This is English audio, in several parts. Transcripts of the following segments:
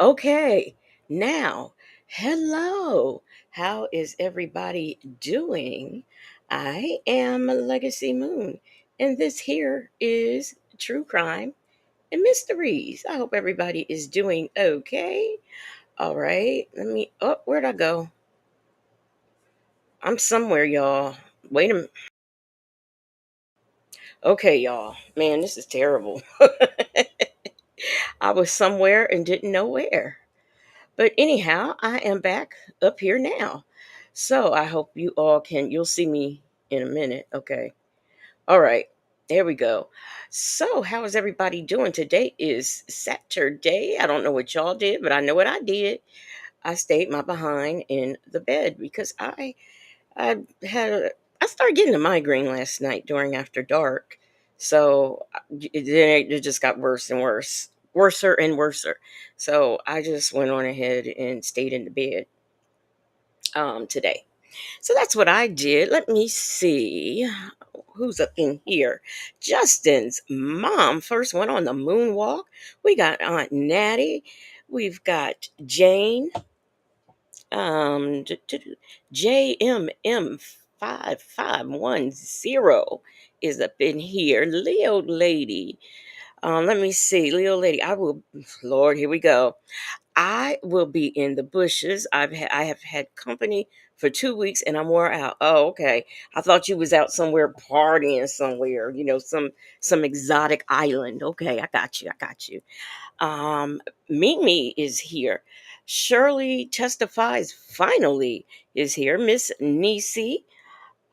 Okay, now, hello. How is everybody doing? I am Legacy Moon, and this here is True Crime and Mysteries. I hope everybody is doing okay. All right, where'd I go? I'm somewhere, y'all. Wait a minute. Okay, y'all. Man, this is terrible. I was somewhere and didn't know where. But anyhow, I am back up here now. So I hope you'll see me in a minute. Okay. All right. There we go. So, how is everybody doing? Today is Saturday. I don't know what y'all did, but I know what I did. I stayed my behind in the bed because I had I started getting a migraine last night during after dark. So it just got worse and worse, worser and worser. So I just went on ahead and stayed in the bed today. So that's what I did. Let me see who's up in here. Justin's mom first went on the moonwalk. We got Aunt Natty. We've got Jane. JMM 5510 is up in here. Leo Lady. Let me see. Leo Lady. Lord, here we go. I will be in the bushes. I have had company for 2 weeks and I'm wore out. Oh, okay. I thought you was out somewhere partying somewhere, some exotic island. Okay, I got you. I got you. Mimi is here. Shirley testifies finally is here. Miss Nisi.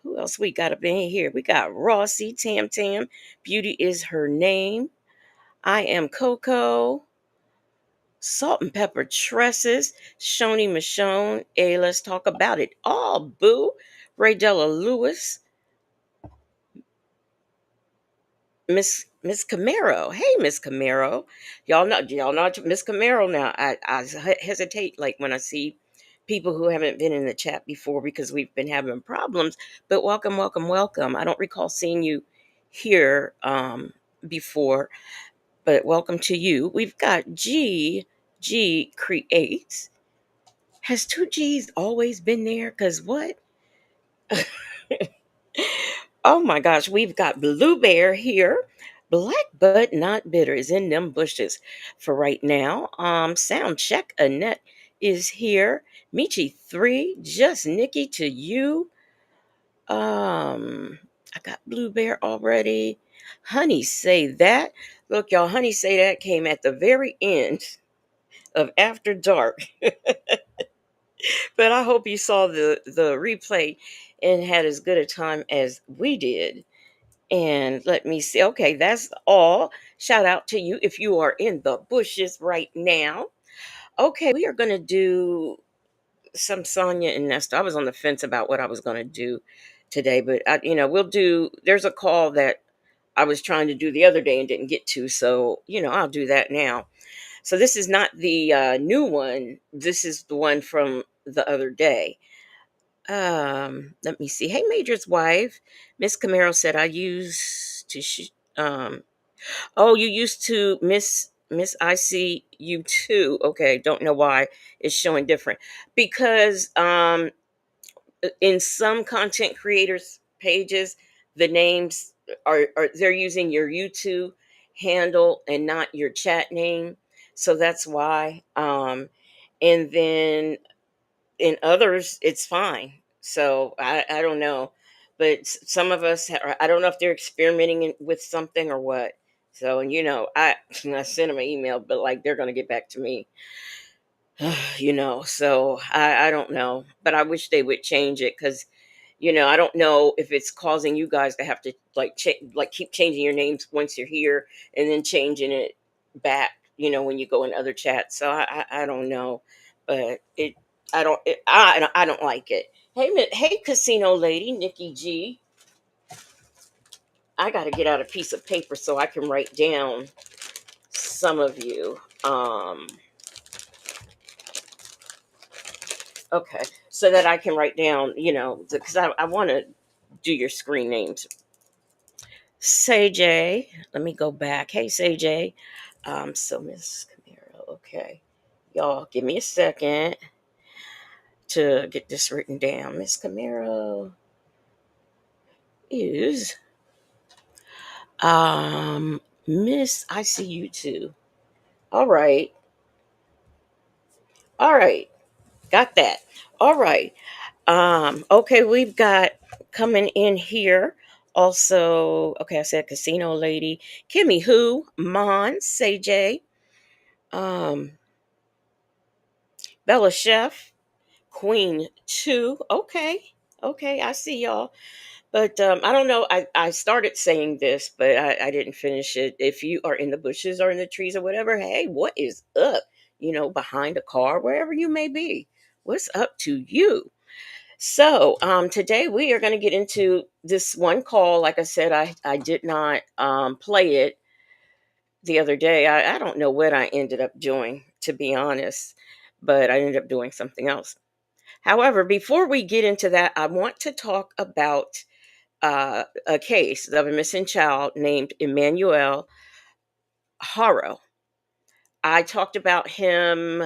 Who else we got up in here? We got Rossi, Tam Tam. Beauty is her name. I am Coco. Salt and pepper tresses. Shoni Michonne. Hey, let's talk about it. All boo. Ray Della Lewis. Miss Camaro. Hey, Miss Camaro. Y'all know Miss Camaro now. I hesitate like when I see people who haven't been in the chat before because we've been having problems. But welcome, welcome, welcome. I don't recall seeing you here before, but welcome to you. We've got G Creates. Has two G's always been there? Cause what? Oh my gosh, we've got Blue Bear here. Black but not bitter is in them bushes for right now. Sound check. Annette is here. Michi 3, just Nikki to you. I got Blue Bear already. Honey Say That. Look, y'all, Honey Say That came at the very end of After Dark. But I hope you saw the replay and had as good a time as we did. And let me see. Okay, that's all. Shout out to you if you are in the bushes right now. Okay, we are going to do some Sonia and Nesta. I was on the fence about what I was going to do today, but we'll do. There's a call that I was trying to do the other day and didn't get to, so I'll do that now. So this is not the new one. This is the one from the other day. Let me see. Hey, Major's wife, Miss Camaro said I used to. Oh, you used to Miss. I see you too. Okay, don't know why it's showing different because in some content creators pages, the names are they're using your YouTube handle and not your chat name, so that's why. And then in others it's fine, so I don't know, but some of us I don't know if they're experimenting with something or what. So, and I sent them an email, but like they're going to get back to me. So I don't know, but I wish they would change it because I don't know if it's causing you guys to have to like keep changing your names once you're here and then changing it back, when you go in other chats. So I don't know, but I don't like it. Hey, hey, casino lady, Nikki G. I got to get out a piece of paper so I can write down some of you. Okay, so that I can write down, because I want to do your screen names. Say J, let me go back. Hey, Say J. So Miss Camaro, okay. Y'all, give me a second to get this written down. Miss Camaro is Miss. I see you too. All right, all right, got that. All right. Okay, we've got coming in here. Also, okay, I said casino lady, Kimmy Who, Mon, Say J, um, Bella Chef, Queen 2. Okay, okay, I see y'all. But I don't know. I started saying this, but I didn't finish it. If you are in the bushes or in the trees or whatever, hey, what is up? Behind a car, wherever you may be. What's up to you? So today we are going to get into this one call. Like I said, I did not play it the other day. I don't know what I ended up doing, to be honest, but I ended up doing something else. However, before we get into that, I want to talk about a case of a missing child named Emmanuel Haro. I talked about him.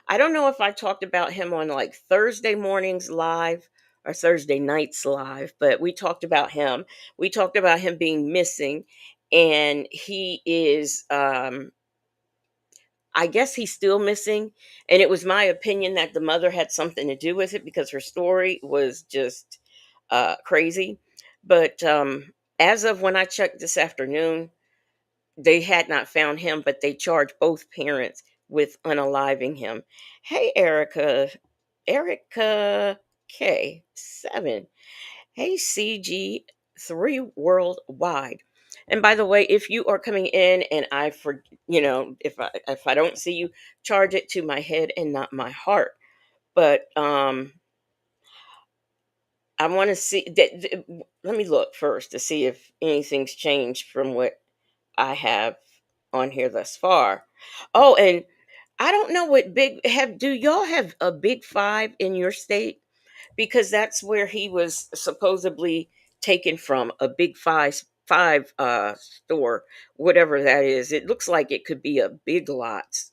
I don't know if I talked about him on like Thursday mornings live or Thursday nights live, but we talked about him. We talked about him being missing, and he is, I guess he's still missing. And it was my opinion that the mother had something to do with it because her story was just crazy. But as of when I checked this afternoon, they had not found him, but they charged both parents with unaliving him. Hey, Erica K7. Hey, CG3 Worldwide. And by the way, if you are coming in and if I don't see you, charge it to my head and not my heart. But I want to see that. Let me look first to see if anything's changed from what I have on here thus far. Oh, and I don't know what big have do y'all have a big five in your state? Because that's where he was supposedly taken from, a big five store, whatever that is. It looks like it could be a Big Lots.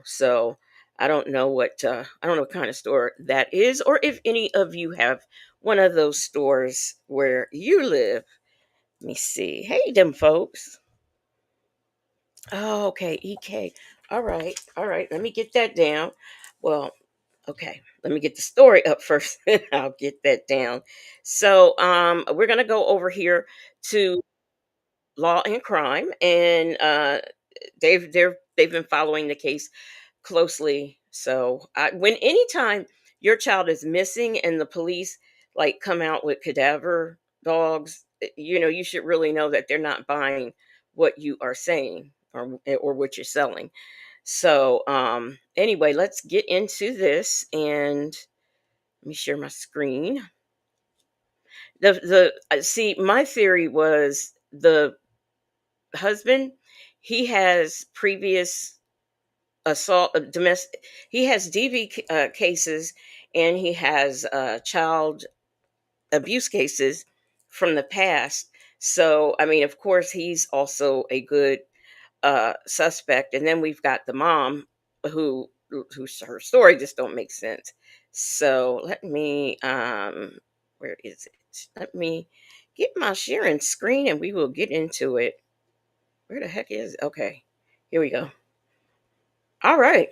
So I don't know what kind of store that is, or if any of you have one of those stores where you live. Let me see. Hey, them folks. Oh, okay, EK. All right, all right. Let me get that down. Well, okay. Let me get the story up first, and I'll get that down. So, we're gonna go over here to Law and Crime, and they've been following the case closely. So, when anytime your child is missing and the police like come out with cadaver dogs, you should really know that they're not buying what you are saying or what you're selling. So, anyway, let's get into this, and let me share my screen. See, my theory was the husband, he has previous assault, domestic, he has DV cases, and he has child abuse cases from the past. So, I mean, of course, he's also a good suspect. And then we've got the mom who her story just don't make sense. So let me where is it? Let me get my sharing screen and we will get into it. Where the heck is it? Okay, here we go. All right.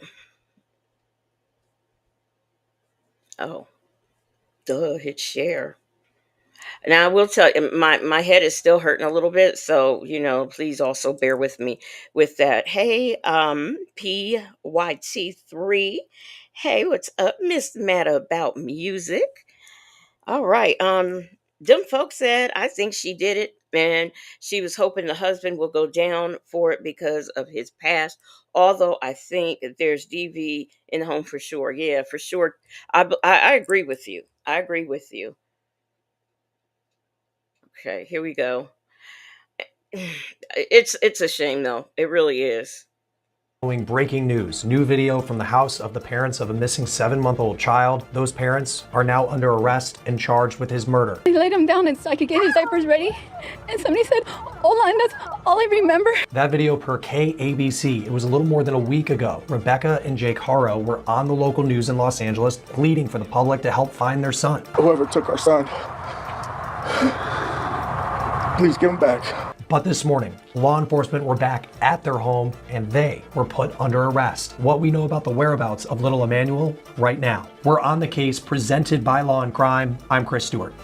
Oh, duh, hit share. Now I will tell you, my head is still hurting a little bit, so please also bear with me with that. Hey, PYT3. Hey, what's up, Miss Mad about music? All right. Them folks said I think she did it, and she was hoping the husband will go down for it because of his past. Although I think that there's DV in the home for sure. Yeah, for sure. I agree with you. I agree with you. Okay, here we go. It's a shame though. It really is. Breaking news. New video from the house of the parents of a missing 7-month-old child. Those parents are now under arrest and charged with his murder. They laid him down and so I could get his diapers ready. And somebody said, "Hola," and that's all I remember. That video per KABC. It was a little more than a week ago. Rebecca and Jake Haro were on the local news in Los Angeles pleading for the public to help find their son. Whoever took our son, please give him back. But this morning, law enforcement were back at their home and they were put under arrest. What we know about the whereabouts of little Emmanuel right now. We're on the case presented by Law and Crime. I'm Chris Stewart.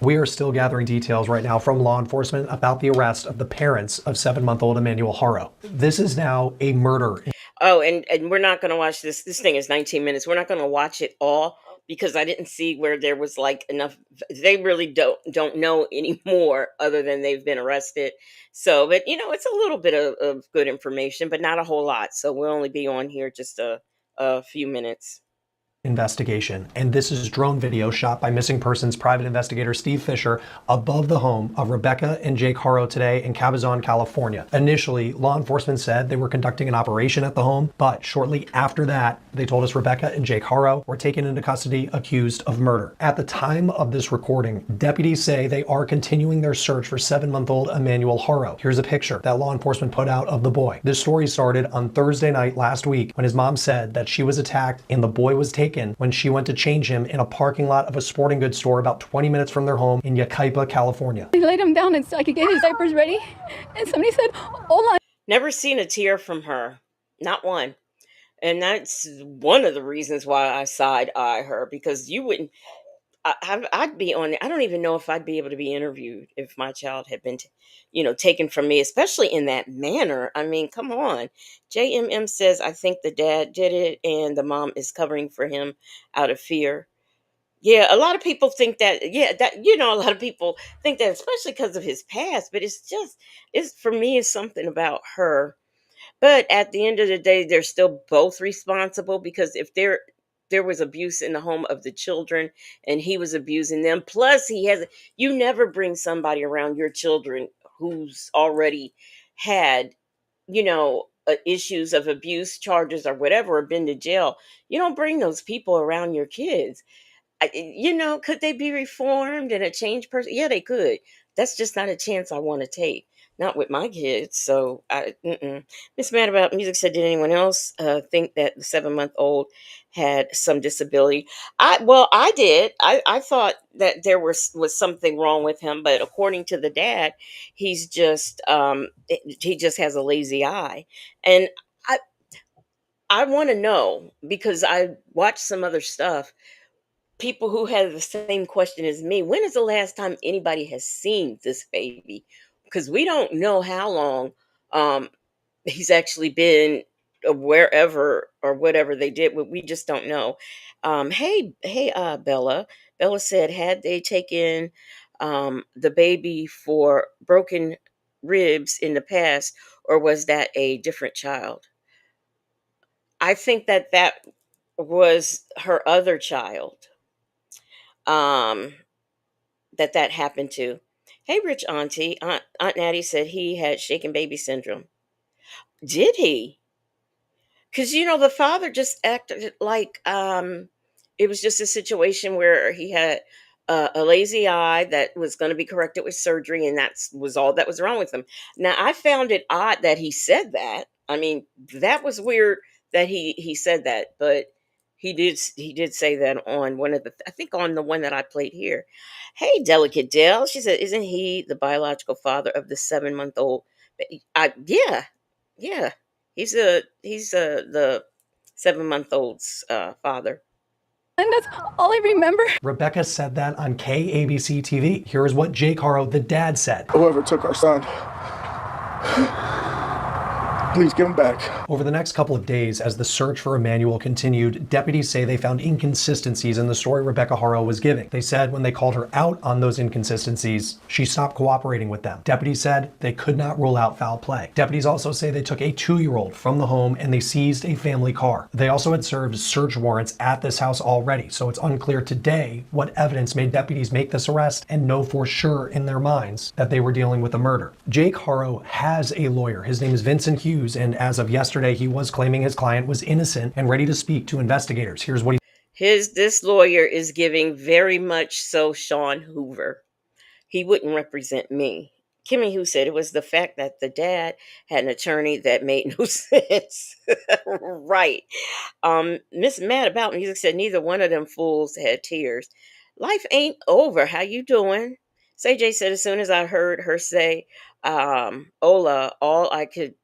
We are still gathering details right now from law enforcement about the arrest of the parents of 7-month-old Emmanuel Haro. This is now a murder. Oh, and we're not going to watch this. This thing is 19 minutes. We're not going to watch it all because I didn't see where there was like enough. They really don't know anymore other than they've been arrested. So, but you know, it's a little bit of good information, but not a whole lot. So we'll only be on here just a few minutes. Investigation, and this is drone video shot by missing persons private investigator Steve Fisher above the home of Rebecca and Jake Haro today in Cabazon, California. Initially, law enforcement said they were conducting an operation at the home, but shortly after that, they told us Rebecca and Jake Haro were taken into custody accused of murder. At the time of this recording, deputies say they are continuing their search for 7-month-old Emmanuel Haro. Here's a picture that law enforcement put out of the boy. This story started on Thursday night last week when his mom said that she was attacked and the boy was taken when she went to change him in a parking lot of a sporting goods store about 20 minutes from their home in Yucaipa, California. They laid him down and so I could get his diapers ready. And somebody said, "Hola." Never seen a tear from her. Not one. And that's one of the reasons why I side eye her, because you wouldn't. I'd be on. I don't even know if I'd be able to be interviewed if my child had been, taken from me, especially in that manner. I mean, come on. JMM says I think the dad did it, and the mom is covering for him out of fear. Yeah, a lot of people think that. Yeah, a lot of people think that, especially because of his past. But it's for me, it's something about her. But at the end of the day, they're still both responsible, because if there was abuse in the home of the children and he was abusing them, plus you never bring somebody around your children who's already had, issues of abuse charges or whatever, or been to jail. You don't bring those people around your kids. Could they be reformed and a changed person? Yeah, they could. That's just not a chance I want to take. Not with my kids. So, Miss Mad About Music said, did anyone else think that the 7-month-old had some disability? I did. I thought that there was something wrong with him, but according to the dad, he just has a lazy eye, and I want to know, because I watched some other stuff. People who have the same question as me: when is the last time anybody has seen this baby? Because we don't know how long um, he's actually been wherever or whatever they did. We just don't know. Hey, Bella. Bella said, had they taken the baby for broken ribs in the past, or was that a different child? I think that was her other child. Um, that happened to. Hey, Rich Auntie. Aunt Natty said he had shaken baby syndrome. Did he? Because the father just acted like it was just a situation where he had a lazy eye that was going to be corrected with surgery, and that was all that was wrong with him. Now, I found it odd that he said that. I mean, that was weird that he said that, but he did say that on one of the, I think on the one that I played here. Hey, Delicate Dell. She said, isn't he the biological father of the 7-month-old? Yeah, yeah. He's the 7-month-old's father. And that's all I remember. Rebecca said that on KABC TV. Here's what Jake Haro, the dad, said. Whoever took our son, Please give him back. Over the next couple of days, as the search for Emmanuel continued, deputies say they found inconsistencies in the story Rebecca Haro was giving. They said when they called her out on those inconsistencies, she stopped cooperating with them. Deputies said they could not rule out foul play. Deputies also say they took a 2-year-old from the home and they seized a family car. They also had served search warrants at this house already, so it's unclear today what evidence made deputies make this arrest and know for sure in their minds that they were dealing with a murder. Jake Haro has a lawyer. His name is Vincent Hughes, and as of yesterday, he was claiming his client was innocent and ready to speak to investigators. Here's what This lawyer is giving very much so Sean Hoover. He wouldn't represent me. Kimmy who said it was the fact that the dad had an attorney that made no sense. Right. Miss Mad About Music said neither one of them fools had tears. Life ain't over. How you doing? Say J said as soon as I heard her say, Ola, all I could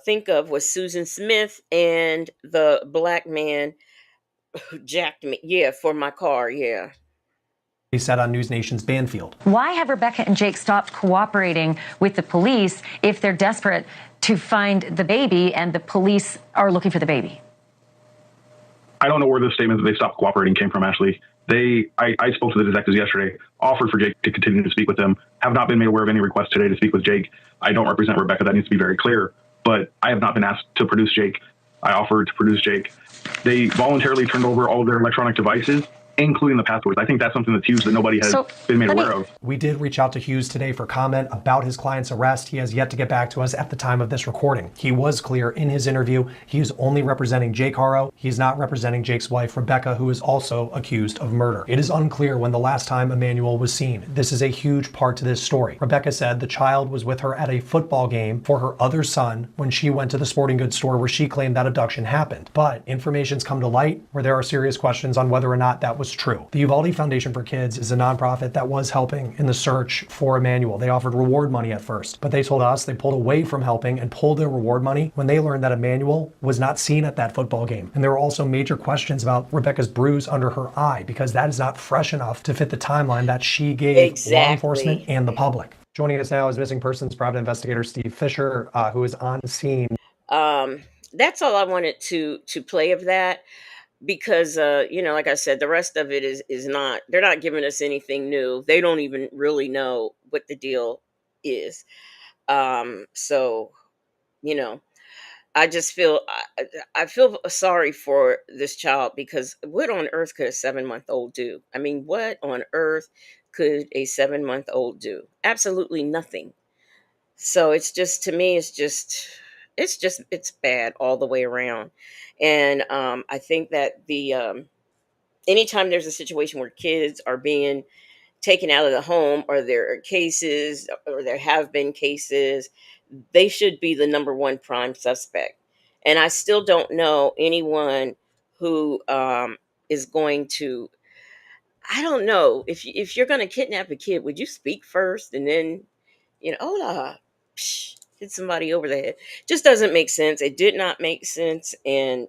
think of was Susan Smith and the black man who jacked me. Yeah, for my car. Yeah. he said on News Nation's Banfield. Why have Rebecca and Jake stopped cooperating with the police if they're desperate to find the baby and the police are looking for the baby? I don't know where the statement that they stopped cooperating came from, Ashley. I spoke to the detectives yesterday, offered for Jake to continue to speak with them, have not been made aware of any request today to speak with Jake. I don't represent Rebecca. That needs to be very clear. But I have not been asked to produce Jake. I offered to produce Jake. They voluntarily turned over all of their electronic devices, including the passwords. I think that's something that's huge that nobody has been made aware of. We did reach out to Hughes today for comment about his client's arrest. He has yet to get back to us at the time of this recording. He was clear in his interview. He is only representing Jake Haro. He's not representing Jake's wife, Rebecca, who is also accused of murder. It is unclear when the last time Emmanuel was seen. This is a huge part to this story. Rebecca said the child was with her at a football game for her other son when she went to the sporting goods store where she claimed that abduction happened. But information's come to light where there are serious questions on whether or not that was true. The Uvalde Foundation for Kids is a nonprofit that was helping in the search for Emmanuel. They offered reward money at first, but they told us they pulled away from helping and pulled their reward money when they learned that Emmanuel was not seen at that football game. And there were also major questions about Rebecca's bruise under her eye because that is not fresh enough to fit the timeline that she gave law enforcement and the public. Joining us now is missing persons private investigator Steve Fisher, who is on scene. That's all I wanted to play of that. Because like I said, the rest of it is not, they're not giving us anything new. They don't even really know what the deal is. So I just feel I feel sorry for this child, because what on earth could a 7-month-old do? I mean, what on earth could a 7-month-old do? Absolutely nothing. So it's just, to me, it's bad all the way around. And I think that anytime there's a situation where kids are being taken out of the home, or there are cases, or there have been cases, they should be the number one prime suspect. And I still don't know anyone who is going to. I don't know, if you're going to kidnap a kid, would you speak first and then hola, hit somebody over the head? Just doesn't make sense. It did not make sense, and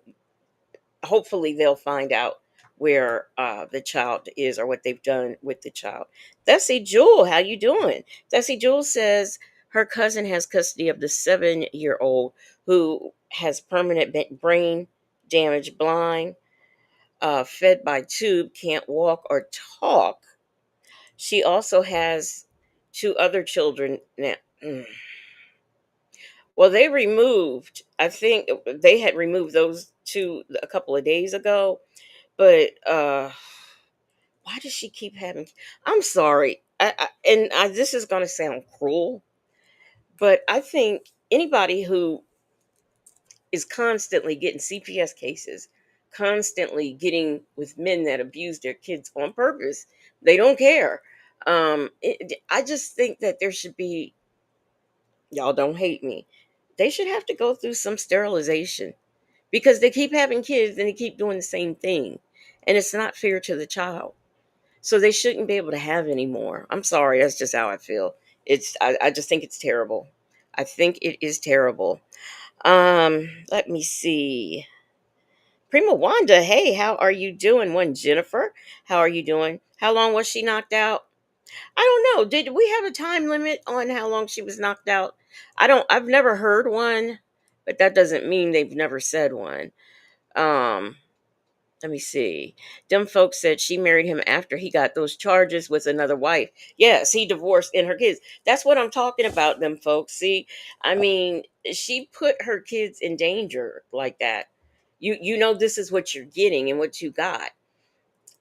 hopefully they'll find out where the child is, or what they've done with the child. Desi Jewel, how you doing? Desi Jewel says her cousin has custody of the 7-year-old who has permanent brain damage, blind, fed by tube, can't walk or talk. She also has 2 other children now. Well, I think they had removed those 2 a couple of days ago. But why does she keep having? I'm sorry, this is going to sound cruel, but I think anybody who is constantly getting CPS cases, constantly getting with men that abuse their kids on purpose, they don't care. I just think that there should be. Y'all don't hate me. They should have to go through some sterilization, because they keep having kids and they keep doing the same thing, and it's not fair to the child. So they shouldn't be able to have any more. I'm sorry, that's just how I feel. I just think it's terrible. I think it is terrible. Let me see. Prima Wanda, hey, how are you doing? One Jennifer, how are you doing? How long was she knocked out? I don't know. Did we have a time limit on how long she was knocked out? I don't. I've never heard one, but that doesn't mean they've never said one. Um, Let me see. Them folks said she married him after he got those charges with another wife. Yes, he divorced and her kids. That's what I'm talking about, them folks. See, I mean, she put her kids in danger like that. You know this is what you're getting and what you got.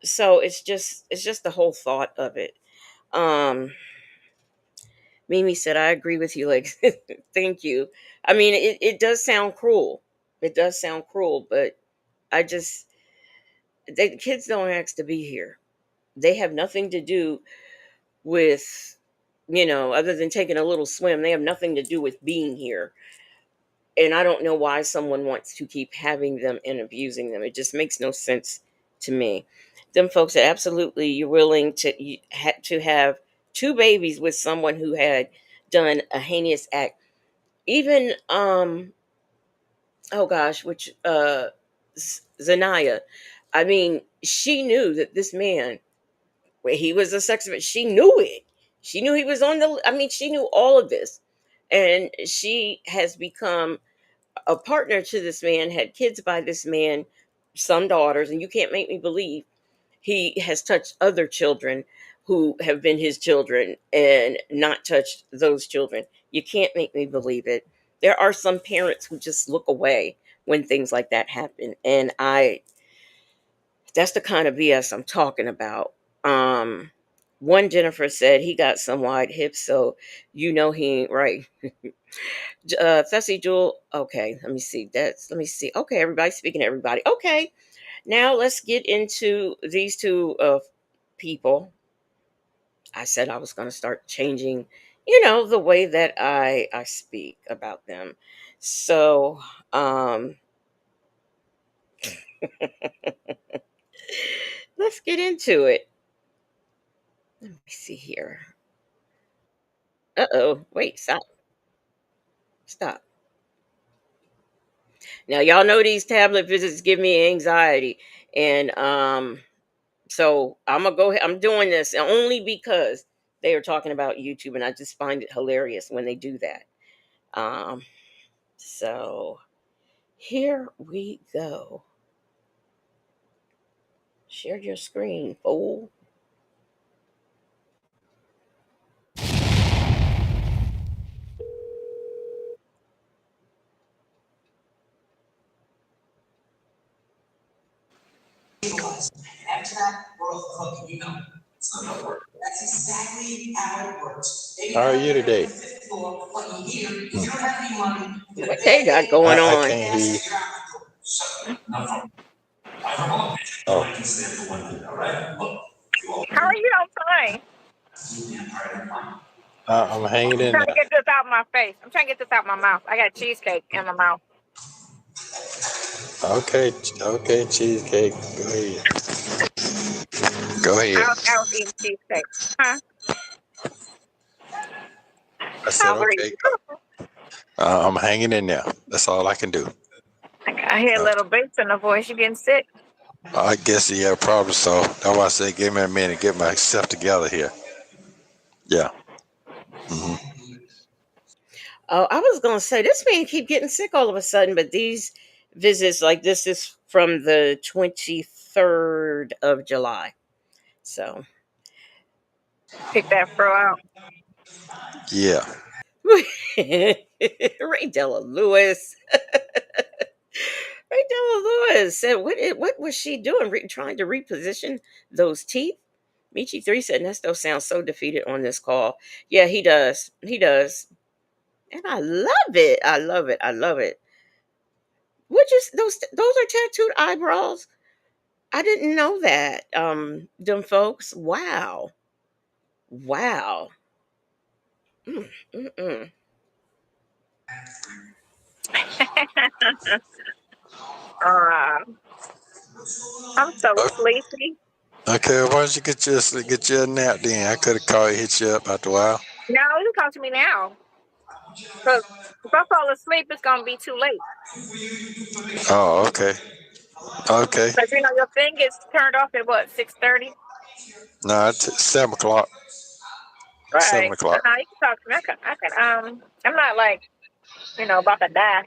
So it's just the whole thought of it. Um Mimi said, I agree with you, like thank you. I mean, it does sound cruel. It does sound cruel, but I just the kids don't ask to be here. They have nothing to do with, other than taking a little swim. They have nothing to do with being here. And I don't know why someone wants to keep having them and abusing them. It just makes no sense to me. Them folks are absolutely, you're willing to to have two babies with someone who had done a heinous act. Even oh gosh, which Zanaya. I mean, she knew that this man, where he was a sex offender. She knew it. She knew he was on the. I mean, she knew all of this, and she has become a partner to this man. Had kids by this man, some daughters, and you can't make me believe he has touched other children who have been his children and not touched those children. You can't make me believe it. There are some parents who just look away when things like that happen, and I that's the kind of BS I'm talking about. Um, One Jennifer said he got some wide hips, so he ain't right. Fessy Jewel. Okay, let me see. Let me see. Okay, everybody speaking to everybody. Okay, now let's get into these two people. I said I was going to start changing, the way that I speak about them. So let's get into it. Let me see here. Uh-oh. Wait, stop. Stop. Now y'all know these tablet visits give me anxiety. And so I'm gonna go ahead. I'm doing this only because they are talking about YouTube and I just find it hilarious when they do that. Um so here we go. Share your screen, fool. After that, we're all hooking, It's not gonna work. That's exactly how it works. How are you today? You don't have any money. What they got going I on? can't hear you. Oh. How are you outside? I'm hanging I'm in trying to there. get this out my face. I'm trying to get this out my mouth. I got cheesecake in my mouth. Okay, okay, cheesecake. Go ahead. Go ahead. I was eating cheesecake. Huh? I said, How are you? okay. I'm hanging in there. That's all I can do. I hear a Uh, little bass in the voice. You getting sick? I guess he had a problem, so that's why I said, give me a minute, get myself together here. Yeah. Hmm. Oh, I was gonna say this man keep getting sick all of a sudden, but these visits, like this, is from the 23rd of July. So Pick that fro out. Yeah. Ray Della Lewis. Ray Della Lewis said, what was she doing? Trying to reposition those teeth? Michi 3 said, Nesto sounds so defeated on this call. Yeah, he does. He does. And I love it. I love it. I love it. What just those are tattooed eyebrows? I didn't know that. Them folks. Wow. Wow. Mm, mm, mm. uh, I'm so sleepy. Okay, why don't you get your nap then? I could have called you, hit you up after a while. No, you can talk to me now. Because if I fall asleep, it's going to be too late. Oh, okay. Okay. Because, your thing gets turned off at what, 6:30? No, it's 7 o'clock. Right. 7 o'clock. You can talk to me. I'm not like, about to die.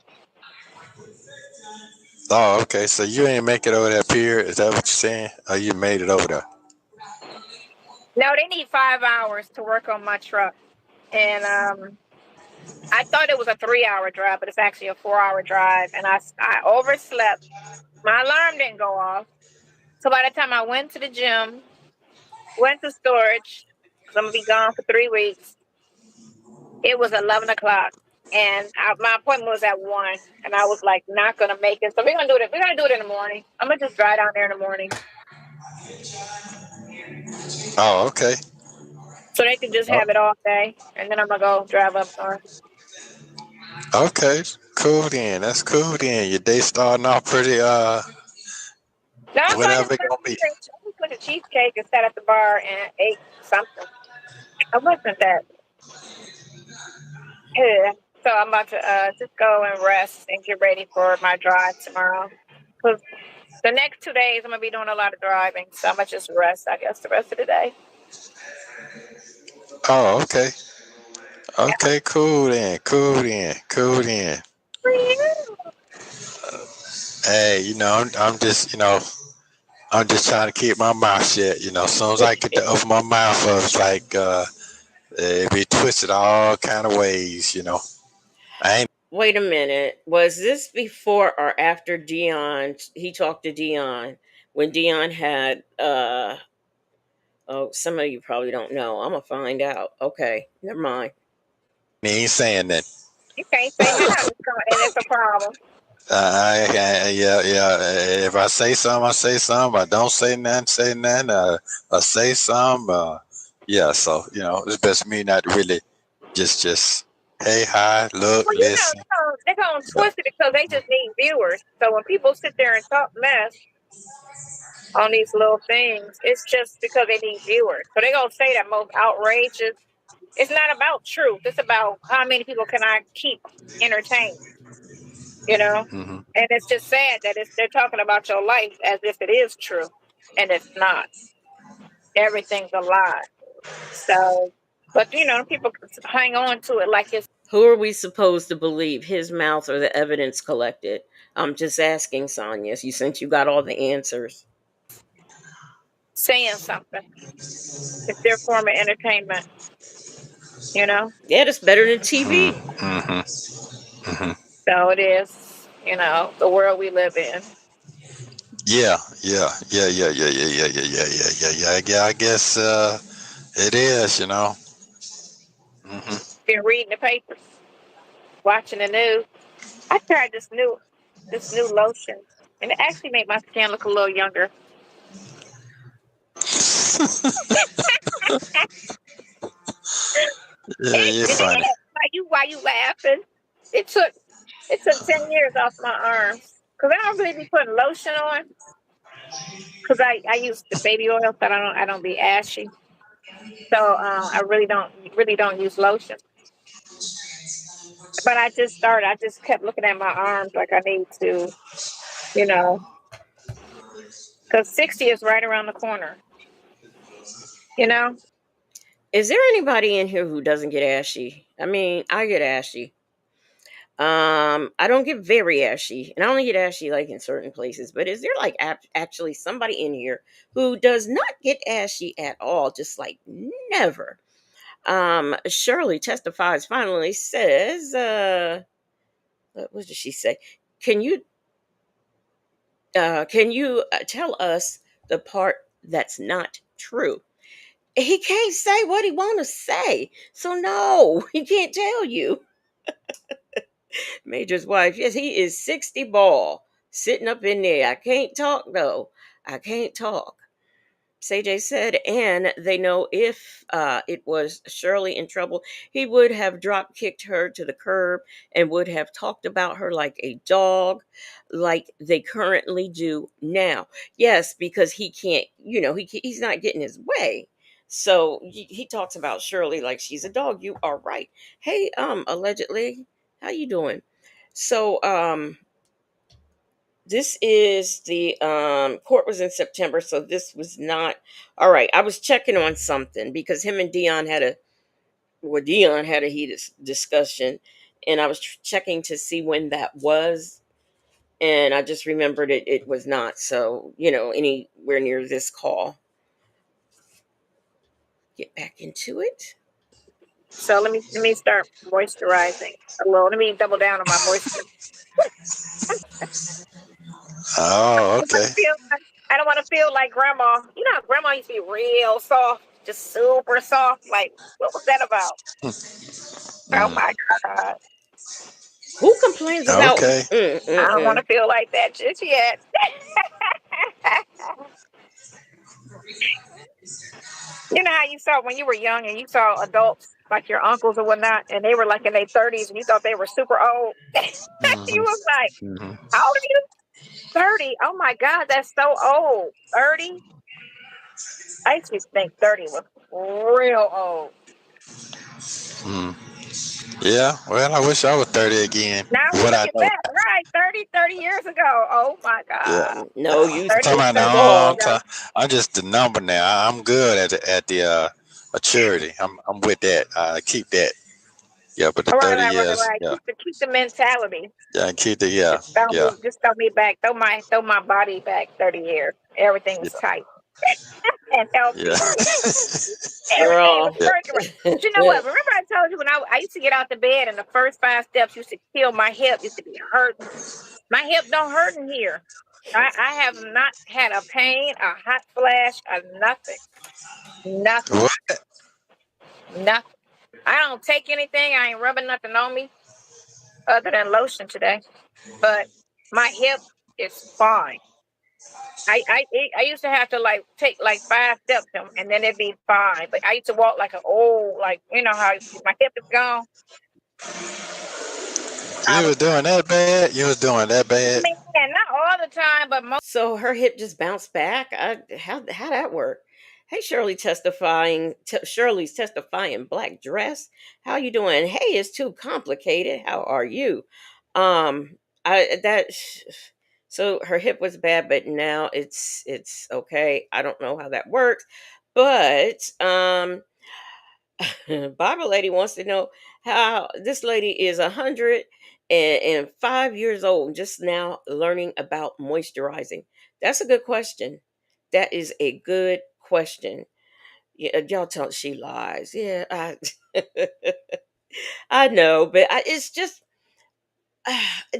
Oh, okay. So you ain't make it over that pier? Is that what you're saying? Oh, you made it over there? No, they need 5 hours to work on my truck. And I thought it was a 3 hour drive, but it's actually a 4 hour drive. And I overslept. My alarm didn't go off. So by the time I went to the gym, went to storage, because I'm going to be gone for 3 weeks, it was 11 o'clock. And my appointment was at 1. And I was like, not going to make it. So we're going to do it. We're going to do it in the morning. I'm going to just drive down there in the morning. Oh, okay. So they can just Oh, have it all day. And then I'm going to go drive up north. okay. Cool then. That's cool then. Your day starting off pretty No, so I just whatever it gonna be. went to cheesecake and sat at the bar and ate something. I wasn't that. Yeah. So I'm about to just go and rest and get ready for my drive tomorrow. Because the next 2 days I'm gonna be doing a lot of driving, so I'm gonna just rest, I guess, the rest of the day. Oh, okay. Yeah. Okay, cool then. Cool then. Cool then. Hey, I'm just, I'm just trying to keep my mouth shut. As soon as I get to open my mouth up, it's like it be twisted all kind of ways. I ain't. Wait a minute. Was this before or after Dion? He talked to Dion when Dion had oh, some of you probably don't know. I'm gonna find out. Okay, never mind. Ain't saying that. You can't say nothing, and it's a problem. Yeah. If I say something, I say something. I don't say nothing, say nothing. I say something. Yeah. So it's best for me not to really just hey, hi, look, Well, listen. they're gonna twist it because they just need viewers. So when people sit there and talk mess on these little things, it's just because they need viewers. So they're gonna say that most outrageous. It's not about truth. It's about how many people can I keep entertained, you know? Hmm. And it's just sad that they're talking about your life as if it is true. And it's not. Everything's a lie. So, but people hang on to it like it's Who are we supposed to believe? His mouth or the evidence collected? I'm just asking, Sonia. Since you got all the answers. saying something. It's their form of entertainment, you know? Yeah, that's better than TV. Hmm. Hmm. So it is, the world we live in. Yeah. I guess it is. Hmm. Been reading the papers, watching the news. I tried this new lotion, and it actually made my skin look a little younger. Yeah, It you're funny. did. Why you laughing? It took 10 years off my arms because I don't really be putting lotion on because I use the baby oil so I don't be ashy. So I really don't use lotion. But I just started. I just kept looking at my arms like I need to, you know, because 60 is right around the corner. You know, Is there anybody in here who doesn't get ashy? I mean, I get ashy. I don't get very ashy, and I only get ashy like in certain places. But is there like actually somebody in here who does not get ashy at all? Just like never. Shirley testifies. Finally says, what did she say? Can you tell us the part that's not true? He can't say what he want to say, so no, he can't tell you. Major's wife, yes, he is 60 ball sitting up in there. I can't talk though. I can't talk. CJ said, and they know if it was Shirley in trouble, he would have drop kicked her to the curb and would have talked about her like a dog, like they currently do now. Yes, because he can't, he's not getting his way. So he talks about Shirley like she's a dog. You are right. Hey, allegedly, how you doing? So, this is the court was in September, so this was not all right. I was checking on something because him and Dion had a where Dion had a heated discussion, and I was checking to see when that was, and I just remembered it was not. So anywhere near this call. Get back into it. So let me start moisturizing a little. Let me double down on my moisture. Oh, okay. I don't want to feel like grandma. You know, how grandma used to be real soft, just super soft. Like, what was that about? Oh Mm, my God. Who complains about? okay. I don't want to feel like that just yet. You know how you saw when you were young and you saw adults like your uncles or whatnot, and they were like in their 30s and you thought they were super old? You Hmm. was like, Hmm. how old are you? 30. Oh my God, that's so old. 30? I used to think 30 was real old. Mm. Yeah. Well, I wish I was 30 again. Now What look I at know. that, right? 30 years ago. Oh my Yeah. God. No, you I'm 30 talking still about too thirty no. years long. ago. I'm just the number now. I'm good at the maturity. I'm with that. I keep that. Yeah, but the All right, 30 right, right, years. right. Yeah. Keep the mentality. Yeah. Keep the. Yeah. Yeah. Just throw me back. Throw my body back 30 years. Everything was tight and Yeah. healthy. Everything was Girl. Yeah. working right. But you know what? Remember I told you when I used to get out the bed and the first 5 steps used to kill my hip, used to be hurting. My hip don't hurt in here. I have not had a pain, a hot flash, or nothing. Nothing. What? Nothing. I don't take anything. I ain't rubbing nothing on me other than lotion today. But my hip is fine. I used to have to like take like 5 steps and then it'd be fine. But I used to walk like an old, like how my hip is gone. I You was was doing that bad? You was doing that bad? man, not all the time, but most. So her hip just bounced back. How that work? Hey, Shirley's testifying black dress. How you doing? Hey, it's too complicated. How are you? I that so her hip was bad, but now it's okay. I don't know how that works, but Bible lady wants to know how this lady is 105 years old, just now learning about moisturizing. That's a good question. That is a good question. Yeah, y'all tell she lies. Yeah, I know, but it's just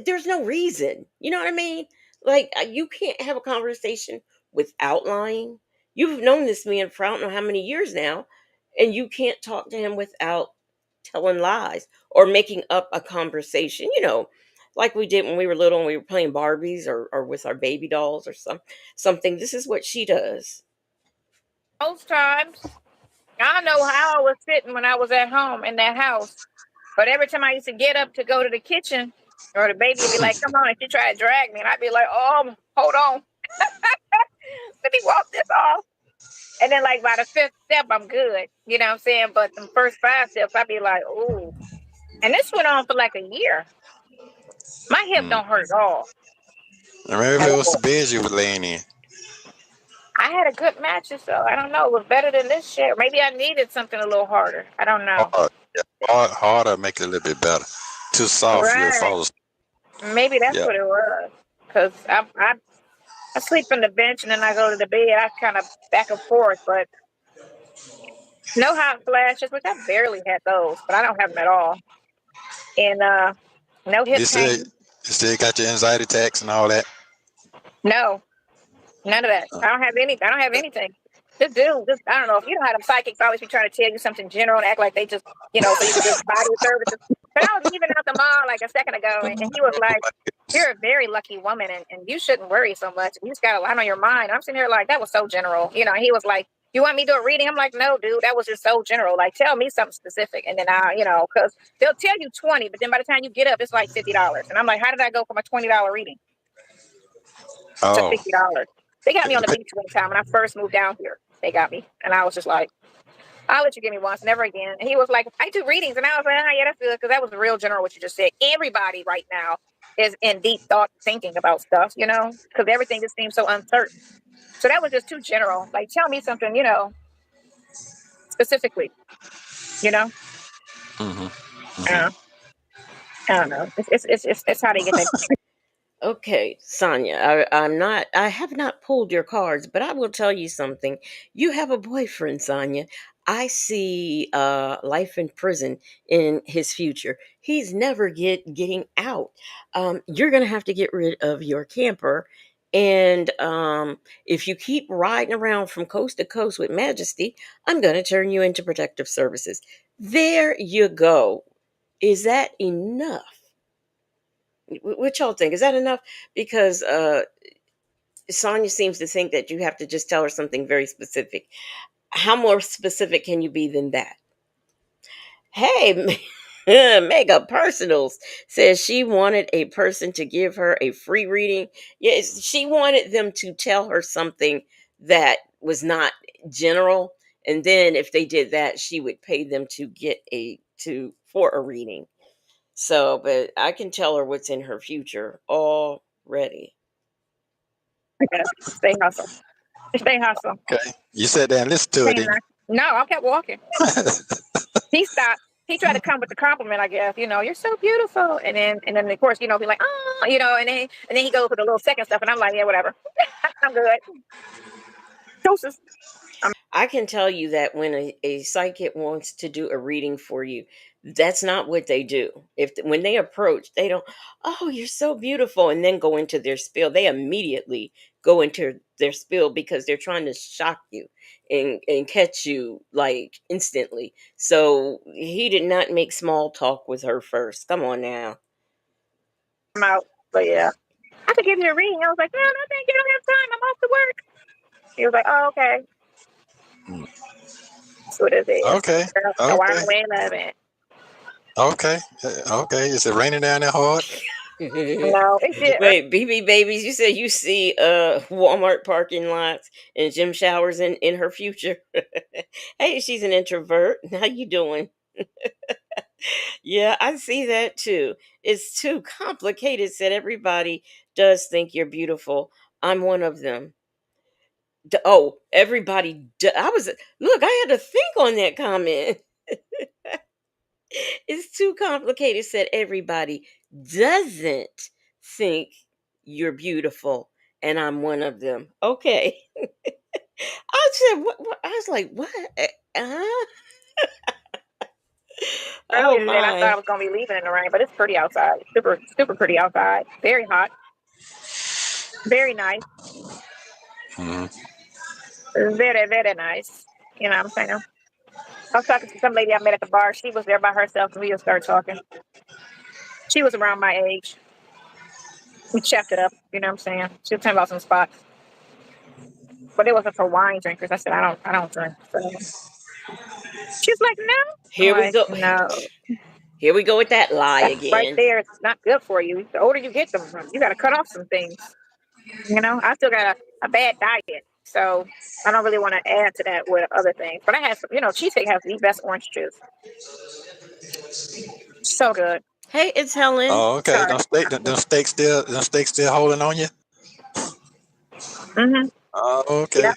there's no reason. You know what I mean? Like you can't have a conversation without lying. You've known this man for I don't know how many years now, and you can't talk to him without telling lies or making up a conversation. Like we did when we were little and we were playing Barbies or with our baby dolls or something. This is what she does. Most times, I don't know how I was sitting when I was at home in that house, but every time I used to get up to go to the kitchen, or the baby would be like, "Come on," and she try to drag me, and I'd be like, "Oh, hold on, let me walk this off." And then, like by the 5th step, I'm good. You know what I'm saying? But the first 5 steps, I'd be like, "Ooh," and this went on for like a year. My hip Hmm. don't hurt at all. Maybe At it was the all. bed you were laying in. I had a good mattress, so I don't know. It was better than this shit. Maybe I needed something a little harder. I don't know. Hard. Yeah. Harder make it a little bit better. Too soft, you'll Right. fall asleep. Maybe that's Yeah. what it was. Cause I sleep on the bench and then I go to the bed. I kind of back and forth, but no hot flashes, which I barely had those, but I don't have them at all. And no hip You still, pain. you still got your anxiety attacks and all that. No, none of that. Uh, I don't have any. I don't have anything. Just I don't know if you know how them psychics always be trying to tell you something general and act like they just so you can just buy the services. But I was leaving out the mall like a second ago, and he was like, "You're a very lucky woman, and you shouldn't worry so much. You just got a lot on your mind." I'm sitting here like that was so general, And he was like, "You want me to do a reading?" I'm like, "No, dude, that was just so general. Like, tell me something specific." And then because they'll tell you 20, but then by the time you get up, it's like $50. And I'm like, "How did I go from a $20 reading to oh, $50?" They got me on it the beach one time when I first moved down here. They got me, and I was just like, "I'll let you give me once, never again." And he was like, "I do readings," and I was like, "Oh, yeah, that's good," because that was real general what you just said. Everybody right now is in deep thought, thinking about stuff, because everything just seems so uncertain. So that was just too general. Like, tell me something, specifically, you know. Uh, I don't know. It's how they get that. Okay, Sonia, I have not pulled your cards, but I will tell you something. You have a boyfriend, Sonia. I see life in prison in his future. He's never getting out. You're going to have to get rid of your camper. And if you keep riding around from coast to coast with Majesty, I'm going to turn you into protective services. There you go. Is that enough? What y'all think? Is that enough? Because Sonia seems to think that you have to just tell her something very specific. How more specific can you be than that? Hey, Mega Personals says she wanted a person to give her a free reading. Yes, she wanted them to tell her something that was not general, and then if they did that, she would pay them to get for a reading. So, but I can tell her what's in her future already. Stay hustle. Stay hustle. Okay. You sat there and listened to it, Stay didn't No, I kept walking. you? He stopped. He tried to come with the compliment, I guess. You're so beautiful, and then of course, he's like, oh, and then he goes with the little second stuff, and I'm like, yeah, whatever. I'm good. Doses. I can tell you that when a psychic wants to do a reading for you, that's not what they do. When they approach, they don't, oh, you're so beautiful, and then go into their spiel. They immediately go into their spiel because they're trying to shock you and catch you like instantly. So he did not make small talk with her first. Come on now. I'm out. But yeah, I could give you a reading. I was like, no, thank you. I don't have time. I'm off to work. He was like, oh, okay. That's what it is. Okay. Oh, I Okay. love it. Okay. Okay. Is it raining down there hard? No, it did. Wait, BB babies, you said you see Walmart parking lots and gym showers in her future. Hey, she's an introvert. How you doing? Yeah, I see that too. It's too complicated. Said everybody does think you're beautiful. I'm one of them. Oh, everybody. I was look. I had to think on that comment. It's too complicated. Said everybody doesn't think you're beautiful, and I'm one of them. Okay. I said, what? I was like, what? Uh, oh Earlier today, and I thought I my. was gonna be leaving in the rain, but it's pretty outside. Super, super pretty outside. Very hot. Very nice. Hmm. Very, very nice. You know what I'm saying? I was talking to some lady I met at the bar. She was there by herself, and we just started talking. She was around my age. We checked it up. You know what I'm saying? She was talking about some spots, but it wasn't for wine drinkers. I said I don't drink. So she's like, no. I'm Here we like, go. no. Here we go with that lie That right again. there is not good for you. The older you get, you got to cut off some things. I still got a bad diet, so I don't really want to add to that with other things. But I had some, cheesecake has the best orange juice. So good. Hey, it's Helen. Oh, okay. Sorry. Them steaks still holding on you? Mm-hmm. Oh, Yeah. okay.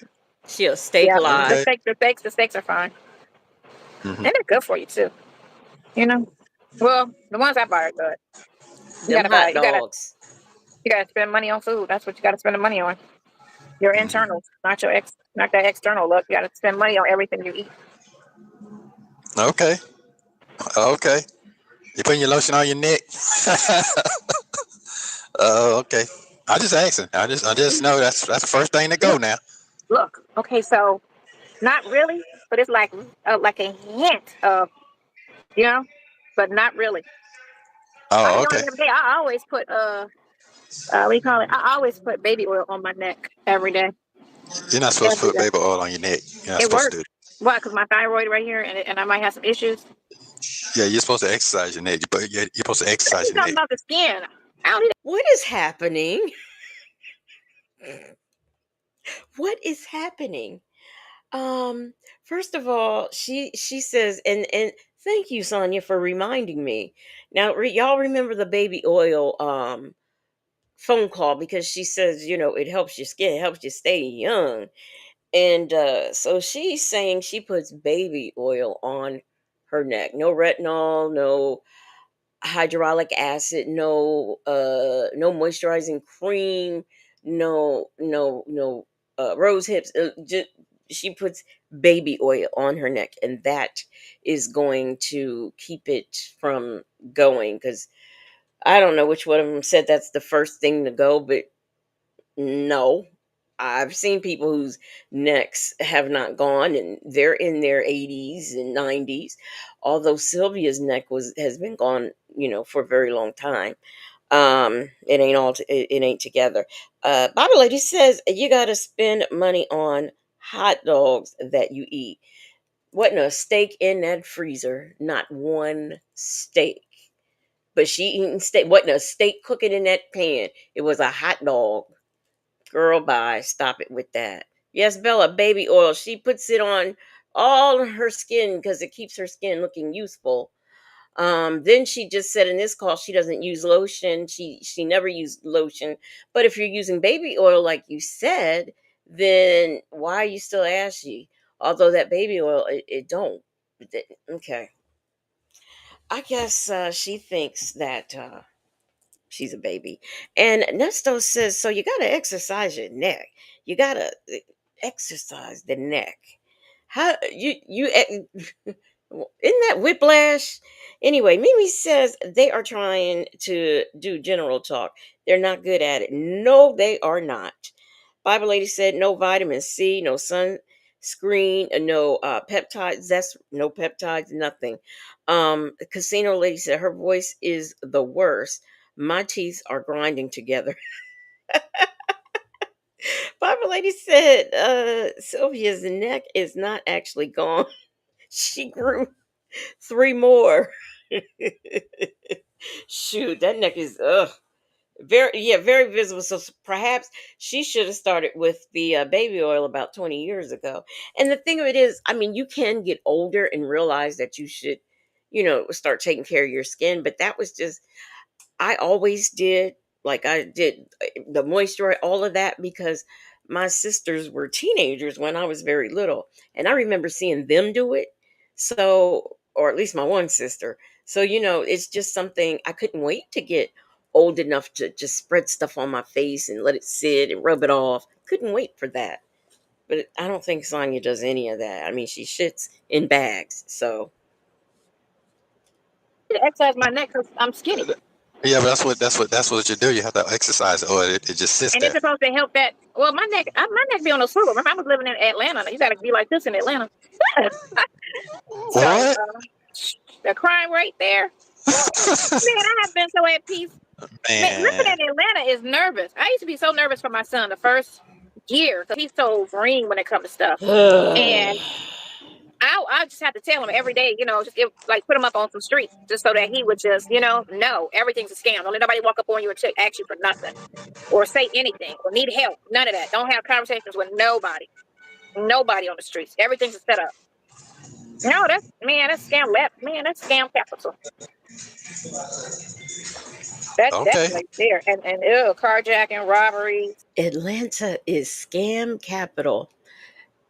She'll steak Yeah. lie. Okay. The steaks are fine, Hmm. and they're good for you too. You know. Well, the ones I buy are good. You Them gotta buy. hot dogs. You gotta spend money on food. That's what you gotta spend the money on. Your internals, not that external look. You gotta spend money on everything you eat. Okay. Okay. You putting your lotion on your neck? Okay. I just asking. I just know that's the first thing to go now. Look. Okay. So not really, but it's like a hint of but not really. I Oh, know okay. every day. I always put what do you call it? I always put baby oil on my neck every day. You're not supposed to Every put day. baby oil on your neck. You're not It supposed to works. do it. Why? Because my thyroid right here, and I might have some issues. Yeah, you're supposed to exercise your neck. You're supposed to exercise It's your talking neck. about the skin. I don't need What is happening? What is happening? Um, First of all, she says, and thank you, Sonia, for reminding me. Now, y'all remember the baby oil phone call because she says, it helps your skin, it helps you stay young. And so she's saying she puts baby oil on her neck. No retinol, no hydraulic acid, no moisturizing cream, no rose hips. She puts baby oil on her neck, and that is going to keep it from going, because I don't know which one of them said that's the first thing to go, but no. I've seen people whose necks have not gone, and they're in their 80s and 90s. Although Sylvia's neck has been gone, for a very long time. It ain't it ain't together. Bible Lady says you got to spend money on hot dogs that you eat. Wasn't a steak in that freezer, not one steak. But she eating steak. Wasn't a steak cooking in that pan. It was a hot dog. Girl, bye. Stop it with that. Yes, Bella, baby oil. She puts it on all her skin because it keeps her skin looking youthful. Then she just said in this call she doesn't use lotion. She never used lotion. But if you're using baby oil, like you said, then why are you still ashy? Although that baby oil, it don't. Okay. I guess she thinks that she's a baby. And Nesto says, so you got to exercise your neck. You got to exercise the neck. How isn't that whiplash? Anyway, Mimi says they are trying to do general talk. They're not good at it. No, they are not. Bible Lady said no vitamin C, no sunscreen, no peptides. That's no peptides, nothing. Casino Lady said her voice is the worst. My teeth are grinding together. Bible Lady said Sylvia's neck is not actually gone. She grew 3 more. Shoot, that neck is very visible. So perhaps she should have started with the baby oil about 20 years ago. And the thing of it is, I mean, you can get older and realize that you should, start taking care of your skin. But that was just, I always did, like I did the moisture, all of that, because my sisters were teenagers when I was very little. And I remember seeing them do it. So, or at least my one sister. So, it's just something I couldn't wait to get old enough to just spread stuff on my face and let it sit and rub it off. Couldn't wait for that. But I don't think Sonya does any of that. I mean, she shits in bags. So, To exercise my neck because I'm skinny. Yeah, but that's what you do. You have to exercise it, or it just sits And it's there. supposed to help that. Well, my neck be on a swivel. Remember, I was living in Atlanta. You got to be like this in Atlanta. So What? the crime rate there. Man, I have been so at peace. Man, living Man. in Atlanta is nervous. I used to be so nervous for my son the first year because he's so green when it comes to stuff. And I just have to tell him every day, just put him up on some streets just so that he would just, no, everything's a scam. Don't let nobody walk up on you and ask you for nothing or say anything or need help. None of that. Don't have conversations with nobody. Nobody on the streets. Everything's a setup. No, that's scam left. Man, that's scam capital. That's Okay. definitely there. And carjacking, robberies. Atlanta is scam capital.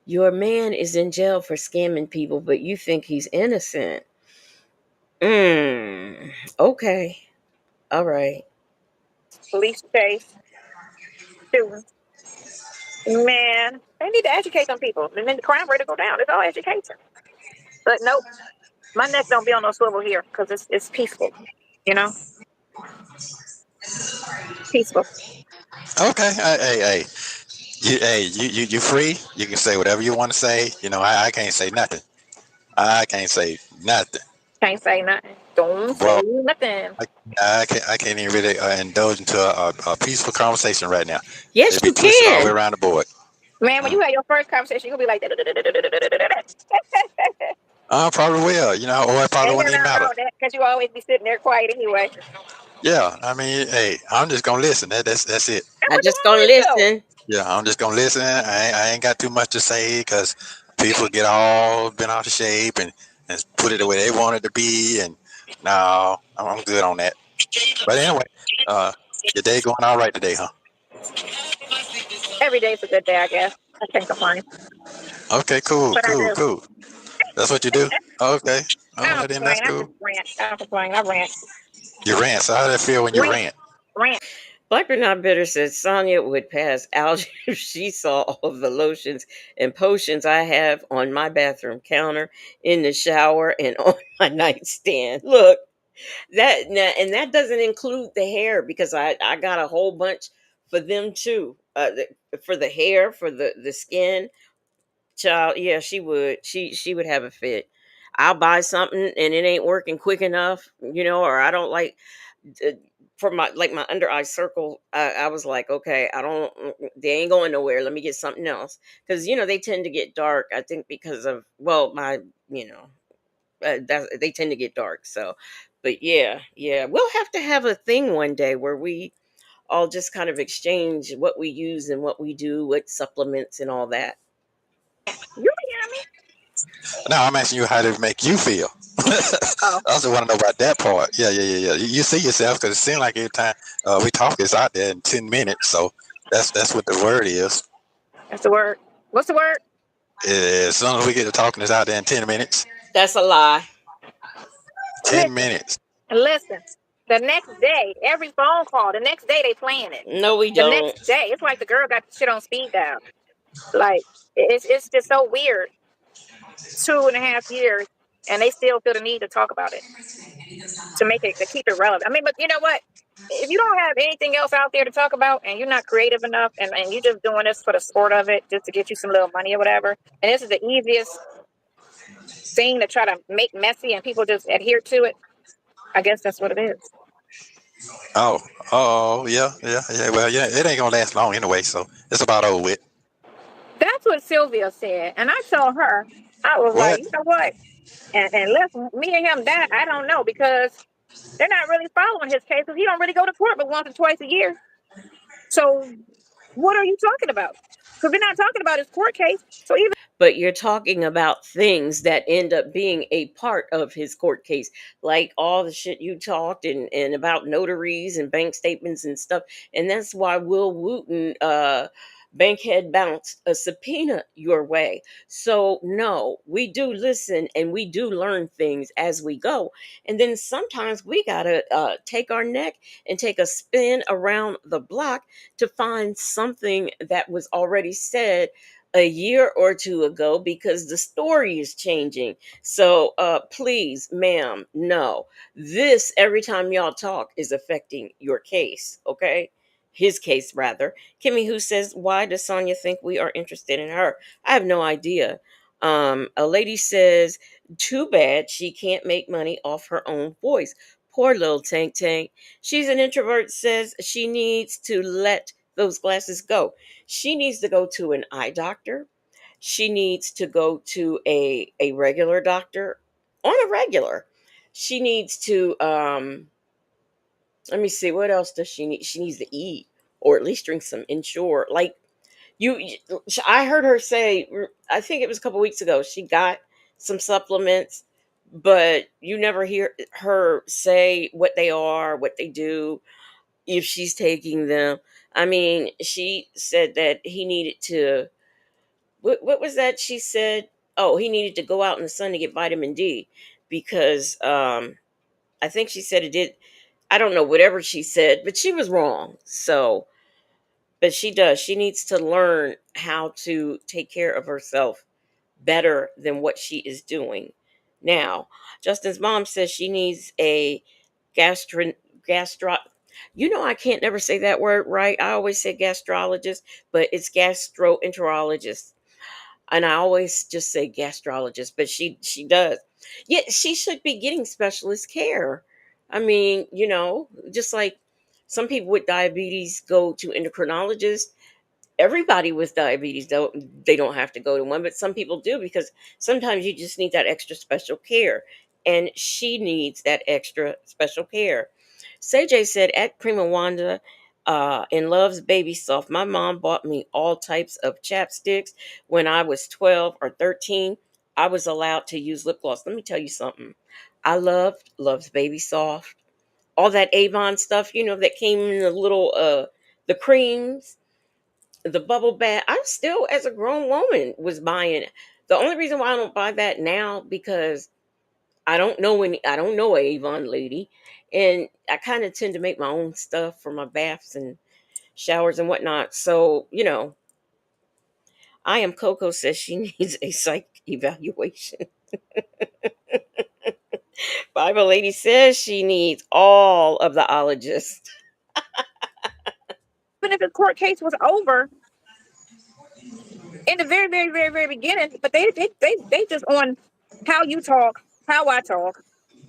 Your man is in jail for scamming people, but you think he's innocent. Okay. All right. Police chase, shootings. Man, they need to educate some people. And then the crime rate will go down. It's all education. But nope, my neck don't be on no swivel here because it's peaceful. You know, peaceful. Okay. You free. You can say whatever you want to say. I can't say nothing. I can't say nothing. Can't say nothing. Don't say Well, nothing. I can't even really indulge into a peaceful conversation right now. Yes, It'd be you twisted all the way can. around the board. Man, when Mm. you have your first conversation, you'll be like, I probably will. Or it probably and wouldn't you're even not matter. wrong that because you always be sitting there quiet anyway. Yeah. I mean, hey, I'm just gonna listen. That's it. That's I what you just gonna always do. listen. Yeah, I'm just gonna listen. I ain't got too much to say because people get all bent out of shape and put it the way they want it to be. And no, I'm good on that. But anyway, uh, your day going all right today, huh? Every day's a good day, I guess. I can't complain, Okay, cool, but I cool, do. cool. That's what you do. Okay, I Oh, don't then that's complain. I cool. just rant. I don't complain. I rant. You rant. So how does that feel when you Rant. rant? Rant. Black but not bitter says Sonia would pass out if she saw all of the lotions and potions I have on my bathroom counter, in the shower, and on my nightstand. Look, and that doesn't include the hair, because I got a whole bunch for them too. For the hair, for the skin, child. Yeah, she would have a fit. I'll buy something and it ain't working quick enough, or I don't like uh, for my, like, my under eye circle. I was like, okay, I don't, they ain't going nowhere. Let me get something else, because they tend to get dark. I think because of, well, my, they tend to get dark. So, but yeah, we'll have to have a thing one day where we all just kind of exchange what we use and what we do with supplements and all that. You hear me? No, I'm asking you how did it make you feel. Oh, I also want to know about that part. Yeah. You see yourself because it seems like every time we talk, it's out there in 10 minutes. So that's what the word is. that's the word. What's the word? As soon as we get to talking, it's out there in 10 minutes. That's a lie. 10 minutes. Listen. The next day, every phone call, the next day they playing it. No, we The don't. next day, it's like the girl got the shit on speed dial. Like it's just so weird. 2.5 years, and they still feel the need to talk about it, to make it, to keep it relevant. I mean, but you know what? If you don't have anything else out there to talk about, and you're not creative enough, and you're just doing this for the sport of it, just to get you some little money or whatever, and this is the easiest thing to try to make messy, and people just adhere to it, I guess that's what it is. Oh, yeah. Well, yeah, it ain't gonna last long anyway, so it's about over with. That's what Sylvia said, and I told her, I was like, What? you know what? And unless me and him die, I don't know, because they're not really following his case, because he don't really go to court but once or twice a year. So what are you talking about? Because we're not talking about his court case. So even But you're talking about things that end up being a part of his court case, like all the shit you talked, and about notaries and bank statements and stuff. And that's why Will Wooten, Bankhead, bounced a subpoena your way. So no, we do listen and we do learn things as we go. And then sometimes we gotta take our neck and take a spin around the block to find something that was already said a year or two ago, because the story is changing. So please, ma'am, no. This, every time y'all talk, is affecting your case, okay? His case, rather. Kimmy Who says, why does Sonia think we are interested in her? I have no idea. A lady says, too bad she can't make money off her own voice. Poor little Tank Tank. She's an introvert, says she needs to let those glasses go. She needs to go to an eye doctor. She needs to go to a regular doctor on a regular. She needs to let me see, what else does she need? She needs to eat, or at least drink some Ensure. Like, I heard her say, I think it was a couple weeks ago, she got some supplements, but you never hear her say what they are, what they do, if she's taking them. I mean, she said that he needed to, what was that she said? Oh, he needed to go out in the sun to get vitamin D, because I think she said it did. I don't know, whatever she said, but she was wrong. So, but she does. She needs to learn how to take care of herself better than what she is doing now. Justin's mom says she needs a gastro gastro. I can't never say that word right. I always say gastrologist, but it's gastroenterologist, and I always just say gastrologist, but she does. Yeah, she should be getting specialist care. I mean, just like some people with diabetes go to endocrinologists. Everybody with diabetes, they don't have to go to one, but some people do, because sometimes you just need that extra special care, and she needs that extra special care. CJ said, at Prima Wanda, and loves Baby Soft, my mom bought me all types of chapsticks when I was 12 or 13. I was allowed to use lip gloss. Let me tell you something. I loves Baby Soft, all that Avon stuff, that came in the little the creams, the bubble bath. I still, as a grown woman, was buying it. The only reason why I don't buy that now, because I don't know any. I don't know a Avon lady, and I kind of tend to make my own stuff for my baths and showers and whatnot. So I am Coco says she needs a psych evaluation. Bible lady says she needs all of the ologists. Even if the court case was over in the very, very, very, very beginning, but they just on how you talk, how I talk.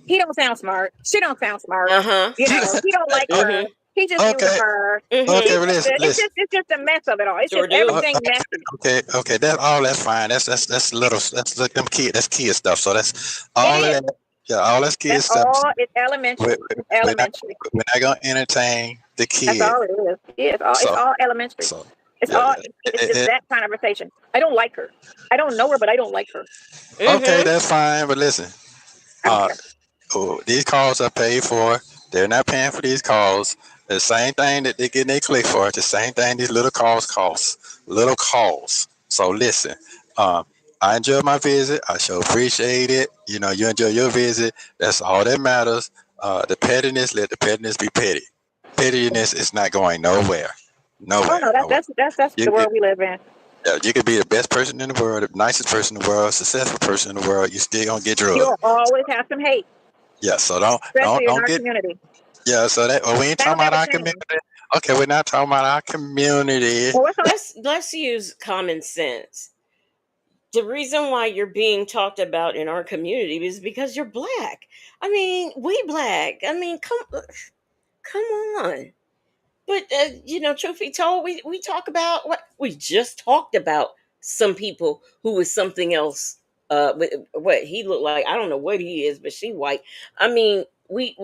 He don't sound smart. She don't sound smart. Uh huh. You know, he don't like her. Mhm. He just using Okay, her. okay, Mhm. but listen, listen. It's just a mess of it all. It's Sure just do. everything messy. Okay, okay, that's fine. That's little. That's like them kid. That's kid stuff. So that's It all of is. that. Yeah, all that's That's kid stuff. all. It's We're, elementary. It's we're not elementary. we're not gonna entertain the That's kid. all it is. Yeah, it's all. It's So all elementary. so It's yeah, all. yeah. It's just that conversation. I don't like her. I don't know her, but I don't like her. Okay, Mhm. that's fine. But listen, I don't uh, care. oh, these calls are paid for. They're not paying for these calls. The same thing that they get their click for. It's the same thing these little calls cost. Little calls. So listen, um, I enjoyed my visit. I sure appreciate it. You know, you enjoy your visit. That's all that matters. The pettiness, let the pettiness be petty. Pettiness is not going nowhere. Oh Nowhere. no, Nowhere. that's You, the world we live in. you could be the best person in the world, the nicest person in the world, successful person in the world. You still gonna get drugged. You'll always have some hate, Yeah. So don't don't especially in don't our get. community. Yeah, so that we ain't talking That'll about never our change. community. Okay, we're not talking about our community. Well, what's on Let's use common sense. The reason why you're being talked about in our community is because you're black. I mean, we black. I mean, come on. But truth be told, we talk about what we just talked about. Some people who was something else. What he looked like, I don't know what he is, but she white. I mean, we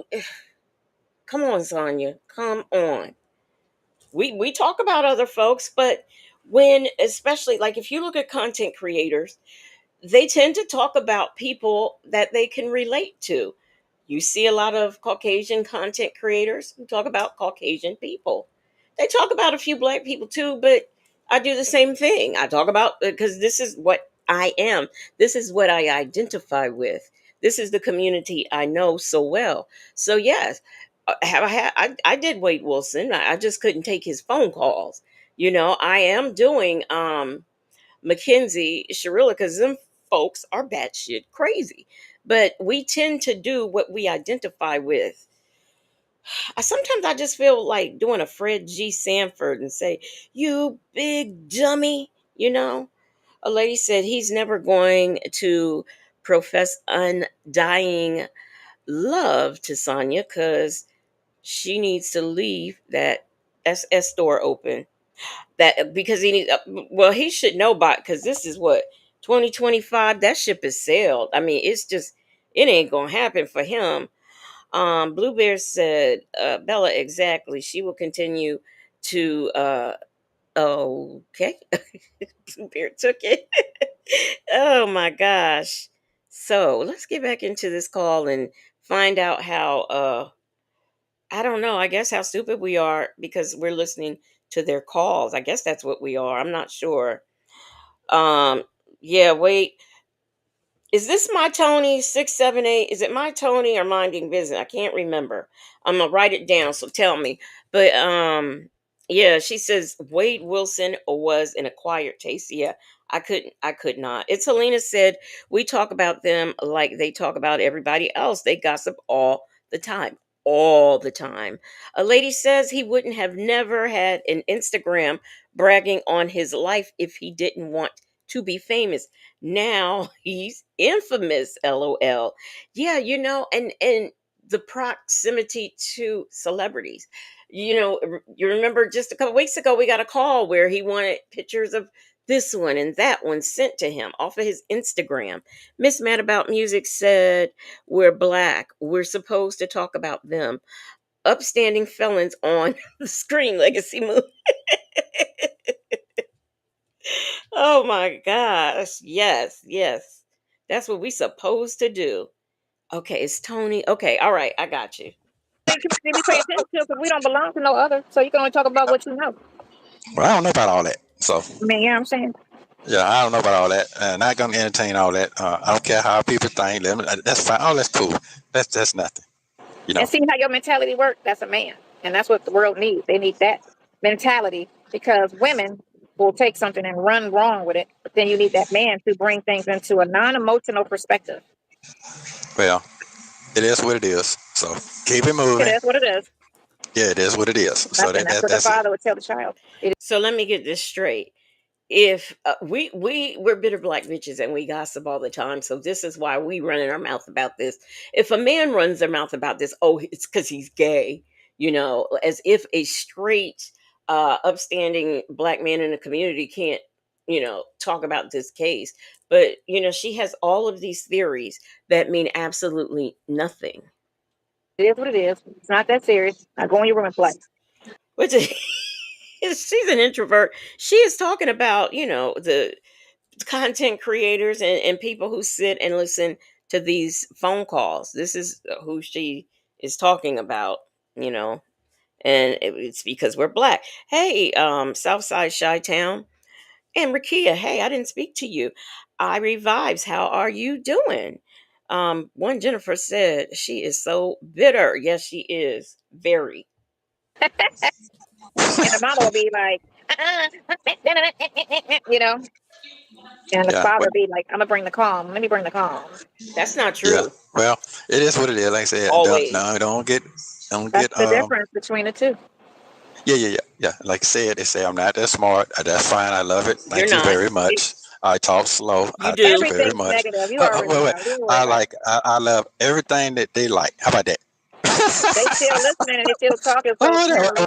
come on, Sonya, come on. We talk about other folks, but when especially like if you look at content creators, they tend to talk about people that they can relate to. You see a lot of Caucasian content creators who talk about Caucasian people. They talk about a few black people too, but I do the same thing. I talk about because this is what I am. This is what I identify with. This is the community I know so well. So yes, have I had? I did Wade Wilson. I just couldn't take his phone calls. I am doing Mackenzie, Sharilla, because them folks are batshit crazy. But we tend to do what we identify with. I just feel like doing a Fred G. Sanford and say, "You big dummy," A lady said he's never going to profess undying love to Sonya because she needs to leave that SS store open. That because he needs, well, he should know by because this is what 2025. That ship has sailed. I mean, it ain't gonna happen for him. Blue Bear said, Bella, exactly. She will continue to. Okay, Blue Bear took it. Oh my gosh. So let's get back into this call and find out how. I don't know. I guess how stupid we are because we're listening to their calls. I guess that's what we are. I'm not sure. Um, yeah, wait. Is this my Tony 678? Is it my Tony or minding business? I can't remember. I'm gonna write it down, so tell me. But yeah, she says Wade Wilson was an acquired taste. Yeah, I could not. It's Helena said we talk about them like they talk about everybody else. They gossip all the time. All the time. A lady says he wouldn't have never had an Instagram bragging on his life if he didn't want to be famous. Now he's infamous, lol. Yeah, and the proximity to celebrities. You remember just a couple weeks ago we got a call where he wanted pictures of this one and that one sent to him off of his Instagram. Miss Mad About Music said we're black, we're supposed to talk about them. Upstanding felons on the screen legacy movie. Oh my gosh. Yes, yes. That's what we supposed to do. Okay, it's Tony. Okay, all right, I got you. they be paying attention to because we don't belong to no other. So you can only talk about what you know. Well, I don't know about all that. So I mean, you know what I'm saying? Yeah, I don't know about all that. Not gonna entertain all that. I don't care how people think. That's fine. Oh, that's cool. That's nothing. You And know. see how your mentality works? That's a man. And that's what the world needs. They need that mentality because women will take something and run wrong with it. But then you need that man to bring things into a non emotional perspective. Well, it is what it is. So keep it It moving. is what it is. Yeah, it is what it is. So And that's what the that's it. father would tell the child. So let me get this straight. If we're bitter black bitches and we gossip all the time, so this is why we run in our mouth about this. If a man runs their mouth about this, oh, it's because he's gay, as if a straight upstanding black man in the community can't talk about this case. But she has all of these theories that mean absolutely nothing. It is what it is. It's not that serious. Now go in your room and play. Which is she's an introvert. She is talking about the content creators and people who sit and listen to these phone calls. This is who she is talking about, you know, and it's because we're black. Hey, Southside Chi Town and Rakia. Hey, I didn't speak to you. I revives. How are you doing? One Jennifer said she is so bitter. Yes, she is very. And the mama will be like, you know, and the Yeah. father Well, will be like, I'm gonna bring the calm. Let me bring the calm. That's not yeah. true. Well, it is what it is. Like I said, don't Always. no, don't That's get the difference between the two. yeah. Like I said, they say I'm not that smart. That's fine. I love it. You're Thank you not. very much. I talk slow. You I thank you do. very Everything's much. negative. You already Wait, know. wait. We don't worry about it. I love everything that they like. How about that? They still listening and they still talking. So apparently,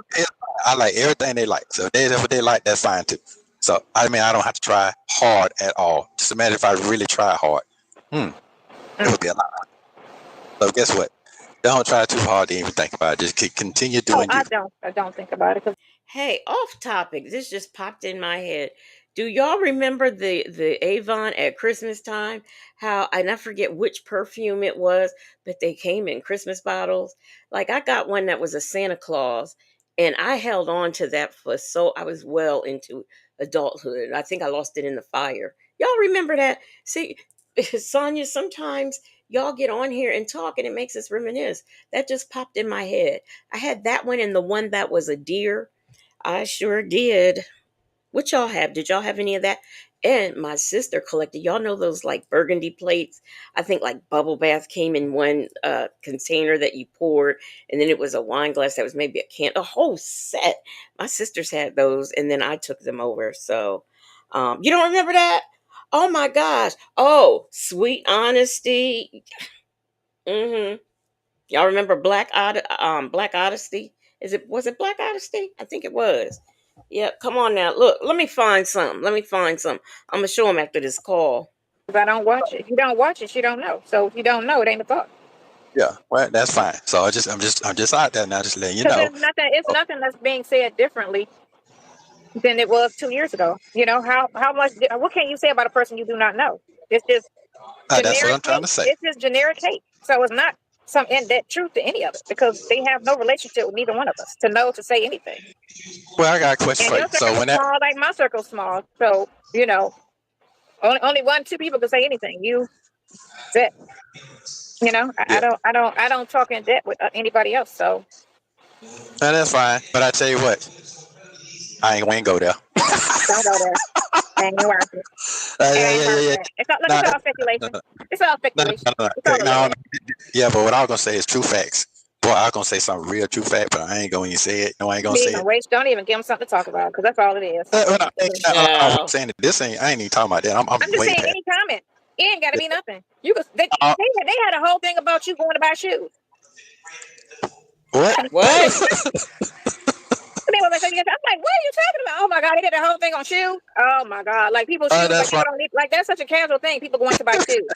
I like everything they like. So if that's what they like, that's fine too. So I mean, I don't have to try hard at all. Just imagine if I really try hard. Hmm, it mm. would be a lot. So guess what? Don't try too hard to even think about it. Just continue Oh, doing you. I don't think about it because Hey, off topic. This just popped in my head. Do y'all remember the Avon at Christmas time? How and I forget which perfume it was, but they came in Christmas bottles. Like I got one that was a Santa Claus, and I held on to that for so I was well into adulthood. I think I lost it in the fire. Y'all remember that? See, Sonia, sometimes y'all get on here and talk, and it makes us reminisce. That just popped in my head. I had that one and the one that was a deer. I sure did. What y'all have? Did y'all have any of that? And my sister collected. Y'all know those like burgundy plates? I think like bubble bath came in one container that you poured, and then it was a wine glass that was maybe a can. A whole set. My sisters had those, and then I took them over. So, you don't remember that? Oh my gosh! Oh, sweet honesty. Mm-hmm. Y'all remember Black Odyssey? Was it Black Odyssey? I think it was. Yep. Come on now. Look, let me find some. Let me find some. I'm gonna show them after this call. I don't watch it. If you don't watch it, you don't know. So if you don't know, it ain't a thought. Yeah, well, that's fine. So I'm just out there now, just letting you Because know. there's nothing. It's Oh, nothing that's being said differently than it was 2 years ago. You know how much? What can you say about a person you do not know? It's just that's what generic I'm trying hate. to say. It's just generic hate. So it's not some in that truth to any of it because they have no relationship with neither one of us to know to say anything. Well, I got a question And for your you. So circle is when that, small, like my circle's small. So only one, two people can say anything. That yeah, I don't talk in depth with anybody else. So no, that's fine. But I tell you what, we ain't go there. don't go there. Ain't worth it. It ain't worth Yeah. it. It's No, all speculation. It's all speculation. It's all Okay, a no, little. no. Yeah, but what I was gonna say is true facts. Boy, I was gonna say something real true fact, but I ain't gonna even say it. No, I ain't gonna Me say even it. waste. Don't even give them something to talk about because that's all it is. When I'm No. saying it, this ain't. I ain't even talking about that. I'm I'm just way saying past. any comment. It ain't got to be nothing. You could. Uh, They had a whole thing about you going to buy shoes. what? What? And they were like, I'm like, what are you talking about? Oh my god, they did a whole thing on shoes. Oh my god, like people's shoes, like That's y'all fine. don't need, like that's such a casual thing. People going to buy shoes.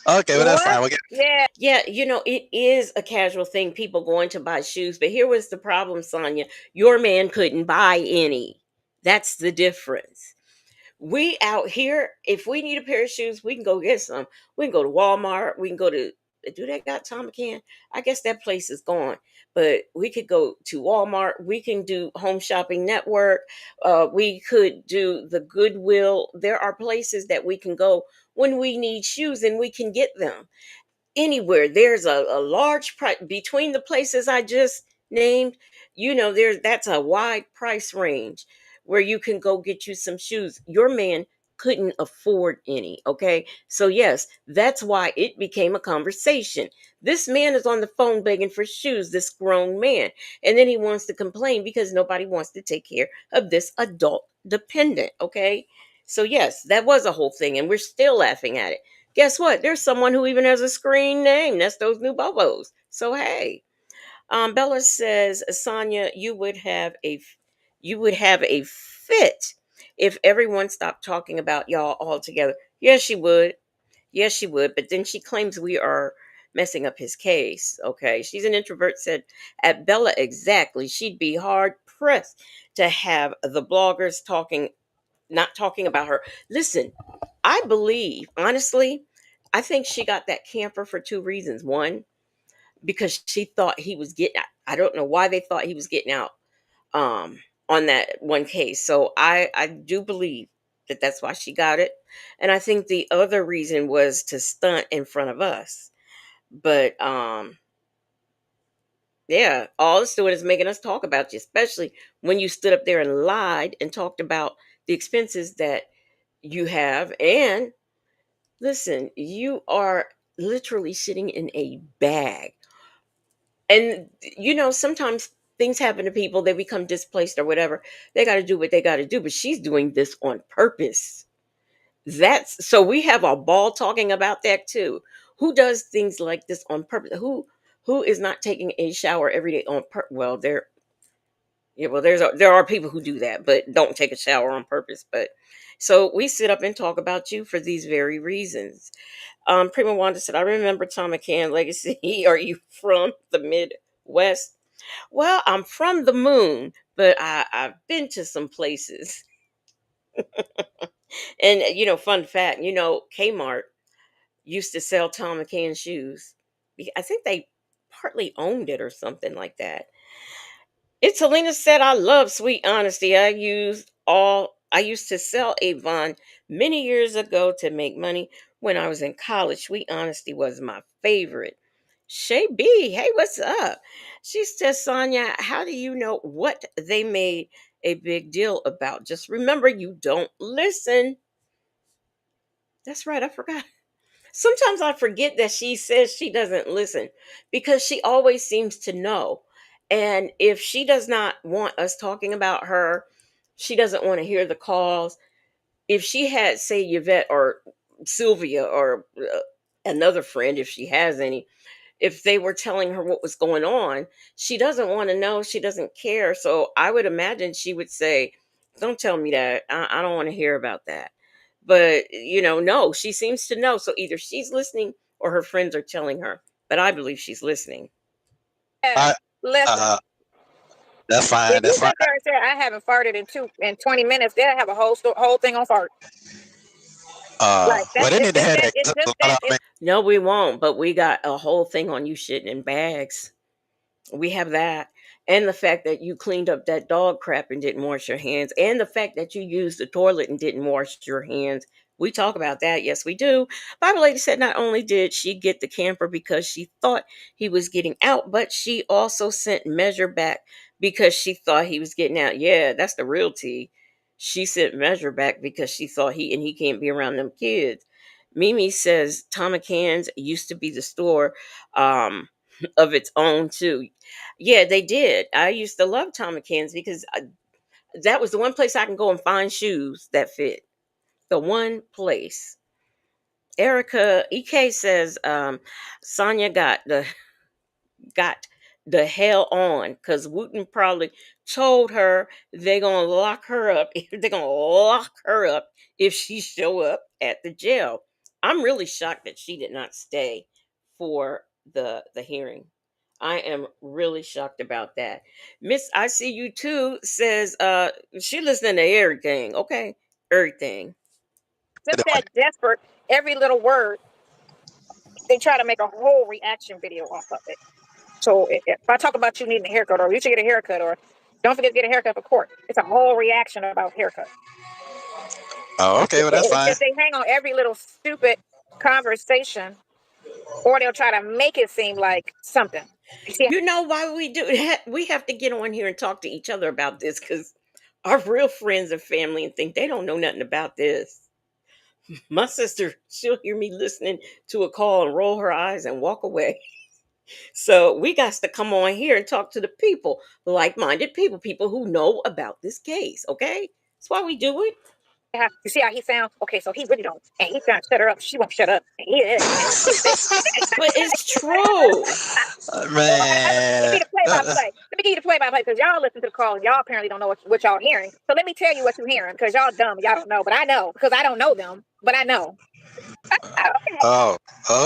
Okay, well that's What? fine. We get. Yeah, Yeah, it is a casual thing, people going to buy shoes. But here was the problem, Sonia. Your man couldn't buy any. That's the difference. We out here, if we need a pair of shoes, we can go get some. We can go to Walmart. We can go to do they got Tom McCann? I guess that place is gone. But we could go to Walmart. We can do Home Shopping Network. We could do the Goodwill. There are places that we can go when we need shoes, and we can get them anywhere. There's a large price between the places I just named. There's that's a wide price range where you can go get you some shoes. Your man couldn't afford any. Okay, so yes, that's why it became a conversation. This man is on the phone begging for shoes, this grown man, and then he wants to complain because nobody wants to take care of this adult dependent. Okay, so yes, that was a whole thing, and we're still laughing at it. Guess what? There's someone who even has a screen name. That's those new bobos. So hey, Bella says, Sonia, you would have a fit if everyone stopped talking about y'all altogether. Yes, she would. Yes, she would. But then she claims we are messing up his case. Okay, she's an introvert. Said at Bella exactly. She'd be hard pressed to have the bloggers not talking about her. Listen, I believe, honestly, I think she got that camper for two reasons. One, because she thought he was getting out. I don't know why they thought he was getting out on that one case. So I do believe that that's why she got it. And I think the other reason was to stunt in front of us. But yeah, all it's doing is making us talk about you, especially when you stood up there and lied and talked about the expenses that you have. And listen, you are literally sitting in a bag. And sometimes things happen to people, they become displaced or whatever. They got to do what they got to do, but she's doing this on purpose. That's so we have a ball talking about that too. Who does things like this on purpose? Who is not taking a shower every day on purpose? Well, there are people who do that, but don't take a shower on purpose. But so we sit up and talk about you for these very reasons. Prima Wanda said, I remember Tom McCann legacy. Are you from the Midwest? Well, I'm from the moon, but I've been to some places. And, fun fact, Kmart used to sell Tom McCann shoes. I think they partly owned it or something like that. Italina said, I love sweet honesty. I used to sell Avon many years ago to make money when I was in college. Sweet honesty was my favorite. Shay B, hey, what's up? She says, Sonia, how do you know what they made a big deal about? Just remember, you don't listen. That's right, I forgot. Sometimes I forget that she says she doesn't listen because she always seems to know. And if she does not want us talking about her, she doesn't want to hear the calls. If she had, say, Yvette or Sylvia or another friend, if she has any, if they were telling her what was going on, she doesn't want to know. She doesn't care. So I would imagine she would say, don't tell me that. I don't want to hear about that. But, no, she seems to know. So either she's listening or her friends are telling her. But I believe she's listening. Yeah. I, Listen, uh, that's if fine. you That's fine. sit there and say I haven't farted in 20 minutes, they'll have a whole thing on fart. Like that. Well, they It's need to just have that. that. It's 'Cause just a lot that. of them, No, we won't. But we got a whole thing on you shitting in bags. We have that. And the fact that you cleaned up that dog crap and didn't wash your hands. And the fact that you used the toilet and didn't wash your hands. We talk about that. Yes, we do. Bible lady said not only did she get the camper because she thought he was getting out, but she also sent Measure back because she thought he was getting out. Yeah, that's the real tea. She sent Measure back because she thought he can't be around them kids. Mimi says Tom Cans used to be the store of its own too. Yeah, they did. I used to love Tom Cans because that was the one place I can go and find shoes that fit. The one place. Erica EK says Sonya got the hell on because Wooten probably told her they're gonna lock her up. They're gonna lock her up if she show up at the jail. I'm really shocked that she did not stay for the hearing. I am really shocked about that. Miss I see you too says she listening to everything. Okay, everything. Just that desperate. Every little word. they try to make a whole reaction video off of it. So if I talk about you needing a haircut, or you should get a haircut, or don't forget to get a haircut for court, it's a whole reaction about haircut. Oh, okay, well that's It's fine. just they hang on every little stupid conversation, or they'll try to make it seem like something. You see, You know why we do that? We have to get on here and talk to each other about this because our real friends and family and think they don't know nothing about this. My sister, she'll hear me listening to a call and roll her eyes and walk away. So we got to come on here and talk to the people, like-minded people, people who know about this case. Okay, that's why we do it. you see how he sounds? Okay, so he really don't, and he's trying to shut her up. She won't shut up. But it's true. Let me Man, give you the play-by-play. Let me give you the play-by-play because y'all listen to the call and y'all apparently don't know what y'all hearing. So let me tell you what you're hearing because y'all dumb. Y'all don't know, but I know because I don't know them, but I know. Okay. oh,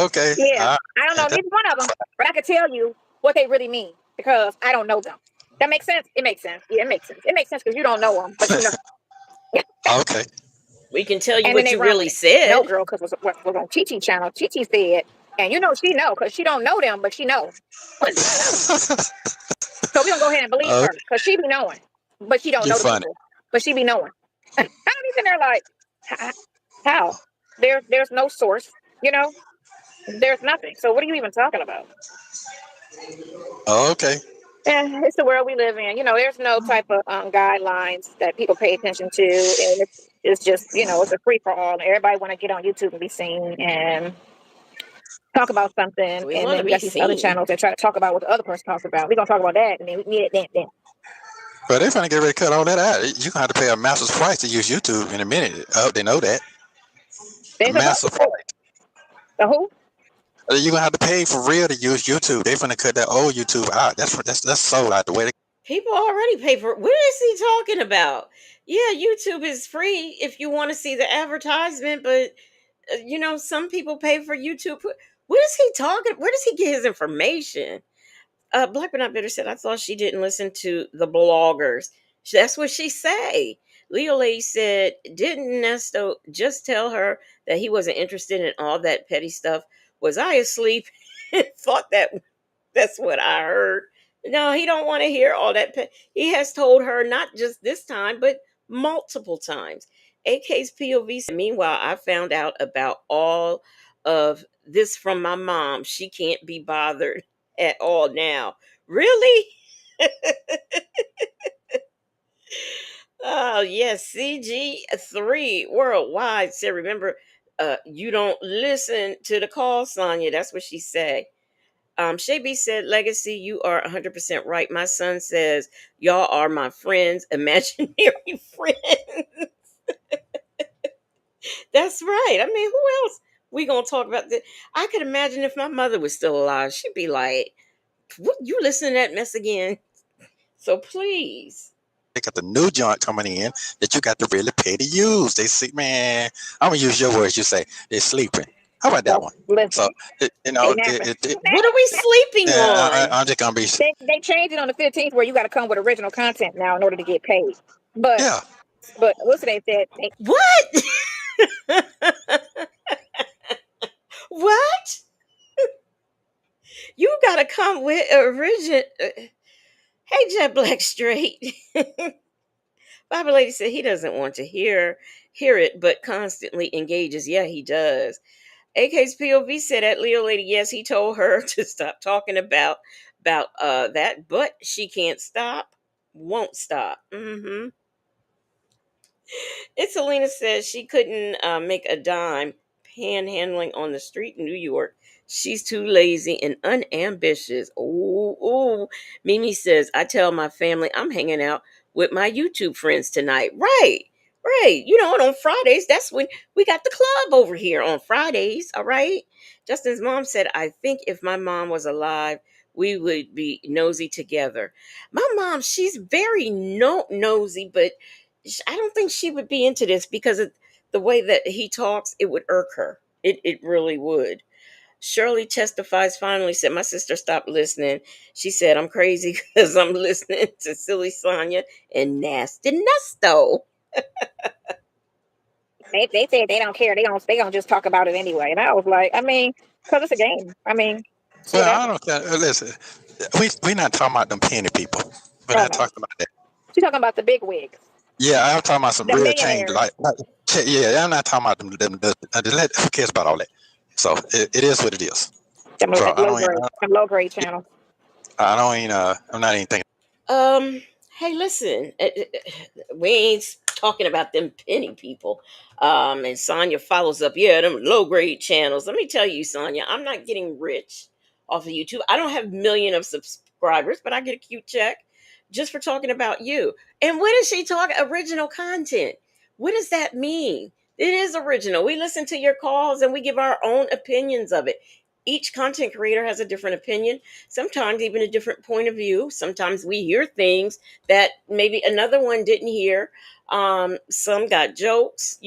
okay. Yeah, I don't know neither one of them, but I can tell you what they really mean because I don't know them. That makes sense? It makes sense. Yeah, it makes sense. It makes sense because you don't know them, but you know. Okay. We can tell you And then what they you run with really it. said. No, girl, because it was on Chi channel. Chi said, and you know she know because she don't know them, but she know. So we gonna go ahead and believe her because she be knowing, but she don't You're know the funny. people, but she be knowing. I don't even there like how there's no source, you know, there's nothing. So what are you even talking about? Okay. Yeah, it's the world we live in. You know, there's no type of guidelines that people pay attention to, and it's just it's a free for all. And everybody want to get on YouTube and be seen and talk about something, We and want then to we be got these other seen. channels that try to talk about what the other person talks about. We're gonna talk about that, and then we need it then. But they're trying to get ready to cut all that out. You're gonna have to pay a massive price to use YouTube in a minute. I hope they know that. A There's a massive price. the who? You're gonna have to pay for real to use YouTube. They're gonna cut that old YouTube out. That's sold out the way. People already pay for it. What is he talking about? Yeah, YouTube is free if you want to see the advertisement, but some people pay for YouTube. What is he talking? Where does he get his information? Black but not bitter said, I thought she didn't listen to the bloggers. That's what she say. Leo Lady said, didn't Nesto just tell her that he wasn't interested in all that petty stuff? Was I asleep? Thought that's what I heard. No, he don't want to hear all that. He has told her not just this time, but multiple times. AK's POV said, meanwhile, I found out about all of this from my mom. She can't be bothered at all now. Really? Oh, yes. CG3 worldwide said, remember, you don't listen to the call, Sonya. That's what she said. Shay B said, Legacy, you are 100% right. My son says, y'all are my friends, imaginary friends. That's right. I mean, who else we going to talk about this? I could imagine if my mother was still alive, she'd be like, what, you listen to that mess again? So please. They got the new joint coming in that you got to really pay to use. They see, man. I'm gonna use your words. You say they're sleeping. How about that one? So Listen, they napping. What are we sleeping yeah, on? I'm just gonna be. They changed it on the 15th where you got to come with original content now in order to get paid. But Yeah. what's they said? What? What? You gotta come with original. Hey, Jet Black Straight. Bible Lady said he doesn't want to hear it, but constantly engages. Yeah, he does. AK's POV said that Leo Lady, yes, he told her to stop talking about that, but she can't stop, won't stop. Itzalina says she couldn't make a dime panhandling on the street in New York. She's too lazy and unambitious. Ooh. Mimi says, I tell my family I'm hanging out with my YouTube friends tonight. Right, right. And on Fridays, that's when we got the club over here on Fridays. All right. Justin's mom said, I think if my mom was alive, we would be nosy together. My mom, she's very nosy, but I don't think she would be into this because of the way that he talks. It would irk her. It really would. Shirley testifies finally said, my sister stopped listening. She said, I'm crazy because I'm listening to Silly Sonya and Nasty Nesto. They said they don't care. They gonna just talk about it anyway. And I was like, I mean, because it's a game. I mean, Well, whatever. I don't care. Listen, we not talking about them penny people. We're Oh not no, talking about that. she's talking about the big wigs, Yeah, I'm talking about some the real change. millionaires, Yeah, I'm not talking about who cares about all that? So it is what it is. them So low grade channels. I'm not even thinking. Um, hey, listen, we ain't talking about them penny people. And Sonya follows up, yeah, them low grade channels. Let me tell you, Sonya, I'm not getting rich off of YouTube. I don't have million of subscribers, but I get a cute check just for talking about you. And what is she talking? Original content. What does that mean? It is original. We listen to your calls and we give our own opinions of it. Each content creator has a different opinion, sometimes even a different point of view. Sometimes we hear things that maybe another one didn't hear. Some got jokes,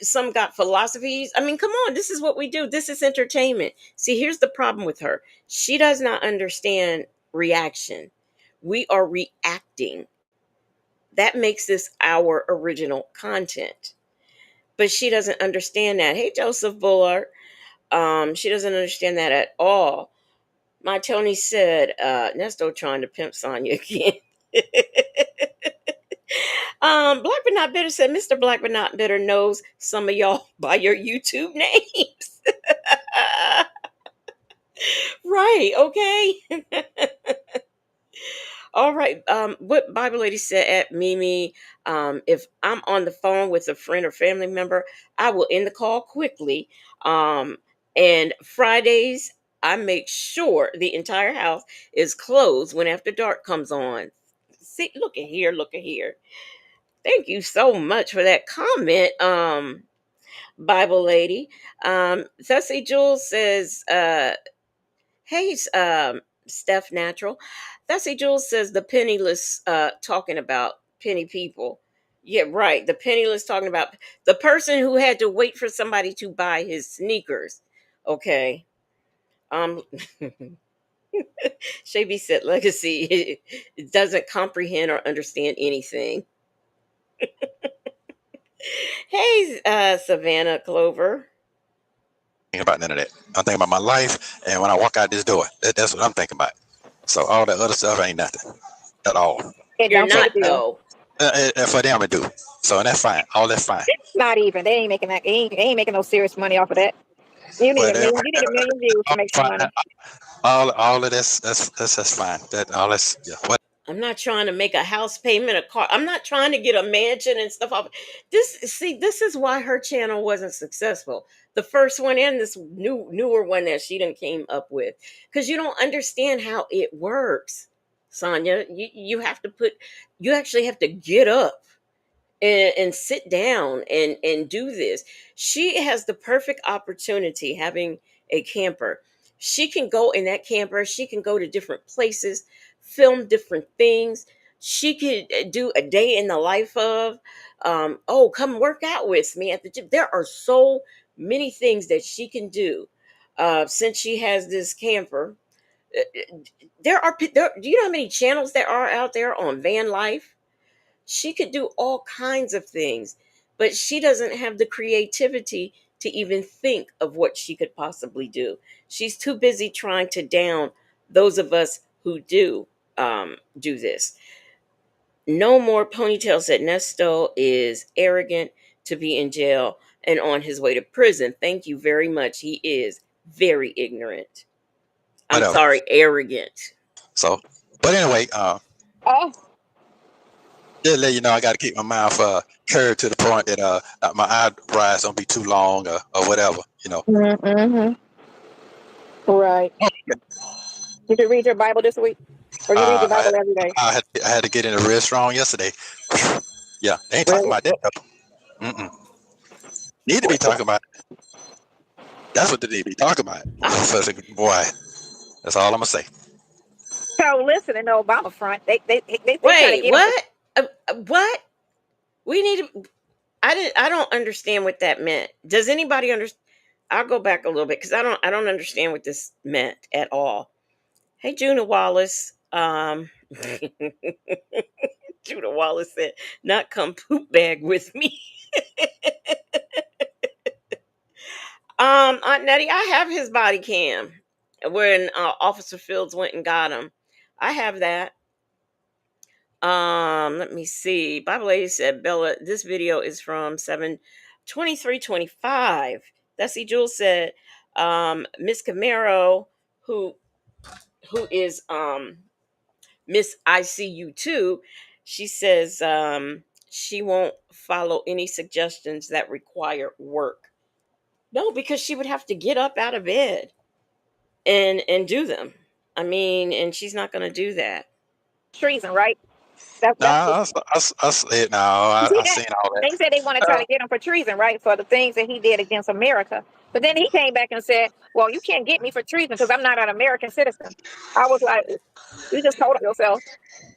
some got philosophies. I mean, come on, this is what we do. This is entertainment. See, here's the problem with her. She does not understand reaction. We are reacting. That makes this our original content. But she doesn't understand that. Hey, Joseph Bullard. She doesn't understand that at all. My Tony said, Nesto trying to pimp Sonya again. Black but not bitter said, Mr. Black but not bitter knows some of y'all by your YouTube names. Right, okay. All right. What Bible lady said at Mimi, if I'm on the phone with a friend or family member, I will end the call quickly. And Fridays, I make sure the entire house is closed when After Dark comes on. See, look at here, look at here. Thank you so much for that comment, Bible lady. Thursday Jules says, hey, Steph Natural. That's Jules says the penniless talking about penny people. Yeah, right. The penniless talking about the person who had to wait for somebody to buy his sneakers. Okay. Um Shabby said legacy it doesn't comprehend or understand anything. Hey, Savannah Clover. About none of that. I'm thinking about my life, and when I walk out this door, that's what I'm thinking about. So all that other stuff ain't nothing at all. It You're don't pay not the bill. though. For them, it do. So and that's fine. All that's fine. Not even. They ain't making that. They ain't making no serious money off of that. You need But a million. You need a million views to all, make some fine. money. All of that's fine. That all that's yeah. What I'm not trying to make a house payment, a car. I'm not trying to get a mansion and stuff off. This is why her channel wasn't successful. The first one and this newer one that she done came up with. Because you don't understand how it works, Sonya. You actually have to get up and sit down and do this. She has the perfect opportunity having a camper. She can go in that camper, she can go to different places, film different things. She could do a day in the life of, oh, come work out with me at the gym. There are so many things that she can do since she has this camper. Do you know how many channels there are out there on van life? She could do all kinds of things, but she doesn't have the creativity to even think of what she could possibly do. She's too busy trying to down those of us who do this. No more ponytails said Nesto is arrogant to be in jail and on his way to prison. Thank you very much. He is very ignorant. I'm whatever. sorry, arrogant. So, but anyway, Oh, just let you know I got to keep my mouth curved to the point that my eyebrows don't be too long or whatever. You know. mm-hmm. Right. Did you read your Bible this week, or you read your I, Bible every day? I had to get in the real strong yesterday. Yeah, they ain't talking Really? about that. Mm-mm. Need to be talking about it. That's what they need to be talking about. Boy, that's all I'm gonna say. So listen, in the Obama front, they trying to Wait, get them. what? What? We need to. I don't understand what that meant. Does anybody understand? I'll go back a little bit because I don't understand what this meant at all. Hey, Juna Wallace. Juna Wallace said, "Not come poop bag with me." Aunt Nettie, I have his body cam when Officer Fields went and got him. I have that. Let me see. Bible Lady said, Bella, this video is from 7/23/25. Dusty Jewel said, Miss Camaro, who is Miss ICU2, she says she won't follow any suggestions that require work. No, because she would have to get up out of bed and do them. I mean, and she's not going to do that. treason, right? That's Nah, no, see I that seen all that. they said they want to try Uh, to get him for treason, right? For the things that he did against America. But then he came back and said, "Well, you can't get me for treason because I'm not an American citizen." I was like, "You just told yourself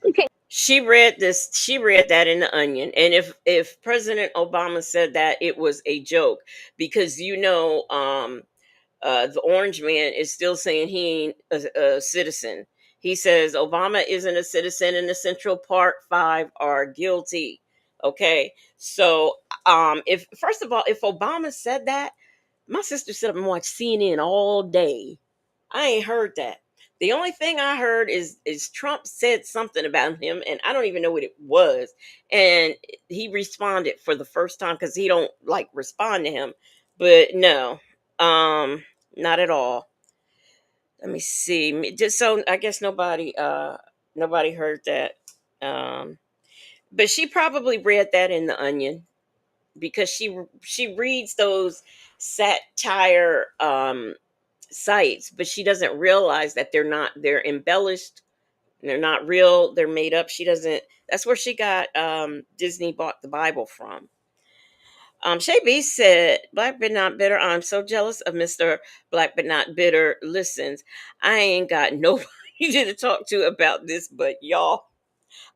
you can't." She read this. She read that in the Onion, and if President Obama said that, it was a joke because the orange man is still saying he ain't a citizen. He says Obama isn't a citizen, and the Central Park Five are guilty. Okay, so if first of all, if Obama said that, my sister sit up and watch CNN all day. I ain't heard that. The only thing I heard is Trump said something about him, and I don't even know what it was. And he responded for the first time because he don't like respond to him. But no, not at all. Let me see. Just so I guess nobody heard that. Um, but she probably read that in the Onion because she reads those satire sites, but she doesn't realize that they're embellished, they're not real, they're made up. She doesn't That's where she got Disney bought the Bible from. Shay B said, Black but not bitter. I'm so jealous of Mr. Black but not bitter listens. I ain't got nobody to talk to about this but y'all.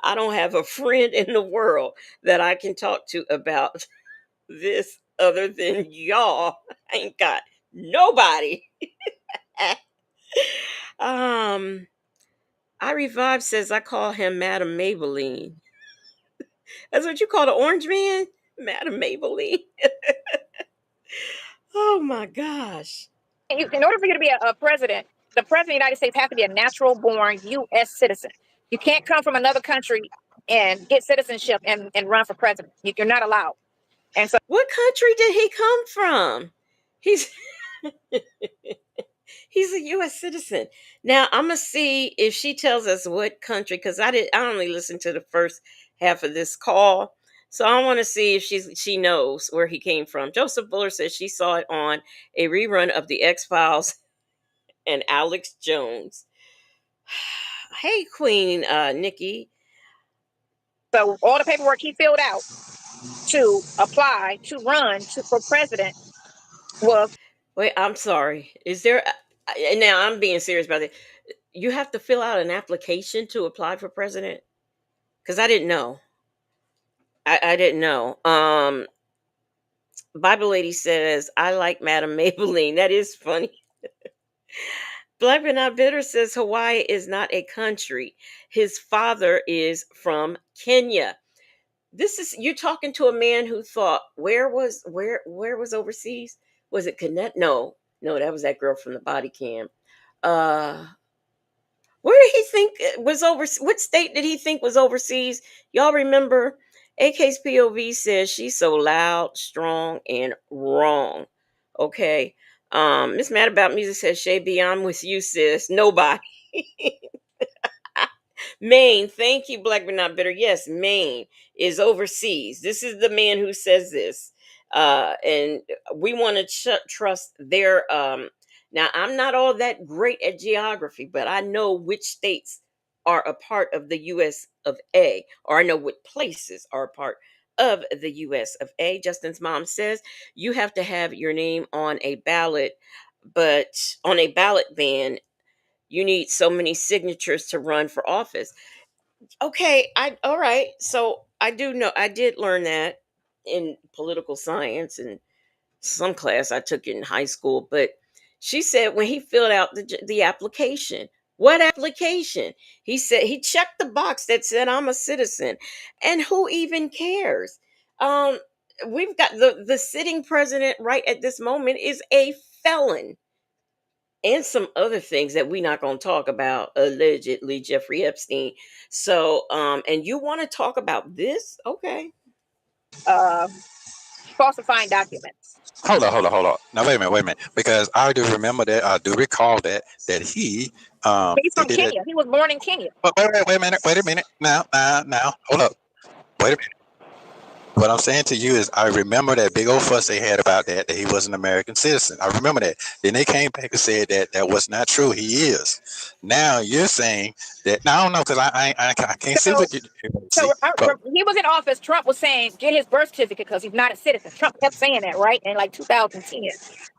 I don't have a friend in the world that I can talk to about this other than y'all. I ain't got nobody. um I Revive says I call him Madam Maybelline. That's what you call the orange man? Madam Maybelline. Oh my gosh. In order for you to be a president, the president of the United States has to be a natural born U.S. citizen. You can't come from another country and get citizenship and run for president. You're not allowed. And so What country did he come from? He's he's a US citizen. Now I'm gonna see if she tells us what country, because I only listened to the first half of this call. So I want to see if she knows where he came from. Joseph Buller says she saw it on a rerun of the X Files and Alex Jones. Hey, Queen Nikki. so all the paperwork he filled out to apply to run for president was Wait, I'm sorry. Is there? And now I'm being serious about it. You have to fill out an application to apply for president? Because I didn't know. I didn't know. Bible Lady says I like Madam Maybelline. That is funny. Black but not bitter says Hawaii is not a country. His father is from Kenya. This is you're talking to a man who thought where was overseas? Was it Connect? No, no, that was that girl from the body cam. Uh where did he think it was over? What state did he think was overseas? Y'all remember? AK's POV says she's so loud, strong, and wrong. Okay. Miss Mad About Music says Shay B, I'm with you, sis. Nobody. Maine, thank you, Black but not bitter. Yes, Maine is overseas. This is the man who says this, and we want to trust their. Now, I'm not all that great at geography, but I know which states are a part of the U.S. of A, or I know what places are a part of the U.S. of A. Justin's mom says you have to have your name on a ballot, but on a ballot ban you need so many signatures to run for office. Okay, I all right. So I do know I did learn that in political science and some class I took in high school, but she said when he filled out the application, what application? He said he checked the box that said I'm a citizen. And who even cares? Um we've got the sitting president right at this moment is a felon, and some other things that we're not going to talk about, allegedly Jeffrey Epstein. So and you want to talk about this? Okay. Uh, falsifying documents. Hold on. Now wait a minute, because I do remember that. I do recall that he He's they from did it. Kenya. He was born in Kenya. Wait a minute. Now, hold up. Wait a minute. What I'm saying to you is, I remember that big old fuss they had about that he was an American citizen. I remember that. Then they came back and said that that was not true. He is. Now you're saying that. Now I don't know, because I can't see So, what you see, but he was in office. Trump was saying, get his birth certificate because he's not a citizen. Trump kept saying that, right? In like 2010. And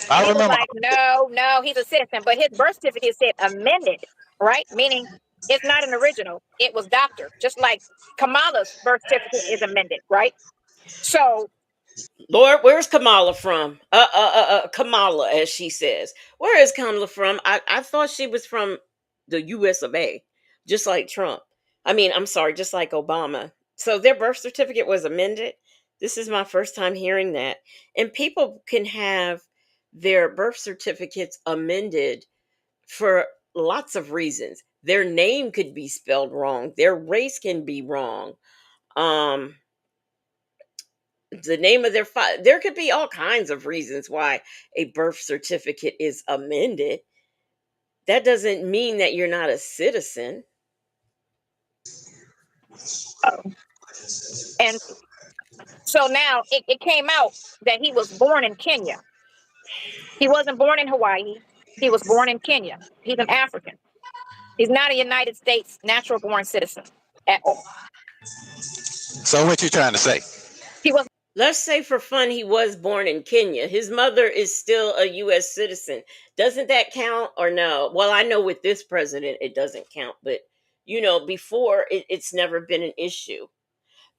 I he was remember. like, no, he's a citizen. But his birth certificate said amended, right? Meaning it's not an original. It was doctored, just like Kamala's birth certificate is amended, right? So, Lord, where's Kamala from? Kamala, as she says. Where is Kamala from? I thought she was from the US of A, just like Trump. I mean, I'm sorry, just like Obama. So their birth certificate was amended. This is my first time hearing that. And people can have their birth certificates amended for lots of reasons. Their name could be spelled wrong, their race can be wrong. Um, the name of their there could be all kinds of reasons why a birth certificate is amended. That doesn't mean that you're not a citizen. and so now it came out that he was born in Kenya. He wasn't born in Hawaii. He was born in Kenya. He's an African. He's not a United States natural born citizen at all. So what you trying to say? He was Let's say for fun he was born in Kenya. His mother is still a US citizen. Doesn't that count or no? Well, I know with this president it doesn't count, but before it's never been an issue.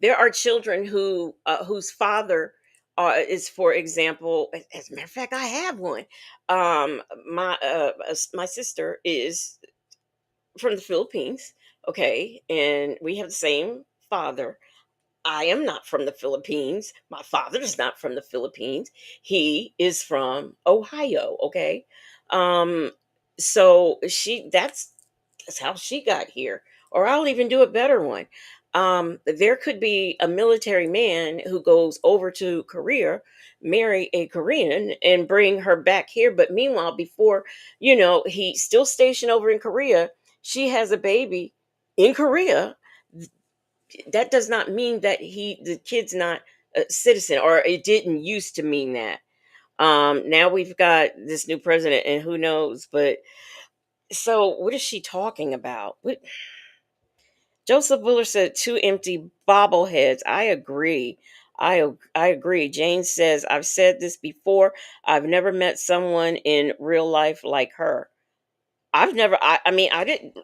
There are children whose father is, for example, as a matter of fact, I have one. My sister is from the Philippines, okay, and we have the same father. I am not from the Philippines. My father is not from the Philippines. He is from Ohio, okay? Um so that's how she got here. Or I'll even do a better one. There could be a military man who goes over to Korea, marry a Korean, and bring her back here. But meanwhile, before, he's still stationed over in Korea, she has a baby in Korea. That does not mean that the kid's not a citizen, or it didn't used to mean that. Now we've got this new president, and who knows, but so what is she talking about? Joseph Buller said two empty bobbleheads. I agree. I agree. Jane says, I've said this before. I've never met someone in real life like her. I mean, I didn't,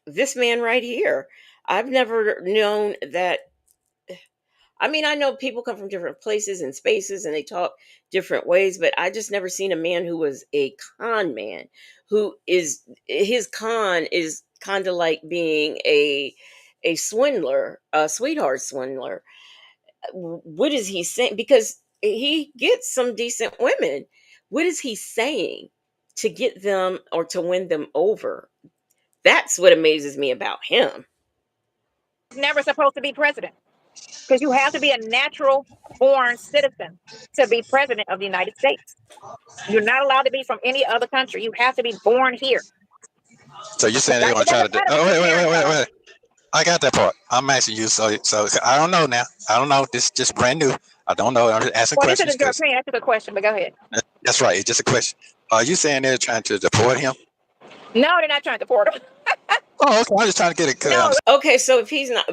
this man right here, I've never known that. I mean, I know people come from different places and spaces and they talk different ways, but I just never seen a man who was a con man, who is, his con is kind of like being a swindler, a sweetheart swindler. What is he saying? Because he gets some decent women. What is he saying to get them or to win them over? That's what amazes me about him. never supposed to be president because you have to be a natural born citizen to be president of the United States. You're not allowed to be from any other country. You have to be born here. So you're saying they're going It to try doesn't to do? matter Oh, what your parents are. wait. I got that part. I'm asking you. So I don't know now. I don't know. This is just brand new. I don't know. I'm just asking Well, this questions isn't your because opinion. That's a good question, but go ahead. that's right. It's just a question. Are you saying they're trying to deport him? No, they're not trying to deport him. Oh, okay. I'm just trying to get it clear. No, Okay, so if he's not,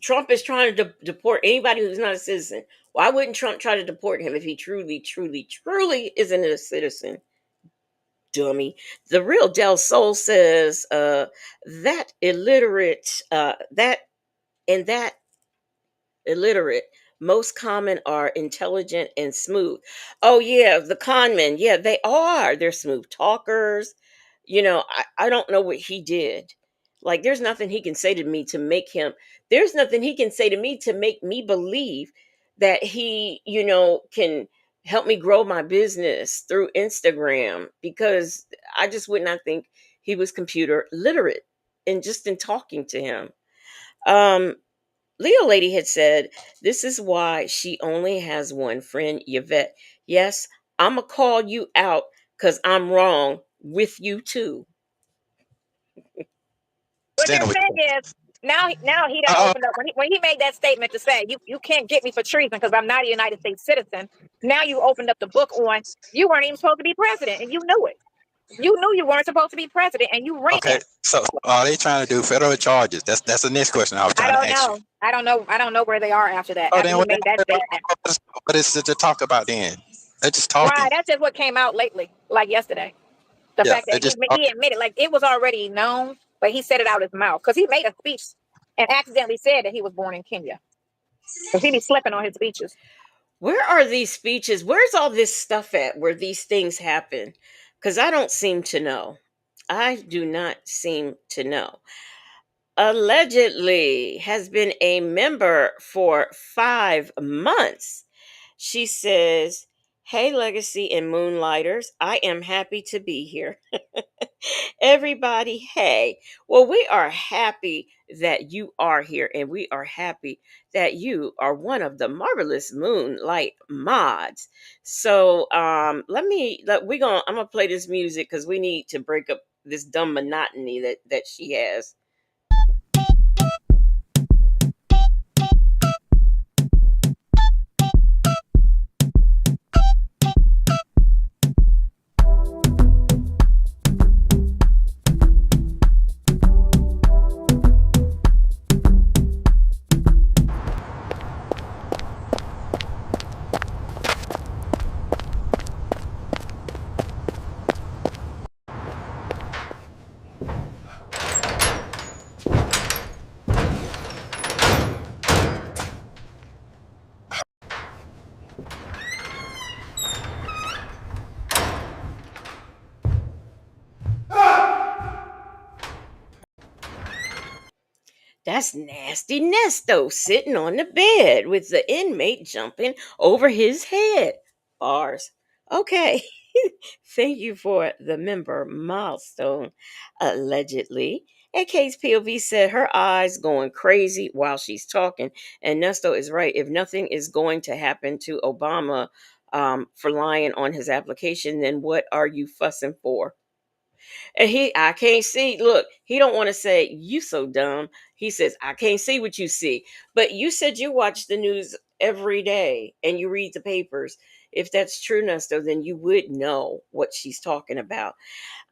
Trump is trying to deport anybody who's not a citizen. Why wouldn't Trump try to deport him if he truly, truly, truly isn't a citizen? Dummy. The real Del Sol says that illiterate, that illiterate. Most common are intelligent and smooth. Oh yeah, the con men. Yeah, they are. They're smooth talkers. I don't know what he did. Like, there's nothing he can say to me to make him. There's nothing he can say to me to make me believe that he, can help me grow my business through Instagram, because I just would not think he was computer literate, and just in talking to him. Um, Leo Lady had said, this is why she only has one friend, Yvette. Yes, I'm going to call you out because I'm wrong with you too. But the Standing with thing you. is, now he done Uh, opened up when he made that statement to say you can't get me for treason because I'm not a United States citizen. Now you opened up the book on you weren't even supposed to be president and you knew it. You knew you weren't supposed to be president and you okay, ran. so are they trying to do federal charges? That's the next question I was I trying to don't ask you. know. I don't know. I don't know where they are after that. Oh, After then he made that statement. what is it to talk about then? They're just Why? talking. That's just what came out lately, like yesterday. The Yeah, fact they're that just he talking. admitted, like it was already known, but he said it out his mouth because he made a speech and accidentally said that he was born in Kenya. Because he be slipping on his speeches. Where are these speeches? Where's all this stuff at where these things happen? Because I don't seem to know. I do not seem to know. Allegedly has been a member for 5 months. She says, hey, Legacy and Moonlighters, I am happy to be here. Everybody, hey. Well, we are happy that you are here, and we are happy that you are one of the marvelous Moonlight mods. So, I'm gonna play this music because we need to break up this dumb monotony that she has. That's nasty Nesto sitting on the bed with the inmate jumping over his head. Bars. Okay. Thank you for the member milestone, allegedly. AK's POV said her eyes going crazy while she's talking. And Nesto is right. If nothing is going to happen to Obama for lying on his application, then what are you fussing for? And I can't see. Look, he don't want to say you so dumb. He says I can't see what you see. But you said you watch the news every day and you read the papers. If that's true, Nesto, then you would know what she's talking about.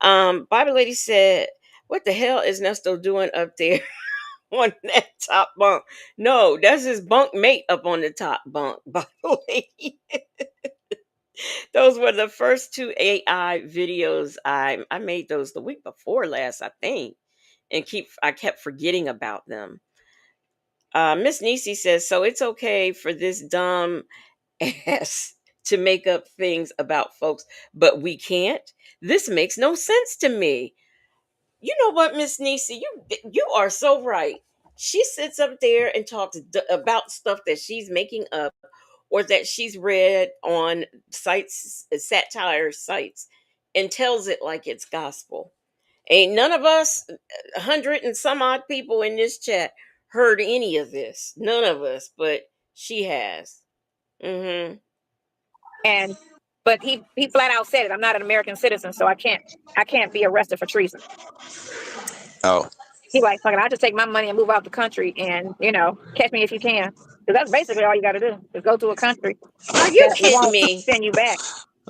Bible lady said, "What the hell is Nesto doing up there on that top bunk?" No, that's his bunk mate up on the top bunk. Bible lady. Those were the first two AI videos. I made those the week before last, I think, and I kept forgetting about them. Miss Nisi says, so it's okay for this dumb ass to make up things about folks, but we can't. This makes no sense to me. You know what, Miss Nisi, you are so right. She sits up there and talks about stuff that she's making up or that she's read on sites, satire sites, and tells it like it's gospel. Ain't none of us, 100 and some odd people in this chat, heard any of this. None of us, but she has. Mm-hmm. And but he flat out said it. I'm not an American citizen, so I can't be arrested for treason. Oh, He like, fucking, I'll just take my money and move out the country and, catch me if you can. Because that's basically all you got to do is go to a country Are you that kidding won't me? send you back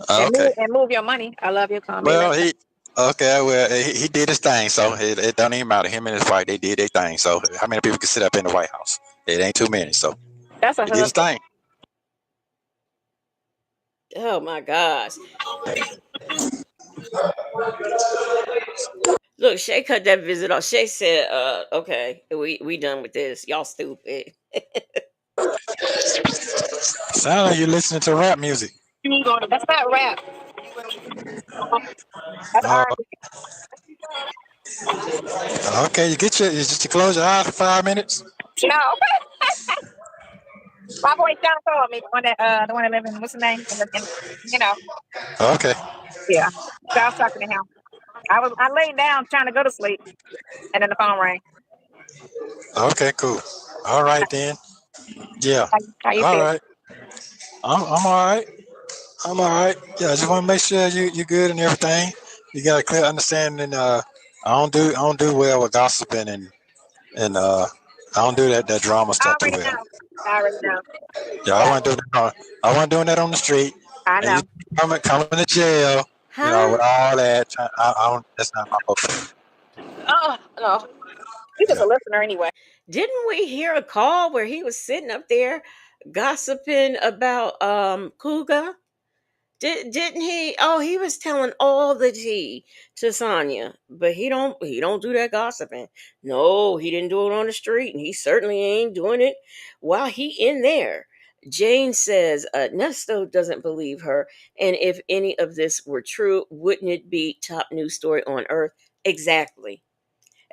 and okay. move your money. I love you. Call me Well, later. he did his thing, so it don't even matter. Him and his wife, they did their thing. So how many people can sit up in the White House? It ain't too many. So That's a he did his husband. thing. Oh my gosh. Look, Shay cut that visit off. Shay said, okay, we done with this. Y'all stupid. Sound like you listening to rap music. That's not rap. That's Oh, R. okay. You close your eyes for 5 minutes. No. My boy Sean called me, the one that live in what's the name? You know, Okay. yeah. So I was talking to him. I laid down trying to go to sleep, and then the phone rang. Okay. Cool. All right then. Yeah. How you All feel? right. I'm all right. I'm all right. Yeah. I just want to make sure you good and everything. You got a clear understanding. I don't do well with gossiping and I don't do that drama I stuff too already well. know. I already know. Yeah. I Yeah, wasn't doing that. I wasn't doing that on the street. I And you know. coming to jail. Huh? With all that. I don't. That's not my focus. Oh no, he's just Yeah. a listener anyway. Didn't we hear a call where he was sitting up there gossiping about Kuga? Didn't he? Oh, he was telling all the tea to Sonya, but he don't do that gossiping. No, he didn't do it on the street, and he certainly ain't doing it while he in there. Jane says Nesto doesn't believe her, and if any of this were true, wouldn't it be top news story on earth? Exactly,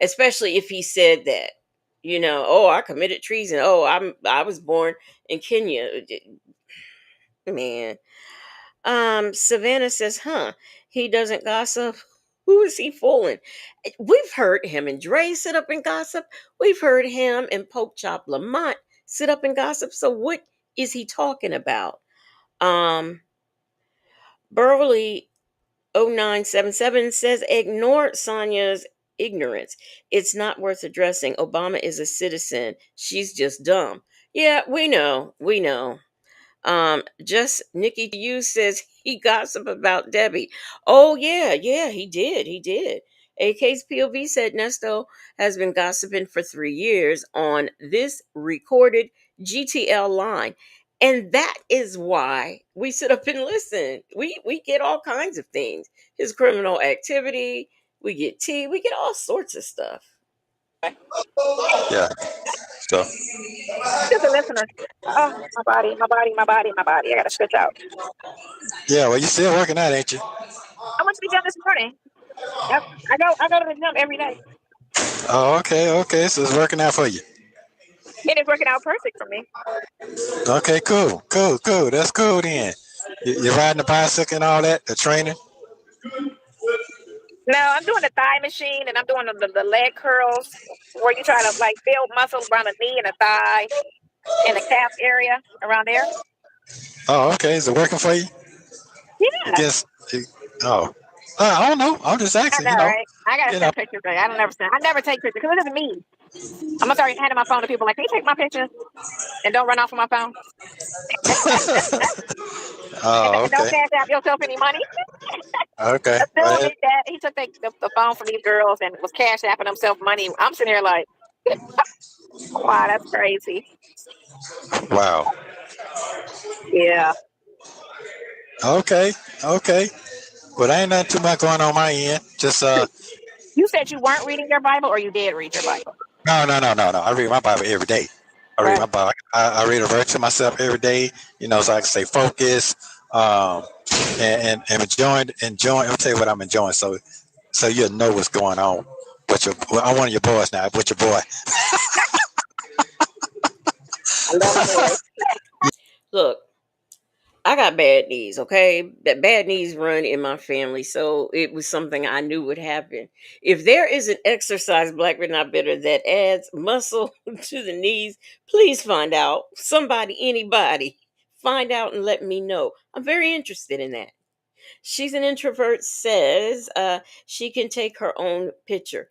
especially if he said that. Oh, I committed treason. Oh, I was born in Kenya. Man, Savannah says, he doesn't gossip. Who is he fooling? We've heard him and Dre sit up and gossip. We've heard him and Pope Chop Lamont sit up and gossip. So what is he talking about? Um, Burley 0977 says, ignore Sonya's ignorance. It's not worth addressing. Obama is a citizen. She's just dumb. Yeah, we know. We know. Just Nikki to you says he gossip about Debbie. Oh yeah, he did. AK's POV said Nesto has been gossiping for 3 years on this recorded GTL line. And that is why we sit up and listen. We get all kinds of things. His criminal activity, we get tea, we get all sorts of stuff. Yeah. So. Just a listener. Oh, my body, my body, my body, my body. I gotta stretch out. Yeah. Well, you still working out, ain't you? I went to the gym this morning. Yep. I go to the gym every day. Oh, okay. Okay. So it's working out for you. It is working out perfect for me. Okay. Cool. Cool. Cool. That's cool then. You're riding the bicycle and all that. The training. No, I'm doing the thigh machine and I'm doing the leg curls where you try to like build muscle around the knee and the thigh and the calf area around there. Oh, okay. Is it working for you? I Yeah. guess. Oh. I don't know. I'm just I asking. know, right? I gotta You know. send pictures. Right? I don't never send. I never take pictures because it doesn't mean. I'm gonna start handing my phone to people like, can you take my picture and don't run off with my phone Oh, and don't okay. cash out yourself any money. Okay. A dude Well, did that. He took the phone from these girls and was cash apping himself money. I'm sitting here like, wow, that's crazy. wow. Yeah. Okay. Okay. Well, ain't nothing too much going on my end. Just You said you weren't reading your Bible, or you did read your Bible, no. I read my Bible every day. I read right? my Bible. I read a verse to myself every day. So I can stay focused. Um, and enjoying. I'll tell you what I'm enjoying. So you'll know what's going on. I'm one of your boys now. With your boy. I love a boy. Look, I got bad knees, okay? That bad knees run in my family, so it was something I knew would happen. If there is an exercise, Black but Not Bitter, that adds muscle to the knees, please find out. Somebody, anybody, find out and let me know. I'm very interested in that. She's an introvert, says she can take her own picture.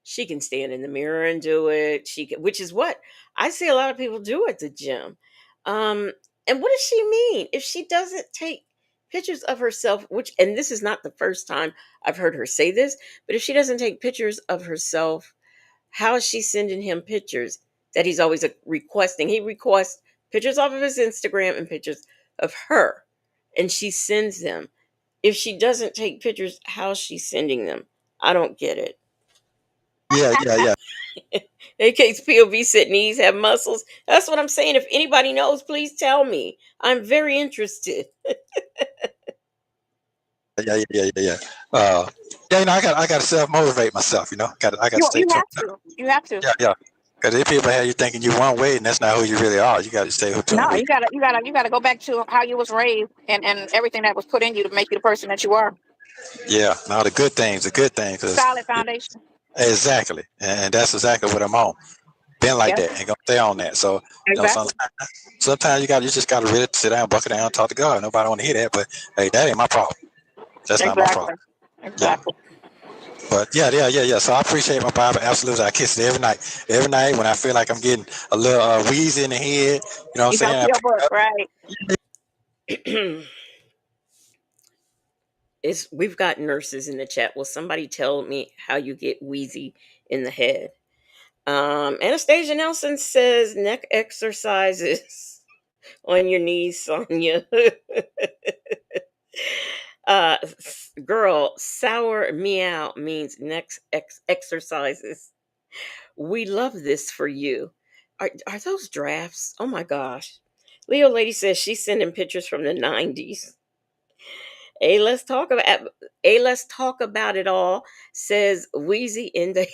She can stand in the mirror and do it. Which is what I see a lot of people do at the gym. Um, and what does she mean if she doesn't take pictures of herself? Which, and this is not the first time I've heard her say this, but if she doesn't take pictures of herself, how is she sending him pictures that he's always requesting? He requests pictures off of his Instagram and pictures of her, and she sends them. If she doesn't take pictures, how's she sending them? I don't get it. Yeah, yeah, yeah. In case POV said knees have muscles. That's what I'm saying. If anybody knows, please tell me. I'm very interested. Yeah. Yeah. I got to self motivate myself. I got to You stay. have to. You have to. Yeah. Because if people have you thinking you one way, and that's not who you really are. You got to stay No, tuned with. you gotta go back to how you was raised and everything that was put in you to make you the person that you are. Yeah, no, the good things, because Solid foundation. exactly, and that's exactly what I'm on. Been like Yep, that, and gonna stay on that. So exactly, sometimes you just gotta really sit down, buckle down, talk to God. Nobody want to hear that, but hey, that ain't my problem. That's not my problem. exactly, Yeah. exactly. But yeah. So I appreciate my Bible. Absolutely. I kiss it every night. Every night when I feel like I'm getting a little wheezy in the head, you know what I'm You go saying? to I your pick book, it up. right? We've got nurses in the chat. Will somebody tell me how you get wheezy in the head? Anastasia Nelson says neck exercises on your knees, Sonia. Girl, sour meow means next exercises. We love this for you. Are those drafts? Oh my gosh. Leo Lady says she's sending pictures from the 90s. Hey, let's talk about it all. Says Wheezy in the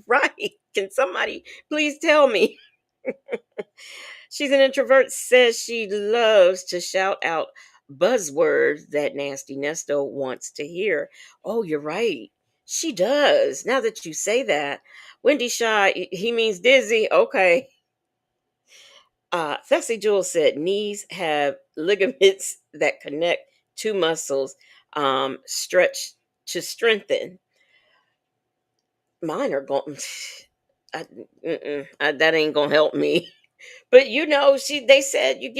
right. Can somebody please tell me? She's an introvert, says she loves to shout out buzzwords that Nasty Nesto wants to hear. Oh, you're right. She does. Now that you say that. Wendy Shy, he means dizzy. Okay. Thessie Jewel said knees have ligaments that connect two muscles, stretch to strengthen. Mine are going. I, that ain't gonna help me. But they said you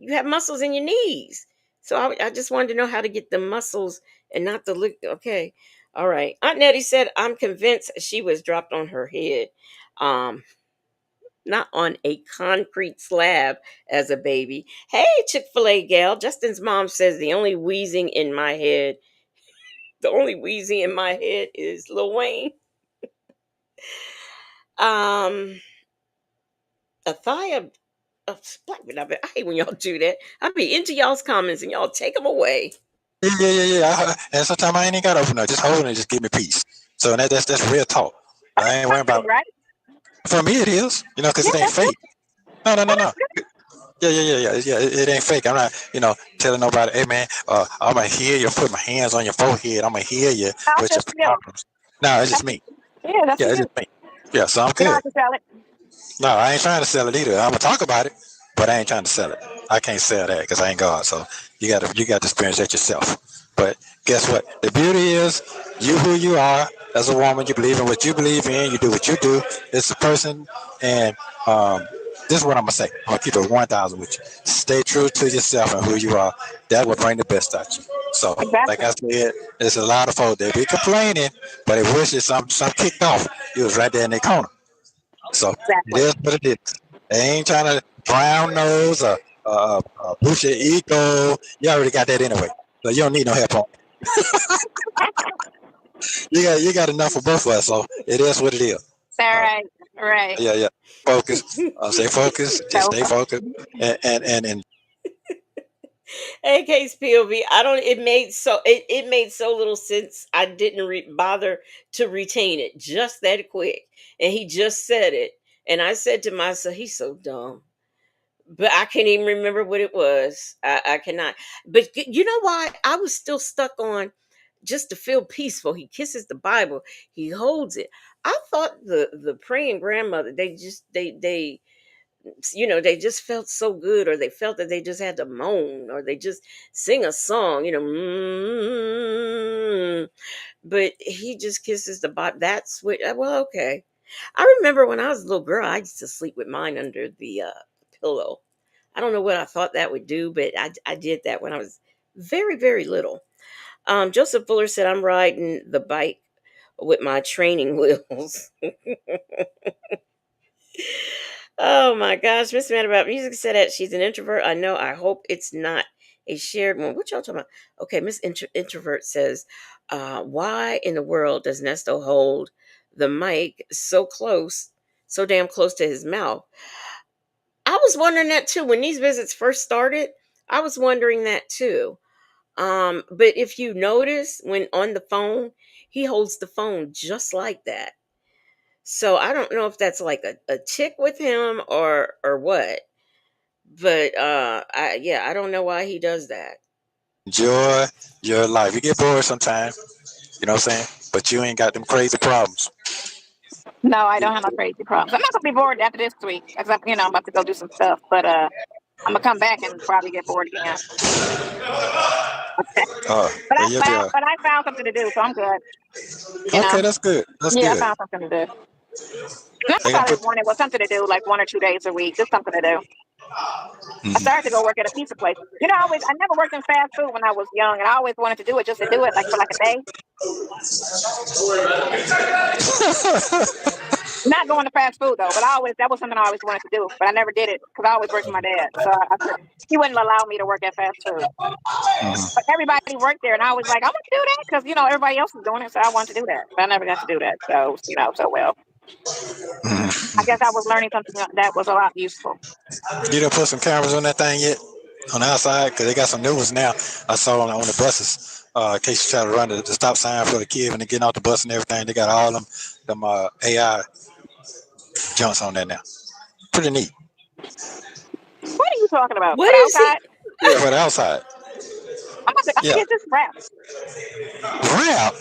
have muscles in your knees. So I just wanted to know how to get the muscles and not the look. Okay, all right. Aunt Nettie said I'm convinced she was dropped on her head, um, not on a concrete slab as a baby. Hey, Chick-fil-A gal. Justin's mom says the only wheezing in my head is Lil Wayne. Um, Athaya I hate when y'all do that. I be into y'all's comments and y'all take them away. Yeah. And sometimes I ain't even gotta open up. Just holding it, just give me peace. So that's real talk. Oh, I that's ain't worrying about. positive, right? For me, it is. Because Yeah, it ain't that's good. fake. No. Oh, that's good. Yeah. It ain't fake. I'm not, telling nobody, hey man, I'm gonna heal you. Put my hands on your forehead. I'm gonna heal you That's with your just you. problems. No, it's just That's, me. yeah, that's Yeah, for it's you. just me. Yeah, so I'm You don't good. have to sell it. No, I ain't trying to sell it either. I'm gonna talk about it, but I ain't trying to sell it. I can't sell that because I ain't God. So you got to experience that yourself. But guess what? The beauty is you who you are as a woman. You believe in what you believe in. You do what you do. It's a person, and um, this is what I'm gonna say. I'm gonna keep it 1,000 with you. Stay true to yourself and who you are. That will bring the best out you. So, like Exactly. I said, there's a lot of folks that be complaining, but they wish that some kicked off. You was right there in their corner. So it Exactly. is what it is. They ain't trying to drown nose or boost your ego. You already got that anyway. So you don't need no help on. You got enough for both of us. So it is what it is. All Uh, right. Right. yeah. Focus. Stay focused. Just So, stay focused. And AK's POV. I don't. It made so little sense. I didn't bother to retain it just that quick, and he just said it, and I said to myself, "He's so dumb." But I can't even remember what it was. I cannot. But you know why? I was still stuck on just to feel peaceful. He kisses the Bible. He holds it. I thought the praying grandmother. They just felt so good, or they felt that they just had to moan, or they just sing a song. But he just kisses the Bible. That's what. Well, okay. I remember when I was a little girl, I used to sleep with mine under the pillow. I don't know what I thought that would do, but I did that when I was very, very little. Joseph Fuller said, I'm riding the bike with my training wheels. Oh my gosh. Miss Mad About Music said that she's an introvert. I know. I hope it's not a shared one. What y'all talking about? Okay, Miss Introvert says, why in the world does Nesto hold the mic so damn close to his mouth? I was wondering that too. When these visits first started, I was wondering that too. But if you notice when on the phone, he holds the phone just like that. So I don't know if that's like a tick with him or what. But I don't know why he does that. Enjoy your life. You get bored sometimes, you know what I'm saying? But you ain't got them crazy problems. No, I don't have no crazy problems. I'm not gonna be bored after this week because I'm about to go do some stuff. But I'm gonna come back and probably get bored again. But Well, you'll be I found something to do, so I'm good. You know. okay. That's good. That's Yeah, I good. found something to do. That's They all gonna I put. wanted was something to do, like 1 or 2 days a week, just something to do. I started to go work at a pizza place. I never worked in fast food when I was young, and I always wanted to do it just to do it, like for like a day. Not going to fast food though, but that was something I always wanted to do, but I never did it because I always worked for my dad, so I couldn't. He wouldn't allow me to work at fast food. But everybody worked there, and I was like, I want to do that because everybody else was doing it, so I wanted to do that, but I never got to do that. So well, I guess I was learning something that was a lot useful. You done put some cameras on that thing yet? On the outside? Because they got some new ones now. I saw on the buses. In case you try to run the stop sign for the kid when they're getting off the bus and everything, they got all them AI jumps on there now. Pretty neat. What are you talking about? For What the is he? outside? Yeah, for the outside. I'm gonna Yeah. get this wrap. Rap.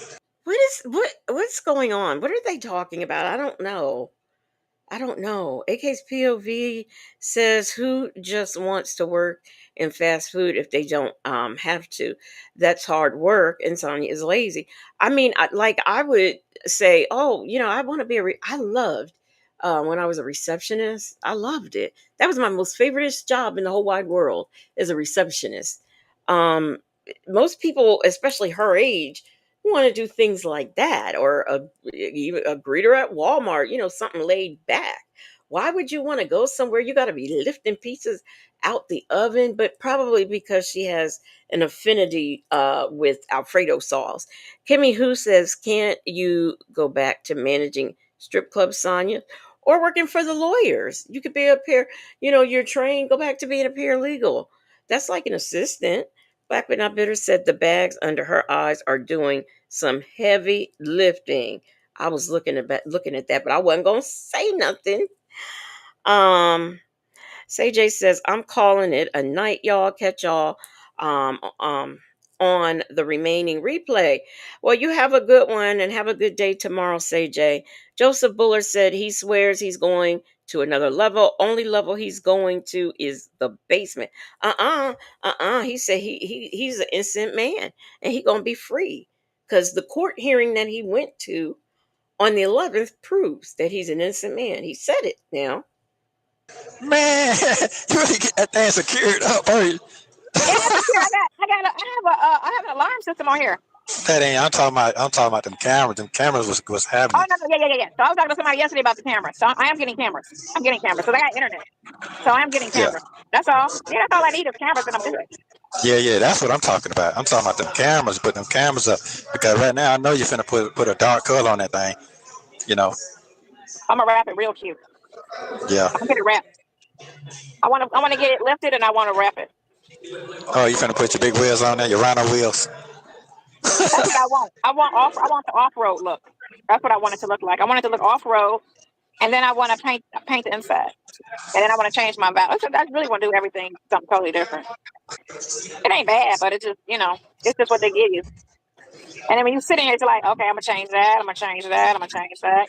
What's going on? What are they talking about? I don't know. I don't know. AK's POV says who just wants to work in fast food if they don't have to. That's hard work and Sonya is lazy. I mean, I would say, oh, I want to be I loved when I was a receptionist. I loved it. That was my most favorite job in the whole wide world as a receptionist. Um, Most people, especially her age, want to do things like that, or even a greeter at Walmart, something laid back. Why would you want to go somewhere you got to be lifting pieces out the oven? But probably because she has an affinity with Alfredo sauce. Kimmy Who says, can't you go back to managing strip clubs, Sonya? Or working for the lawyers? You could be a pair, you're trained, go back to being a paralegal. That's like an assistant. Black but not bitter said the bags under her eyes are doing some heavy lifting. I was looking at that, but I wasn't gonna say nothing. Um, J says, I'm calling it a night, y'all. Catch y'all um, um, on the remaining replay. Well, you have a good one and have a good day tomorrow, J. Joseph Buller said he swears he's going to another level. Only level he's going to is the basement. He said he's an innocent man and he gonna be free because the court hearing that he went to on the 11th proves that he's an innocent man. He said it now. Man, you really get that thing secured up, hurry. Yeah, that's here. I have an alarm system on here. That ain't. I'm talking about them cameras. Them cameras was Oh happening. no, no, yeah. So I was talking to somebody yesterday about the camera. So I am getting cameras. I'm getting cameras. So I got internet. So I'm getting Yeah. cameras. That's all. Yeah, that's all I need is cameras, and I'm good. Yeah. That's what I'm talking about. I'm talking about them cameras. Put them cameras up because right now I know you're finna put a dark color on that thing. You know. I'm gonna wrap it real cute. Yeah. I'm gonna get it wrapped. I wanna get it lifted, and I wanna wrap it. Oh, you finna put your big wheels on there, your Rhino wheels. That's what I want. I want the off road look. That's what I want it to look like. I want it to look off road, and then I want to paint the inside, and then I want to change my valve. I really want to do everything something totally different. It ain't bad, but it's just it's just what they give you. And then when you sit in here, it's like, okay, I'm gonna change that. I'm gonna change that. I'm gonna change that.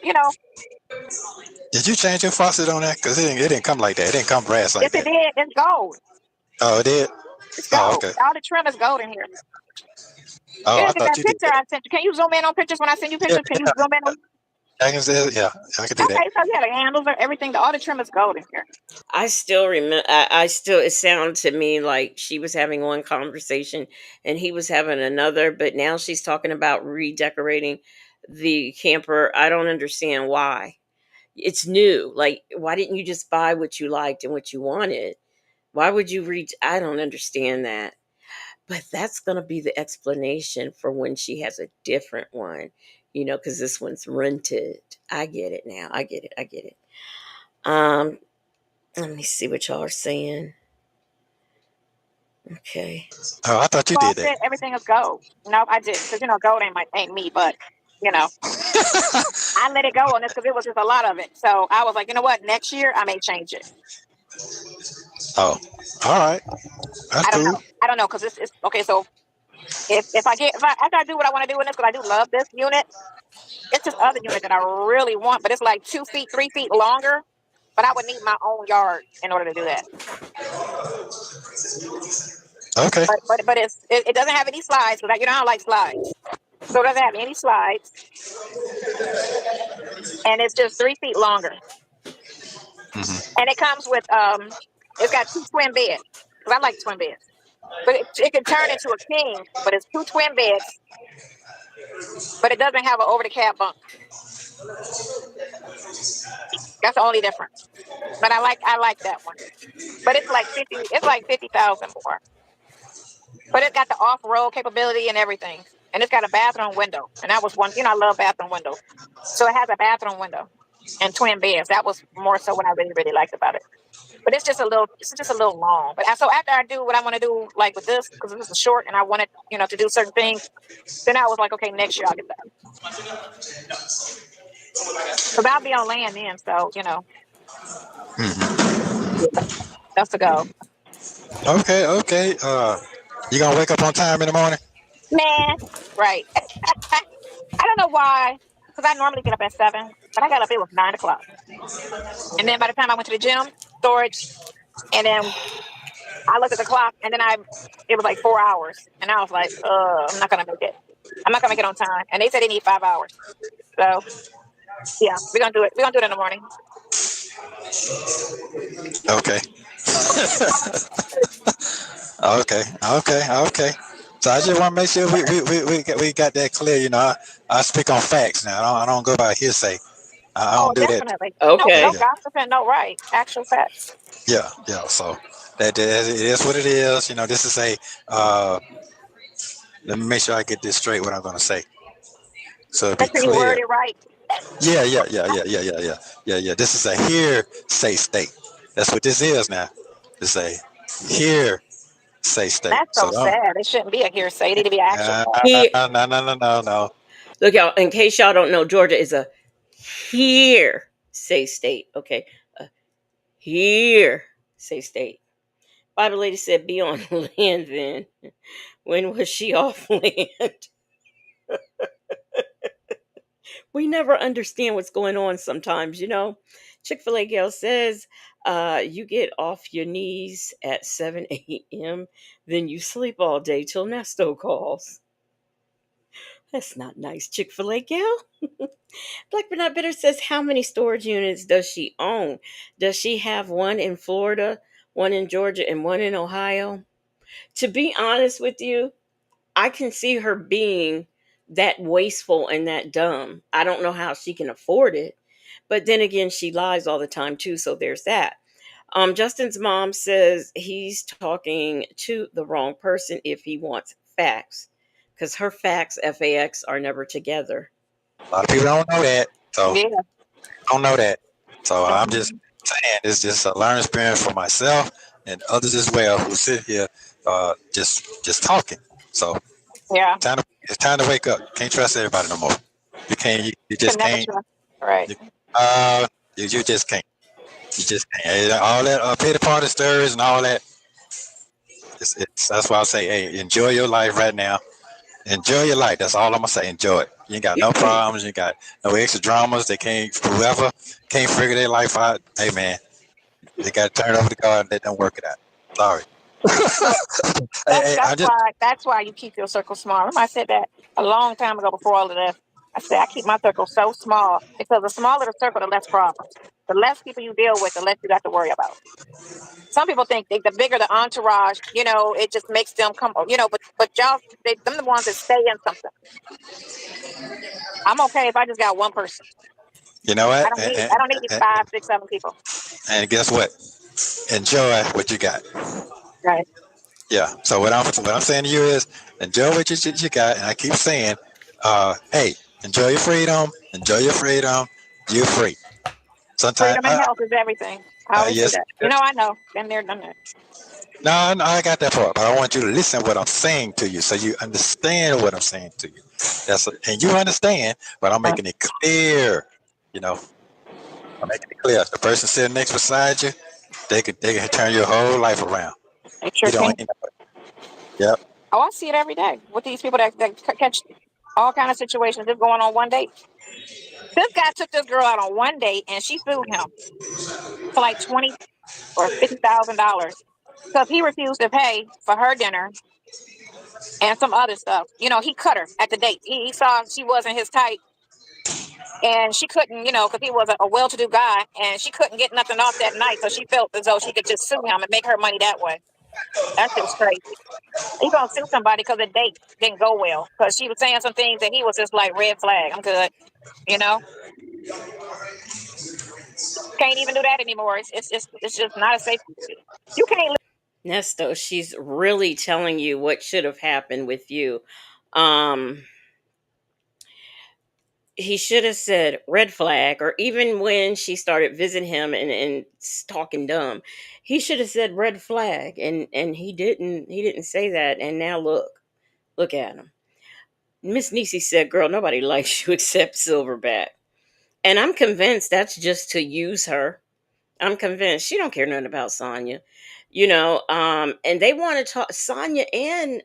Did you change your faucet on that? Cause it didn't come like that. It didn't come brass Yes, like it that. did. It's gold. Oh, it did. It's Oh, gold. okay. All the trim is gold in here. Oh, You I look at thought that you did picture that. I sent you. Can you zoom in on pictures when I send you Yeah, pictures? Can you zoom in on? I can say, yeah, I can do that. Okay, so yeah, the handles are everything. All the trim is gold in here. I still remember. I still. It sounded to me like she was having one conversation and he was having another. But now she's talking about redecorating the camper. I don't understand why. It's new. Like, why didn't you just buy what you liked and what you wanted? Why would you read? I don't understand that. But that's gonna be the explanation for when she has a different one. Because this one's rented. I get it now. I get it. I get it. Um, Let me see what y'all are saying. Okay. Oh, I thought you Well, I did that. said everything is gold. No, I didn't, because gold ain't me, but You know, I let it go on this because it was just a lot of it. So I was like, you know what? Next year I may change it. Oh, all right. That's I don't cool. know. I don't know because it's okay. So if I after I do what I want to do in this because I do love this unit. It's this other unit that I really want, but it's like 2 feet, 3 feet longer. But I would need my own yard in order to do that. Okay. But it doesn't have any slides because I don't like slides, so it doesn't have any slides, and it's just 3 feet longer. Hmm. And it comes with it's got 2 twin beds because I like twin beds, but it can turn into a king. But it's 2 twin beds, but it doesn't have an over the cab bunk. That's the only difference. But I like that one. But it's like 50. It's like 50,000 more. But it's got the off road capability and everything, and it's got a bathroom window. And that was one. I love bathroom windows, so it has a bathroom window and twin beds. That was more so what I really liked about it. But it's just a little. It's just a little long. But so after I do what I want to do, like with this, because this is short, and I wanted to do certain things, then I was like, okay, next year I'll get that. Because I'll be on land then, so that's the goal. Okay. Okay. You gonna wake up on time in the morning? Man, right. I don't know why, because I normally get up at 7, but I got up. It was 9 o'clock, and then by the time I went to the gym, storage, and then I looked at the clock, and then it was like 4 hours, and I was like, I'm not gonna make it. I'm not gonna make it on time. And they said they need 5 hours, so yeah, we're gonna do it. We're gonna do it in the morning. Okay. Okay. Okay. Okay. So I just want to make sure we got that clear. I speak on facts now. I don't go by hearsay. I Oh, don't do that. definitely. Yeah. No Okay. Yeah. gossip and no right. Actual facts. Yeah. Yeah. So that it is what it is. This is a. Let me make sure I get this straight. What I'm going to say, so it'll be Make sure you word clear. it right. Yeah. Yeah. Yeah. Yeah. Yeah. Yeah. Yeah. Yeah. Yeah. This is a hearsay state. That's what this is now. It's a hearsay state. That's So so don't. sad. It shouldn't be a hearsay. It need to be an actual fact. He No. No. No. No. No. Look, y'all. In case y'all don't know, Georgia is a here say state. Okay, a here say state. Bible lady said, "Be on land." Then when was she off land? We never understand what's going on sometimes. Chick-fil-A gal says, you get off your knees at 7 a.m., then you sleep all day till Nesto calls. That's not nice, Chick-fil-A gal. Black but not bitter says, how many storage units does she own? Does she have one in Florida, one in Georgia, and one in Ohio? To be honest with you, I can see her being that wasteful and that dumb. I don't know how she can afford it. But then again, she lies all the time too, so there's that. Justin's mom says he's talking to the wrong person if he wants facts, because her facts, FAX, are never together. A lot of people don't know that. So Yeah. don't know that. So I'm just Mhm. saying it's just a learning experience for myself and others as well who sit here just talking. So Yeah. it's time to wake up. Can't trust everybody no more. You can't. You Can just never can't. trust. Right. You, you just can't. You just can't. All that pity party stirs and all that. That's why I say, hey, enjoy your life right now. Enjoy your life. That's all I'm gonna say. Enjoy it. You ain't got no problems. You ain't got no extra dramas. They can't. Whoever can't figure their life out. Hey man, they got to turn it over to God and let them work it out. Sorry. Look, Hey, hey, I just. that's why you keep your circle small. Remember, I said that a long time ago before all of this. I said I keep my circle so small because the smaller the circle, the less problems. The less people you deal with, the less you got to worry about. Some people think the bigger the entourage, it just makes them come. But y'all, them the ones that stay in something. I'm okay if I just got one person. You know I what? don't need I don't need five, 6, 7 people. And guess what? Enjoy what you got. Right. Yeah. So what I'm saying to you is enjoy what you got, and I keep saying, hey, enjoy your freedom. Enjoy your freedom. You're free. Sometimes, Freedom and health is everything. I always say yes, that. yes. I know. Been there, done that. No, I got that part, but I want you to listen to what I'm saying to you, so you understand what I'm saying to you. And you understand, but I'm making it clear. You know, I'm making it clear. The person sitting next beside you, they can turn your whole life around. They You sure don't. can. Yep. Oh, I see it every day with these people that catch all kind of situations just going on one date. This guy took this girl out on one date and she sued him for like $20,000 or $50,000 because he refused to pay for her dinner and some other stuff. You know, he cut her at the date. He saw she wasn't his type and she couldn't, you know, because he was a well-to-do guy and she couldn't get nothing off that night. So she felt as though she could just sue him and make her money that way. That shit was crazy. You gonna sue somebody because the date didn't go well because she was saying some things and he was just like red flag. I'm good, you know. Can't even do that anymore. It's just not a safe. You can't. Nesto, she's really telling you what should have happened with you. Um, he should have said red flag, or even when she started visiting him and talking dumb, he should have said red flag, and he didn't say that, and now look at him. Miss Nisi said, "Girl, nobody likes you except Silverback," and I'm convinced that's just to use her. I'm convinced she don't care nothing about Sonya, and they want to talk. Sonya and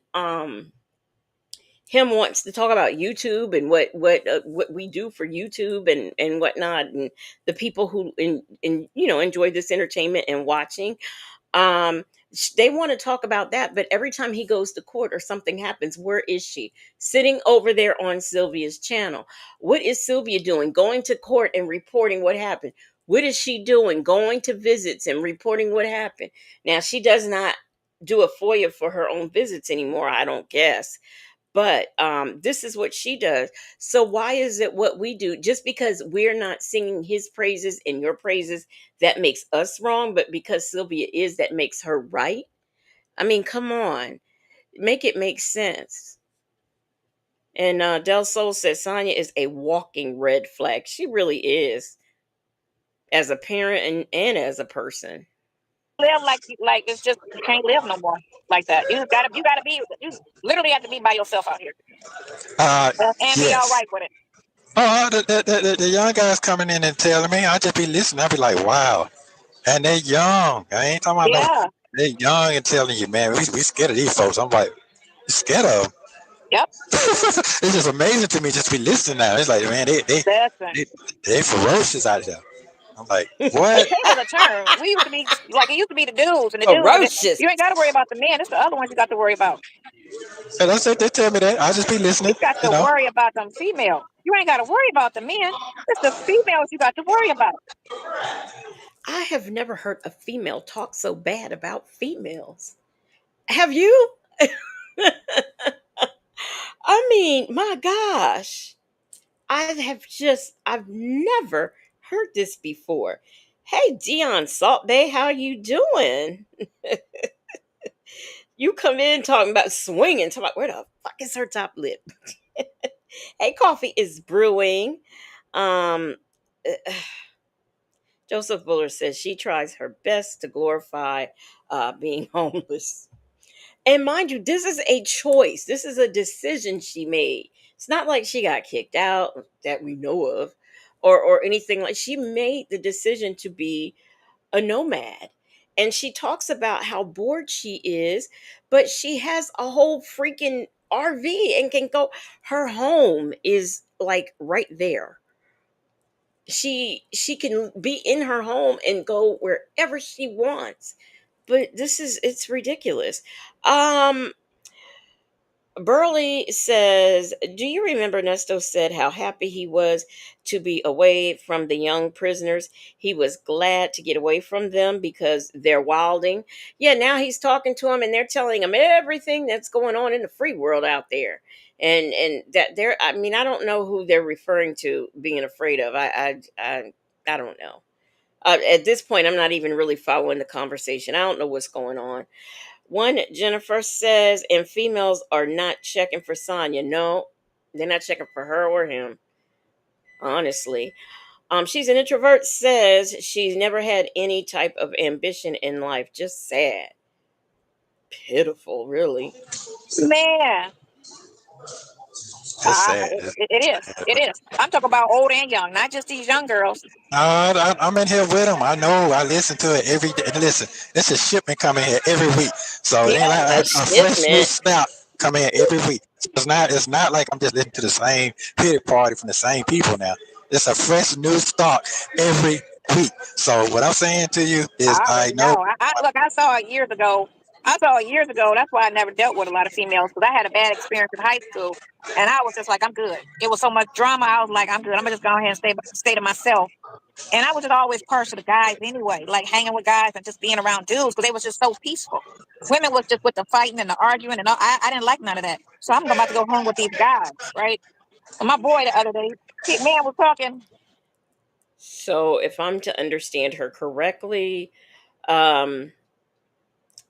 him wants to talk about YouTube and what we do for YouTube and whatnot, and the people who enjoy this entertainment and watching. um they want to talk about that, but every time he goes to court or something happens, where is she? Sitting over there on Sylvia's channel. What is Sylvia doing? Going to court and reporting what happened. What is she doing? Going to visits and reporting what happened. Now, she does not do a FOIA for her own visits anymore, I don't guess, but this is what she does. So why is it what we do, just because we're not singing his praises and your praises, that makes us wrong, but because Sylvia is, that makes her right? I mean, come on, make it make sense. And Del Sol says Sonya is a walking red flag. She really is, as a parent and as a person. Live like it's just you can't live no more like that. You literally have to be by yourself out here and be all Yes. right with it. Oh, the young guys coming in and telling me, I just be listening. I be like, wow. And they young. I ain't talking about no. Yeah. They young and telling you, man, we scared of these folks. I'm like, you scared of them? Yep. It's just amazing to me just to be listening now. It's like, man, Listen. they ferocious out here. I'm like, They what? changed the term. We used to be like it used to be the dudes and the dudes. Ferocious. You ain't got to worry about the men. It's the other ones you got to worry about. And that's it. They tell me that. I just be You listening, got you to know. worry about them females. You ain't got to worry about the men. It's the females you got to worry about. I have never heard a female talk so bad about females. Have you? I mean, my gosh. I've never heard this before. Hey, Dion Salt Bay, how you doing? You come in talking about swinging, talking about where the fuck is her top lip? Hey, coffee is brewing. Um, Joseph Buller says she tries her best to glorify being homeless. And mind you, this is a choice. This is a decision she made. It's not like she got kicked out that we know of, or anything like. She made the decision to be a nomad. And she talks about how bored she is, but she has a whole freaking RV and can go. Her home is like right there. She can be in her home and go wherever she wants. But it's ridiculous. Um Burley says, "Do you remember Nesto said how happy he was to be away from the young prisoners? He was glad to get away from them because they're wilding. Yeah, now he's talking to them and they're telling him everything that's going on in the free world out there. And that they're, I mean, I don't know who they're referring to being afraid of. I don't know. At this point, I'm not even really following the conversation. I don't know what's going on. One, Jennifer says, and females are not checking for Sonya. No, they're not checking for her or him, honestly. She's an introvert, says she's never had any type of ambition in life. Just sad. Pitiful, really. Man, It's sad. It is. It is. I'm talking about old and young, not just these young girls. No, I'm in here with them. I know. I listen to it every day. And listen, it's a shipment coming here every week, so it Yeah. ain't like A a fresh new shipment. snout coming here every week. So it's not like I'm just listening to the same pity party from the same people now. It's a fresh new stock every week. So what I'm saying to you is, I I already know. know. Look. I saw it years ago. I saw it years ago. That's why I never dealt with a lot of females because I had a bad experience in high school, and I was just like, I'm good. It was so much drama. I was like, I'm good. I'm gonna just go ahead and stay to myself. And I was just always partial to guys anyway, like hanging with guys and just being around dudes because they was just so peaceful. Women was just with the fighting and the arguing and all. I didn't like none of that. So I'm about to go hang with these guys, right? And my boy the other day, man was talking. So if I'm to understand her correctly, um,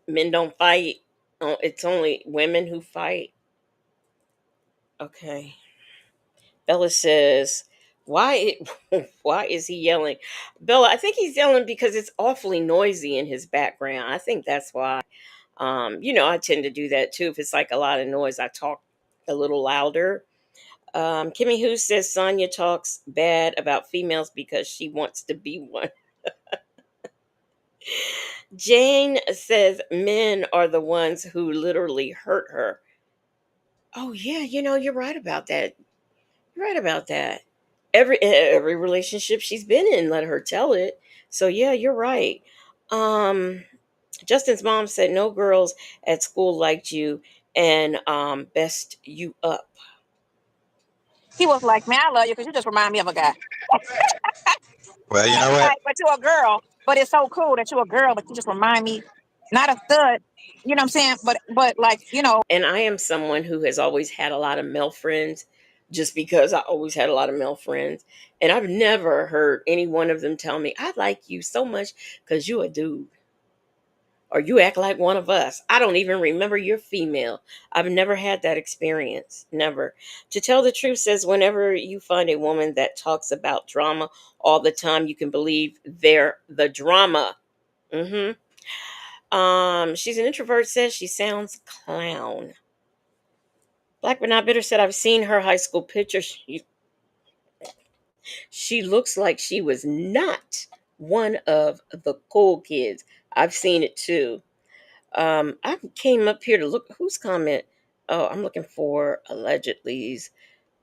men don't fight. Oh, it's only women who fight. Okay. Bella says, "Why? Why is he yelling?" Bella, I think he's yelling because it's awfully noisy in his background. I think that's why. I tend to do that too. If it's like a lot of noise, I talk a little louder. Kimmy Who says Sonya talks bad about females because she wants to be one. Jane says men are the ones who literally hurt her. Oh yeah, you're right about that. You're right about that. Every relationship she's been in, let her tell it. So yeah, you're right. Um, Justin's mom said no girls at school liked you and best you up. He was like, "Man, I love you because you just remind me of a guy." Well, you know what? Like, but you're a girl. But it's so cool that you're a girl, but you just remind me, not a stud. You know what I'm saying? But like And I am someone who has always had a lot of male friends just because I always had a lot of male friends. And I've never heard any one of them tell me, I like you so much because you a dude or you act like one of us. I don't even remember you're female. I've never had that experience. Never. To tell the truth says whenever you find a woman that talks about drama all the time, you can believe they're the drama. She's an introvert, says she sounds clown. Black but not bitter said I've seen her high school picture. She looks like she was not one of the cool kids. I've seen it too. I came up here to look whose comment. Oh, I'm looking for allegedly's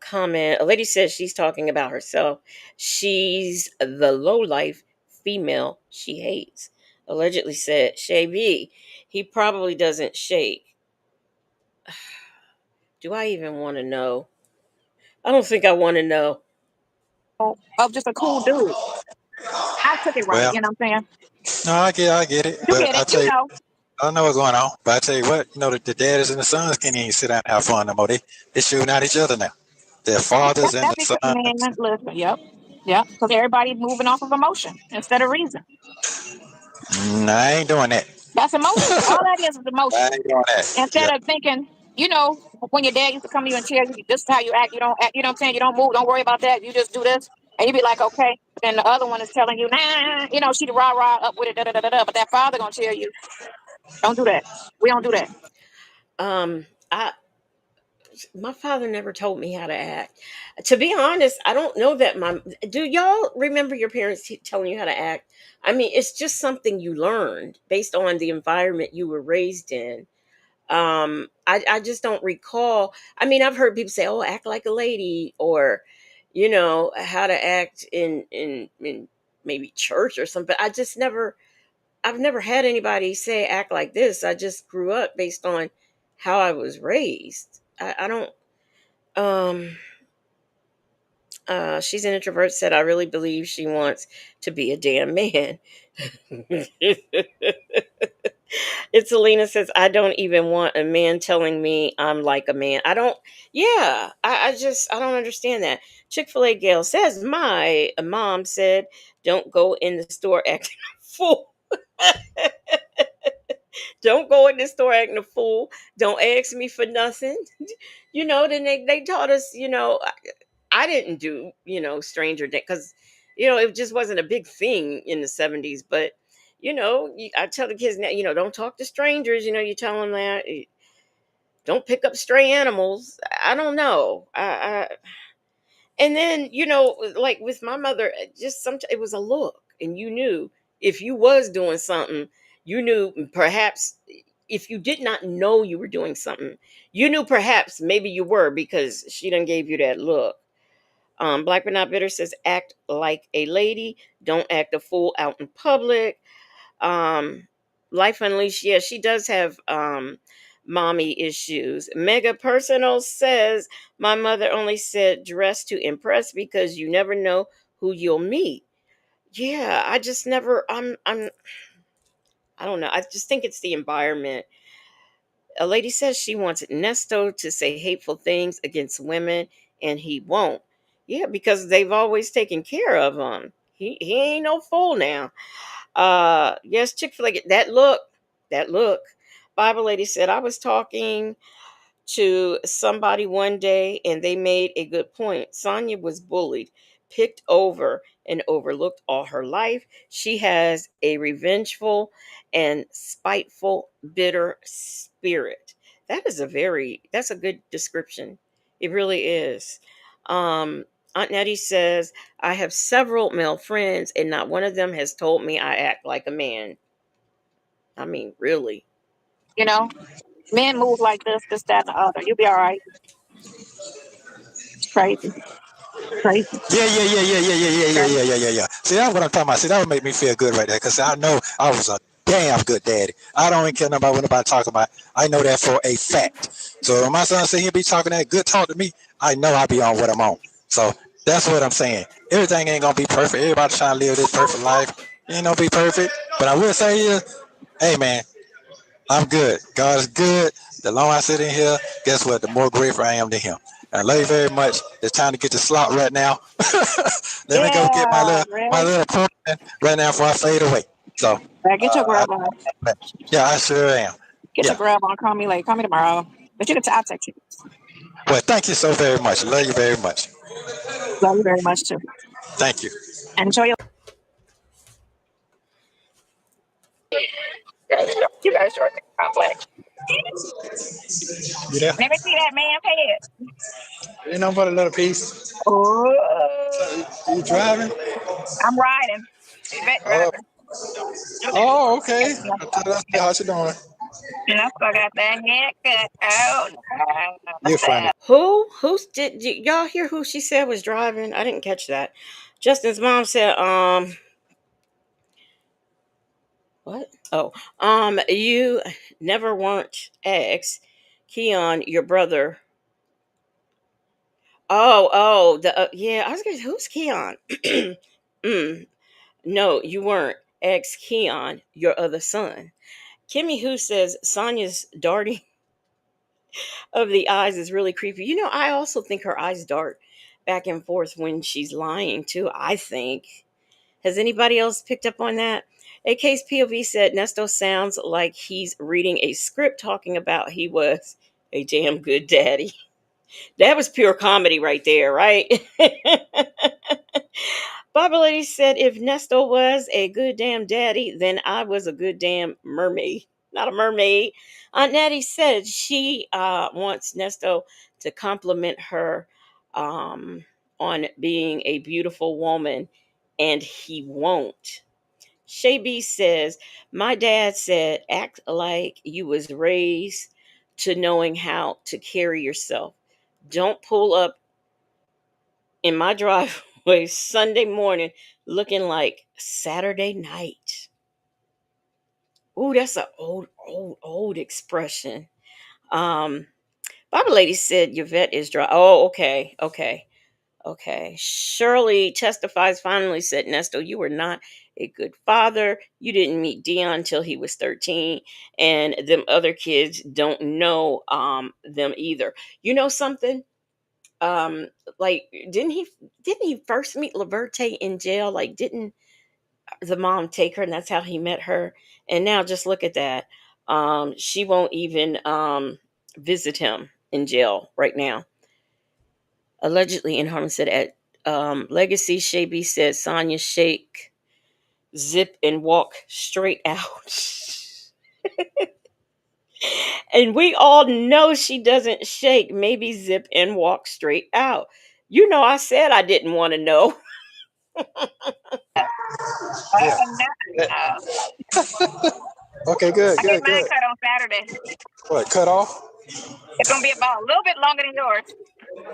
comment. A lady says she's talking about herself. She's the low life female she hates. Allegedly said Shay B. He probably doesn't shake. Do I even want to know? I don't think I want to know. of just a cool dude. I took it right. Well, You know what I'm saying? no, I get it. You But get I it. tell you, Know. I don't know what's going on. But I tell you what, the daddies and the sons can't even sit down and have fun no more. They shooting at each other now. Their fathers and That the because sons. man, listen, yep, yep. Because everybody's moving off of emotion instead of reason. Nah, I ain't doing that. That's emotion. All that is I emotion. ain't doing that. Yeah. Instead of thinking, when your dad used to come to you and tell you this is how you act, you don't act, you know what I'm saying? You don't move, don't worry about that. You just do this. And you be like, okay. But then the other one is telling you, nah, she the rah up with it, da da da da da. But that father gonna tell you, don't do that. We don't do that. I My father never told me how to act. To be honest, I don't know that my do y'all remember your parents telling you how to act? I mean, it's just something you learned based on the environment you were raised in. I just don't recall. I mean, I've heard people say, "Oh, act like a lady," or how to act in maybe church or something. I've never had anybody say act like this. I just grew up based on how I was raised. I don't um she's an introvert, said I really believe she wants to be a damn man. It's Alina says I don't even want a man telling me I'm like a man. I don't. Yeah, I don't understand that. Chick-fil-A Gail says my mom said don't go in the store acting a fool. Don't go in the store acting a fool. Don't ask me for nothing. Then they taught us, I didn't do, stranger because, it just wasn't a big thing in the 70s. But, I tell the kids now, don't talk to strangers. You tell them that. don't pick up stray animals. I don't know. And then, like with my mother, just some it was a look, and you knew if you was doing something, you knew perhaps if you did not know you were doing something, you knew perhaps maybe you were because she done gave you that look. Black but not bitter says act like a lady, don't act a fool out in public. um Life Unleashed, yeah, she does have mommy issues. Mega Personal says my mother only said dress to impress because you never know who you'll meet. Yeah, I just never I don't know, I just think it's the environment. A lady says she wants Nesto to say hateful things against women and he won't. Yeah, because they've always taken care of him. He ain't no fool now. Yes, Chick-fil-A, that look. Bible lady said I was talking to somebody one day and they made a good point. Sonia was bullied, picked over, and overlooked all her life. She has a revengeful and spiteful, bitter spirit. That's a good description. It really is. Aunt Nettie says, I have several male friends and not one of them has told me I act like a man. I mean, really. You know, men move like this, that, and the other. You'll be all right. It's crazy. Crazy. Crazy. Yeah. See, that's what I'm talking about. See, that would make me feel good right there because I know I was a damn good daddy. I don't even care about what nobody talking about. I know that for a fact. So when my son say he be talking that good talk to me, I know I be on what I'm on. So that's what I'm saying. Everything ain't gonna be perfect. Everybody trying to live this perfect life. It ain't gonna be perfect. But I will say is, hey man, I'm good. God is good. The longer I sit in here, guess what? The more grateful I am to Him. I love you very much. It's time to get to slot right now. Let me go get my Yeah, really. little program right now before I fade away. So, Get your I, grub on. yeah, I sure am. Get your Yeah. grub on. Call me late. Call me tomorrow. But you can I'll text you. Well, thank you so very much. Love you very much. Love you very much too. Thank you. Enjoy your. You guys are complex. You there? Let me see that man's head. Ain't nothing but a little piece. Oh, You driving? I'm riding. Yvette Oh, driving. oh, okay. That's how you doing? And I still got that haircut. Oh, no. You're funny. Who's did y'all hear who she said was driving? I didn't catch that. Justin's mom said, what? Oh, you never weren't ex. Keon, your brother. Yeah, I was gonna who's Keon? mm, no, you weren't ex Keon, your other son. Kimmy who says Sonia's darting of the eyes is really creepy. I also think her eyes dart back and forth when she's lying too. I think. Has anybody else picked up on that? AK's POV said Nesto sounds like he's reading a script talking about he was a damn good daddy. That was pure comedy right there, right? Baba Lady said if Nesto was a good damn daddy, then I was a good damn mermaid. Not a mermaid. Aunt Natty said she wants Nesto to compliment her um, on being a beautiful woman, and he won't. Shay B says, my dad said, act like you was raised to knowing how to carry yourself. Don't pull up in my driveway Sunday morning looking like Saturday night. Ooh, that's an old expression. Um, Bible Lady said Yvette is dry. Oh, okay. Shirley testifies finally said, Nesto, you were not a good father. You didn't meet Dion until he was 13. And them other kids don't know them either. You know something? Like didn't he first meet Laverte in jail? Like didn't the mom take her and that's how he met her? And now just look at that. She won't even visit him in jail right now. Allegedly in Harmon said at Legacy Shaby said Sonya shake, zip and walk straight out. And we all know she doesn't shake, maybe zip and walk straight out. You know, I said I didn't want to know. Yeah. Yeah. No. Okay, good, I get good, mine good. cut on Saturday. What, cut off? It's gonna be about a little bit longer than yours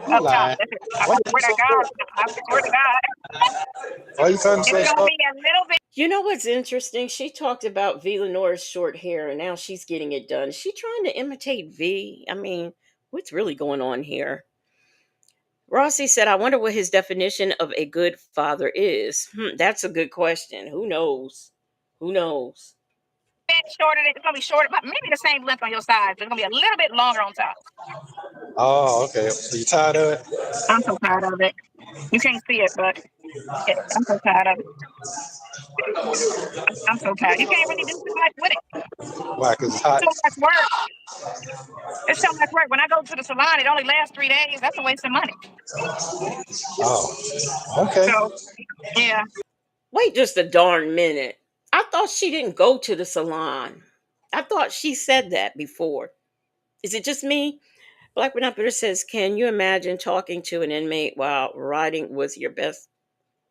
You up top. lying. That's it. I Why you swear to so God. short? I swear to God. Why you cutting It's so gonna short? be a little bit. You know what's interesting? She talked about V. Lenore's short hair, and now she's getting it done. Is she trying to imitate V? I mean, what's really going on here? Rossi said, I wonder what his definition of a good father is. That's a good question. Who knows? Who knows? Bit shorter. It's gonna be shorter, but maybe the same length on your sides. It's gonna be a little bit longer on top. Oh, okay. So you tired of it? I'm so tired of it. You can't see it, but I'm so tired of it. I'm so tired. You can't really do too much with it. Why? Cause it's hot. So much work. It's so much work. When I go to the salon, it only lasts 3 days. That's a waste of money. Oh, okay. So yeah. Wait just a darn minute. I thought she didn't go to the salon. I thought she said that before. Is it just me? Black Binocular says, can you imagine talking to an inmate while riding with your best?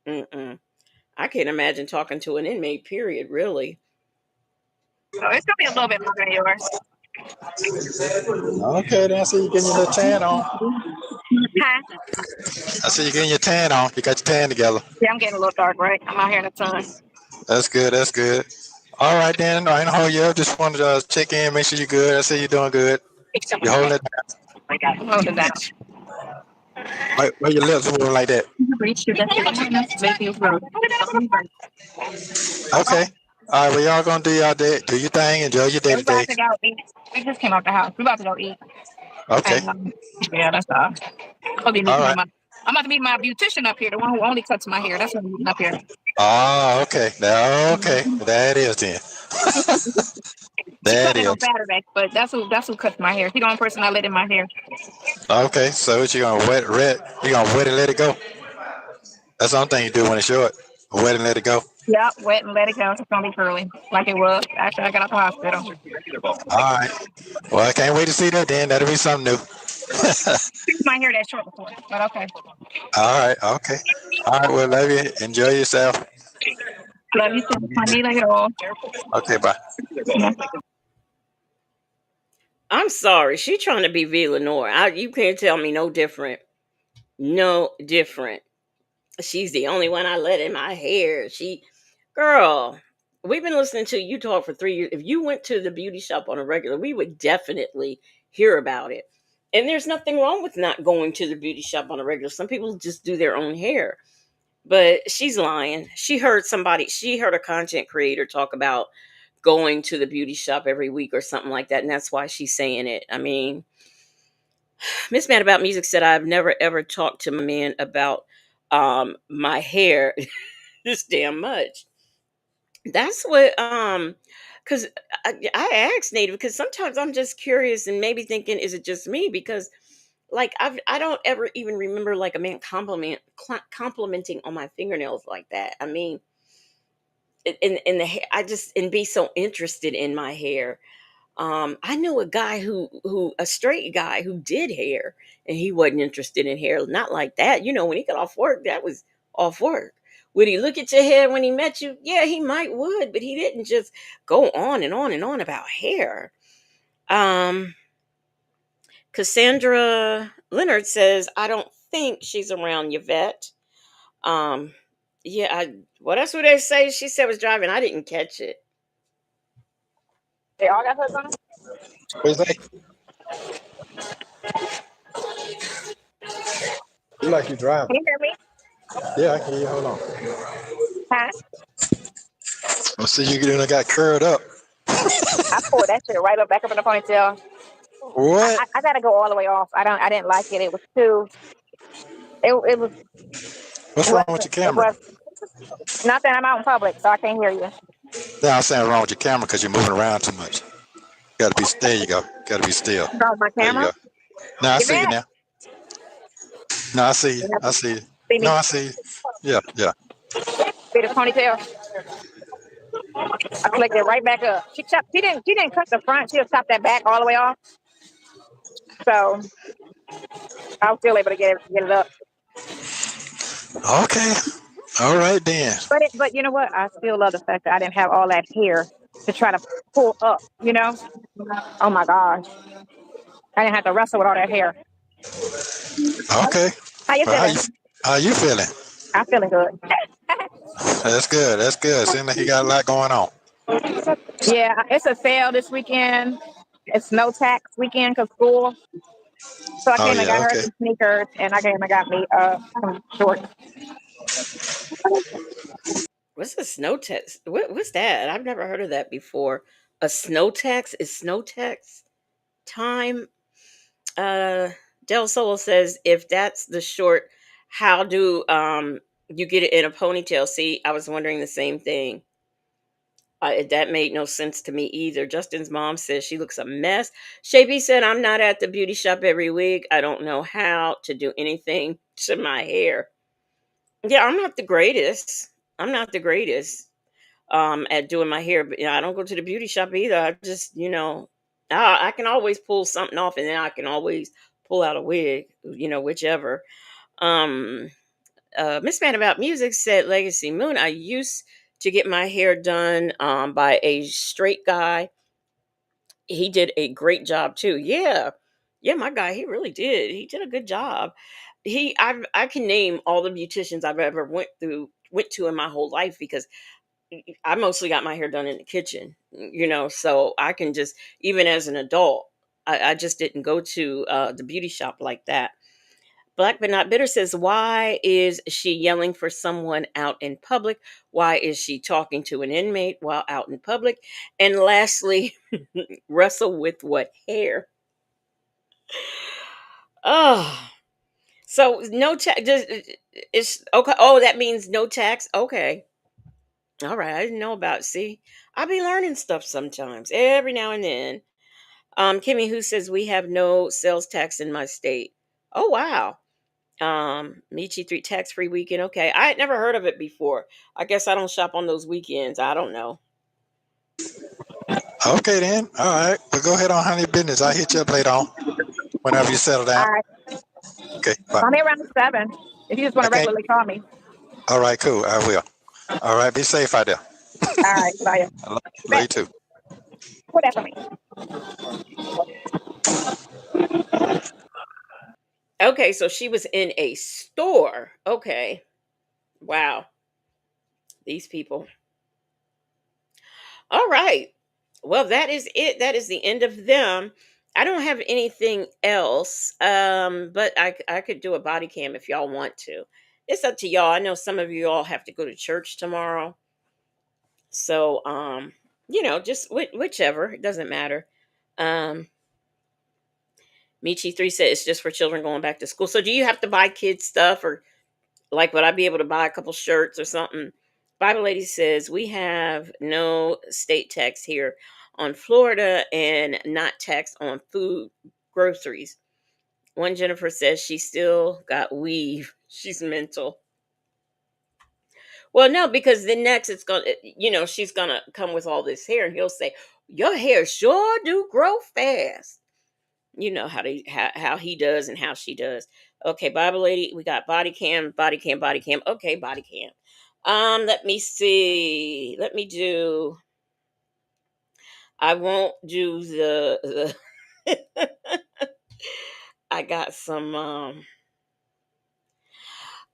Mm-mm. I can't imagine talking to an inmate, period, really. So it's gonna be a little bit longer than yours. Okay, then I see you getting your little tan on. Huh? I see you getting your tan on. You got your tan together. Yeah, I'm getting a little dark, right? I'm out here in the sun. That's good. That's good. All right, then. I ain't hold you up. Just wanted to check in, make sure you're good. I see you're doing good. You're holding it I'm holding that. right. Why your lips moving like that? Okay. All right. Well, y'all gonna do y'all day. Do your thing. Enjoy your day We're about today. to go eat. We just came out the house. We're about to go eat. Okay. And, yeah, that's all. I'll be All meeting right. my. I'm about to meet my beautician up here, the one who only cuts my hair. That's what I'm meeting up here. Oh, okay. Now, okay. There it is then. She There it cut it is. on Saturday, but that's who cuts my hair. She the only person I let in my hair. Okay. So what you gonna you gonna wet and let it go? That's the only thing you do when it's short. Wet and let it go. Yep, wet and let it go. It's gonna be curly, like it was after I got out the hospital. All right. Well, I can't wait to see that then. That'll be something new. My hair that short before, but okay. All right. Okay. All right. Well, love you. Enjoy yourself. Love you too. I need like it all. Okay. Bye. I'm sorry. She trying to be V. Lenore. You can't tell me no different. No different. She's the only one I let in my hair. Girl, we've been listening to you talk for 3 years. If you went to the beauty shop on a regular, we would definitely hear about it. And there's nothing wrong with not going to the beauty shop on a regular. Some people just do their own hair. But she's lying. She heard a content creator talk about going to the beauty shop every week or something like that. And that's why she's saying it. I mean, Miss Mad About Music said, I've never ever talked to my man about my hair this damn much. That's what because I asked Native because sometimes I'm just curious and maybe thinking, is it just me? Because like I don't ever even remember like a man complimenting on my fingernails like that. I mean, in the hair, I just and be so interested in my hair. I knew a guy who a straight guy who did hair and he wasn't interested in hair. Not like that. You know, when he got off work, that was off work. Would he look at your hair when he met you? Yeah, he might would, but he didn't just go on and on and on about hair. Um, Cassandra Leonard says, I don't think she's around Yvette. Um, yeah, well, that's what they say. She said was driving. I didn't catch it. They all got hoods on them? What's that? You like you driving? Can you hear me? Yeah, I can hear you. Hold on. Huh? I see you got curled up. I pulled that shit right up back up in the ponytail. What? I gotta go all the way off. I didn't like it. It was too it was What's wrong with your it camera? was nothing. I'm out in public, so I can't hear you. Yeah, I'm saying wrong with your camera because you're moving around too much. Gotta be still. You go. Gotta be still. Got my There you camera? go. Now I You see you back? now. No, I see you. I see you. See No, me? I see you. Yeah, yeah. See the ponytail? I flicked it right back up. She didn't cut the front. She just chopped that back all the way off. So I was still able to get it up. Okay. All right then. But you know what? I still love the fact that I didn't have all that hair to try to pull up. You know? Oh my gosh, I didn't have to wrestle with all that hair. Okay. How you Well, feeling? how you feeling? I'm feeling good. That's good. That's good. Seems like you got a lot going on. Yeah, it's a sale this weekend. It's no tax weekend because school. So I Oh came and yeah. got her Okay. some sneakers, and I came and got me some shorts. What's a snow tax? What's that? I've never heard of that before. A snow tax is snow tax time. Uh, Del Solo says if that's the short, how do you get it in a ponytail? See, I was wondering the same thing. That made no sense to me either. Justin's mom says she looks a mess. Shabby said, I'm not at the beauty shop every week. I don't know how to do anything to my hair. Yeah, I'm not the greatest. I'm not the greatest at doing my hair, but I don't go to the beauty shop either. I just, I can always pull something off and then I can always pull out a wig, whichever. Um, Miss Man About Music said Legacy Moon. I used to get my hair done by a straight guy. He did a great job too. Yeah. Yeah, my guy, he really did. He did a good job. I can name all the beauticians I've ever went to in my whole life because I mostly got my hair done in the kitchen, so I can just, even as an adult, I just didn't go to the beauty shop like that. Black but not bitter says, why is she yelling for someone out in public? Why is she talking to an inmate while out in public? And lastly, wrestle with what hair? Oh, so no tax. It's okay. Oh, that means no tax. Okay. All right. I didn't know about. See, I be learning stuff sometimes, every now and then. Kimmy who says we have no sales tax in my state. Oh wow. Michi 3 tax free weekend. Okay. I had never heard of it before. I guess I don't shop on those weekends. I don't know. Okay then. All right. Well, go ahead on honey business. I'll hit you up later on whenever you settle down. All right, Okay. Bye. call me around 7 if you just want to Okay. regularly call me. All right. Cool. I will. All right. Be safe out there. All right, bye. Love you too. Put that for me. Okay. So she was in a store. Okay. Wow. These people. All right. Well, that is it. That is the end of them. I don't have anything else. But I could do a body cam if y'all want to. It's up to y'all. I know some of you all have to go to church tomorrow. So just whichever. It doesn't matter. Um Michi 3 said it's just for children going back to school. So do you have to buy kids stuff, or like would I be able to buy a couple shirts or something? Bible Lady says we have no state tax here on Florida and not tax on food groceries. One Jennifer says she still got weave. She's mental. Well, no, because then next it's gonna, she's gonna come with all this hair, and he'll say, "Your hair sure do grow fast." You know how he does and how she does. Okay, Bible Lady, we got body cam, body cam, body cam. Okay, body cam. Let me see. Let me do. I won't do the. I got some.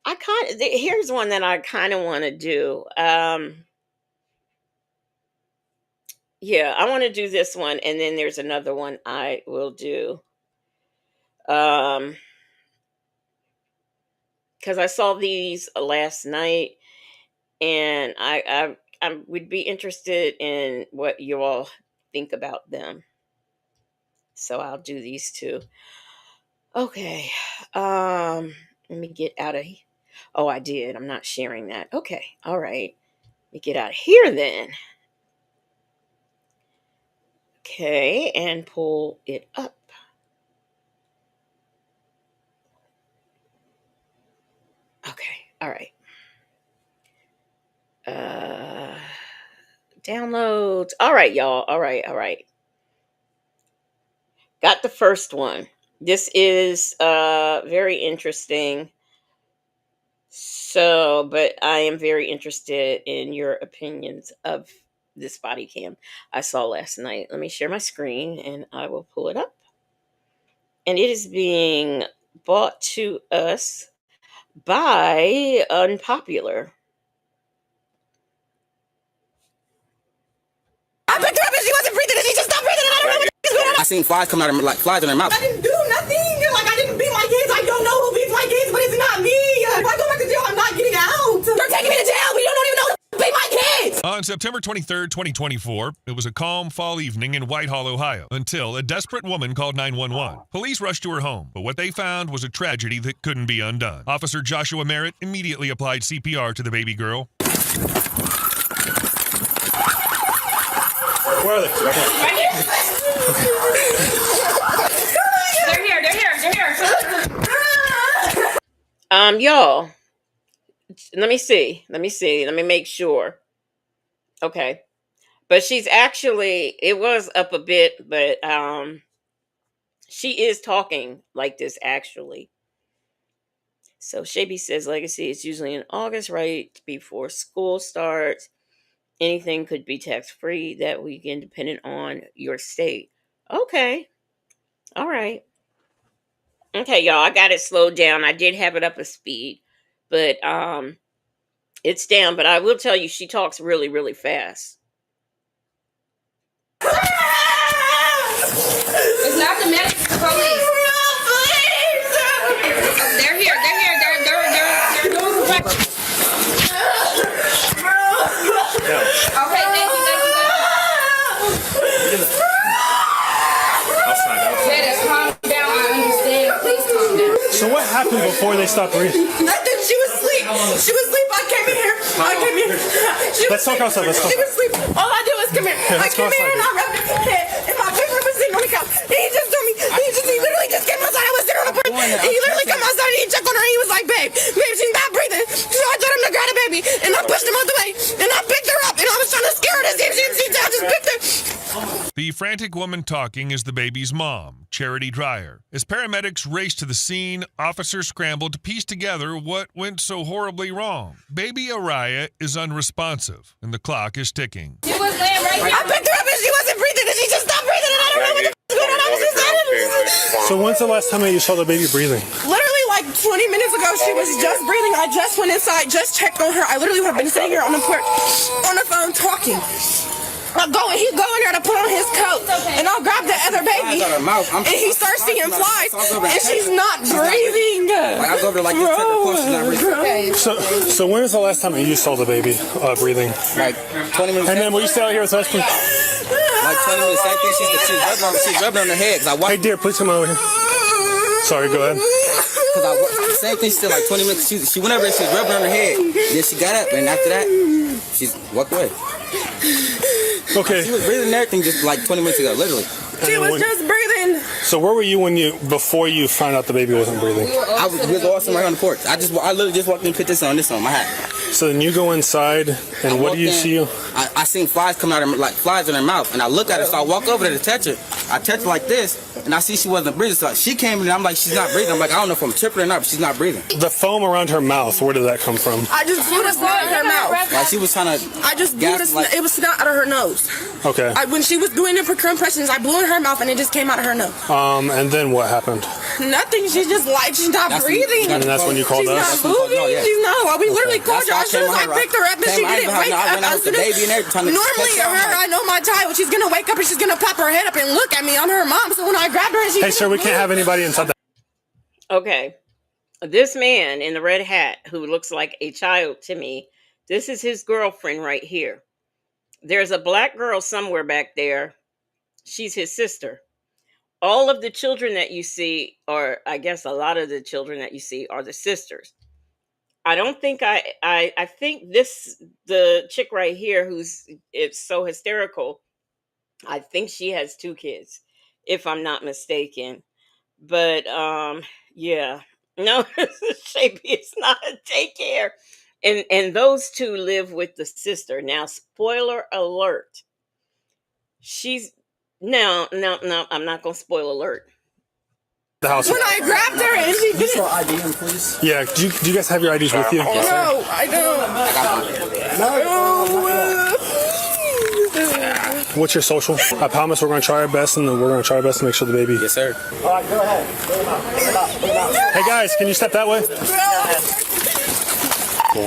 I kind of here's one that I kind of want to do. Yeah, I want to do this one, and then there's another one I will do. Um, because I saw these last night, and I would be interested in what you all think about them. So I'll do these two. Okay. Let me get out of here. Oh, I did. I'm not sharing that. Okay. All right. Let me get out of here then. Okay, and pull it up. Okay. All right. Uh Downloads. All right, y'all. All right. Got the first one. This is very interesting. So, but I am very interested in your opinions of this body cam I saw last night. Let me share my screen and I will pull it up. And it is being brought to us by Unpopular. I picked her up and she wasn't breathing and she just stopped breathing and I don't know what is going on. I seen flies coming out of her, like flies in her mouth. I didn't do nothing. Like I didn't beat my kids. I don't know who beats my kids, but it's not me. If I go back to jail, I'm not getting out. They're taking me to jail. We don't even know who beat my kids. On September 23rd, 2024, it was a calm fall evening in Whitehall, Ohio, until a desperate woman called 911. Police rushed to her home, but what they found was a tragedy that couldn't be undone. Officer Joshua Merritt immediately applied CPR to the baby girl. Where are they? Right here. They're here. Y'all, let me see. Let me make sure. Okay. But she's actually, it was up a bit, but she is talking like this actually. So Shaby says legacy is usually in August, right before school starts. Anything could be tax-free that weekend depending on your state. Okay. All right. Okay, y'all, I got it slowed down. I did have it up a speed, but it's down, but I will tell you she talks really, really fast. It's not the medics, it's the police. They're here. They're doing correct. Okay, thank you. Dennis, calm down. I understand. Please calm down. So what happened before they stopped breathing? Nothing. She was asleep. I came in here. Let's talk outside. Let's talk. She was asleep. All I did was come here. I let's go came here outside. and I rubbed his head. And my paper was sitting on the couch. And he just told me. He literally just came outside. I was sitting on the porch. And he literally came outside and he checked on her. And he was like, babe, she's not breathing. So I told him to grab the baby. And I pushed him out the way. And I picked her up. And I was trying to scare her to see if I just picked her. The frantic woman talking is the baby's mom, Charity Dreyer. As paramedics raced to the scene, officers scrambled to piece together what went so horribly wrong. Baby Araya is unresponsive, and the clock is ticking. She was laying right here. I picked her up and she wasn't breathing. And she just stopped breathing. And I don't know what the going on. I was just So when's the last time that you saw the baby breathing? literally like 20 minutes ago, she was just breathing. I just went inside, just checked on her. I literally have been sitting here on the porch, on the phone, talking. He's going there to put on his coat, and I'll grab the other baby, and he starts seeing flies, and she's not breathing. I go over like this, check her pulse, she's not breathing. So when was the last time you saw the baby breathing? Like 20 minutes. And then will you stay out here with us, please? Like 20 minutes. Same thing. She's rubbing on her head. Hey, dear, please come over here. Sorry, go ahead. Same thing. Still like 20 minutes. She went over and she was rubbing on her head. Then she got up, and after that, she walked away. Okay. She was breathing and everything just like 20 minutes ago, literally. She was just breathing. So where were you before you found out the baby wasn't breathing? We was all somewhere on the porch. I literally just walked in and put this on my hat. So then you go inside, and what do you see? I seen flies coming out of her, like flies in her mouth, and I look at her, so I walk over there to touch her. I touch her like this, and I see she wasn't breathing. So she came in, and I'm like, she's not breathing. I'm like, I don't know if I'm tripping or not, but she's not breathing. The foam around her mouth, where did that come from? I just blew the snot out of her mouth. Like she was trying to. I just blew it was snot out of her nose. Okay. When she was doing the compressions, I blew in her mouth, and it just came out of her nose. And then what happened? Nothing. She's just like she's not breathing. And that's when you called us? She's not moving. She's not. We literally called her. As soon as I picked her up, and she didn't wake up. Normally, I know my child. She's gonna wake up and she's gonna pop her head up and look at me. I'm her mom. So when I grabbed her, and she. Hey, sir, we can't have anybody inside the. Okay. This man in the red hat who looks like a child to me, this is his girlfriend right here. There's a black girl somewhere back there. She's his sister. All of the children that you see, or I guess a lot of the children that you see, are the sisters. I don't think I think the chick right here it's so hysterical. I think she has 2 kids, if I'm not mistaken. But yeah. No, Shapey, it's not a daycare. And those two live with the sister. Now, spoiler alert. She's no, I'm not gonna spoil alert. The house. When I grabbed her and she didn't. Show ID in, please. Yeah. Do you guys have your IDs with you? Yes, sir. No, I don't. What's your social? I promise we're going to try our best, and we're going to try our best to make sure the baby. Yes, sir. All right, go ahead. Hey guys, can you step that way?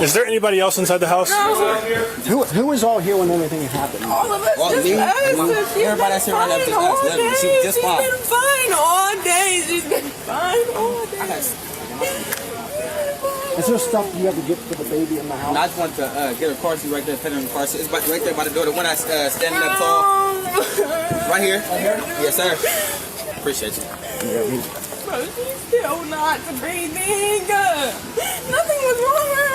Is there anybody else inside the house? Who was all here when everything happened? All of us Well, just me, us. everybody that's here right now just us. Literally, she was just fine. She's been fine all day. She's been fine all day. Is there stuff you have to get for the baby in the house? And I just want to get her car seat right there, put her in the car seat. It's right there by the door. The one that's standing up tall. Right here. Yes, sir. Appreciate you. Bro, she's still not breathing. Nothing was wrong with her.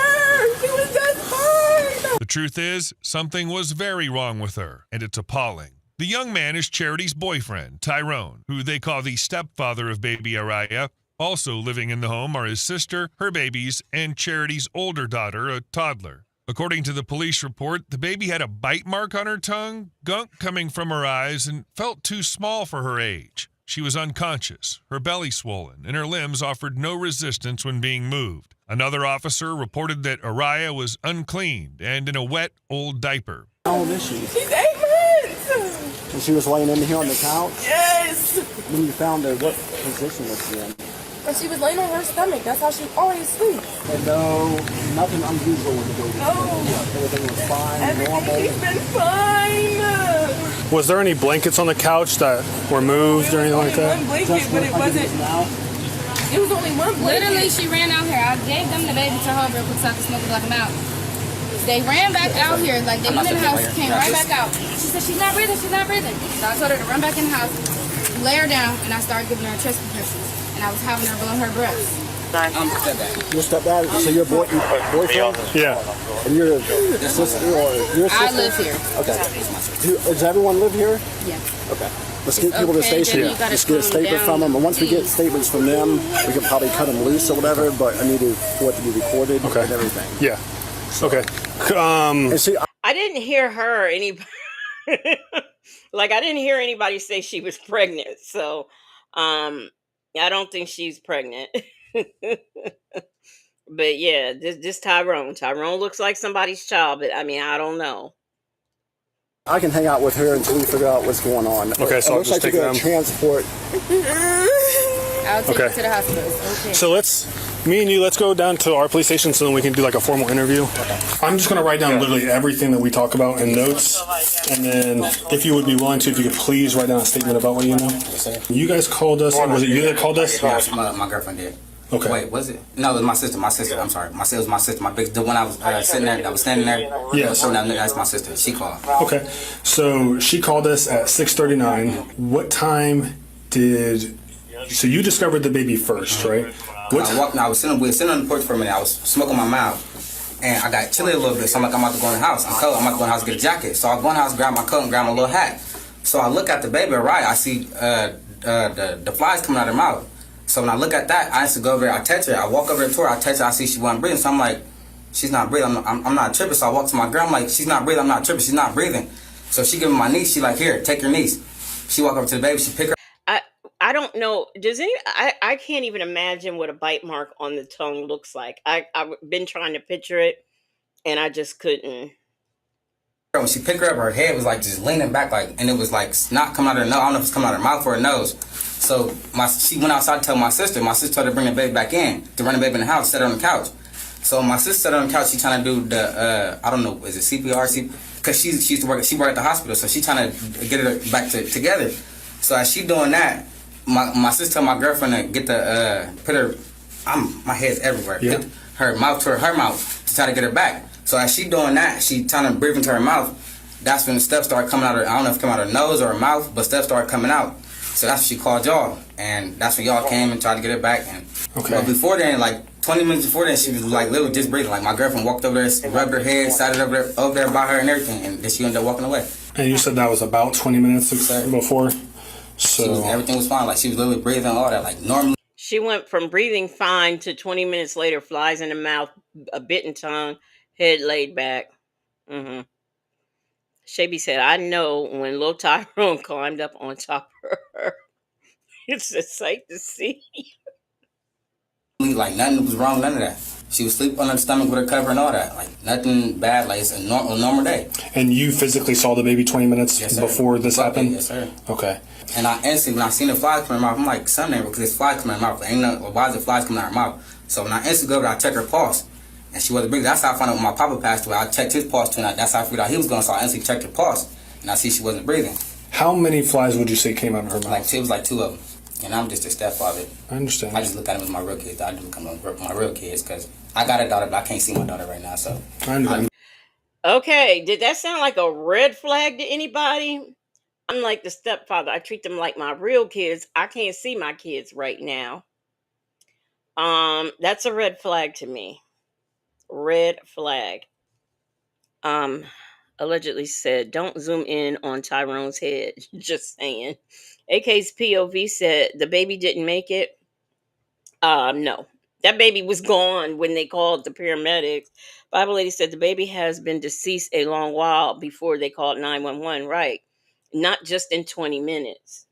She was just fine. The truth is, something was very wrong with her, and it's appalling. The young man is Charity's boyfriend, Tyrone, who they call the stepfather of baby Araya. Also living in the home are his sister, her babies, and Charity's older daughter, a toddler. According to the police report, the baby had a bite mark on her tongue, gunk coming from her eyes, and felt too small for her age. She was unconscious, her belly swollen, and her limbs offered no resistance when being moved. Another officer reported that Araya was uncleaned and in a wet, old diaper. How old is she? She's 8 months. And she was laying in here on the couch? Yes. When you found her, what position was she in? And she was laying on her stomach. That's how she always sleeps. And no, nothing unusual with the baby. No. Everything was fine, Everything, normal. she's been fine. Was there any blankets on the couch that were moved or anything like that? One blanket, but it wasn't. It was only one blanket. Literally, she ran out here. I gave them the baby to her real quick so I could smoke it like I'm out. They ran back out here, like they went in the house, came right back out. She said, she's not breathing, she's not breathing. So I told her to run back in the house, lay her down, and I started giving her chest compressions. And I was having her blow her breath. Your stepdad, so your boyfriend? Yeah. And your sister or your sister? I live here. Okay. Does everyone live here? Yeah. Okay. Let's get people to the station. Let's get a statement from them. And once we get statements from them, we can probably cut them loose or whatever. But I need for it to be recorded and everything. Yeah. Okay. And see, I didn't hear her anybody like I didn't hear anybody say she was pregnant. So I don't think she's pregnant. But yeah, this Tyrone looks like somebody's child, but I mean, I don't know. I can hang out with her until we figure out what's going on. Okay, so I'll just take them. Transport. I'll take you to the hospital. Okay. So me and you, let's go down to our police station so then we can do like a formal interview. I'm just going to write down literally everything that we talk about in notes. And then if you would be willing to, if you could please write down a statement about what you know. You guys called us. Was it you that called us? Yeah, my girlfriend did. Okay. Wait, was it? No, it was my sister. I'm sorry. It was my sister. The one I was sitting there, that was standing there. Yeah. So that's my sister. She called. Okay. So she called us at 6:39. What time so you discovered the baby first, right? I was sitting on the porch for a minute. I was smoking my mouth. And I got chilly a little bit, so I'm like, I'm about to go in the house. I'm cold. I'm about to go in the house and get a jacket. So I go in the house, grab my coat, and grab my little hat. So I look at the baby, right? I see the flies coming out of her mouth. So when I look at that, I used to go over there, I touch her. I walk over there to her, I touch her, I see she wasn't breathing. So I'm like, she's not breathing. I'm not tripping. So I walk to my girl, I'm like, she's not breathing, I'm not tripping, she's not breathing. So she give me my niece, she like, here, take your niece. She walk over to the baby, she pick her. I don't know. I can't even imagine what a bite mark on the tongue looks like. I've been trying to picture it, and I just couldn't. When she picked her up, her head was like just leaning back, like, and it was like snot coming out of her nose. I don't know if it's coming out of her mouth or her nose. So she went outside to tell my sister. My sister told her to bring the baby back in, to run the baby in the house, set her on the couch. So my sister sat on the couch, she trying to do the, I don't know, is it CPR? Because she used to work, she worked at the hospital, so she trying to get her back together. So as she doing that, my sister told my girlfriend to get the, put her, my head's everywhere, yeah. Put her mouth to her mouth to try to get her back. So as she doing that, she trying to breathe into her mouth. That's when the stuff started coming out of her, I don't know if it came out of her nose or her mouth, but stuff started coming out. So that's when she called y'all, and that's when y'all came and tried to get her back. And but before then, like 20 minutes before then, she was like literally just breathing. Like my girlfriend walked over there, rubbed her head, sat it over there by her and everything, and then she ended up walking away. And you said that was about 20 minutes before? So everything was fine. Like she was literally breathing, all that, like normally. She went from breathing fine to 20 minutes later, flies in the mouth, a bitten tongue, head laid back. Mm-hmm. Shaby said, I know when little Tyrone climbed up on top of her. It's a sight to see. Like nothing was wrong, none of that. She was asleep on her stomach with her cover and all that. Like nothing bad. Like it's a normal day. And you physically saw the baby 20 minutes before this happened? Yes, sir. Okay. And I instantly, when I seen the flies come in her mouth, I'm like, something, because there's flies coming in her mouth. Ain't no, why is the flies coming out of her mouth? So when I instantly go over, I checked her pulse, and she wasn't breathing. That's how I found out when my papa passed away. I checked his pulse too, and that's how I figured out he was going. So I instantly checked her pulse, and I see she wasn't breathing. How many flies would you say came out of her mouth? It was like 2 of them. And I'm just a stepfather. I understand. I just look at them as my real kids. I do look at them as my real kids because I got a daughter, but I can't see my daughter right now. So I understand. Okay, did that sound like a red flag to anybody? I'm like the stepfather. I treat them like my real kids. I can't see my kids right now. That's a red flag to me. Red flag. Allegedly said, don't zoom in on Tyrone's head. Just saying. AK's POV said the baby didn't make it. No. That baby was gone when they called the paramedics. Bible lady said the baby has been deceased a long while before they called 911. Right. Not just in 20 minutes.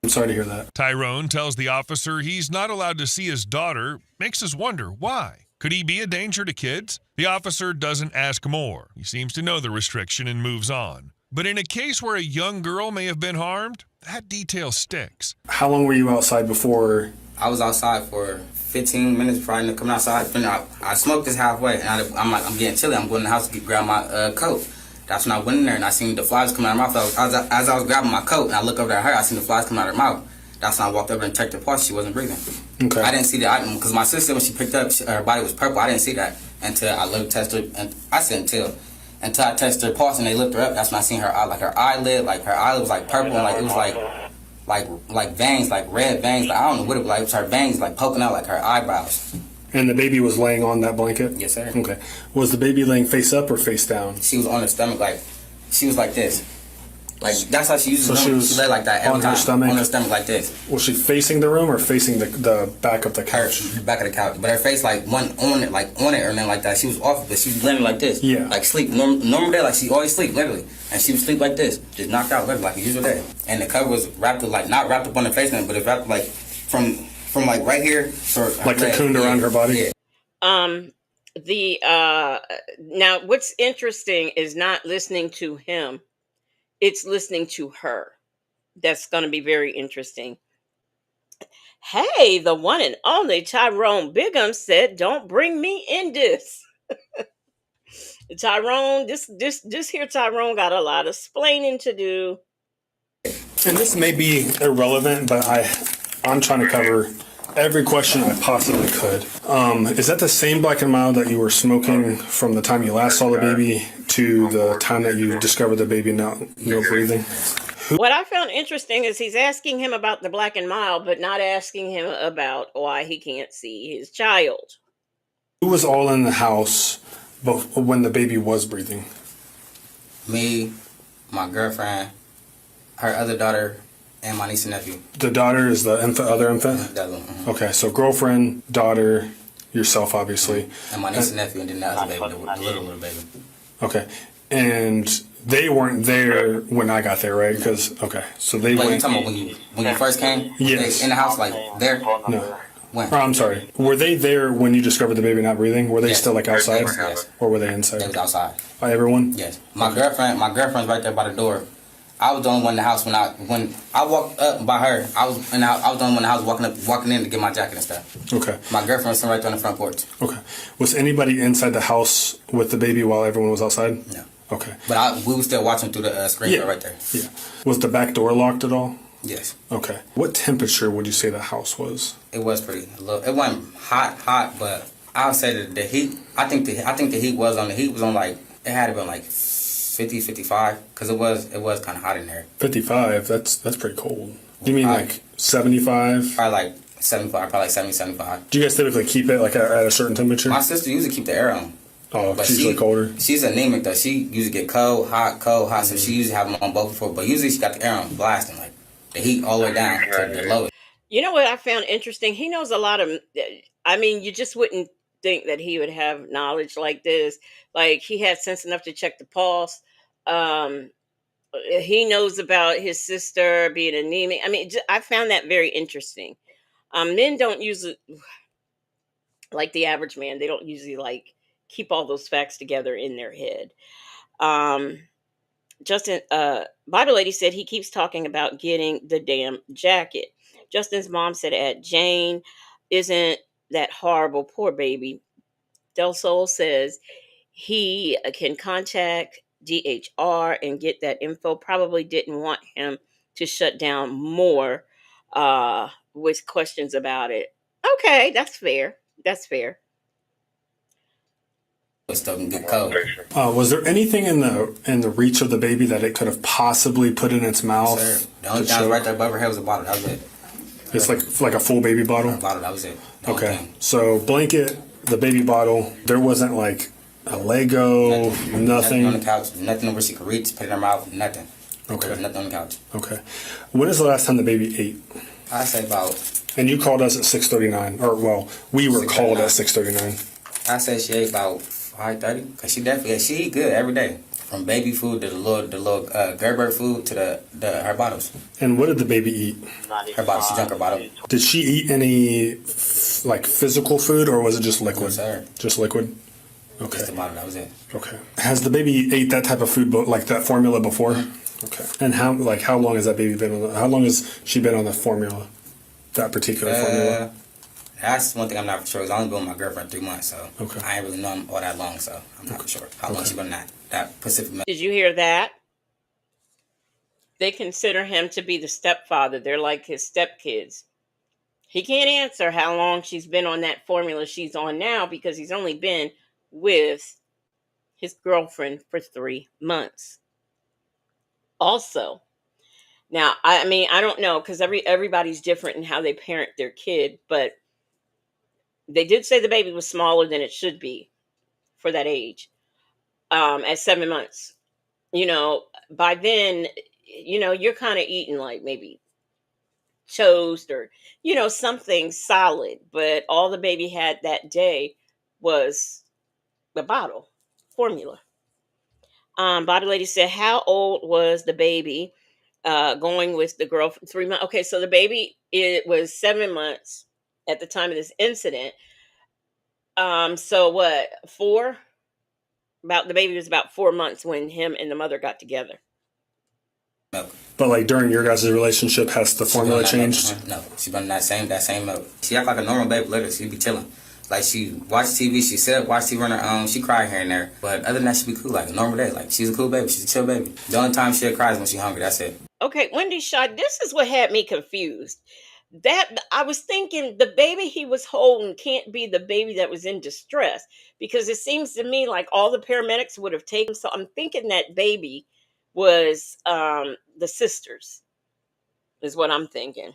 I'm sorry to hear that. Tyrone tells the officer he's not allowed to see his daughter, makes us wonder why. Could he be a danger to kids? The officer doesn't ask more. He seems to know the restriction and moves on. But in a case where a young girl may have been harmed, that detail sticks. How long were you outside before? I was outside for 15 minutes before I ended up coming outside. I smoked this halfway, and I'm like, I'm getting chilly. I'm going in the house to grab my coat. That's when I went in there, and I seen the flies coming out of her mouth. As I was grabbing my coat, and I look over at her, I seen the flies coming out of her mouth. That's when I walked over and checked her pulse. She wasn't breathing. Okay. I didn't see that because my sister, when she picked up, her body was purple. I didn't see that until I looked, tested her, and I said until I tested her pulse and they lifted her up. That's when I seen her eye, like her eyelid was like purple, and like it was like veins, like red veins. Like, I don't know what it was like. It was her veins like poking out like her eyebrows. And the baby was laying on that blanket? Yes, sir. Okay. Was the baby laying face up or face down? She was on her stomach, like she was like this. Like that's how she uses so she lay like that every on time. Her stomach? On her stomach like this. Was she facing the room or facing the back of the couch? Her back of the couch. But her face like wasn't on it or anything like that. She was off of it. She was laying like this. Yeah. Like sleep. Normal day, like she always sleep, literally. And she would sleep like this. Just knocked out literally like a usual day. And the cover was wrapped up like not wrapped up on her face, but it's wrapped like from like right here. Like cocooned around her body? Yeah. Now what's interesting is not listening to him. It's listening to her. That's going to be very interesting. Hey, the one and only Tyrone Bigham said, don't bring me in this. Tyrone, this here Tyrone got a lot of splaining to do. And this may be irrelevant, but I'm trying to cover every question I possibly could. Is that the same black and mild that you were smoking from the time you last saw the baby to the time that you discovered the baby no breathing? What I found interesting is he's asking him about the black and mild, but not asking him about why he can't see his child. Who was all in the house when the baby was breathing? Me, my girlfriend, her other daughter, and my niece and nephew. The daughter is the other infant? Mm-hmm. Okay, so girlfriend, daughter, yourself, obviously. And my niece and nephew, and then the other baby, the little baby. Okay, and they weren't there when I got there, right? Because, okay, so they went... You're talking about when you first came? Yes. In the house, like, there? No. When? Oh, I'm sorry. Were they there when you discovered the baby not breathing? Were they still, like, outside? Yes. Or were they inside? They was outside. By everyone? Yes. My girlfriend's right there by the door. I was the only one in the house when I walked up by her. I was the only one in the house walking in to get my jacket and stuff. Okay. My girlfriend was sitting right there on the front porch. Okay. Was anybody inside the house with the baby while everyone was outside? No. Okay. But we were still watching through the screen right there. Yeah. Was the back door locked at all? Yes. Okay. What temperature would you say the house was? It was pretty low. It wasn't hot, but I would say that the heat. I think the heat was on. The heat was on like it had to been like 50, 55, because it was kind of hot in there. 55. That's pretty cold. Do you mean like 75? Probably like 75. Probably like 70, 75. Do you guys typically keep it like at a certain temperature? My sister usually keep the air on. Oh, but she's usually colder. She's anemic though. She usually get cold, hot. Mm-hmm. So she usually have them on both before. But usually she got the air on blasting, like the heat all the way down to the lowest. You know what I found interesting? He knows a lot of. I mean, you just wouldn't think that he would have knowledge like this. Like he had sense enough to check the pulse. Um, he knows about his sister being anemic. I mean, I found that very interesting. Men don't usually, like the average man, they don't usually like keep all those facts together in their head. Um, Justin, Bible Lady said he keeps talking about getting the damn jacket. Justin's mom said, "At Jane, isn't that horrible? Poor baby." Del Sol says he can contact DHR and get that info. Probably didn't want him to shut down more with questions about it. Okay, that's fair. That's fair. Stuff can get cold. Was there anything in the reach of the baby that it could have possibly put in its mouth? Sir, the only thing right there above her head was a bottle. That was it. It's like a full baby bottle. A bottle. That was it. Okay, so blanket, the baby bottle. There wasn't like a Lego, nothing on the couch. Nothing where she could reach, put it in her mouth. Nothing. Okay. There was nothing on the couch. Okay. When is the last time the baby ate? I say about. And you called us at 6:39, or well, we were called at 6:39. I say she ate about 5:30, cause she definitely she eat good every day. From baby food to the little Gerber food to the her bottles. And what did the baby eat? Her bottle. She drank her bottle. Did she eat any like physical food, or was it just liquid? Yes, sir. Just liquid. Okay. Just the bottle. That was it. Okay. Has the baby ate that type of food, like that formula before? Mm-hmm. Okay. And how long has that baby been on? How long has she been on the formula? That particular formula. That's one thing I'm not for sure. Cause I only been with my girlfriend 3 months, so okay. I ain't really known all that long, so I'm not for sure how long she been on that Pacific. Did you hear that? They consider him to be the stepfather. They're like his stepkids. He can't answer how long she's been on that formula she's on now because he's only been with his girlfriend for 3 months. Also, now I mean I don't know because everybody's different in how they parent their kid, but they did say the baby was smaller than it should be for that age. At 7 months, by then, you're kind of eating like maybe toast or, something solid. But all the baby had that day was the bottle formula. Body Lady said, how old was the baby going with the girl for 3 months? Okay, so the baby, it was 7 months at the time of this incident. So what, 4? The baby was about 4 months when him and the mother got together. Milk. But like during your guys' relationship, has the formula changed? No, she been that same milk. She act like a normal baby. Literally, she be chilling. Like she watch TV. She said watch TV on her own. She cry here and there. But other than that, she be cool like a normal day. Like she's a cool baby. She's a chill baby. The only time she cries when she hungry. That's it. Okay, Wendy Shaw, this is what had me confused. That I was thinking the baby he was holding can't be the baby that was in distress because it seems to me like all the paramedics would have taken. So I'm thinking that baby was the sisters, is what I'm thinking.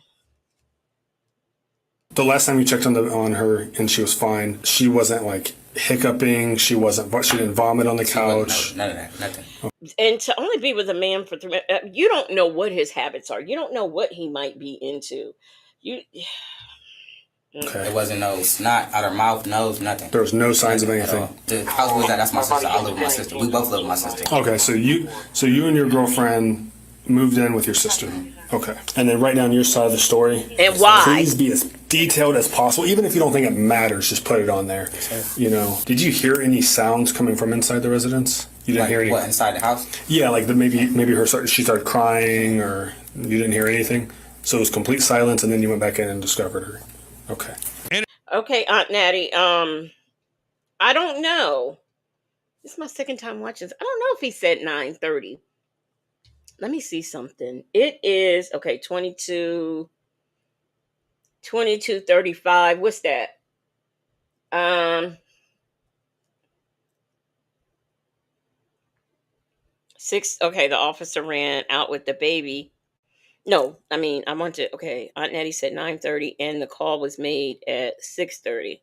The last time you checked on her and she was fine, she wasn't like hiccuping. She didn't vomit on the couch. None of that. Nothing. And to only be with a man for 3 months, you don't know what his habits are. You don't know what he might be into. Okay. There wasn't no snot out her mouth, nose, nothing. There was no signs of anything. The house was that's my sister. I live with my sister. We both live with my sister. Okay, so you and your girlfriend moved in with your sister. Okay. And then write down your side of the story. And why? Please be as detailed as possible. Even if you don't think it matters, just put it on there. Did you hear any sounds coming from inside the residence? You didn't hear any. What, inside the house? Yeah, like maybe she started crying, or you didn't hear anything. So it was complete silence, and then you went back in and discovered her. Okay. Okay, Aunt Natty. I don't know. This is my second time watching this. I don't know if he said 9:30. Let me see something. It is 22:35. What's that? 6. Okay, the officer ran out with the baby. No, I mean, Aunt Nettie said 9:30 and the call was made at 6:30.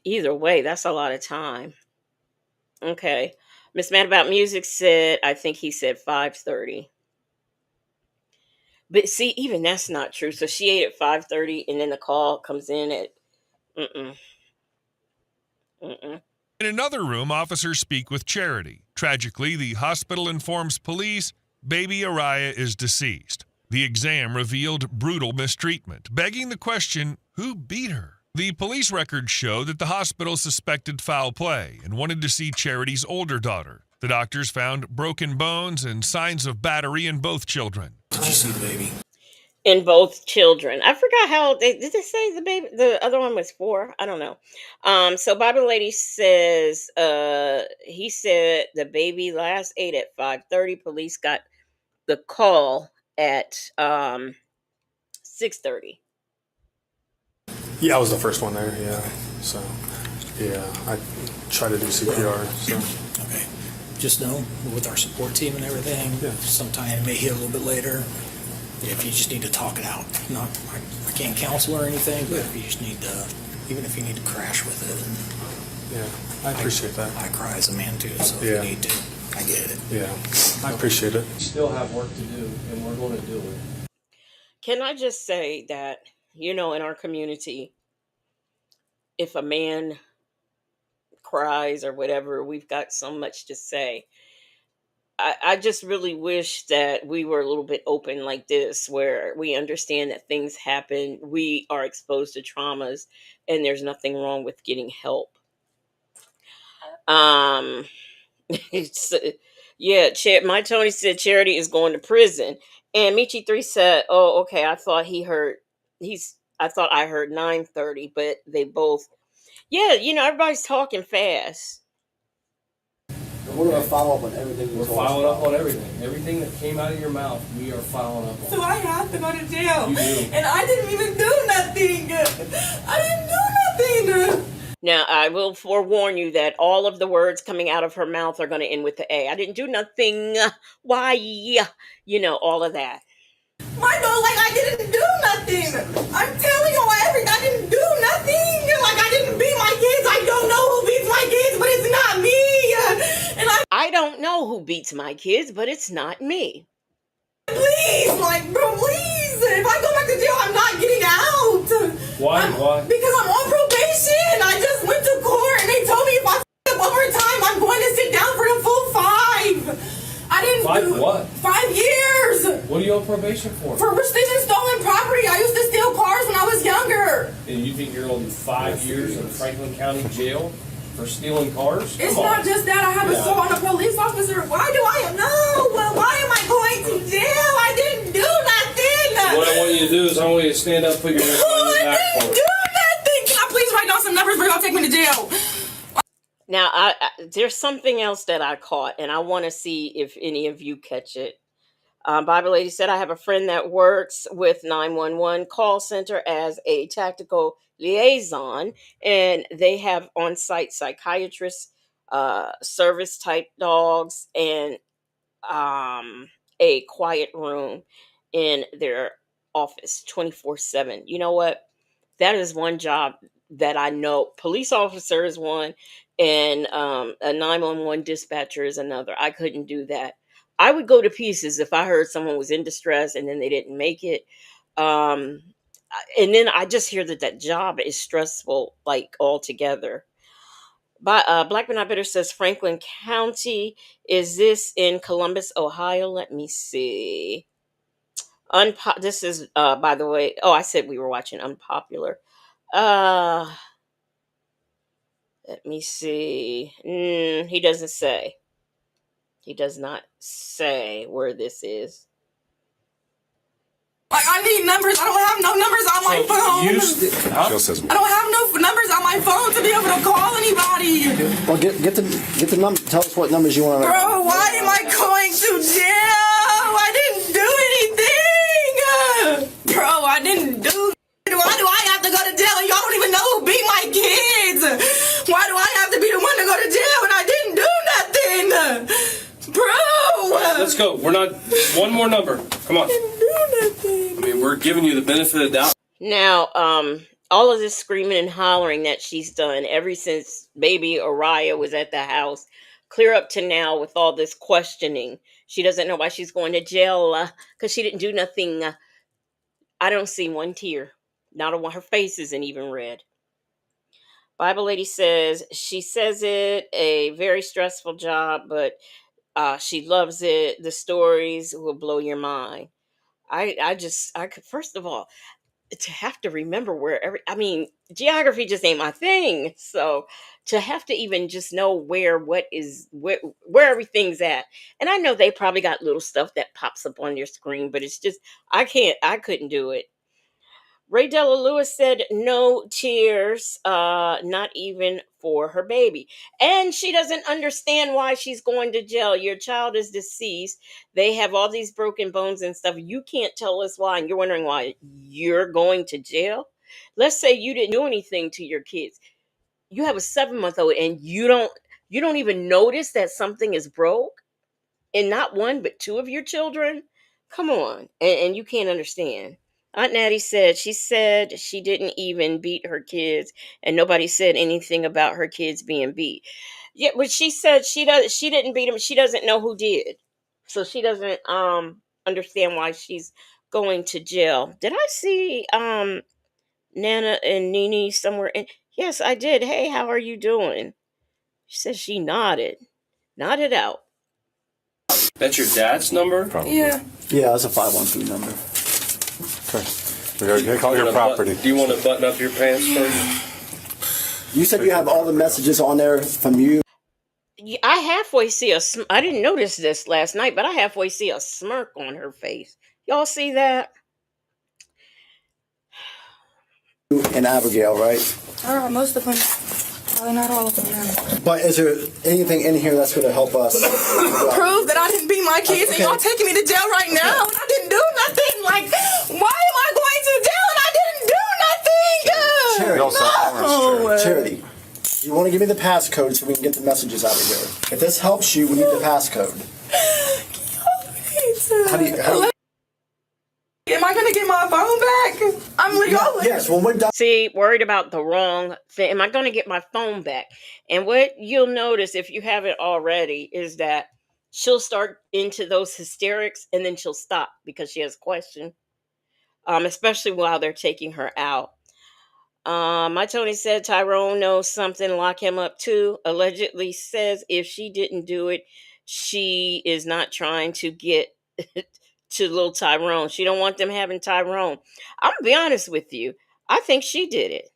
Either way, that's a lot of time. Okay. Miss Mad About Music said, I think he said 5:30. But see, even that's not true. So she ate at 5:30, and then the call comes in at mm-mm, mm-mm. In another room, officers speak with Charity. Tragically, the hospital informs police baby Araya is deceased. The exam revealed brutal mistreatment, begging the question, who beat her? The police records show that the hospital suspected foul play and wanted to see Charity's older daughter. The doctors found broken bones and signs of battery in both children. Did you see the baby? In both children. I forgot how did they say the baby, the other one was 4. I don't know. So Bible Lady says he said the baby last ate at 5:30. Police got the call at 6:30. Yeah, I was the first one there. Yeah, so yeah, I try to do CPR. So okay, just know with our support team and everything, sometime it may hit a little bit later. If you just need to talk it out, I can't counsel or anything, but if you just need to, even if you need to crash with it. I appreciate that. I cry as a man too, so if you need to, I get it. Yeah, I appreciate it. We still have work to do, and we're going to do it. Can I just say that, in our community, if a man cries or whatever, we've got so much to say. I just really wish that we were a little bit open like this, where we understand that things happen. We are exposed to traumas, and there's nothing wrong with getting help. It's, my Tony said Charity is going to prison, and Michi 3 said, "Oh, okay. I thought I heard 9:30, but they both, everybody's talking fast." We're going to follow up on everything. We're following up on everything. Everything that came out of your mouth, we are following up on. So I have to go to jail. You do. And I didn't even do nothing. I didn't do nothing. Now, I will forewarn you that all of the words coming out of her mouth are going to end with the A. I didn't do nothing. Why? All of that. My dog, I didn't do nothing. I'm telling you everything. I didn't do nothing. I didn't beat my kids. I don't know who beats my kids, but it's not me. I don't know who beats my kids, but it's not me. Please, bro, please. If I go back to jail, I'm not getting out. Why? Because I'm on probation. I just went to court, and they told me if I f*** up overtime, I'm going to sit down for the full 5. I didn't 5 what? 5 years. What are you on probation for? For receiving stolen property. I used to steal cars when I was younger. And you think you're going to do 5 years in Franklin County Jail for stealing cars? It's not just that. I have assault on a police officer. Why am I going to jail? I didn't do nothing. What I want you to do is I want you to stand up, put your hands on your back for I didn't do nothing. Can I please write down some numbers before y'all take me to jail? Now, there's something else that I caught, and I want to see if any of you catch it. Bible Lady said, I have a friend that works with 911 call center as a tactical liaison, and they have on-site psychiatrists, service type dogs, and a quiet room in their office 24/7. You know what? That is one job that I know. Police officer is one, and a 911 dispatcher is another. I couldn't do that. I would go to pieces if I heard someone was in distress and then they didn't make it. And then I just hear that job is stressful, altogether. But Black but Not Bitter says Franklin County. Is this in Columbus, Ohio? Let me see. This is, by the way. Oh, I said we were watching Unpopular. Let me see. He doesn't say. He does not say where this is. I need numbers. I don't have no numbers on my phone. I don't have no numbers on my phone to be able to call anybody. Well, get the number. Tell us what numbers you want to. Bro, why am I going to jail? I didn't do anything. Bro, I didn't do. Why do I have to go to jail and y'all don't even know who beat my kids? Why do I have to be the one to go to jail and I didn't do nothing? Bro! Let's go. We're not. One more number. Come on. I didn't do nothing. I mean, we're giving you the benefit of the doubt. Now, all of this screaming and hollering that she's done ever since baby Araya was at the house clear up to now with all this questioning. She doesn't know why she's going to jail because she didn't do nothing. I don't see one tear. Not a one. Her face isn't even red. Bible lady says she says it a very stressful job, but she loves it. The stories will blow your mind. I could, first of all, to have to remember I mean, geography just ain't my thing. So to have to even just know where everything's at. And I know they probably got little stuff that pops up on your screen, but it's just, I couldn't do it. Ray Della Lewis said no tears, not even for her baby. And she doesn't understand why she's going to jail. Your child is deceased. They have all these broken bones and stuff. You can't tell us why. And you're wondering why you're going to jail. Let's say you didn't do anything to your kids. You have a 7-month-old and you don't even notice that something is broke, and not one, but two of your children. Come on. And you can't understand. Aunt Natty said she didn't even beat her kids, and nobody said anything about her kids being beat. Yeah, but she said she didn't beat them. She doesn't know who did. So she doesn't understand why she's going to jail. Did I see Nana and Nene somewhere in? Yes, I did. Hey, how are you doing? She said she nodded. Nodded out. That's your dad's number? Probably. Yeah, that's a 513 number. Okay. Call your property. Do you want to button up your pants first? You said you have all the messages on there from you. I halfway see I didn't notice this last night, but I halfway see a smirk on her face. Y'all see that? And Abigail, right? Most of them. Probably not all of them now. But is there anything in here that's going to help us prove that I didn't beat my kids, and y'all taking me to jail right now, and I didn't do nothing? Like, why am I going to jail and I didn't do nothing? Charity. Charity. You want to give me the passcode so we can get the messages out of here. If this helps you, we need the passcode. How do you am I going to get my phone back? I'm legal. Yes, when we're done. See, worried about the wrong thing. Am I going to get my phone back? And what you'll notice, if you haven't already, is that she'll start into those hysterics and then she'll stop because she has a question, especially while they're taking her out. My Tony said Tyrone knows something, lock him up too. Allegedly says if she didn't do it, she is not trying to get to little Tyrone. She don't want them having Tyrone. I'm gonna be honest with you. I think she did it.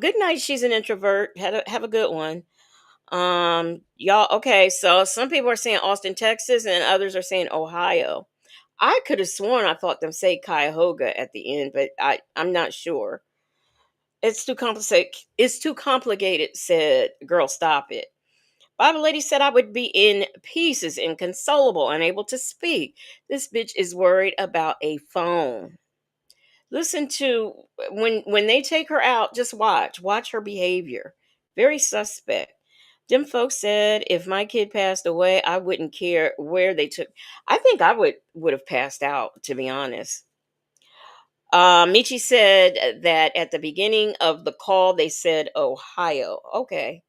Good night. She's an introvert. Have a good one. Y'all. Okay. So some people are saying Austin, Texas, and others are saying Ohio. I could have sworn I thought them say Cuyahoga at the end, but I'm not sure. It's too complicated. It's too complicated. Said girl, stop it. Bible lady said I would be in pieces, inconsolable, unable to speak. This bitch is worried about a phone. Listen to when they take her out, just watch her behavior. Very suspect. Them folks said if my kid passed away, I wouldn't care where they took. I think I would have passed out, to be honest. Michi said that at the beginning of the call, they said Ohio. Okay.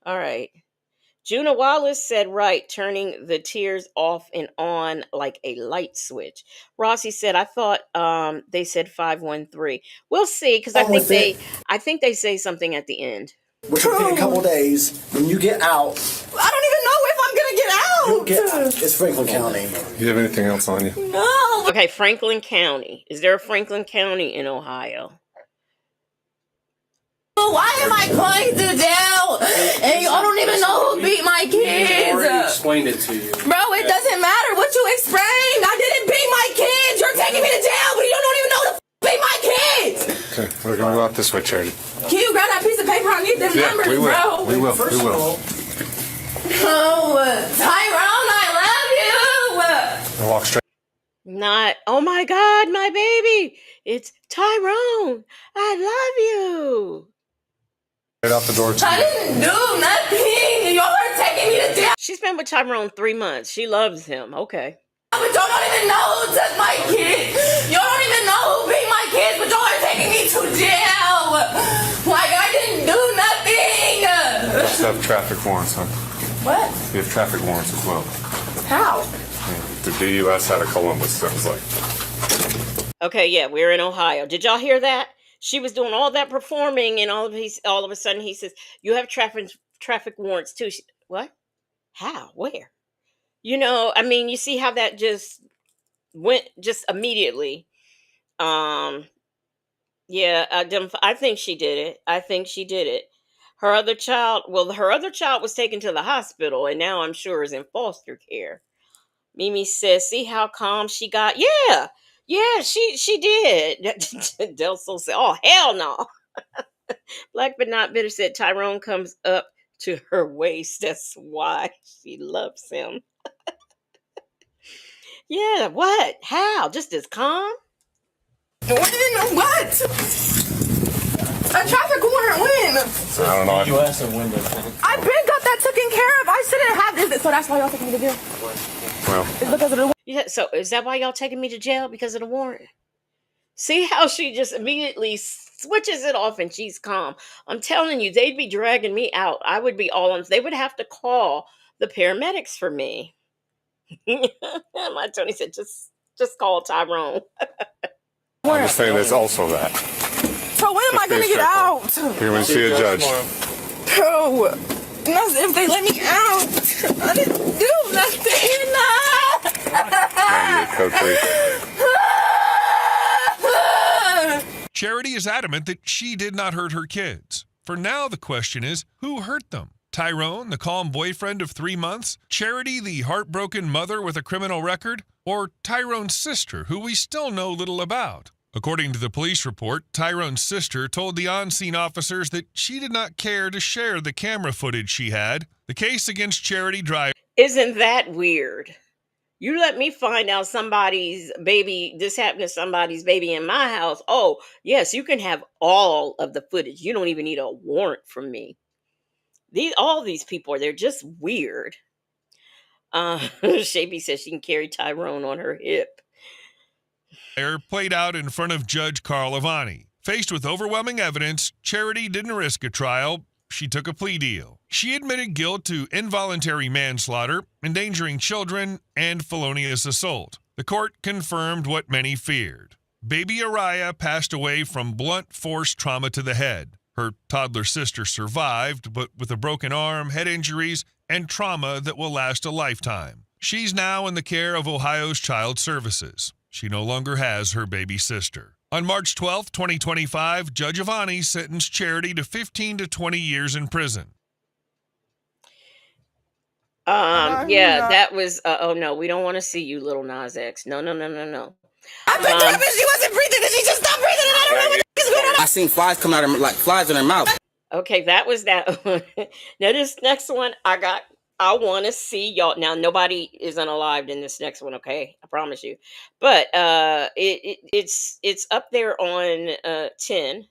All right. Juna Wallace said, right, turning the tears off and on like a light switch. Rossi said, I thought they said 513. We'll see, because I think they say something at the end. Which will take a couple days. When you get out, I don't even know if I'm gonna get out. You'll get out. It's Franklin County. You have anything else on you? No. Okay, Franklin County. Is there a Franklin County in Ohio? Why am I going to jail? And y'all don't even know who beat my kids. I already explained it to you. Bro, it doesn't matter what you explained. I didn't beat my kids. You're taking me to jail, but you don't even know who beat my kids. Okay, we're going to go out this way, Charity. Can you grab that piece of paper? I need them numbers, we will. bro. We will. We will. Oh, Tyrone, I love you. I'll walk straight. Not, oh my God, my baby. It's Tyrone. I love you. Right out the door. I didn't do nothing. Y'all are taking me to jail. She's been with Tyrone 3 months. She loves him. Okay. But y'all don't even know who took my kid. Y'all don't even know who beat my kids, but y'all are taking me to jail. Like I didn't do nothing. Let's have traffic warrants, huh? What? You have traffic warrants as well. How? The DUS out of Columbus, that was like. Okay, yeah, we're in Ohio. Did y'all hear that? She was doing all that performing, and all of a sudden he says, "You have traffic warrants too." What? How? Where? I mean, you see how that just went just immediately. Um, yeah, I think she did it. I think she did it. Her other child was taken to the hospital, and now I'm sure is in foster care. Mimi says, "See how calm she got." Yeah, yeah, she did. Delso said, "Oh hell no." Black but not bitter said Tyrone comes up to her waist. That's why she loves him. Yeah, what? How? Just as calm? When? What? A traffic warrant when? I don't know. U.S. and window. I been got that taken care of. I shouldn't have this, so that's why y'all taking me to jail. Well, It's because of the. Yeah, so is that why y'all taking me to jail? Because of the warrant? See how she just immediately switches it off and she's calm. I'm telling you, they'd be dragging me out. I would be all on. They would have to call the paramedics for me. My attorney said, just call Tyrone. I'm just saying there's also that. So when am I gonna get out? You're going to see a judge. No. Not if they let me out. I didn't do nothing. Charity is adamant that she did not hurt her kids. For now, the question is, who hurt them? Tyrone, the calm boyfriend of 3 months? Charity, the heartbroken mother with a criminal record? Or Tyrone's sister, who we still know little about? According to the police report, Tyrone's sister told the on-scene officers that she did not care to share the camera footage she had. The case against Charity Driver. Isn't that weird? You let me find out somebody's baby, this happened to somebody's baby in my house. Oh, yes, you can have all of the footage. You don't even need a warrant from me. All these people, they're just weird. Shabby says she can carry Tyrone on her hip. Played out in front of Judge Carl Avani. Faced with overwhelming evidence, Charity didn't risk a trial. She took a plea deal. She admitted guilt to involuntary manslaughter, endangering children, and felonious assault. The court confirmed what many feared. Baby Araya passed away from blunt force trauma to the head. Her toddler sister survived, but with a broken arm, head injuries, and trauma that will last a lifetime. She's now in the care of Ohio's Child Services. She no longer has her baby sister. On March 12, 2025, Judge Avani sentenced Charity to 15 to 20 years in prison. Yeah, that was, oh no, we don't want to see you, little Nas X. No. I picked her up and she wasn't breathing and she just stopped breathing and I don't know what is going on. I seen flies come out of like flies in her mouth. Okay, that was that one. Now this next one, I want to see y'all. Now nobody is unalived in this next one, okay? I promise you. But it's up there on 10.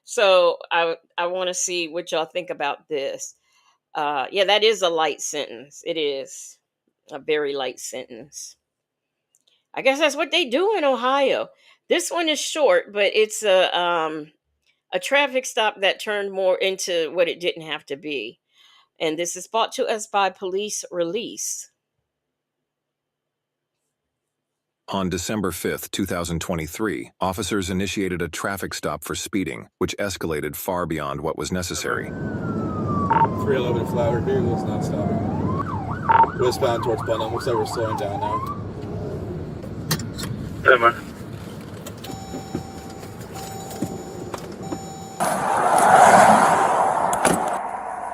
So I want to see what y'all think about this. Yeah, that is a light sentence. It is a very light sentence. I guess that's what they do in Ohio. This one is short, but it's a traffic stop that turned more into what it didn't have to be. And this is brought to us by Police Release. On December 5th, 2023, officers initiated a traffic stop for speeding, which escalated far beyond what was necessary. 311 Flower vehicles not stopping. Westbound towards Bunham. Looks like we're slowing down now. Hey, man.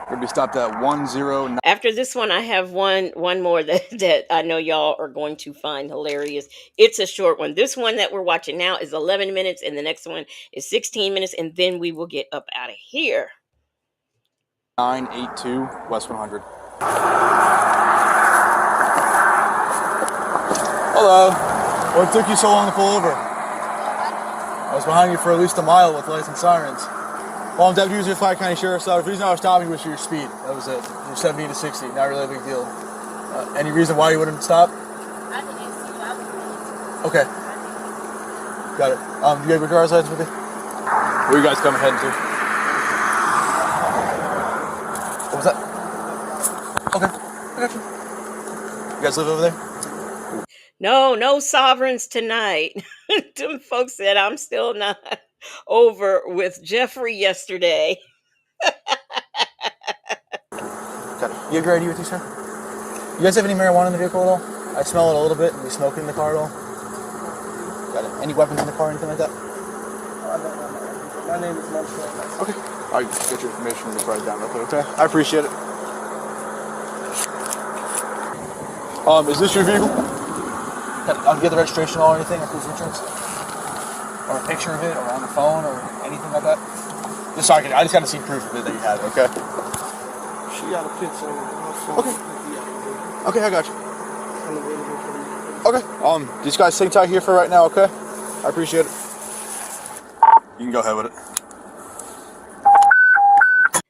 We'll be stopped at 109. After this one, I have one more that I know y'all are going to find hilarious. It's a short one. This one that we're watching now is 11 minutes, and the next one is 16 minutes, and then we will get up out of here. 982 West 100. Hello. What took you so long to pull over? I was behind you for at least a mile with lights and sirens. Well, I'm Deputy User Fire County Sheriff's Office. The reason I was stopping was for your speed. That was it. You're 70 to 60. Not really a big deal. Any reason why you wouldn't stop? I didn't see that. Okay. Got it. You have your driver's license with you? Where are you guys coming heading to? What was that? Okay, I got you. You guys live over there? No sovereigns tonight. Them folks said I'm still not over with Jeffrey yesterday. Got it. You have your ID with you, sir? You guys have any marijuana in the vehicle at all? I smell it a little bit. Are you smoking in the car at all? Got it. Any weapons in the car or anything like that? My name is Montreal. Okay. I'll get your information and just write it down real quick, okay? I appreciate it. Is this your vehicle? I'll get the registration or anything, or proof of insurance? Or a picture of it, or on the phone, or anything like that? Just so I just gotta see proof of it that you have it, okay? She got a picture of it. Okay. Okay, I got you. Okay. These guys sitting tight here for right now, okay? I appreciate it. You can go ahead with it.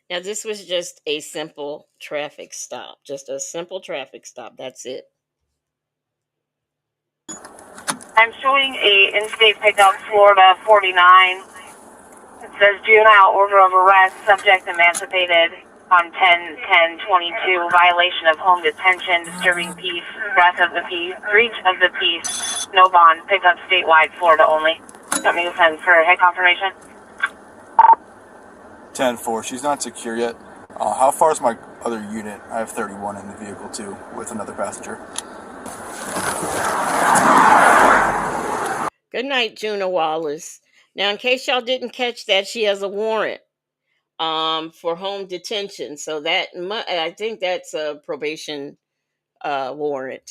Now, this was just a simple traffic stop. Just a simple traffic stop. That's it. I'm showing a in-state pickup, Florida 49. It says juvenile order of arrest, subject emancipated on 10/10/22, violation of home detention, disturbing peace, breach of the peace, no bond, pickup statewide, Florida only. Got me a send for head confirmation. 10-4. She's not secure yet. How far is my other unit? I have 31 in the vehicle too, with another passenger. Good night, Juna Wallace. Now, in case y'all didn't catch that, she has a warrant for home detention. So that I think that's a probation warrant.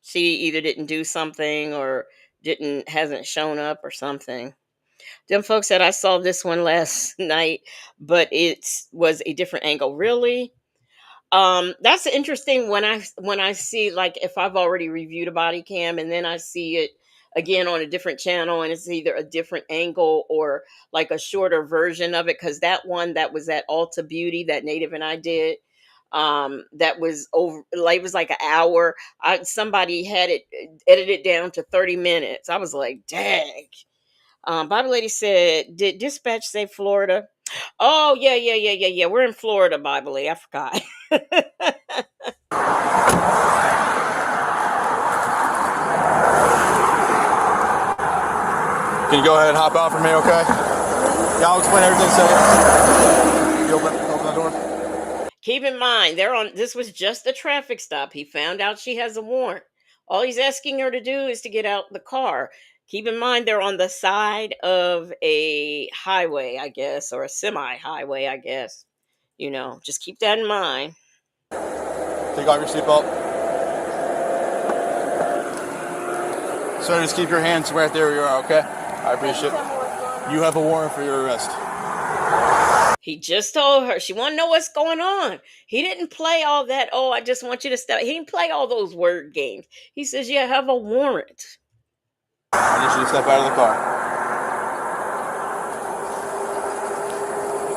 She either didn't do something or hasn't shown up or something. Them folks said I saw this one last night, but it was a different angle. Really? That's interesting when I see, like, if I've already reviewed a body cam and then I see it again on a different channel and it's either a different angle or like a shorter version of it, because that one that was at Ulta Beauty that Native and I did, that was over, like, it was like an hour. Somebody had it edited down to 30 minutes. I was like, dang. Bible Lady said, did dispatch say Florida? Oh, yeah. We're in Florida, Bible Lady. I forgot. Can you go ahead and hop out for me, okay? Yeah, I'll explain everything. So you open the door. Keep in mind, this was just a traffic stop. He found out she has a warrant. All he's asking her to do is to get out the car. Keep in mind, they're on the side of a highway, I guess, or a semi-highway, I guess. Just keep that in mind. Take off your seatbelt. So just keep your hands right there where you are, okay? I appreciate it. You have a warrant for your arrest. He just told her. She want to know what's going on. He didn't play all that, oh, I just want you to stop. He didn't play all those word games. He says, yeah, I have a warrant. I need you to step out of the car.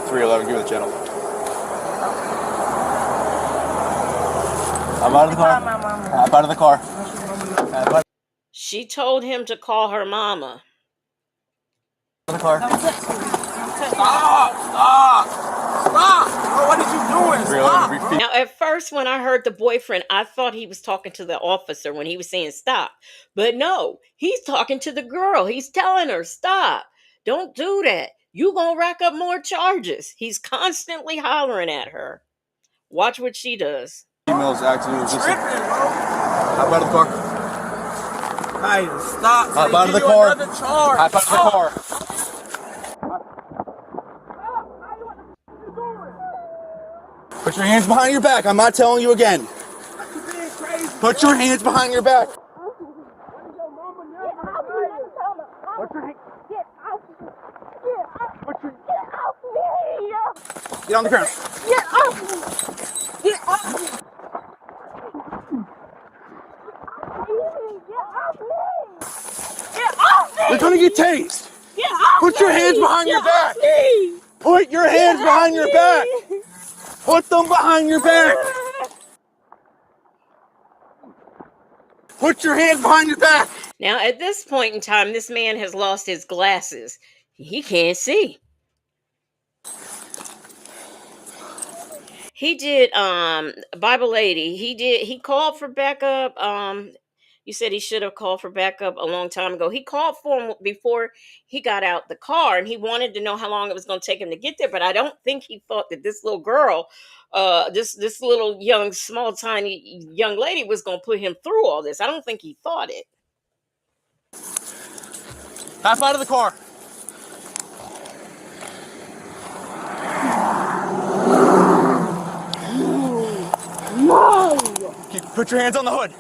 311, give it a channel. I'm out of the car. I'm out of the car. She told him to call her mama. The car. Stop! Bro, what are you doing? Stop! Now, at first, when I heard the boyfriend, I thought he was talking to the officer when he was saying stop. But no, he's talking to the girl. He's telling her, stop. Don't do that. You gonna rack up more charges. He's constantly hollering at her. Watch what she does. Emails accidentally. Tripping, bro. Hop out of the car. Hey, stop. Hop out of the car. Another charge. Hop out of the car. Put your hands behind your back. I'm not telling you again. Put your hands behind your back. Get on the ground. Get off me! Get off me! Get off me! You're gonna get tased. Get off Put your me! hands behind your Get back. off me! Put your hands behind your back. Put them behind your back. Put your hands behind your back. Now, at this point in time, this man has lost his glasses. He can't see. He did Bible Lady. He called for backup. You said he should have called for backup a long time ago. He called for him before he got out the car, and he wanted to know how long it was going to take him to get there. But I don't think he thought that this little girl, this little young, small, tiny young lady was going to put him through all this. I don't think he thought it. Half out of the car. No! Put your hands on the hood.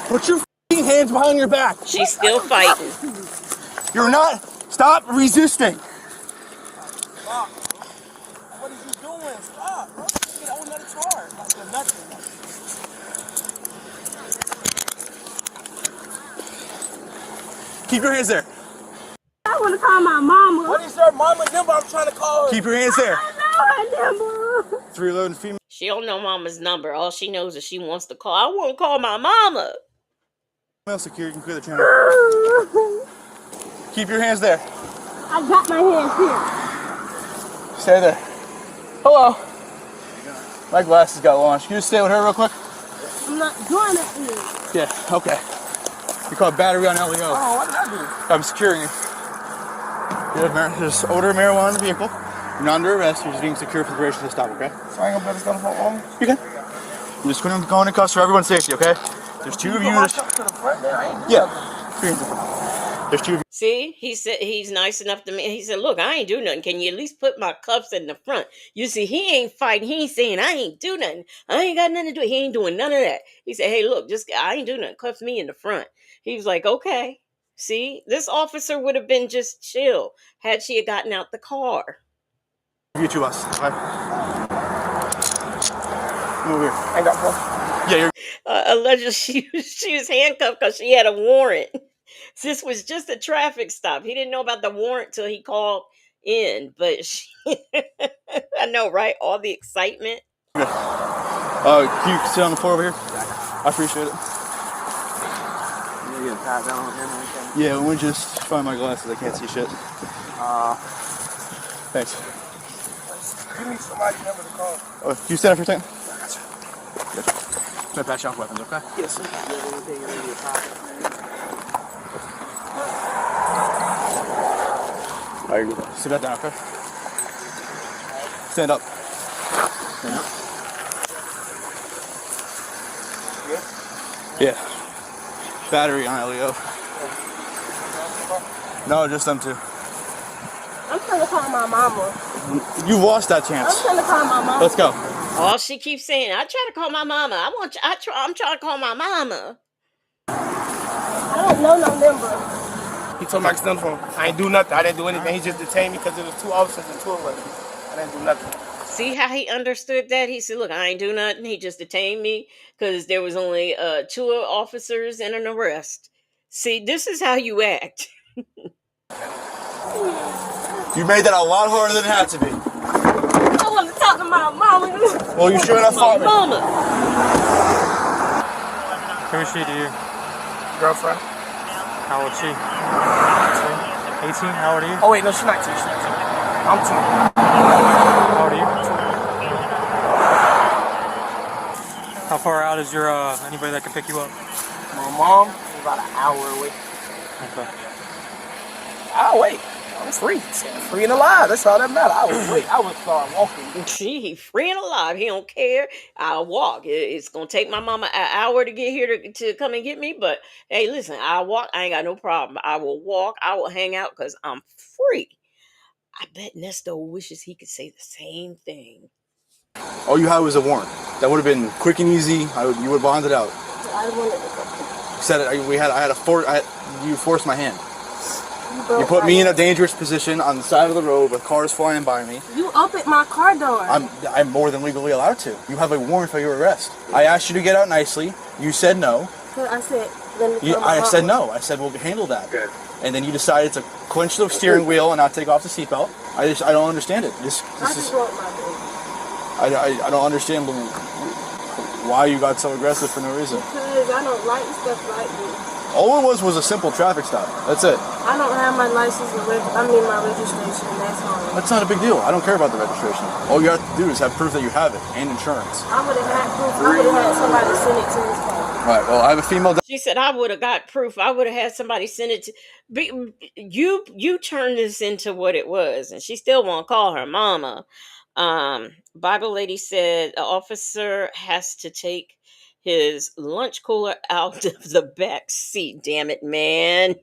Put your f***ing hands behind your back. She's still fighting. You're not. Stop resisting. Stop, bro. What are you doing? Stop, bro. Get on another charge. Like you're nothing. Keep your hands there. I want to call my mama. What is your mama's number? I'm trying to call her. Keep your hands there. I know her number. 311 female. She don't know mama's number. All she knows is she wants to call. I want to call my mama. Female security can clear the channel. Keep your hands there. I got my hands here. Stay there. Hello. My glasses got launched. Can you just stay with her real quick? I'm not doing it. Yeah, okay. You caught battery on LEO. Oh, what did I do? I'm securing you. There's odor of marijuana in the vehicle. You're not under arrest. You're just being secured for the duration of the stop, okay? So I ain't gonna better stop the phone. You can. You're just going to go into cuffs for everyone's safety, okay? There's two of you. Yeah. There's two of you. See, he said he's nice enough to me. He said, "Look, I ain't do nothing. Can you at least put my cuffs in the front?" You see, he ain't fighting. He ain't saying I ain't do nothing. I ain't got nothing to do. He ain't doing none of that. He said, "Hey, look, just I ain't doing nothing. Cuff me in the front." He was like, "Okay." See, this officer would have been just chill had she had gotten out the car. You to us, okay? Move here. I got one. Yeah, you're. Allegedly, she was handcuffed because she had a warrant. This was just a traffic stop. He didn't know about the warrant till he called in. But I know, right? All the excitement. Okay. Can you sit on the floor over here? I appreciate it. Yeah, let me just find my glasses. I can't see shit. Thanks. You need somebody to remember to call. Can you stand up for a second? Good. I'm gonna patch off weapons, okay? Yes, sir. Alright, sit back down, okay? Stand up. Stand up. Yeah. Battery on LEO. No, just them two. I'm trying to call my mama. You lost that chance. I'm trying to call my mama. Let's go. All she keeps saying, I try to call my mama. I'm trying to call my mama. I don't know no number. He told me I could stand for him. I ain't do nothing. I didn't do anything. He just detained me because there was 2 officers and 2 of us. I didn't do nothing. See how he understood that? He said, "Look, I ain't do nothing. He just detained me because there was only 2 officers and an arrest." See, this is how you act. You made that a lot harder than it had to be. I want to talk to my mama. Well, you sure enough fought me. Mama. Who is she to you? Girlfriend. How old is she? 18? How old are you? Oh, wait, no, she's not 2. She's not 2. I'm 2. How old are you? How far out is your, anybody that can pick you up? My mom is about an hour away. Okay. I'll wait. I'm free. Free and alive. That's all that matters. I will wait. I will start walking. See, he free and alive. He don't care. I'll walk. It's gonna take my mama an hour to get here to come and get me. But hey, listen, I'll walk. I ain't got no problem. I will walk. I will hang out because I'm free. I bet Nesto wishes he could say the same thing. All you had was a warrant. That would have been quick and easy. You would have bonded out. I wanted to You said it. You forced my hand. You put me in a dangerous position on the side of the road with cars flying by me. You opened my car door. I'm more than legally allowed to. You have a warrant for your arrest. I asked you to get out nicely. You said no. I said, let me I said no. I said we'll handle that. Good. And then you decided to clench the steering wheel and not take off the seatbelt. I don't understand it. I don't understand why you got so aggressive for no reason. Because I don't like stuff like this. All it was a simple traffic stop. That's it. I don't have my license, my registration, that's all. That's not a big deal. I don't care about the registration. All you have to do is have proof that you have it and insurance. I would have had proof. I would have had somebody send it to his car. Right. Well, I have a female. She said, I would have got proof. I would have had somebody send it to you turn this into what it was. And she still won't call her mama. Bible lady said the officer has to take his lunch cooler out of the back seat. Damn it, man.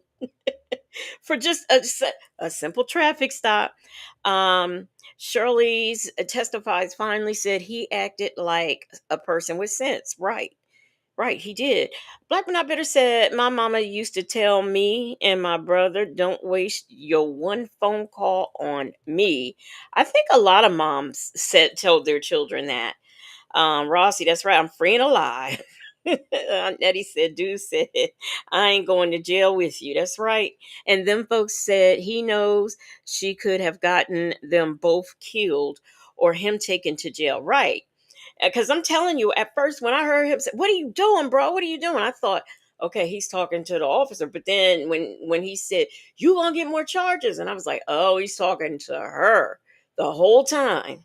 For just a simple traffic stop. Shirley's testifies finally said he acted like a person with sense. Right. Right, he did. Black but Not Bitter said, my mama used to tell me and my brother, don't waste your one phone call on me. I think a lot of moms told their children that. Rossi, that's right, I'm free and alive. Aunt Nettie said, dude said, I ain't going to jail with you. That's right. And them folks said he knows she could have gotten them both killed or him taken to jail. Right. Because I'm telling you, at first, when I heard him say, what are you doing, bro? What are you doing? I thought, okay, he's talking to the officer. But then when he said, you going to get more charges? And I was like, oh, he's talking to her the whole time.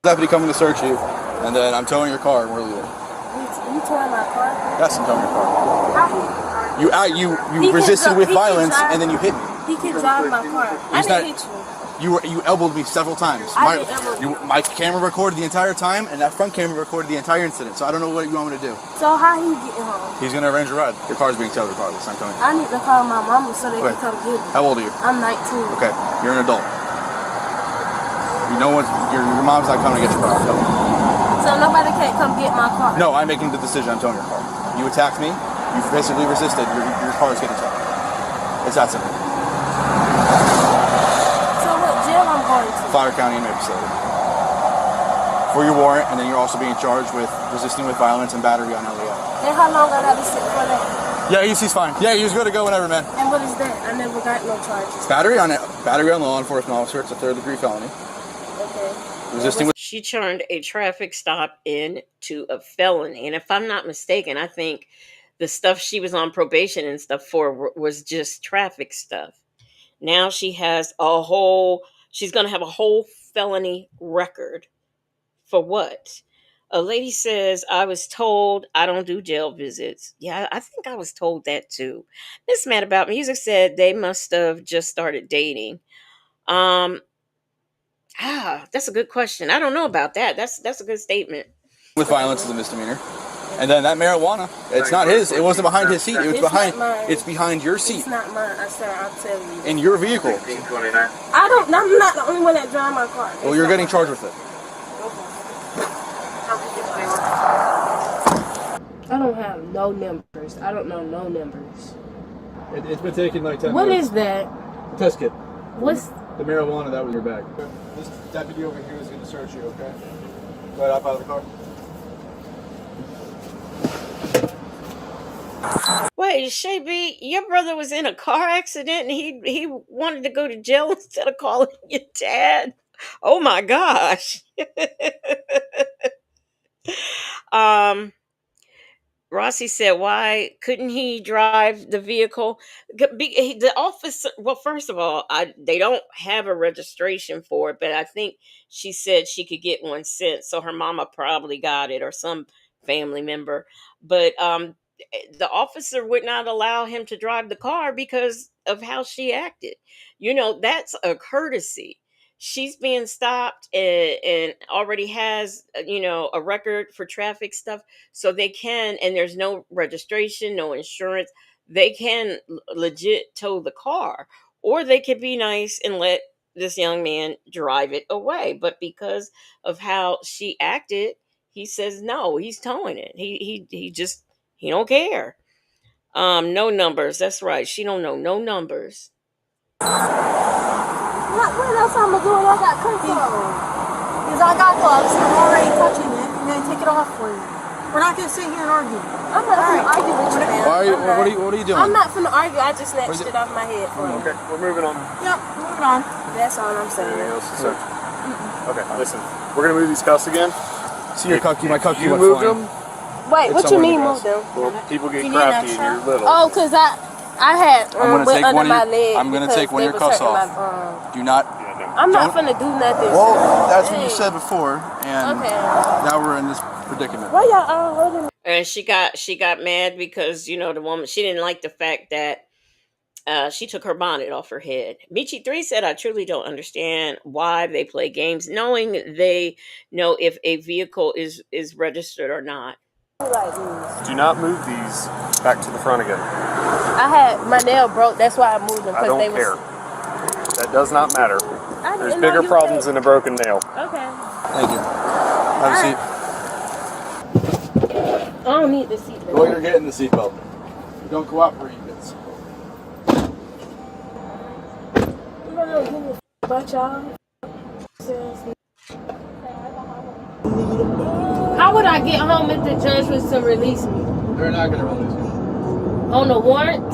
Deputy coming to search you, and then I'm towing your car, and we're leaving. You towing my car? Yes, I'm towing your car. How? You resisted with violence, and then you hit me. He can drive my car. I didn't hit you. You elbowed me several times. My camera recorded the entire time, and that front camera recorded the entire incident. So I don't know what you want me to do. So how he getting home? He's gonna arrange a ride. Your car's being towed regardless. I'm coming. I need to call my mama so they can come get me. How old are you? I'm 19. Okay, you're an adult. You know what? Your mom's not coming to get your car. So nobody can't come get my car? No, I'm making the decision. I'm towing your car. You attacked me. You basically resisted. Your car's getting towed. It's that simple. Flower County Inmate Facility. For your warrant, and then you're also being charged with resisting with violence and battery on LEO. And how long I gotta sit for that? Yeah, he's fine. Yeah, he's good to go whenever, man. And what is that? I never got no charges. Battery on law enforcement officer. It's a 3rd-degree felony. Okay. Resisting with. She turned a traffic stop into a felony, and if I'm not mistaken, I think the stuff she was on probation and stuff for was just traffic stuff. Now she has she's going to have a whole felony record. For what? A lady says, I was told I don't do jail visits. Yeah, I think I was told that too. Miss Mad About Music said they must have just started dating. That's a good question. I don't know about that. That's a good statement. With violence is a misdemeanor. And then that marijuana, it's not his. It wasn't behind his seat. It's behind your seat. It's not mine, sir. I'll tell you. In your vehicle. I'm not the only one that drives my car. Well, you're getting charged with it. I don't have no numbers. I don't know no numbers. It's been taken like 10 What minutes. is that? Test kit. What's the marijuana that was in your bag? This deputy over here is going to search you, okay? Right up out of the car. Wait, Shay B, your brother was in a car accident and he wanted to go to jail instead of calling your dad? Oh my gosh. Rossi said, why couldn't he drive the vehicle? The officer, well, first of all, they don't have a registration for it, but I think she said she could get one sent, so her mama probably got it or some family member. But the officer would not allow him to drive the car because of how she acted. That's a courtesy. She's being stopped and already has, a record for traffic stuff. So they can, and there's no registration, no insurance. They can legit tow the car, or they could be nice and let this young man drive it away. But because of how she acted, he says, no, he's towing it. He don't care. No numbers. That's right. She don't know no numbers. What else I'm gonna do when I got cuffs on? Because I got gloves, I'm already touching it, and then take it off for you. We're not gonna sit here and argue. I'm not gonna argue with you, man. What are you doing? I'm not gonna argue. I just snatched it off my head for you. Okay, we're moving on. Yep, moving on. That's all I'm saying. Anything else to search? Okay, listen. We're gonna move these cuffs again. See your cuff key. My cuff key. You moved them. Wait, what you mean move them? Well, people get crafty and you're little. Oh, cause I had I'm gonna take under one my of your, leg. I'm gonna take one of your cuffs off. Do not. I'm not finna do nothing. Well, that's what you said before, and Okay. now we're in this predicament. Why y'all all holding? And she got mad because, you know, the woman, she didn't like the fact that she took her bonnet off her head. Michi 3 said, I truly don't understand why they play games knowing they know if a vehicle is registered or not. Do not move these back to the front again. I had my nail broke. That's why I moved them. I don't care. That does not matter. There's bigger problems than a broken nail. Okay. Thank you. Have a seat. I don't need the seatbelt. Well, you're getting the seatbelt. You don't cooperate, Vince. How would I get home if the judge was to release me? They're not going to release you. On the warrant?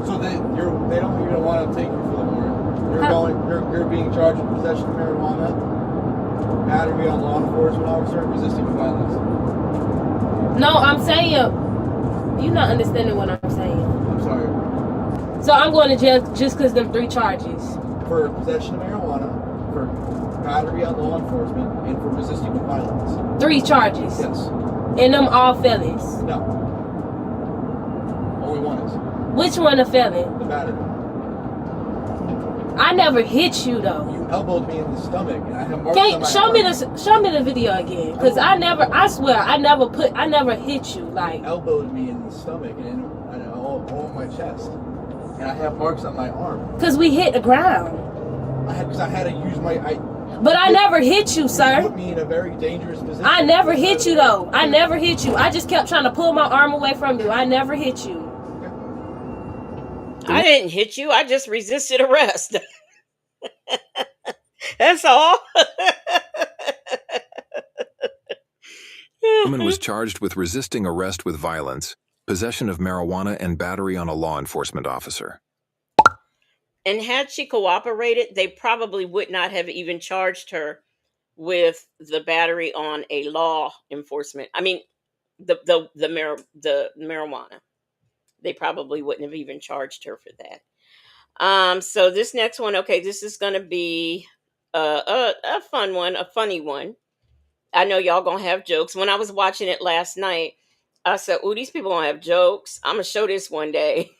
So they don't even want to take you for the warrant. You're being charged with possession of marijuana, battery on law enforcement officer, and resisting violence. No, I'm saying you're not understanding what I'm saying. I'm sorry. So I'm going to jail just because them 3 charges. For possession of marijuana, for battery on law enforcement, and for resisting violence. 3 charges? Yes. And them all felons? No. Only one is. Which one a felon? The battery. I never hit you though. You elbowed me in the stomach, and I have marks on my show me the video again, cause I swear I never hit you like. You elbowed me in the stomach and all my chest, and I have marks on my arm. Cause we hit the ground. Because I had to use my. But I never hit you, sir. You put me in a very dangerous position. I never hit you though. I never hit you. I just kept trying to pull my arm away from you. I never hit you. I didn't hit you. I just resisted arrest. That's all. The woman was charged with resisting arrest with violence, possession of marijuana, and battery on a law enforcement officer. And had she cooperated, they probably would not have even charged her with the battery on a law enforcement. I mean, the marijuana. They probably wouldn't have even charged her for that. So this next one, okay, this is going to be a fun one, a funny one. I know y'all going to have jokes. When I was watching it last night, I said, ooh, these people don't have jokes. I'm going to show this one day.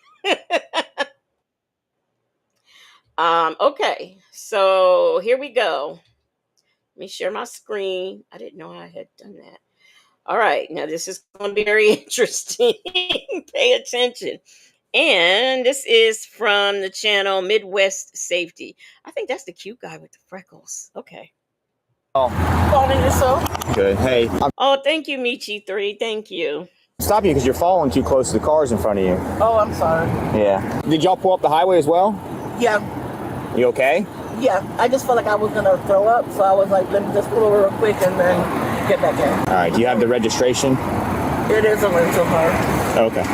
Okay, so here we go. Let me share my screen. I didn't know I had done that. All right, now this is going to be very interesting. Pay attention. And this is from the channel Midwest Safety. I think that's the cute guy with the freckles. Okay. Oh. Calling yourself? Good. Hey. Oh, thank you, Michi 3. Thank you. Stop you because you're falling too close to the cars in front of you. Oh, I'm sorry. Yeah. Did y'all pull up the highway as well? Yeah. You okay? Yeah. I just felt like I was going to throw up, so I was like, let me just pull over real quick and then get back in. All right. Do you have the registration? It is a rental car. Okay.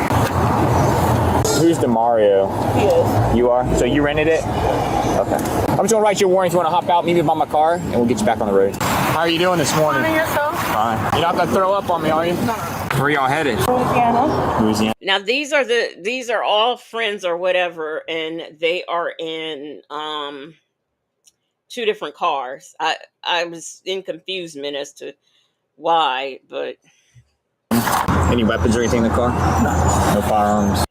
Who's DeMario? He is. You are? So you rented it? Okay. I'm just going to write you a warning if you want to hop out, meet me by my car, and we'll get you back on the road. How are you doing this morning? Fine, yourself? Fine. You don't have to throw up on me, are you? No. Where are y'all headed? Louisiana. Now these are all friends or whatever, and they are in 2 different cars. I was in confusement as to why, but Any weapons or anything in the car? No firearms.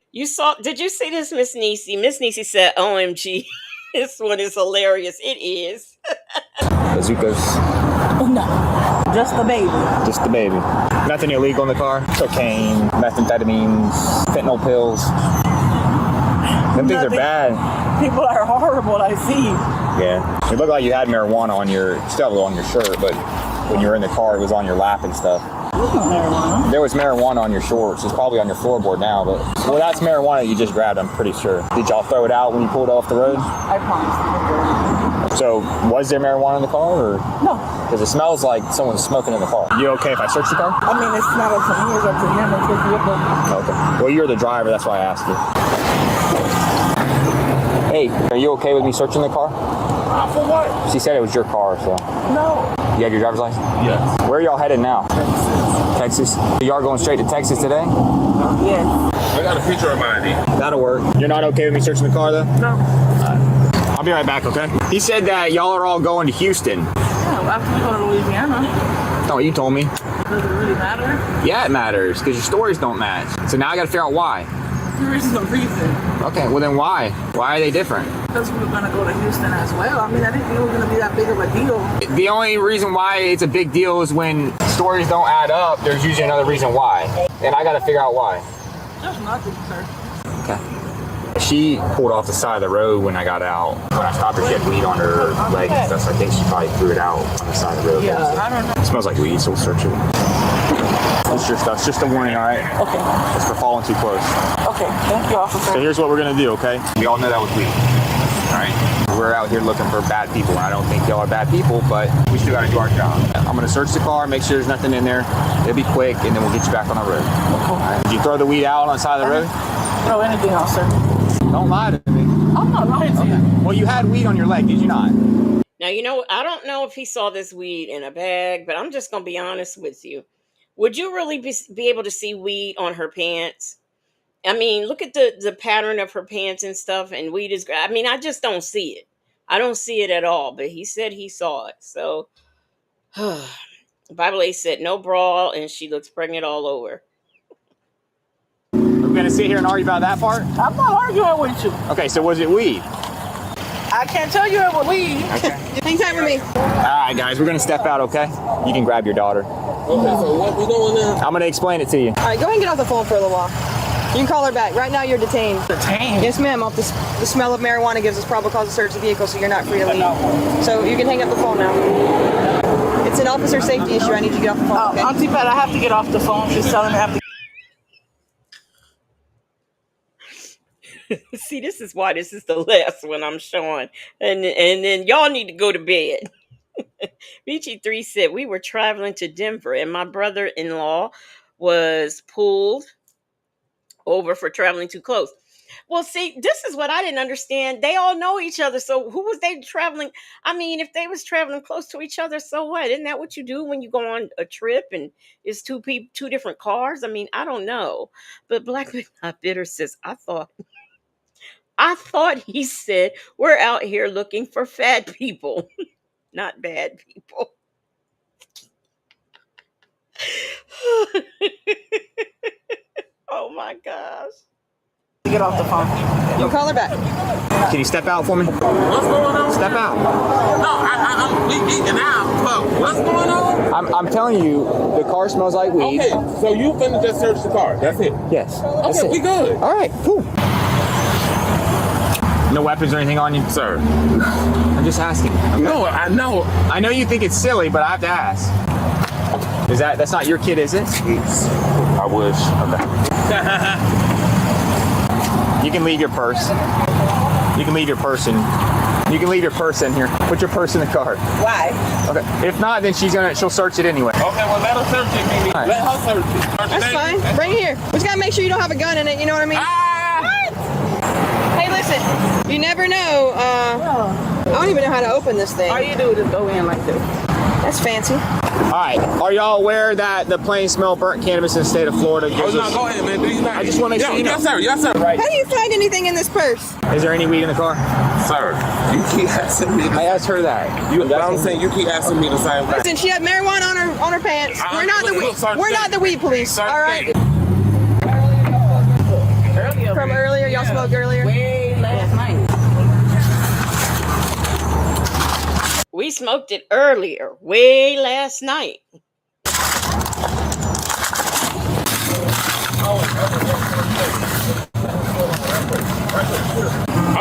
did you see this, Miss Niecy? Miss Niecy said, OMG, this one is hilarious. It is. Bazookas. No, just the baby. Just the baby. Nothing illegal in the car? Cocaine, methamphetamines, fentanyl pills. Them things are bad. People are horrible, I see. Yeah. It looked like you had marijuana on your shirt, but when you were in the car, it was on your lap and stuff. Marijuana. There was marijuana on your shorts. It's probably on your floorboard now, but that's marijuana you just grabbed, I'm pretty sure. Did y'all throw it out when you pulled off the road? I promise. So, was there marijuana in the car, or? No. Because it smells like someone's smoking in the car. You okay if I search the car? I mean, it's not up to me, it's up to him. It's his vehicle. Okay. Well, you're the driver, that's why I asked you. Hey, are you okay with me searching the car? For what? She said it was your car, so. No. You have your driver's license? Yes. Where are y'all headed now? Texas. You are going straight to Texas today? Yes. I got a picture of my ID. That'll work. You're not okay with me searching the car though? No. I'll be right back, okay? He said that y'all are all going to Houston. Yeah, after we go to Louisiana. Oh, you told me. Does it really matter? Yeah, it matters, because your stories don't match. So now I gotta figure out why. There is no reason. Okay, well then why? Why are they different? Because we were going to go to Houston as well. I mean, I didn't think it was going to be that big of a deal. The only reason why it's a big deal is when stories don't add up, there's usually another reason why. And I gotta figure out why. Just nothing, sir. Okay. She pulled off the side of the road when I got out. When I stopped her, she had weed on her leg and stuff, so I think she probably threw it out on the side of the road. Yeah, I don't know. It smells like weed, so we'll search it. It's your stuff. It's just a warning, all right? Okay. It's for falling too close. Okay, thank you, officer. So here's what we're gonna do, okay? We all know that was weed. All right? We're out here looking for bad people, and I don't think y'all are bad people, but we still gotta do our job. I'm gonna search the car, make sure there's nothing in there. It'll be quick, and then we'll get you back on the road. All right? Did you throw the weed out on the side of the road? No, anything else, sir. Don't lie to me. I'm not lying to you. Well, you had weed on your leg, did you not? Now, you know, I don't know if he saw this weed in a bag, but I'm just going to be honest with you. Would you really be able to see weed on her pants? I mean, look at the pattern of her pants and stuff, and weed is, I mean, I just don't see it. I don't see it at all, but he said he saw it. So, Bible A said no bra, and she looks pregnant all over. We're gonna sit here and argue about that part? I'm not arguing with you. Okay, so was it weed? I can't tell you it was weed. Okay. Hang tight with me. All right, guys, we're gonna step out, okay? You can grab your daughter. Okay, so what we doing now? I'm gonna explain it to you. All right, go ahead and get off the phone for a little while. You can call her back. Right now, you're detained. Detained? Yes, ma'am. Off the smell of marijuana gives us probable cause to search the vehicle, so you're not free to leave. So you can hang up the phone now. It's an officer safety issue. I need you to get off the phone. Okay? Auntie Pat, I have to get off the phone. She's telling me I have to. See, this is why this is the last one I'm showing. And then y'all need to go to bed. BG3 said, we were traveling to Denver and my brother-in-law was pulled over for traveling too close. Well, see, this is what I didn't understand. They all know each other. So who was they traveling? I mean, if they was traveling close to each other, so what? Isn't that what you do when you go on a trip and it's two different cars? I mean, I don't know. But Black Not Bitter says, I thought he said we're out here looking for fat people, not bad people. Oh my gosh. Get off the phone. You call her back. Can you step out for me? What's going on? Step out. No, we eating out. What's going on? I'm telling you, the car smells like weed. Okay, so you finna just search the car. That's it. Yes. Okay, we good. All right, cool. No weapons or anything on you? Sir. I'm just asking. Okay? No, I know. I know you think it's silly, but I have to ask. That's not your kid, is it? I wish. Okay. You can leave your purse. You can leave your purse in. You can leave your purse in here. Put your purse in the car. Why? Okay. If not, then she'll search it anyway. Okay, well let her search it, Mimi. Right. Let her search it. That's fine. Bring it here. We just gotta make sure you don't have a gun in it. You know what I mean? Hey, listen. You never know. I don't even know how to open this thing. All you do is go in like this. That's fancy. All right. Are y'all aware that the plain smell of burnt cannabis in the state of Florida gives no, us... go ahead, man. Do you I just want to make sure you know. Yes, sir. Yes, sir. Right. How do you find anything in this purse? Is there any weed in the car? Sir, you keep asking me. I asked her that. I'm saying you keep asking me the same thing. Listen, she had marijuana on her pants. We're not the weed police. All right. From earlier, y'all smoked earlier. Way last night. We smoked it earlier, way last night.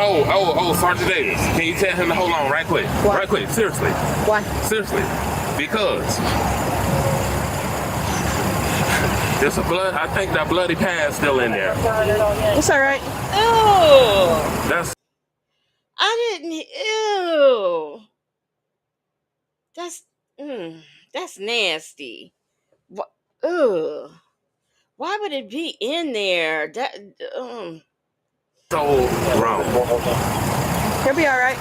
Oh, Sergeant Davis. Can you tell him to hold on right quick? Why? Right quick, seriously. Why? Seriously. Because there's a blood, I think that bloody pad's still in there. It's all right. Ew. That's I didn't. Ew. That's nasty. What? Ugh. Why would it be in there? so wrong. He'll be all right.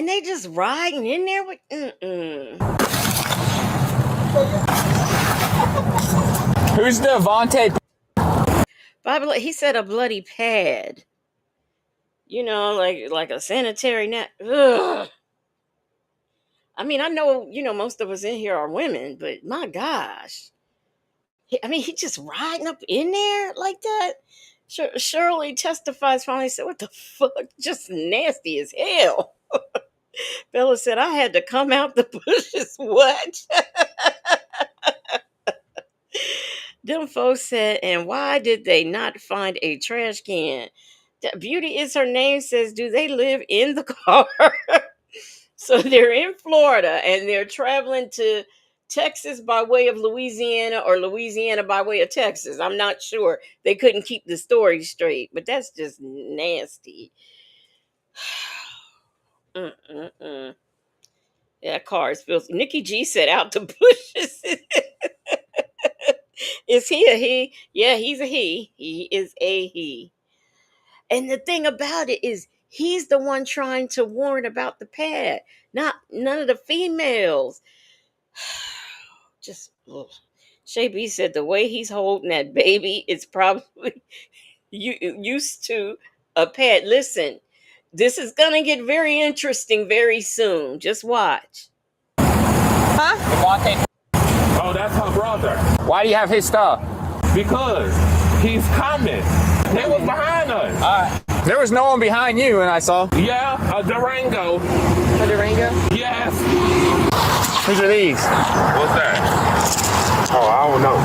And they just riding in there with Who's Devontae? Bible, he said a bloody pad. You know, like a sanitary net. Ugh. I mean, I know, most of us in here are women, but my gosh. I mean, he just riding up in there like that. Shirley testifies finally said, what the fuck? Just nasty as hell. Bella said, I had to come out the bushes. What? Them folks said, and why did they not find a trash can? Beauty is her name says, do they live in the car? So they're in Florida and they're traveling to Texas by way of Louisiana or Louisiana by way of Texas. I'm not sure. They couldn't keep the story straight, but that's just nasty. Mm-mm-mm. That car is filthy. Nikki G said out the bushes. Is he a he? Yeah, he's a he. He is a he. And the thing about it is, he's the one trying to warn about the pad, not none of the females. Just ugh. Shay B said the way he's holding that baby is probably used to a pad. Listen, this is gonna get very interesting very soon. Just watch. Devontae. Oh, that's her brother. Why do you have his stuff? Because he's coming. They was behind us. There was no one behind you, and I saw. Yeah, a Durango. A Durango? Yes. Whose are these? What's that? Oh, I don't know.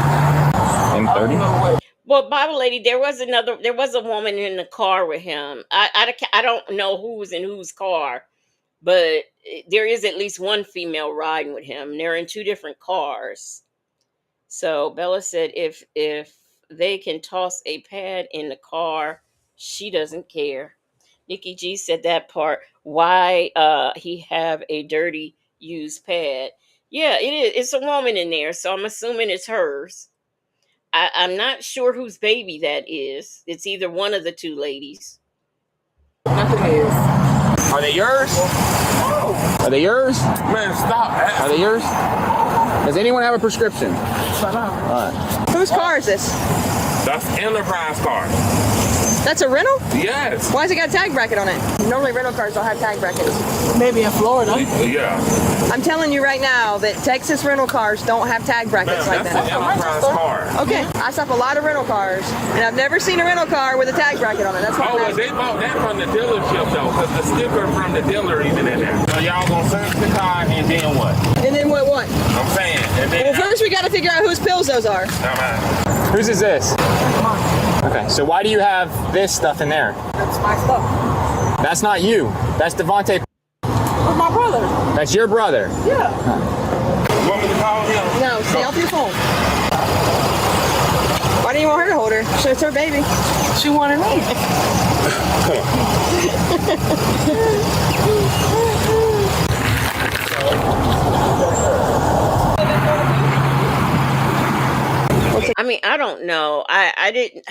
M30? Well, Bible lady, there was a woman in the car with him. I don't know who was in whose car, but there is at least one female riding with him. They're in two different cars. So Bella said if they can toss a pad in the car, she doesn't care. Nikki G said that part. Why he have a dirty used pad? Yeah, it is. It's a woman in there, so I'm assuming it's hers. I'm not sure whose baby that is. It's either one of the two ladies. Nothing is. Are they yours? Are they yours? Man, stop. Are they yours? Does anyone have a prescription? Shut up. All right. Whose car is this? That's Enterprise car. That's a rental? Yes. Why has it got a tag bracket on it? Normally rental cars don't have tag brackets. Maybe in Florida. Yeah. I'm telling you right now that Texas rental cars don't have tag brackets like That's that. an Enterprise car. Okay, I stop a lot of rental cars, and I've never seen a rental car with a tag bracket on it. That's why Oh, well, they bought that from the dealership, though, because the sticker from the dealer even in there. So y'all gonna search the car, and then what? And then what? I'm saying, and then... Well, first we got to figure out whose pills those are. Whose is this? Okay, so why do you have this stuff in there? That's my stuff. That's not you. That's Devontae. With my brother. That's your brother. Yeah. You want me to call him? No, stay off your phone. Why do you want her to hold her? It's her baby. She wanted me. I mean, I don't know. I didn't.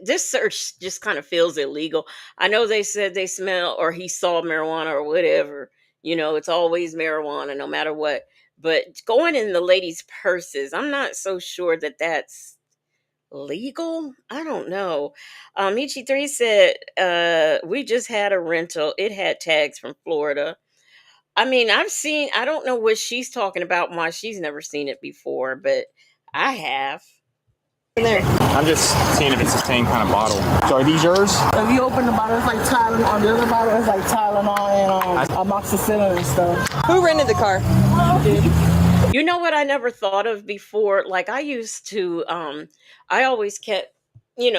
This search just kind of feels illegal. I know they said they smell or he saw marijuana or whatever. It's always marijuana no matter what. But going in the ladies' purses, I'm not so sure that that's legal. I don't know. Michi3 said, we just had a rental. It had tags from Florida. I mean, I don't know what she's talking about, why she's never seen it before, but I have. I'm just seeing if it's the same kind of bottle. So are these yours? If you open the bottle, it's like Tylenol. The other bottle is like Tylenol and amoxicillin and stuff. Who rented the car? You know what I never thought of before? Like I used to, I always kept,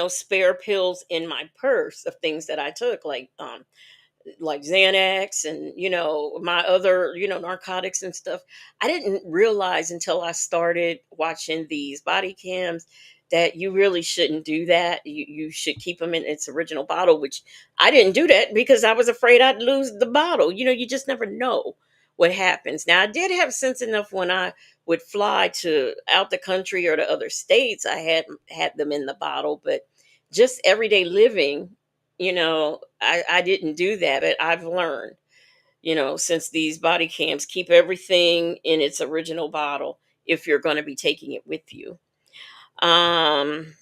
spare pills in my purse of things that I took, like Xanax and my other narcotics and stuff. I didn't realize until I started watching these body cams that you really shouldn't do that. You should keep them in its original bottle, which I didn't do that because I was afraid I'd lose the bottle. You just never know what happens. Now I did have sense enough when I would fly to out the country or to other states, I had them in the bottle, but just everyday living, I didn't do that, but I've learned, since these body cams keep everything in its original bottle if you're going to be taking it with you. Um,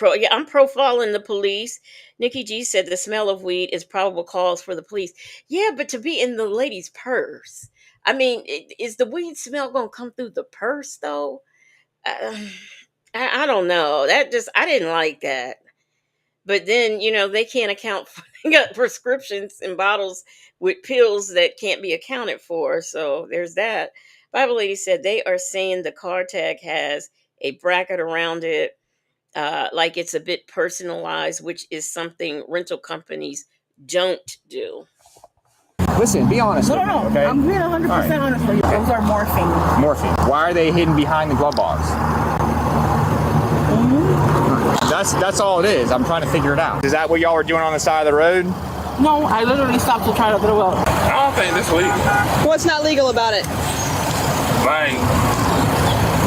yeah, I'm profiling the police. Nikki G said the smell of weed is probable cause for the police. Yeah, but to be in the lady's purse. I mean, is the weed smell going to come through the purse though? Uh, I don't know. I didn't like that. But then, they can't account for they got prescriptions and bottles with pills that can't be accounted for. So there's that. Bible Lady said they are saying the car tag has a bracket around it, like it's a bit personalized, which is something rental companies don't do. Listen, be honest with me, okay? I'm being 100% honest with you. Those are morphine. Morphine. Why are they hidden behind the glove box? That's all it is. I'm trying to figure it out. Is that what y'all were doing on the side of the road? No, I literally stopped to try to throw up. I don't think this legal. What's not legal about it? Like,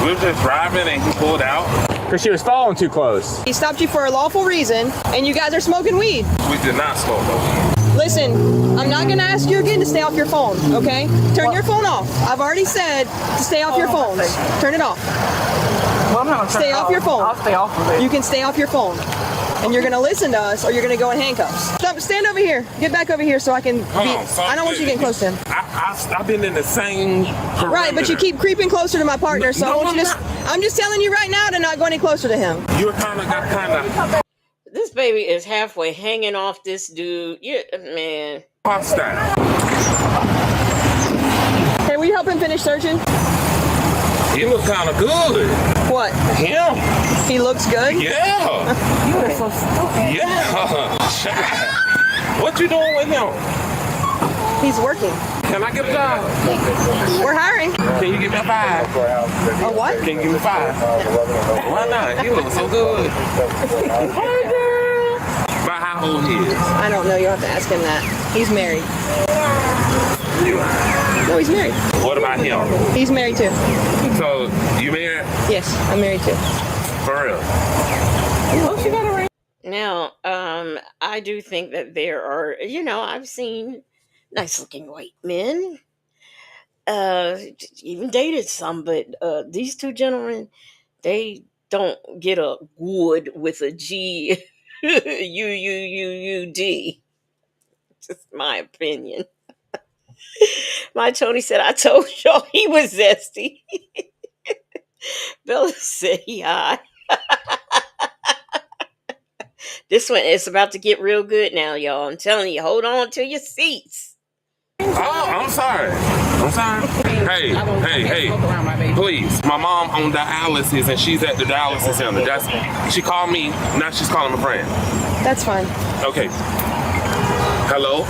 we were just driving and he pulled out. Because she was following too close. He stopped you for a lawful reason, and you guys are smoking weed. We did not smoke no weed. Listen, I'm not going to ask you again to stay off your phone, okay? Turn your phone off. I've already said to stay off your phones. Turn it off. Well, I'm not gonna stay off your phone. I'll stay off of it. You can stay off your phone. And you're going to listen to us, or you're going to go in handcuffs. Stand over here. Get back over here so I can I don't want you getting close to him. I've been in the same perimeter. Right, but you keep creeping closer to my partner, so I'm just telling you right now to not go any closer to him. You kind of. This baby is halfway hanging off this dude. Yeah, man. Hostile. Hey, will you help him finish searching? He looks kind of good. What? Him. He looks good? Yeah. You are so stupid. Yeah. What you doing with him? He's working. Can I get a job? We're hiring. Can you give me a 5? A what? Can you give me 5? Why not? He looks so good. Hey, girl. About how old he is? I don't know. You'll have to ask him that. He's married. No, he's married. What about him? He's married too. So, you married? Yes, I'm married too. For real? Oh, she got a ring. Now, I do think that there are, I've seen nice looking white men. Even dated some, but these two gentlemen, they don't get a wood with a G U-U-U-U-D. Just my opinion. My Tony said, I told y'all he was zesty. Bella said he high. This one is about to get real good now, y'all. I'm telling you, hold on to your seats. Oh, I'm sorry. Hey, please. My mom on dialysis and she's at the dialysis center. She called me, now she's calling my friend. That's fine. Okay. Hello?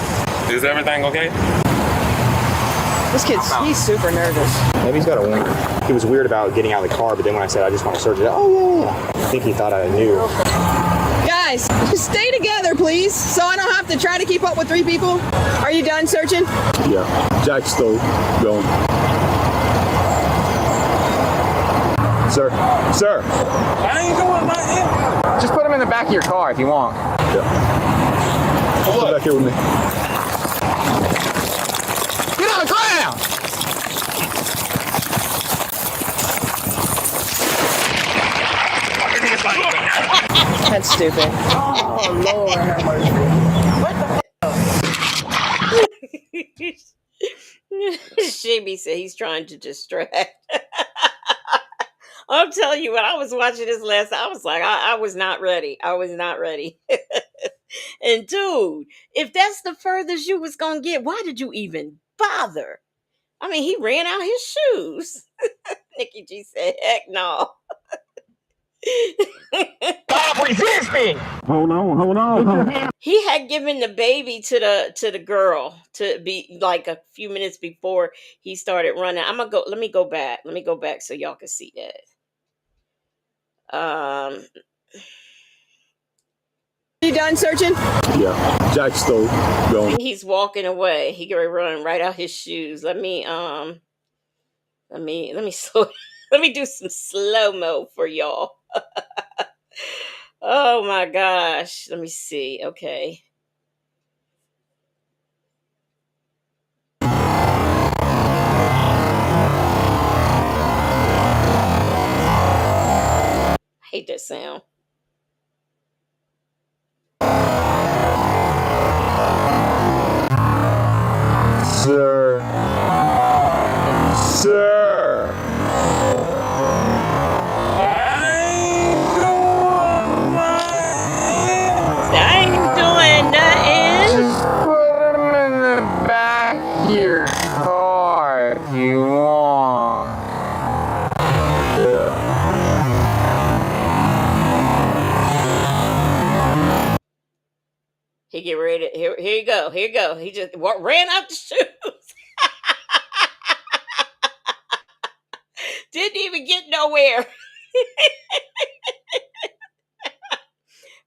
Is everything okay? This kid's, he's super nervous. Maybe he's got a wink. He was weird about getting out of the car, but then when I said I just want to search it, oh yeah. I think he thought I knew. Guys, just stay together, please, so I don't have to try to keep up with 3 people. Are you done searching? Yeah, Jack's still going. Sir. I ain't doing nothing. Just put him in the back of your car if you want. Yeah. Come back here with me. Get on the ground! That's stupid. Oh, Lord have mercy. What the Shabby said he's trying to distract. I'm telling you, when I was watching this last, I was like, I was not ready. I was not ready. And dude, if that's the furthest you was gonna get, why did you even bother? I mean, he ran out his shoes. Nikki G said, heck no. Stop resisting! Hold on. He had given the baby to the girl to be like a few minutes before he started running. Let me go back so y'all can see that. You done searching? Yeah, Jack's still going. He's walking away. He gonna run right out his shoes. Let me slow let me do some slow-mo for y'all. Oh my gosh. Let me see. Okay. hate that sound. Sir. Sir. I ain't doing nothing. Put him in the back of your car if you want. He get ready. Here you go. Here you go. He just ran out the shoes. Didn't even get nowhere.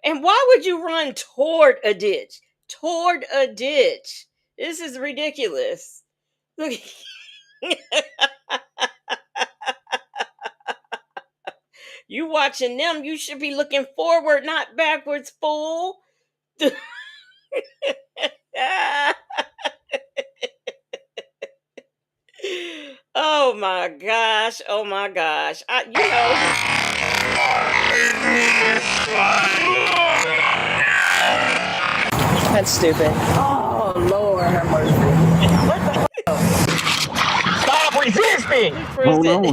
And why would you run toward a ditch? Toward a ditch. This is ridiculous. Look. You watching them, you should be looking forward, not backwards, fool. Oh my gosh. Oh my gosh. That's stupid. Oh, Lord have mercy. Stop resisting!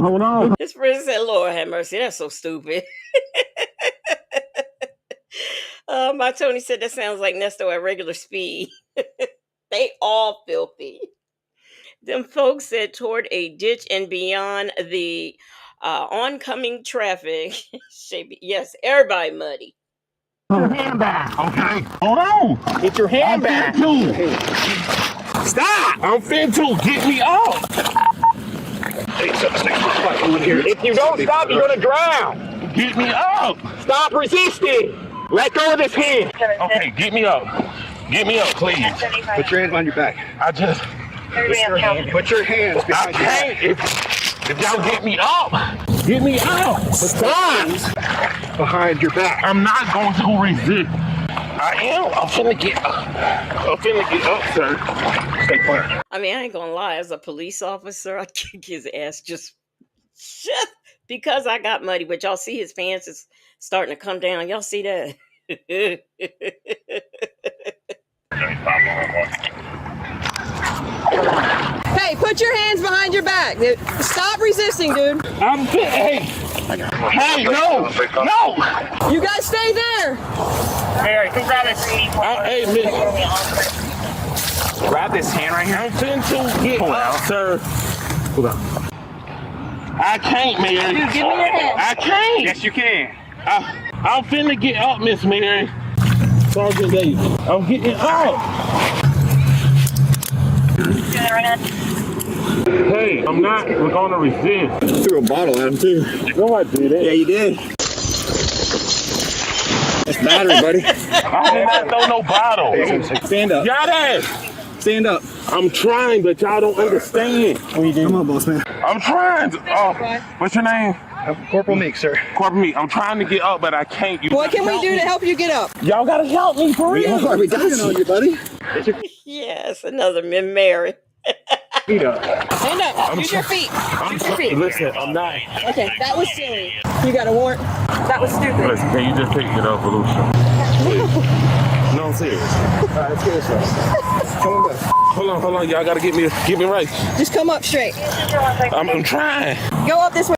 Hold on. His friend said, Lord have mercy. That's so stupid. My Tony said that sounds like Nesto at regular speed. They all filthy. Them folks said toward a ditch and beyond the oncoming traffic. Yes, everybody muddy. Get your hand back, okay? Hold on. Get your hand back. Stop! I'm fin to get me up. If you don't stop, you're gonna drown. Get me up. Stop resisting. Let go of this hand. Okay, get me up. Get me up, please. Put your hands on your back. Put your hands behind your back. If y'all get me up. Get me up. Stop. Behind your back. I'm not going to resist. I am. I'm finna get up. Sir. Stay quiet. I mean, I ain't gonna lie. As a police officer, I kick his ass just because I got muddy. But y'all see his pants is starting to come down. Y'all see that? Hey, put your hands behind your back. Stop resisting, dude. Hey, no. You guys stay there. Mary, come grab this. Hey, grab this hand right here. I'm finna to get up, sir. Hold on. I can't, Mary. Dude, give me your hand. I can't. Yes, you can. I'm finna get up, Miss Mary. Sergeant Davis. I'm getting up. Hey, I'm not gonna resist. You threw a bottle at him too. No, I didn't. Yeah, you did. That's battery, buddy. I did not throw no bottle. Stand up. Y'all ass. Stand up. I'm trying, but y'all don't understand. What are you doing? Come on, boss man. I'm trying. What's your name? Corporal Meek, sir. Corporal Meek. I'm trying to get up, but I can't. What can we do to help you get up? Y'all gotta help me for real. We got on you, buddy. Yes, another Mary. Feet up. Stand up. Use your feet. Use your feet. Listen, I'm not. Okay, that was silly. You got a warrant? That was stupid. Listen, can you just take it off, Volusia? No, I'm serious. All right, let's get this one. Come on back. Hold on. Y'all gotta get me right. Just come up straight. I'm trying. Go up this way.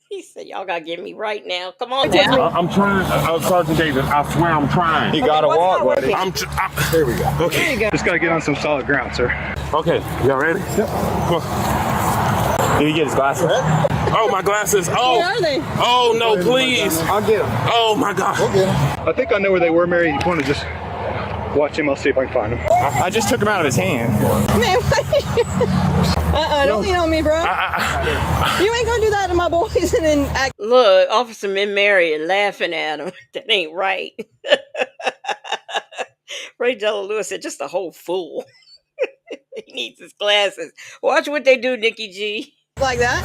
He said, y'all gotta get me right now. Come on now. I'm trying. Sergeant Davis, I swear I'm trying. You gotta walk, buddy. There we go. Okay. There you go. Just gotta get on some solid ground, sir. Okay, y'all ready? Yep. Come on. Did he get his glasses? Oh, my glasses. Oh. Where are they? Oh, no, please. I'll get them. Oh, my God. We'll get them. I think I know where they were, Mary. You want to just watch him? I'll see if I can find him. I just took him out of his hand. Man, don't lean on me, bro. You ain't gonna do that to my boys and then act. Look, Officer Mary is laughing at him. That ain't right. Ray Jello Lewis said, just a whole fool. He needs his glasses. Watch what they do, Nikki G. Like that?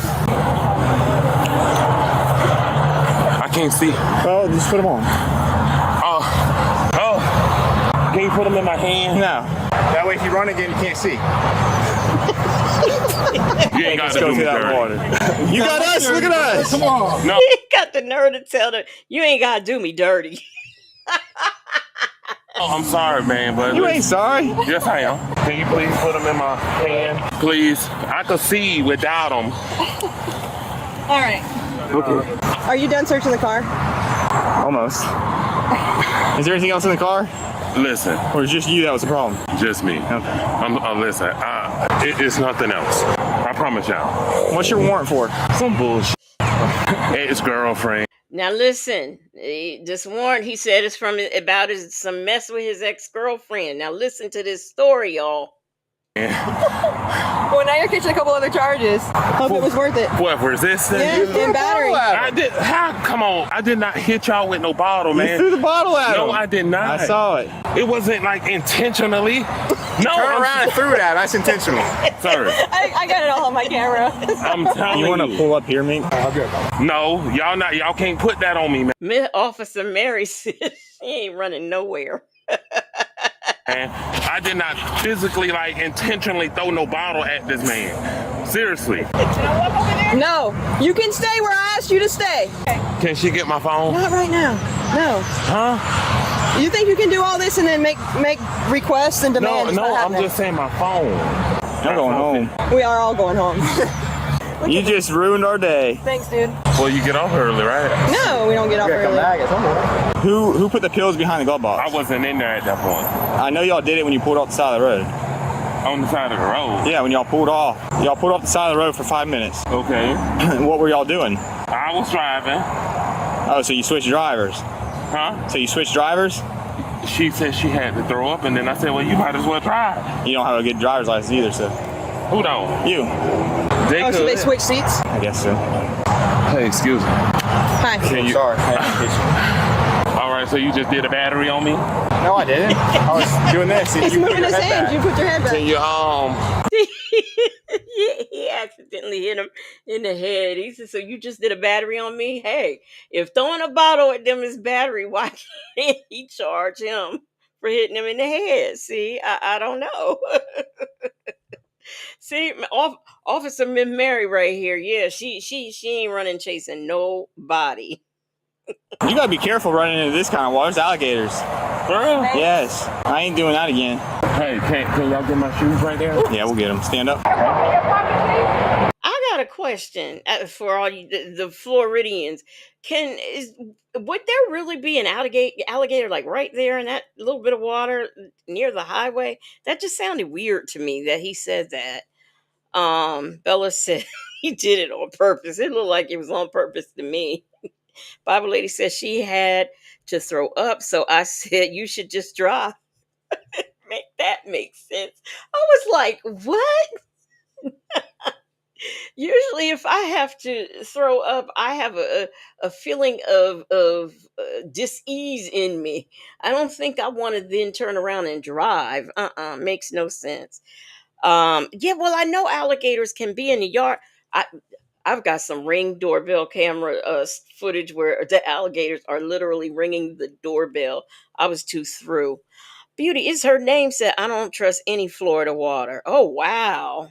I can't see. Oh, just put them on. Can you put them in my hand? No. That way if you run again, you can't see. You ain't got to do me dirty. You got us. Look at us. Come on. No. He got the nerve to tell her, you ain't got to do me dirty. Oh, I'm sorry, man, but You ain't sorry. Yes, I am. Can you please put them in my hand, please? I could see without them. All right. Okay. Are you done searching the car? Almost. Is there anything else in the car? Listen. Or is it just you that was the problem? Just me. Okay. Listen, it's nothing else. I promise y'all. What's your warrant for? Some bullshit. Ex-girlfriend. Now listen, this warrant, he said, is from about some mess with his ex-girlfriend. Now listen to this story, y'all. Well, now you're catching a couple other charges. Hope it was worth it. What, resistance? Yeah, and battery. I did. Come on. I did not hit y'all with no bottle, man. You threw the bottle at him. No, I did not. I saw it. It wasn't like intentionally. No. Turn around and threw it at him. That's intentional. Sorry. I got it all on my camera. I'm telling you. You want to pull up here, mate? No, y'all can't put that on me, man. Officer Mary said she ain't running nowhere. And I did not physically, intentionally throw no bottle at this man. Seriously. No, you can stay where I asked you to stay. Can she get my phone? Not right now. No. Huh? You think you can do all this and then make requests and demands? No, I'm just saying my phone. I'm going home. We are all going home. You just ruined our day. Thanks, dude. Well, you get off early, right? No, we don't get off early. Who put the pills behind the glove box? I wasn't in there at that point. I know y'all did it when you pulled off the side of the road. On the side of the road? Yeah, when y'all pulled off. Y'all pulled off the side of the road for 5 minutes. Okay. What were y'all doing? I was driving. Oh, so you switched drivers? Huh? So you switched drivers? She said she had to throw up, and then I said, well, you might as well drive. You don't have a good driver's license either, so. Who don't? You. Oh, so they switched seats? I guess so. Hey, excuse me. Hi. Sorry. All right, so you just did a battery on me? No, I didn't. I was doing this. He's moving his hands. You put your head back. Can you, He accidentally hit him in the head. He said, so you just did a battery on me? Hey, if throwing a bottle at them is battery, why can't he charge him for hitting him in the head? See, I don't know. See, Officer Miss Mary right here. Yeah, she ain't running chasing nobody. You gotta be careful running into this kind of water. There's alligators. For real? Yes. I ain't doing that again. Hey, can y'all get my shoes right there? Yeah, we'll get them. Stand up. I got a question for all you, the Floridians. Would there really be an alligator like right there in that little bit of water near the highway? That just sounded weird to me that he said that. Bella said he did it on purpose. It looked like it was on purpose to me. Bible lady said she had to throw up, so I said you should just drive. Make that make sense. I was like, what? Usually if I have to throw up, I have a feeling of dis-ease in me. I don't think I want to then turn around and drive. Makes no sense. Yeah, well, I know alligators can be in the yard. I've got some Ring doorbell camera footage where the alligators are literally ringing the doorbell. I was too through. Beauty is her name said, I don't trust any Florida water. Oh, wow.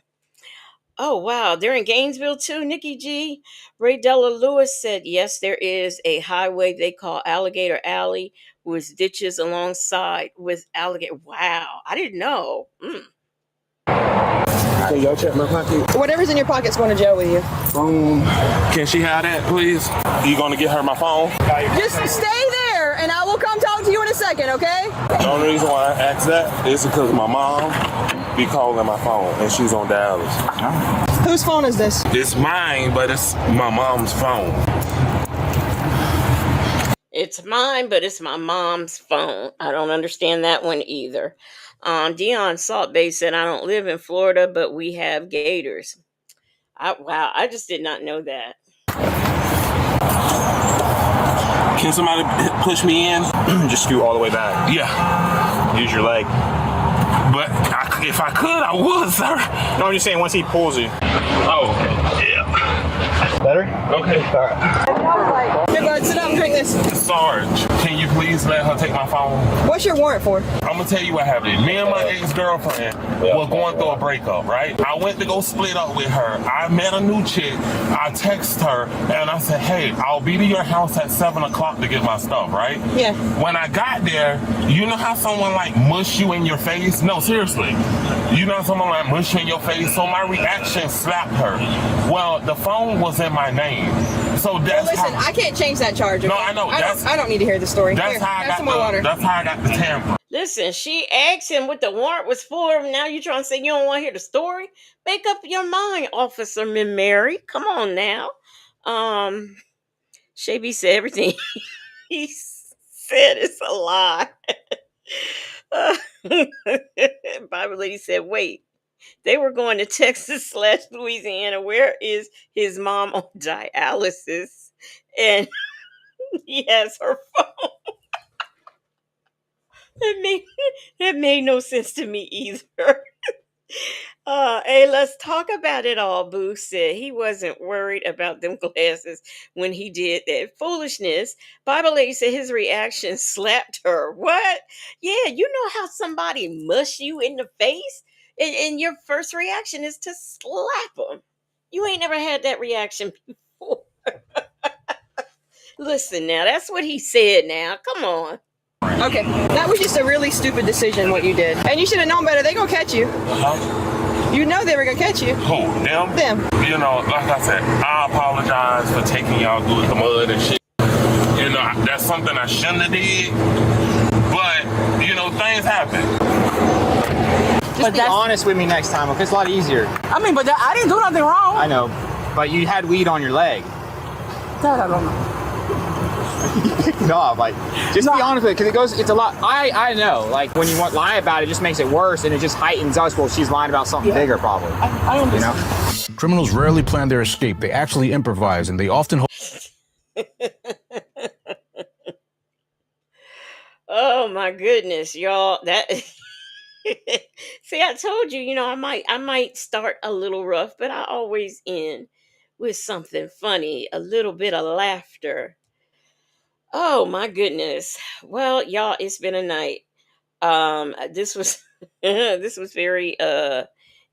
Oh, wow. They're in Gainesville too, Nikki G. Ray Della Lewis said, yes, there is a highway they call Alligator Alley with ditches alongside with alligator. Wow. I didn't know. Can y'all check my pocket? Whatever's in your pocket's going to jail with you. Can she have that, please? You gonna get her my phone? Just stay there, and I will come talk to you in a second, okay? The only reason why I asked that is because my mom be calling my phone, and she's on dialysis. Whose phone is this? It's mine, but it's my mom's phone. It's mine, but it's my mom's phone. I don't understand that one either. Dion Salt Bay said, I don't live in Florida, but we have gators. Wow, I just did not know that. Can somebody push me in? Just scoot all the way back. Yeah. Use your leg. But if I could, I would, sir. No, I'm just saying once he pulls you. Oh, yeah. Better? Okay. All right. Here, bud, sit down and drink this. Sarge, can you please let her take my phone? What's your warrant for? I'm gonna tell you what happened. Me and my ex-girlfriend were going through a breakup, right? I went to go split up with her. I met a new chick. I texted her and I said, hey, I'll be to your house at 7 o'clock to get my stuff, right? Yeah. When I got there, you know how someone like mush you in your face? No, seriously. You know how someone like mush you in your face? So my reaction slapped her. Well, the phone was in my name. So that's listen, I can't change that charge. Okay? No, I know. I don't need to hear the story. That's Here, how I have got some more water. That's how I got the tamper. Listen, she asked him what the warrant was for. Now you trying to say you don't want to hear the story? Make up your mind, Officer Mary. Come on now. Shabby said everything he said is a lie. Bible lady said, wait, they were going to Texas/Louisiana. Where is his mom on dialysis? And he has her phone. That made no sense to me either. Hey, let's talk about it all. Boo said he wasn't worried about them glasses when he did that foolishness. Bible lady said his reaction slapped her. What? Yeah, you know how somebody mush you in the face, and your first reaction is to slap them. You ain't never had that reaction before. Listen now, that's what he said. Now, come on. Okay, that was just a really stupid decision what you did, and you should have known better. They gonna catch you. You know they were gonna catch you. Who? Them? Them. You know, like I said, I apologize for taking y'all through the mud and shit. You know, that's something I shouldn't have did. But, you know, things happen. Just be honest with me next time, okay? It's a lot easier. I mean, but I didn't do nothing wrong. I know, but you had weed on your leg. That I don't know. No, like, just be honest with it, because it's a lot. I know, like, when you lie about it, just makes it worse, and it just heightens us. Well, she's lying about something bigger, probably. I understand. You know? Criminals rarely plan their escape. They actually improvise, and they often Oh my goodness, y'all. That see, I told you, I might start a little rough, but I always end with something funny, a little bit of laughter. Oh my goodness. Well, y'all, it's been a night. This was this was very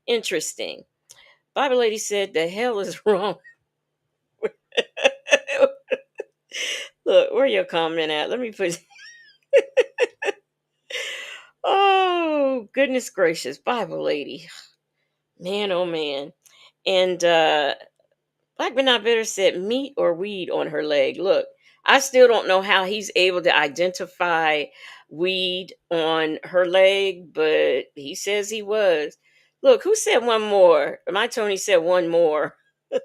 interesting. Bible lady said the hell is wrong. Look, where your comment at? Let me put Oh, goodness gracious, Bible lady. Man, oh man. And Black but not bitter said meat or weed on her leg. Look, I still don't know how he's able to identify weed on her leg, but he says he was. Look, who said one more? My Tony said one more. Let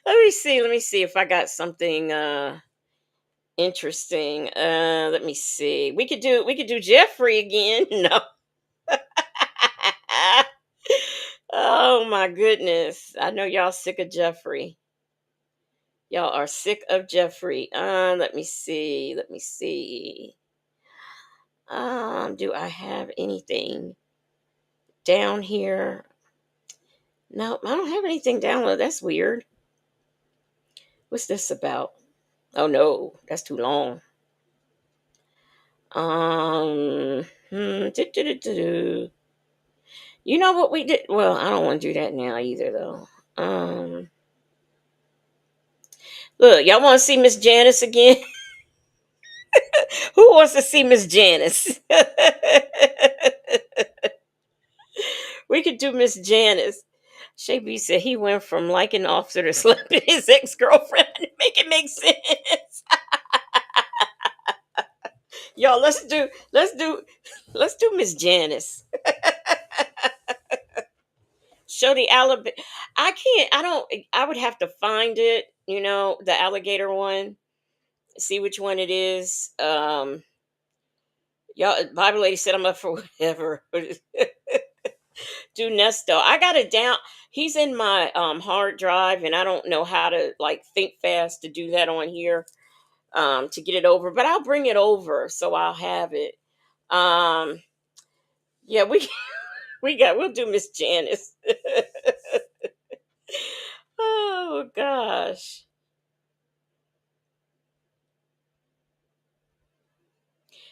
me see if I got something interesting. Let me see. We could do Jeffrey again. No. Oh my goodness. I know y'all sick of Jeffrey. Y'all are sick of Jeffrey. Let me see. Let me see. Do I have anything down here? No, I don't have anything downloaded. That's weird. What's this about? Oh no, that's too long. You know what we did? Well, I don't want to do that now either, though. Look, y'all want to see Miss Janice again? Who wants to see Miss Janice? We could do Miss Janice. Shay said he went from liking the officer to slapping his ex-girlfriend. Make it make sense. Y'all, let's do Miss Janice. Show the Alabama. I would have to find it, the alligator one. See which one it is. Y'all, Bible lady said I'm up for whatever. Do Nesto. I got it down. He's in my hard drive, and I don't know how to think fast to do that on here to get it over. But I'll bring it over, so I'll have it. Yeah, we'll do Miss Janice. Oh Oh gosh.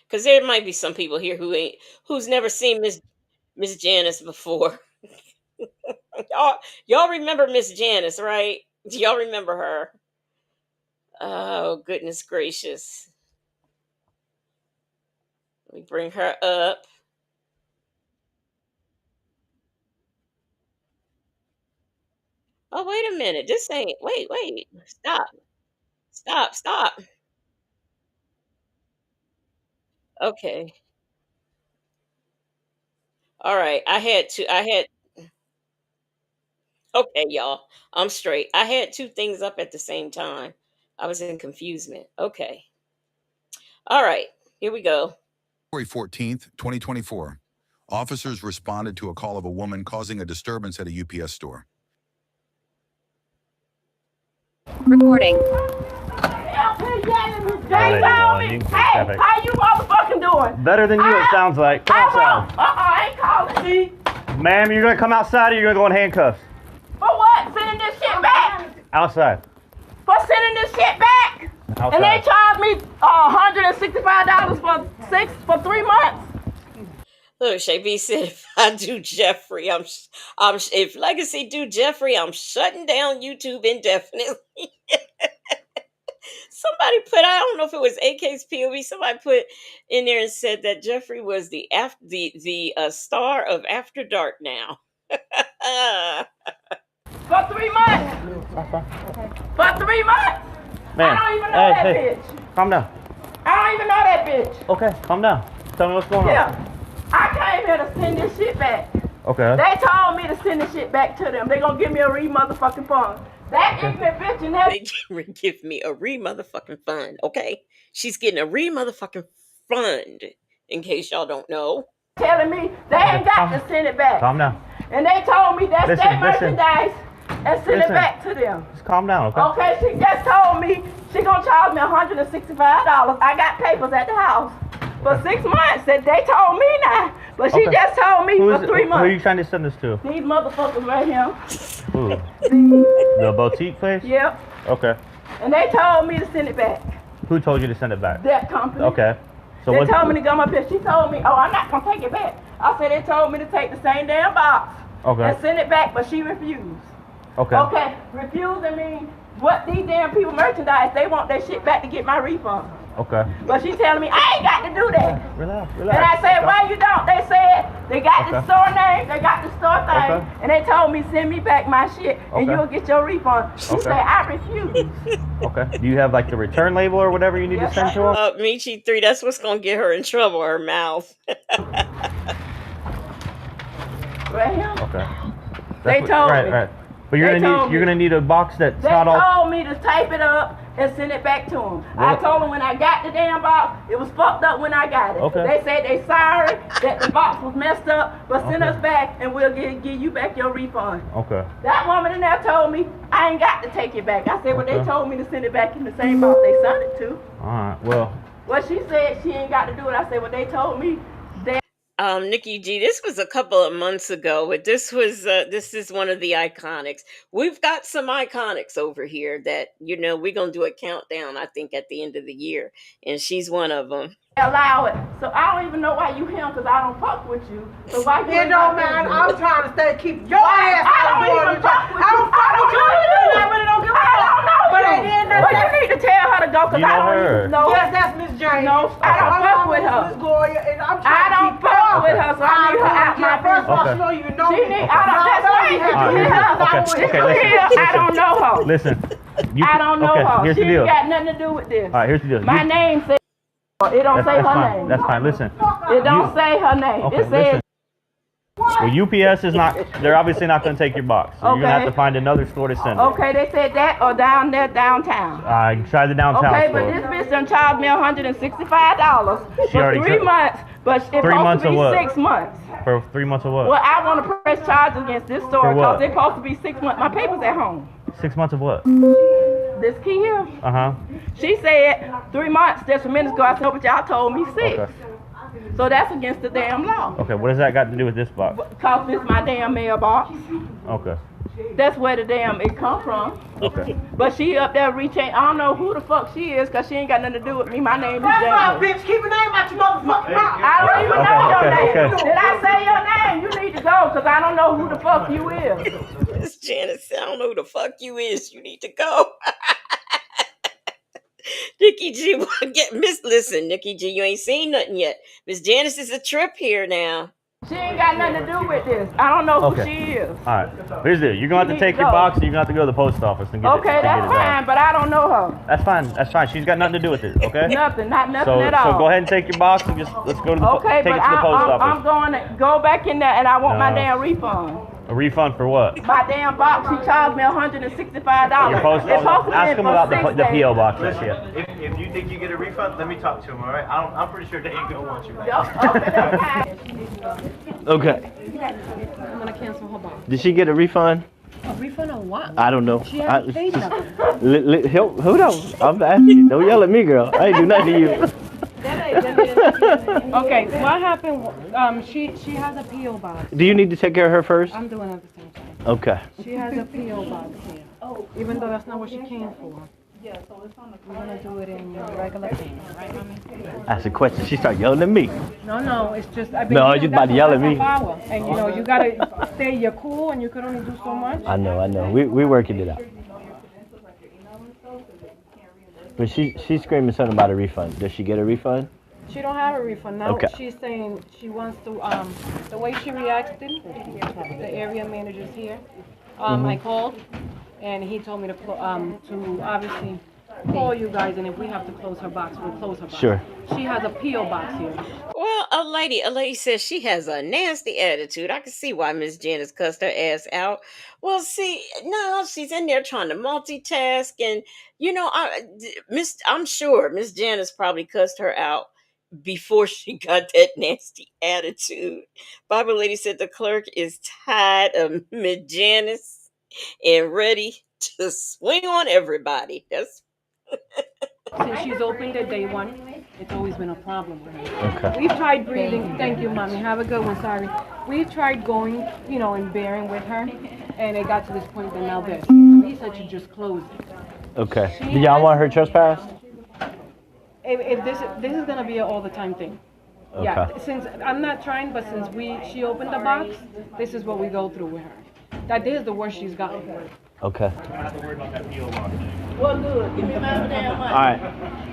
Because there might be some people here who's never seen Miss Janice before. Y'all remember Miss Janice, right? Do y'all remember her? Oh goodness gracious. Let me bring her up. Oh, wait a minute. This ain't wait. Stop. Stop. Okay. All right. I had okay, y'all. I'm straight. I had two things up at the same time. I was in confusement. Okay. All right. Here we go. February 14th, 2024. Officers responded to a call of a woman causing a disturbance at a UPS store. Recording. Jay told me, hey, how you motherfucking doing? Better than you, it sounds like. Come outside. I ain't calling you. Ma'am, you're going to come outside or you're going to go in handcuffs? For what? Sending this shit back? Outside. For sending this shit back? Outside. And they charged me $165 for 3 months. Look, Shay B said if I do Jeffrey, if Legacy do Jeffrey, I'm shutting down YouTube indefinitely. Somebody put, I don't know if it was AK's POV, somebody put in there and said that Jeffrey was the star of After Dark now. For 3 months. For 3 months. Man. I don't even know that bitch. Calm down. I don't even know that bitch. Okay, calm down. Tell me what's going on. I came here to send this shit back. Okay. They told me to send this shit back to them. They gonna give me a motherfucking fund. That ignorant bitch in there. They give me a motherfucking fund, okay? She's getting a motherfucking fund, in case y'all don't know. Telling me they ain't got to send it back. Calm down. And they told me that's their merchandise and send it back to them. Just calm down, okay? Okay, she just told me she gonna charge me $165. I got papers at the house for 6 months that they told me now. But she just told me for 3 months. Who are you trying to send this to? These motherfuckers right here. Who? The boutique place? Yep. Okay. And they told me to send it back. Who told you to send it back? That company. Okay. So they told me to come up here. She told me, I'm not gonna take it back. I said they told me to take the same damn box and send it back, but she refused. Okay. Okay, refusing means what these damn people merchandise, they want their shit back to get my refund. Okay. But she telling me I ain't got to do that. Relax. And I said, why you don't? They said they got the store name, they got the store thing, and they told me send me back my shit and you'll get your refund. She said I refuse. Okay. Do you have like the return label or whatever you need to send to her? Michi 3, that's what's gonna get her in trouble, her mouth. Right here? Okay. They told me. Right. But you're gonna need a box that's not all. They told me to type it up and send it back to them. I told them when I got the damn box, it was fucked up when I got it. Okay. They said they sorry that the box was messed up, but send us back and we'll give you back your refund. Okay. That woman in there told me I ain't got to take it back. I said, well, they told me to send it back in the same box they sent it to. All right. Well. Well, she said she ain't got to do it. I said, well, they told me. Nikki G, this was a couple of months ago, but this is one of the iconics. We've got some iconics over here that, we're going to do a countdown, I think, at the end of the year. And she's one of them. Allow it. So I don't even know why you here because I don't fuck with you. So why you don't, man. I'm trying to keep your ass out of the door. I don't fuck with you. I really don't give a fuck. I don't know But you. But you need to tell her to go because I don't even know. Yes, that's Miss Jane. No, I don't fuck with her. I don't fuck with her, so I need her out my First of all, business. she don't even know me. That's right. I don't know her. Listen. I don't know her. Here's She the deal. ain't got nothing to do with this. All right. Here's the deal. My name says. It don't say her name. That's fine. Listen. It don't say her name. Okay, It says. Well, UPS is not. They're obviously not going to take your box. So you're going to have to find another store to send it. Okay, they said that or down there downtown. Try the downtown Okay, store. but this bitch done charged me $165 for 3 months, but it's 3 supposed months to of be what? 6 months. For 3 months of what? Well, I want to press charges against this store For what? because it's supposed to be 6 months. My paper's at home. 6 months of what? This key here. Uh-huh. She said 3 months just a minute ago. I said, but y'all told me 6. Okay. So that's against the damn law. Okay, what does that got to do with this box? Because it's my damn mailbox. Okay. That's where the damn it come from. Okay. But she up there reaching. I don't know who the fuck she is, cause she ain't got nothing to do with me. My name is That's my Jacqueline. bitch. Keep your name out your motherfucking mouth. I don't even know your name. okay. Did I say your name? You need to go, cause I don't know who the fuck you is. Miss Janice, I don't know who the fuck you is. You need to go. Nikki G, listen, Nikki G, you ain't seen nothing yet. Miss Janice is a trip here now. She ain't got nothing to do with this. I don't know who Okay. she is. All right. Here's it. You're gonna have to take your box, and you're gonna have to go to the post office and get it. Okay, that's fine, but I don't know her. That's fine. That's fine. She's got nothing to do with it. Okay. Nothing at So all. go ahead and take your box and just let's go to the Okay, take but it to the post office. I'm going to go back in there, and I want my No. damn refund. A refund for what? My damn box. He charged me $165. Your post It's supposed to office. be Ask in him for about 6 the days. PO box this year. If you think you get a refund, let me talk to him, all right? I'm pretty sure they ain't gonna want you back. Okay. I'm gonna cancel her box. Did she get a refund? A refund on what? I don't know. She hasn't paid nothing. Hold on. I'm asking. Don't yell at me, girl. I ain't do nothing to you. Okay, what happened? She has a PO box. Do you need to take care of her first? I'm doing it at the same time. Okay. She has a PO box here. Even though that's not what she came for. Yeah, so it's on the. We're gonna do it in regular payment, right, mommy? Ask a question. She started yelling at me. No, it's just. No, you about to yell at me. And you know, you gotta stay your cool, and you can only do so much. I know. We working it out. But she's screaming something about a refund. Does she get a refund? She don't have a refund now. Okay. She's saying she wants to. The way she reacted, the area manager's here. I called, and he told me to obviously call you guys, and if we have to close her box, we'll close her box. Sure. She has a PO box here. Well, a lady says she has a nasty attitude. I can see why Miss Janice cussed her ass out. Well, see, no, she's in there trying to multitask, and I'm sure Miss Janice probably cussed her out before she got that nasty attitude. Bible lady said the clerk is tired of Miss Janice and ready to swing on everybody. That's Since she's opened it day one, it's always been a problem with her. Okay. We've tried breathing. Thank you, mommy. Have a good one. Sorry. We've tried going, and bearing with her, and it got to this point that now this. He said to just close it. Okay. Do y'all want her trespassed? If this is gonna be an all the time thing. Okay. Yeah. Since I'm not trying, but since she opened the box, this is what we go through with her. That this is the worst she's gotten. Okay. Well, good. Give me my damn money. All right.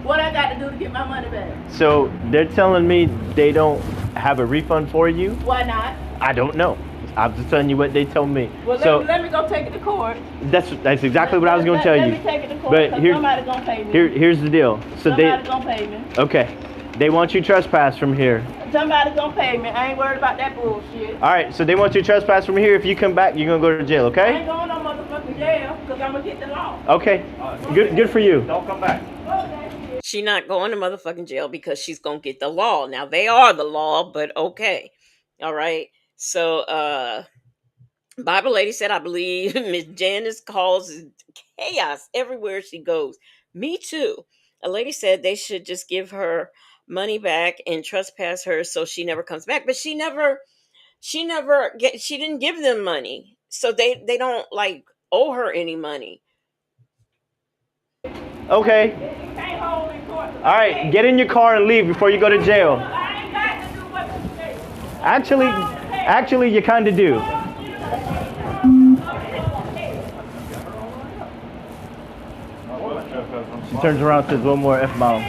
What I got to do to get my money back? So they're telling me they don't have a refund for you. Why not? I don't know. I'm just telling you what they told me. Well, let me go take it to court. That's exactly what I was going to tell you. Let me take it to court. But Somebody's gonna pay me. here's the deal. So Somebody's gonna pay me. Okay. They want you trespass from here. Somebody's gonna pay me. I ain't worried about that bullshit. All right. So they want you to trespass from here. If you come back, you're gonna go to jail. I Okay? ain't going no motherfucking jail because I'm gonna get the law. Okay. Good for you. Don't come back. She not going to motherfucking jail because she's gonna get the law. Now they are the law, but okay. All right. So Bible lady said, I believe Miss Janice causes chaos everywhere she goes. Me too. A lady said they should just give her money back and trespass her so she never comes back. But she didn't give them money. So they don't owe her any money. Okay. All right. Get in your car and leave before you go to jail. Actually, you kind of do. She turns around and says one more F-bomb.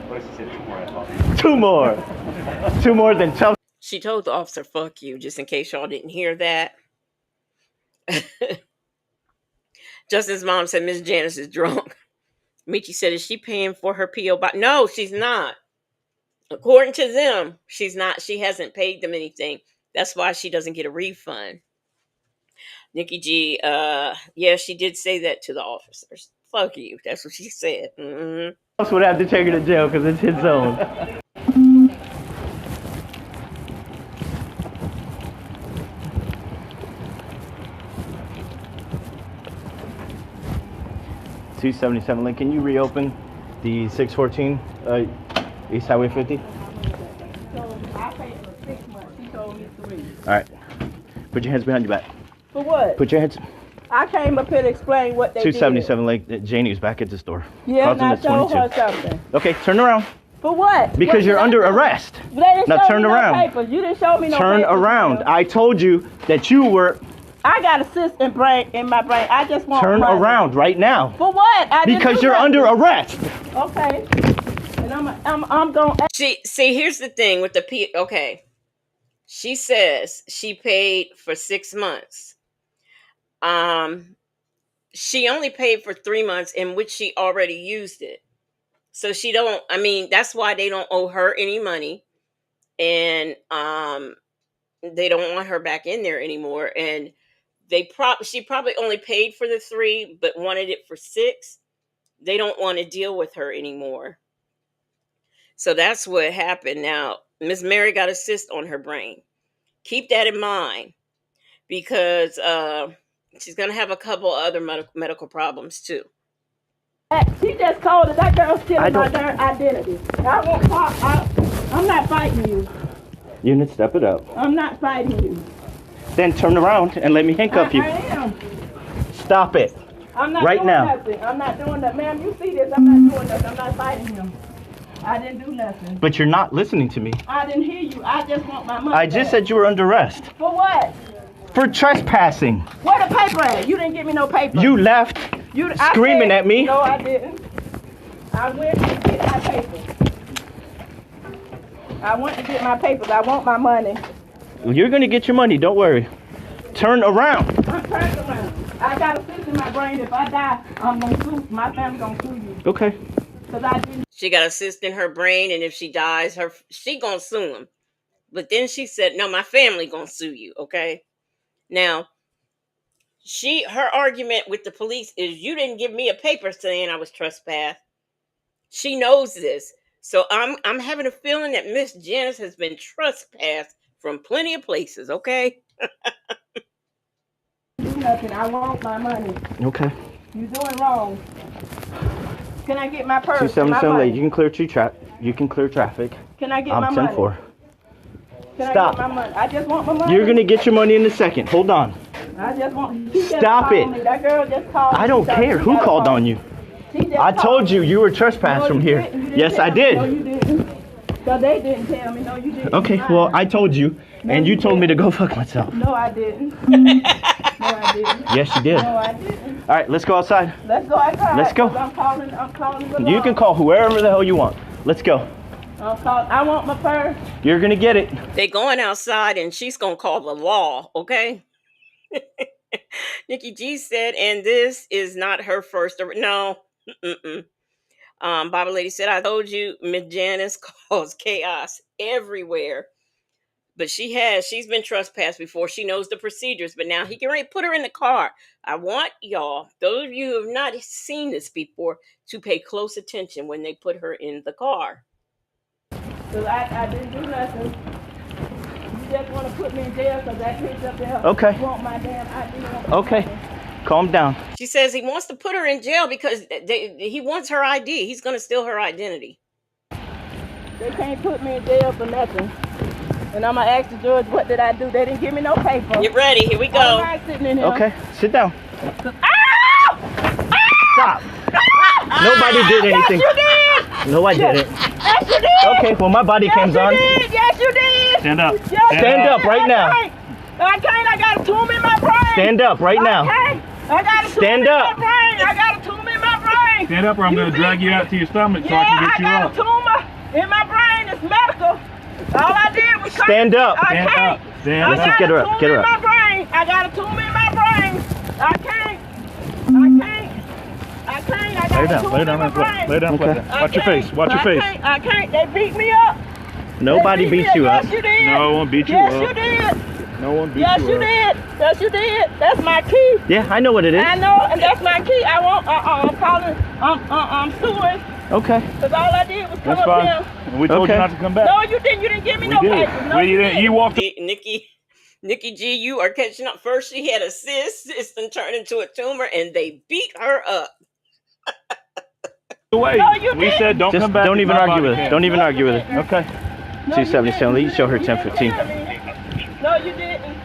What did she say? 2 more F-bombs. 2 more. 2 more than tough. She told the officer, fuck you, just in case y'all didn't hear that. Justin's mom said Miss Janice is drunk. Michi said, is she paying for her P.O. box? No, she's not. According to them, she's not. She hasn't paid them anything. That's why she doesn't get a refund. Nikki G, yeah, she did say that to the officers. Fuck you. That's what she said. Mm-hmm. Else would have to take her to jail because it's his zone. $277. Link, can you reopen the 614 East Highway 50? So I paid for 6 months. She told me 3. All right. Put your hands behind your back. For what? Put your hands. I came up here to explain what they did. 277 Lake. Janie was back at the store. Yeah, and I Causing told a her 22. something. Okay, turn around. For what? Because What you're did I under do? arrest. They didn't Now show turn me around. No papers. You didn't show me no Turn papers. around. I told you that you were. I got a cyst in my brain. I just want Turn money. around right now. For what? I didn't Because do you're nothing. under arrest. Okay. And I'm going. See, here's the thing with the okay. She says she paid for 6 months. She only paid for 3 months in which she already used it. So she don't, I mean, that's why they don't owe her any money. And they don't want her back in there anymore. And she probably only paid for the 3, but wanted it for 6. They don't want to deal with her anymore. So that's what happened. Now, Miss Mary got a cyst on her brain. Keep that in mind, because she's going to have a couple other medical problems too. She just called it. That girl's stealing my identity. I'm not fighting you. You need to step it up. I'm not fighting you. Then turn around and let me handcuff you. I am. Stop it. I'm not right doing now. Nothing. I'm not doing that. Ma'am, you see this. I'm not doing nothing. I'm not fighting him. I didn't do nothing. But you're not listening to me. I didn't hear you. I just want my money I just back. said you were under arrest. For what? For trespassing. Where the paper at? You didn't give me no paper. You left screaming at me. No, I didn't. I went to get my papers. I went to get my papers. I want my money. You're going to get your money. Don't worry. Turn around. I'm turning around. I got a cyst in my brain. If I die, I'm going to sue. My family's going to sue you. Okay. She got a cyst in her brain, and if she dies, she going to sue him. But then she said, no, my family going to sue you, okay? Now, her argument with the police is, you didn't give me a paper saying I was trespassed. She knows this. So I'm having a feeling that Miss Janice has been trespassed from plenty of places, okay? Do nothing. I want my money. Okay. You doing wrong. Can I get my purse? 277 late. You can clear traffic. Can I get my I'm money? 10-4. Can Stop. I get my money? I just want my money. You're going to get your money in a second. Hold on. I just want. She just Stop called it. Me. That girl just called. I don't care who called on you. I told you were trespassed from here. Yes, I did. No, you didn't. So they didn't tell me. No, you didn't. Okay, well, I told you, and you told me to go fuck myself. No, I didn't. No, I didn't. Yes, you did. No, I didn't. All right, let's go outside. Let's go outside. Let's go. I'm calling the law. You can call whoever the hell you want. Let's go. I want my purse. You're going to get it. They going outside, and she's going to call the law, okay? Nikki G said, and this is not her first. No. Baba Lady said, I told you, Miss Janice caused chaos everywhere. But she's been trespassed before. She knows the procedures, but now he can already put her in the car. I want y'all, those of you who have not seen this before, to pay close attention when they put her in the car. Because I didn't do nothing. You just want to put me in jail because that kid's up there. Okay. Want my damn ID. Okay. Calm down. She says he wants to put her in jail because he wants her ID. He's going to steal her identity. They can't put me in jail for nothing. And I'm going to ask the judge, what did I do? They didn't give me no paper. Get ready. Here we go. I'm not sitting in here. Okay, sit down. Ow! Stop. Nobody did anything. Yes, you did. No, I didn't. Yes, you did. Okay, well, my body cam's on. Yes, you did. Stand up. Yes, Stand up right now. I can't. I got a tumor in my brain. Stand up right now. Okay. I got a tumor Stand in up. my brain. I got a tumor in my brain. Stand up or I'm going to drag you out to your stomach so I can get you I up. got a tumor in my brain. It's medical. All I did was Stand up. I can't. Let's just get her up. Get her up. I got a tumor in my brain. I can't. I got a tumor in my brain. Lay down. Watch your face. Watch your face. I can't. They beat me up. Nobody beat you up. Yes, you did. No one beat you yes, up. Yes, you did. No one beat yes, you you up. did. Yes, you did. That's my key. Yeah, I know what it is. I know, and that's my key. I want. I'm calling. I'm suing. Okay. Because all I did was come That's up fine. here. We told you not to come back. No, you didn't. You didn't give me no did. papers. No, You didn't. You walked. Nikki G, you are catching up. First, she had a cyst and turned into a tumor, and they beat her up. Away. No, you We didn't. said don't come back. Don't even argue with it. Don't even argue with it. Okay. No, 277. You show her 1015. No, you didn't.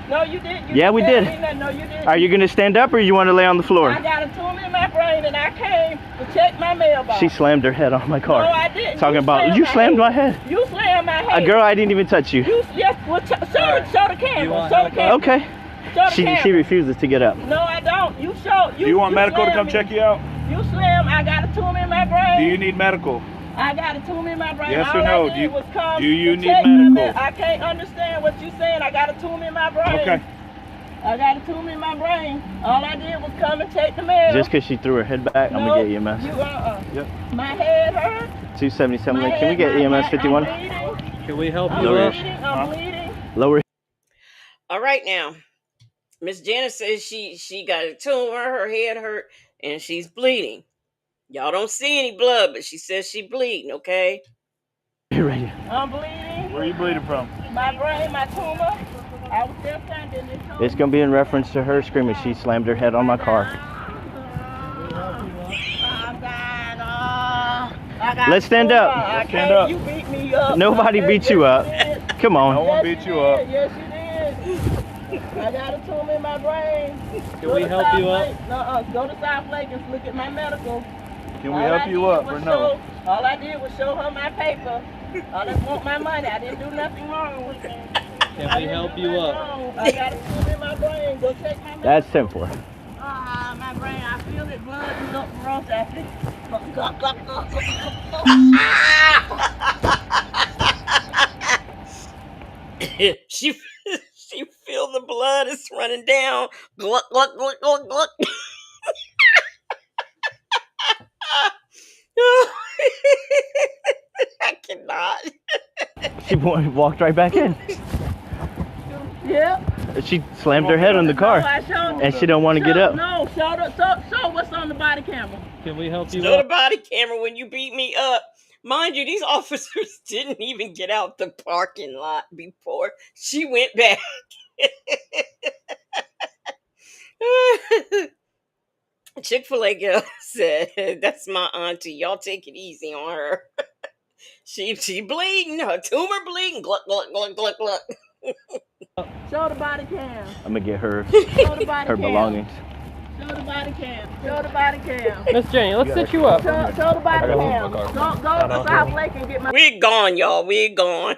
No, you didn't. You Yeah, we didn't did. tell me that. No, you didn't. Are you gonna stand up or you want to lay on the floor? I got a tumor in my brain and I came to check my mailbox. She slammed her head on my car. No, I didn't. Talking You about you slammed my head. You slammed my head. Girl, I didn't even touch you. Yes, well, show the camera. Show the camera. Okay. Show the She camera. refuses to get up. No, I don't. You show. Do you want medical to come me. check you out? You slam. I got a tumor in my brain. Do you need medical? I got a tumor in my brain. Yes or All no? I did was come do you to need check medical? I can't understand what you're saying. I got a tumor in my brain. Okay. I got a tumor in my brain. All I did was come and take the mail. Just because she threw her head back, I'm gonna get EMS. You, Yep. My head hurt. 277. Can we get EMS 51? Can we help I'm you up? bleeding. I'm bleeding. Lower. All right now. Miss Janet says she got a tumor, her head hurt, and she's bleeding. Y'all don't see any blood, but she says she bleeding, okay? You're ready. I'm bleeding. Where are you bleeding from? My brain, my tumor. I was there standing. It's gonna be in reference to her screaming. She slammed her head on my car. Let's stand up. Stand up. You beat me up. Nobody beat you up. Come on. No one beat you up. Yes, you did. I got a tumor in my brain. Can we help you up? Go to South Lake and look at my medical. Can we help you up or no? All I did was show her my paper. I just want my money. I didn't do nothing wrong with it. Can we help you up? I got a tumor in my brain. Go check my medical. That's 10-4. My brain, I feel it. Blood is up wrong. she feel the blood is running down. Gluck, gluck, gluck, gluck, gluck. I cannot. She walked right back in. Yeah. She slammed her head on the car, and she don't want to get up. No, show what's on the body camera. Can we help you Show up? the body camera when you beat me up. Mind you, these officers didn't even get out the parking lot before she went back. Chick-fil-A girl said, "That's my auntie. Y'all take it easy on her. She bleeding. Her tumor bleeding. Gluck, gluck, gluck, gluck, gluck." Show the body cam. I'm gonna get her Show the body her cam. belongings. Show the body cam. Show the body cam. Miss Jenny, let's sit you up. Show the body cam. Go to South Lake and get my We're gone, y'all. We're gone.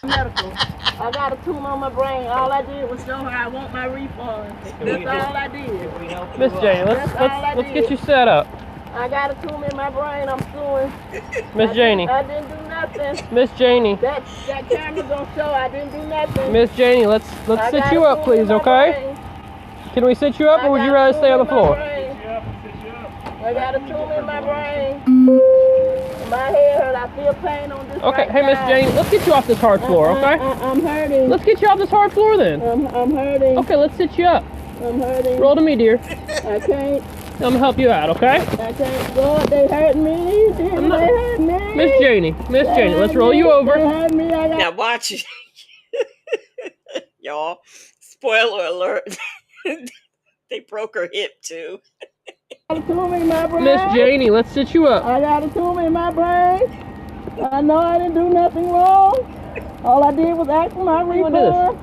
medical. I got a tumor on my brain. All I did was show her I want my refund. That's all I did. Miss Jenny, let's get you set up. I got a tumor in my brain. I'm suing. Miss Janie. I didn't do nothing. Miss Janie. That camera gonna show I didn't do nothing. Miss Janie, let's sit you up, please, okay? Can we sit you up, or would you rather stay on the floor? I got a tumor in my brain. My head hurt. I feel pain on this. Okay, right hey, Miss side. Janie, let's get you off this hard floor, okay? I'm hurting. Let's get you off this hard floor then. I'm hurting. Okay, let's sit you up. I'm hurting. Roll to me, dear. I can't. I'm gonna help you out, okay? I can't. God, they hurt me. They hurt me. Miss Janie, let's roll you over. They hurt me. Now watch it. Y'all, spoiler alert. They broke her hip too. I got a tumor in my brain. Miss Janie, let's sit you up. I got a tumor in my brain. I know I didn't do nothing wrong. All I did was ask for my refund.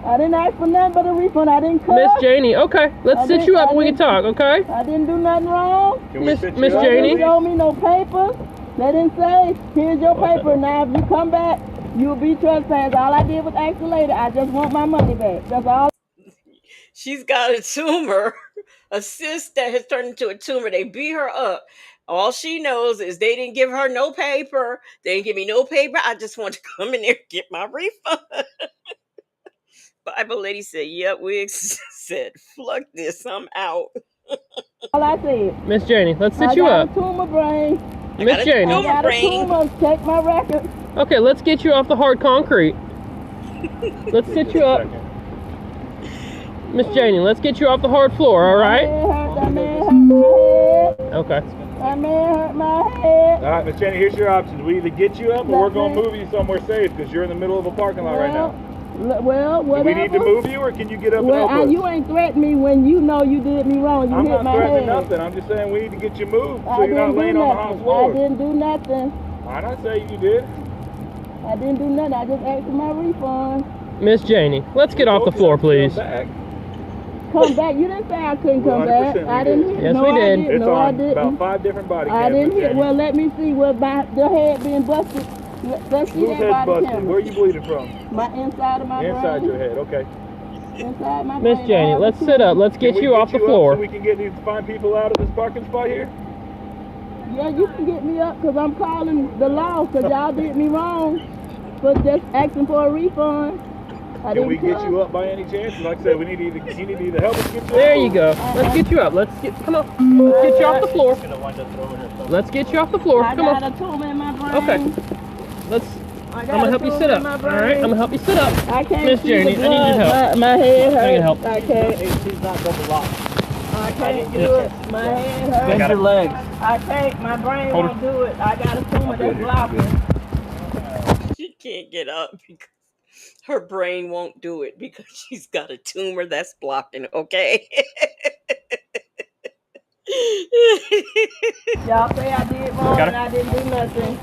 I didn't ask for nothing but a refund. I didn't cut. Miss Janie, okay, let's sit you up and we can talk, okay? I didn't do nothing wrong. Miss They Janie. didn't show me no paper. They didn't say, here's your paper. Now, if you come back, you'll be trespassed. All I did was ask the lady, I just want my money back. That's all. She's got a tumor, a cyst that has turned into a tumor. They beat her up. All she knows is they didn't give her no paper. They didn't give me no paper. I just want to come in there and get my refund. Bible lady said, "Yep." Wiggs said, "Fuck this, I'm out." All I said. Miss Janie, let's sit you I up. got a tumor brain. Miss Janie. I got a tumor. Check my record. Okay, let's get you off the hard concrete. Let's sit you up. Miss Janie, let's get you off the hard floor, all right? That man hurt my head. Okay. That man hurt my head. All right, Miss Janie, here's your options. We either get you up or we're going to move you somewhere safe because you're in the middle of a parking lot right now. Well, whatever. Do we need to move you or can you get up and help us? You ain't threatened me when you know you did me wrong. You I'm hit not my threatening head. nothing. I'm just saying we need to get you moved so I you're not didn't do laying on the nothing. house floor. I didn't do nothing. I'm not saying you did. I didn't do nothing. I just asked for my refund. Miss Janie, let's get off the floor, please. Come back. You didn't say I couldn't come back. I didn't hear. Yes, no, we I did. didn't. It's no, I on didn't. about 5 different body I cams, didn't Miss hear. Janie. Well, let me see what the head being busted. Let's see Whose that head's body busted? camera. Where are you bleeding from? My inside of my brain. Inside your head, okay. Inside my Miss brain. Janie, let's sit up. Let's get you off the floor. So we can get these fine people out of this parking spot here? Yeah, you can get me up because I'm calling the law because y'all did me wrong for just asking for a refund. Can we get you up by any chance? Like I said, you need to either help us get you up. There you go. Let's get you up. Come on. Let's get you off the floor. Let's get you off the floor. Come on. I got a tumor in my brain. Okay. I'm gonna help you sit up. All right. I'm gonna help you sit up. I can't Miss see Janie, the I need your blood. help. My head hurts. I need help. I can't. He's not double locked. I can't do it. My head hurts. Bend your legs. I can't. My brain Hold won't do it. I got a tumor that's blocking. She can't get up because her brain won't do it because she's got a tumor that's blocking. Okay. Y'all say I did wrong and I didn't do nothing.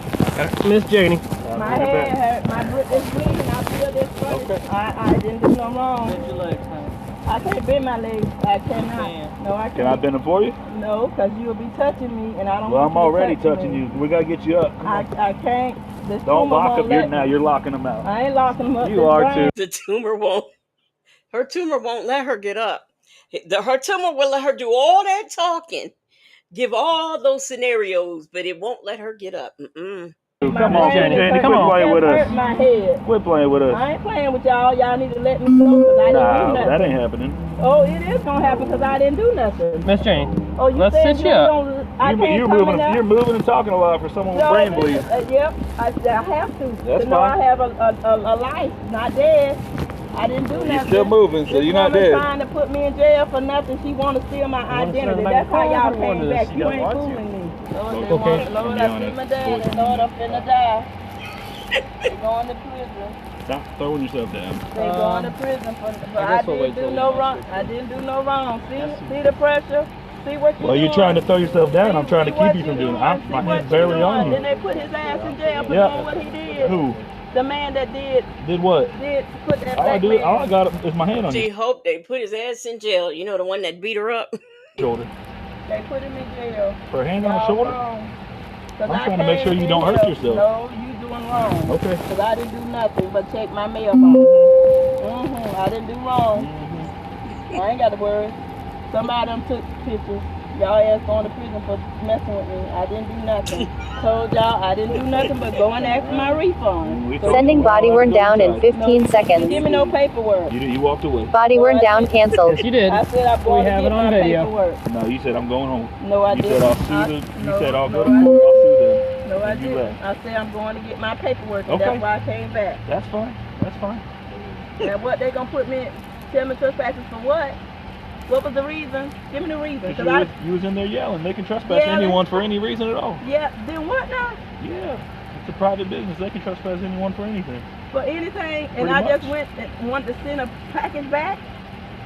Miss Janie. My head hurt. My foot is bleeding. I feel this funny. I didn't do no wrong. Bend your legs, honey. I can't bend my legs. I cannot. No, I can't. Can I bend them for you? No, because you'll be touching me, and I don't Well, want I'm you to already touch touching me. you. We gotta get you up. I can't. This Don't tumor lock won't them. let Now me. you're locking them out. I ain't locking them up. You This are brain- too. The tumor won't. Her tumor won't let her get up. Her tumor will let her do all that talking, give all those scenarios, but it won't let her get up. Come on, Janie, quit playing with us. Hurt my head. Quit playing with us. I ain't playing with y'all. Y'all need to let me know because I didn't do Nah, nothing. that ain't happening. Oh, it is gonna happen because I didn't do nothing. Miss Janie. Oh, you Let's said sit you up. You're moving and talking a lot for someone with brain bleed. Yep, I have to. That's to know fine. I have a life, not dead. I didn't do nothing. You're still moving, so This you're not woman dead. trying to put me in jail for nothing. She want to steal my identity. That's how y'all came back. You ain't fooling me. Lord, they want, Lord, I see my daddy. Lord, I'm finna die. They going to prison. Stop throwing yourself down. They going to prison for. But I didn't do no wrong. I didn't do no wrong. See the pressure. See what you Well, you're trying to throw yourself down. I'm trying to keep you from doing it. My hand's barely on Then you. they put his ass in jail for Yeah. doing what he did. Who? The man that did what? Put that All I black do, man. all I got is my hand on She your hoped they put his ass in jail. You know, the one that beat her up. shoulder. They put him in jail. For a hand on the shoulder? I'm I'm trying to make sure you don't hurt yourself. No, you doing wrong. Okay. Because I didn't do nothing but check my mail phone. I didn't do wrong. I ain't got to worry. Somebody done took pictures. Y'all ass going to prison for messing with me. I didn't do nothing. Told y'all I didn't do nothing but go and ask for my refund. Sending body worn down in 15 seconds. Give me no paperwork. You walked away. Body worn down canceled. Yes, you did. I said I'm going to get my paperwork. No, you said I'm going home. No, I you didn't. Said I'll sue them. You said I'll go to I court. I'll sue them. No, I And you didn't. left. I said I'm going to get my paperwork, and Okay. that's why I came back. That's fine. That's fine. Now, what they gonna put me? Tell me trespassing for what? What was the reason? Give me the reason. Because you was in there yelling. They can trespass Yelling. anyone for any reason at all. Yeah. Then what now? Yeah. It's a private business. They can trespass anyone for anything. For anything, and Pretty I much. just went and wanted to send a package back.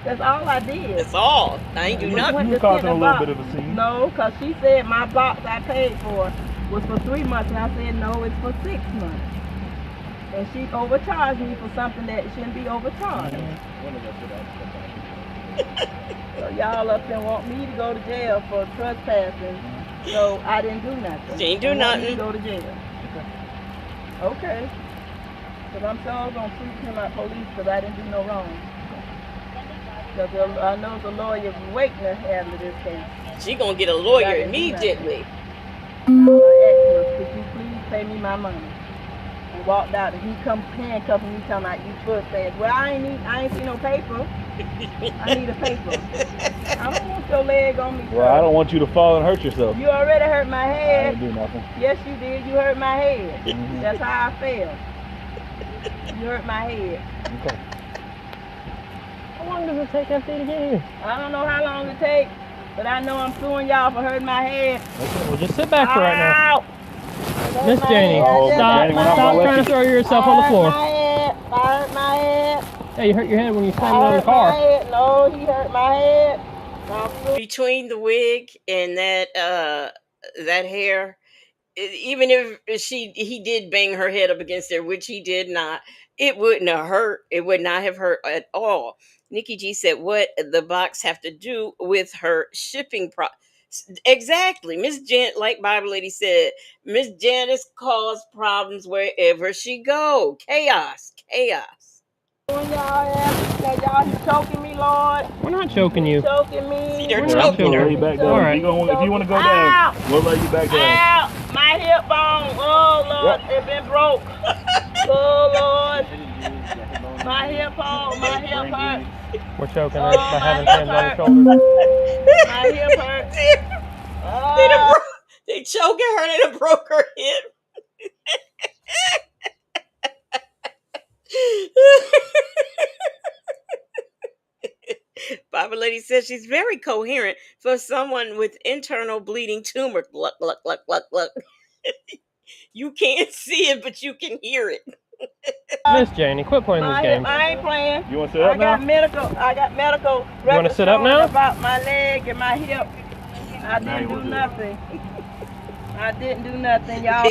That's all I did. That's all. I ain't do Just nothing. went You to causing send a little box. bit of a scene. No, because she said my box I paid for was for 3 months, and I said no, it's for 6 months. And she overcharged me for something that shouldn't be overcharged. So y'all up there want me to go to jail for trespassing. So I didn't do nothing. She ain't do They want me nothing. to go to jail. Okay. Because I'm sure going to sue him at police because I didn't do no wrong. Because I know the lawyer's waiting to handle this case. She gonna get a lawyer immediately. I asked her, could you please pay me my money? And walked out, and he come handcuffing me, talking about you trespass. Well, I ain't see no paper. I need a paper. I don't want your leg on me. Well, I don't want you to fall and hurt yourself. You already hurt my I head. didn't do nothing. Yes, you did. You hurt my head. Mhm. That's how I felt. You hurt my head. Okay. How long does it take FD to get here? I don't know how long it takes, but I know I'm suing y'all for hurting my head. Okay, well just sit back for right now. Ow! Miss Janie, stop trying to throw yourself on the floor. I hurt my head. Hey, you hurt your head when you slammed I on the hurt my car. head. No, he hurt my head. Between the wig and that hair, even if he did bang her head up against there, which he did not, it wouldn't have hurt. It would not have hurt at all. Nikki G said, "What the box have to do with her shipping Exactly, Miss Jan. Like Bible Lady said, Miss Janice caused problems wherever she go. Chaos, chaos. Doing y'all ass, y'all he's choking me, Lord. We're not choking you. Choking me. See, they're We're Yeah, not I'm choking gonna her. lay choking you back you. All down. right. If you wanna go down, Ow! we'll lay you back down. Ow! My hip bone. Oh Lord, it been broke. Oh Lord, my hip bone, my hip hurt. We're choking her Oh, by my having hip hands on her hurt. shoulders. My hip hurt. They done Oh, broke, they choking her. They done broke her hip. Bible Lady says she's very coherent for someone with internal bleeding tumor. Gluck, gluck, gluck, gluck, gluck. You can't see it, but you can hear it. Miss Janie, quit playing these my hip. games. I ain't playing. You wanna sit up now? I got medical You want to records sit up showing now? about my leg and my hip. I Now you didn't do wanna do it. nothing. I didn't do nothing, y'all.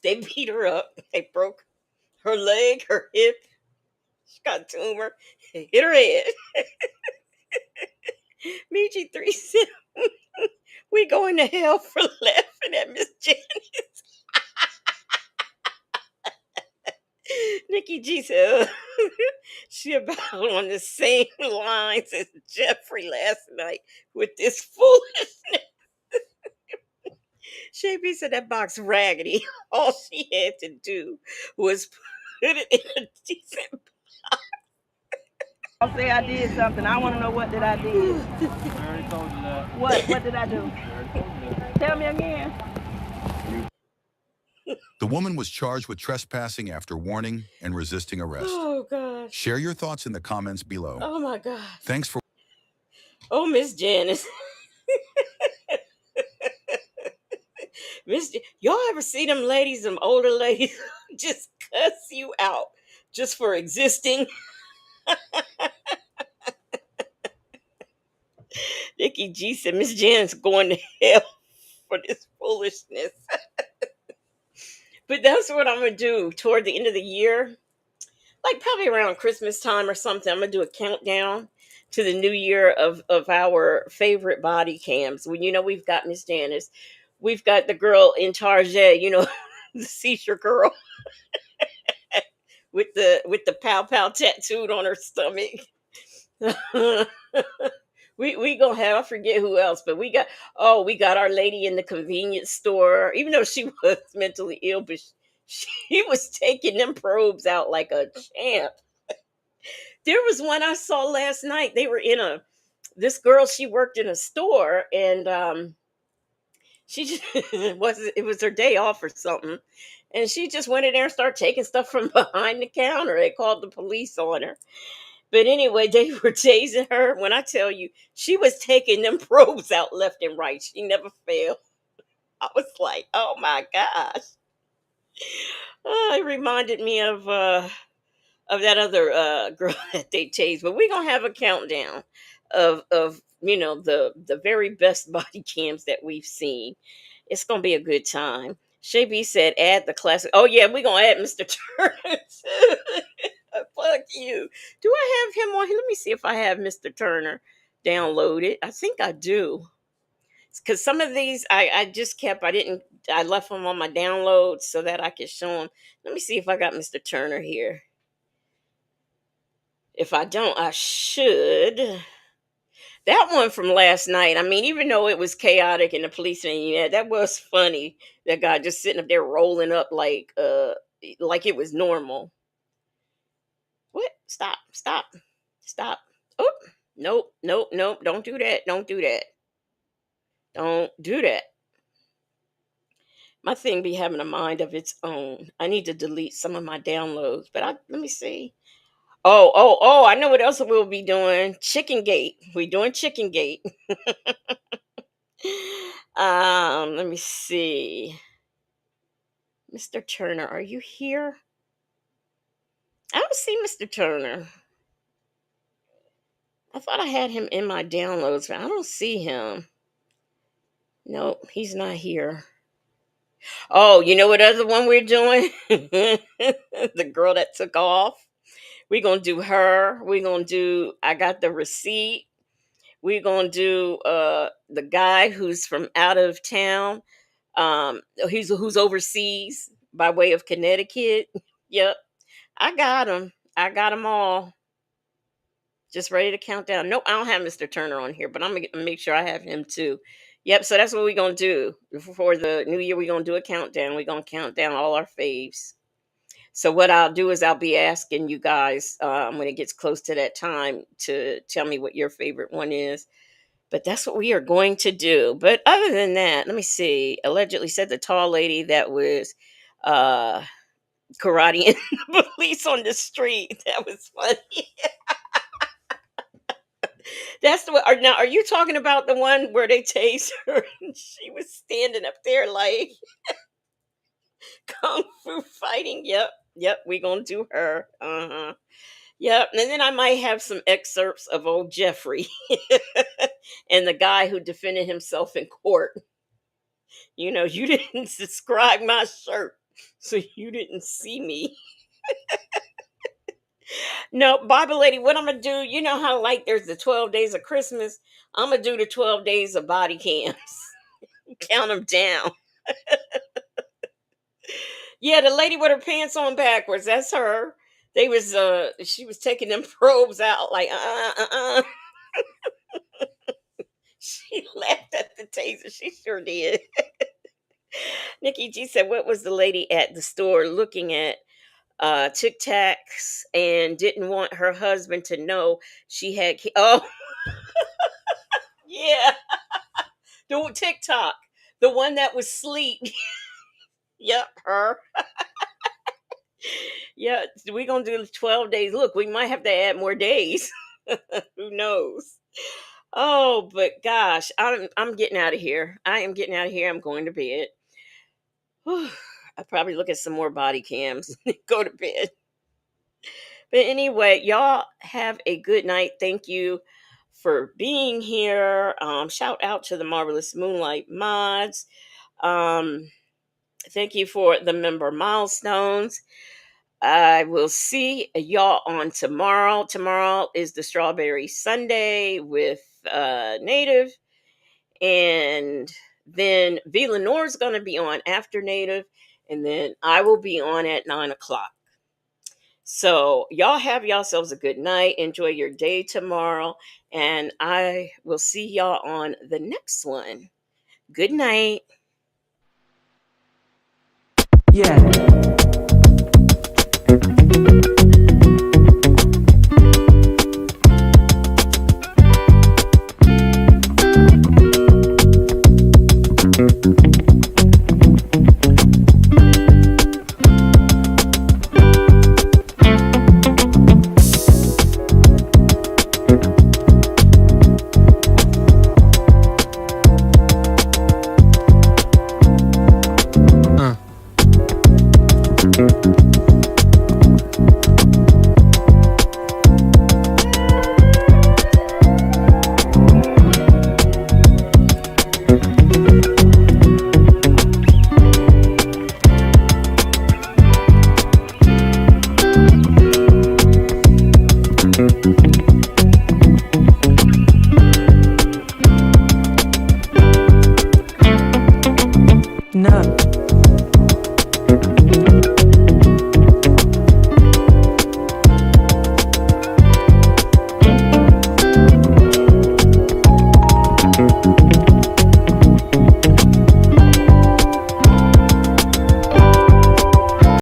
They beat her up. They broke her leg, her hip. She got a tumor. Hit her head. Michi 3 said, we going to hell for laughing at Miss Janice. Nikki G said, she about on the same lines as Jeffrey last night with this foolishness. Shavy said that box raggedy. All she had to do was put it in a decent. I'll say I did something. I want to know what did I did. I already told you that. What did I do? I already told you that. Tell me again. The woman was charged with trespassing after warning and resisting arrest. Oh gosh. Share your thoughts in the comments below. Oh my god. Thanks for Oh, Miss Janice. Y'all ever see them ladies, them older ladies, just cuss you out just for existing? Nikki G said Miss Janice going to hell for this foolishness. But that's what I'm gonna do toward the end of the year, like probably around Christmas time or something. I'm gonna do a countdown to the new year of our favorite body cams. When we've got Miss Janice, we've got the girl in Target, the seizure girl with the pow pow tattooed on her stomach. we gonna have, I forget who else, but we got our lady in the convenience store. Even though she was mentally ill, but she was taking them probes out like a champ. There was one I saw last night. They were in this girl, she worked in a store, and she just it was her day off or something, and she just went in there and started taking stuff from behind the counter. They called the police on her. But anyway, they were tasing her. When I tell you, she was taking them probes out left and right. She never failed. I was like, oh my gosh. It reminded me of that other girl that they tased. But we're gonna have a countdown of the very best body cams that we've seen. It's gonna be a good time. Shay B said, add the classic. Oh yeah, we're gonna add Mr. Turner too. Fuck you. Do I have him on here? Let me see if I have Mr. Turner downloaded. I think I do. Because some of these I just kept, I left them on my downloads so that I could show them. Let me see if I got Mr. Turner here. If I don't, I should. That one from last night, I mean, even though it was chaotic and the police and that was funny. That guy just sitting up there rolling up like it was normal. What? Stop, stop, stop. Oh, nope, nope, nope. Don't do that. Don't do that. Don't do that. My thing be having a mind of its own. I need to delete some of my downloads, but let me see. Oh, I know what else we'll be doing. Chicken Gate. We're doing Chicken Gate. Let me see. Mr. Turner, are you here? I don't see Mr. Turner. I thought I had him in my downloads, but I don't see him. Nope, he's not here. Oh, you know what other one we're doing? The girl that took off. We're gonna do her. We're gonna do I got the receipt. We're gonna do the guy who's from out of town. He's who's overseas by way of Connecticut. Yep. I got him. I got them all. Just ready to count down. Nope, I don't have Mr. Turner on here, but I'm gonna make sure I have him too. Yep, so that's what we're gonna do. For the new year, we're gonna do a countdown. We're gonna count down all our faves. So what I'll do is I'll be asking you guys when it gets close to that time to tell me what your favorite one is. But that's what we are going to do. But other than that, let me see. Allegedly said the tall lady that was uh karate the police on the street. That was funny. That's the one. Now, are you talking about the one where they tased her and she was standing up there like kung fu fighting? Yep, yep. We gonna do her. Yep. And then I might have some excerpts of old Jeffrey and the guy who defended himself in court. You know, you didn't subscribe my shirt, so you didn't see me. No, Bible lady, what I'm gonna do? You know how like there's the 12 days of Christmas. I'm gonna do the 12 days of body cams. Count them down. Yeah, the lady with her pants on backwards. That's her. They was she was taking them probes out like She laughed at the taser. She sure did. Nikki G said, "What was the lady at the store looking at Tic Tacs and didn't want her husband to know she had?" Oh, yeah, the TikTok, the one that was sleek. Yep, her. Yeah, we're gonna do 12 days. Look, we might have to add more days. Who knows? Oh, but gosh, I'm getting out of here. I am getting out of here. I'm going to bed. Whew. I'll probably look at some more body cams. Go to bed. But anyway, y'all have a good night. Thank you for being here. Shout out to the Marvelous Moonlight mods. Um, thank you for the member milestones. I will see y'all on tomorrow. Tomorrow is the Strawberry Sunday with Native. And then V. Lenore's going to be on after Native. And then I will be on at 9 o'clock. So y'all have yourselves a good night. Enjoy your day tomorrow. And I will see y'all on the next one. Good night. Yeah.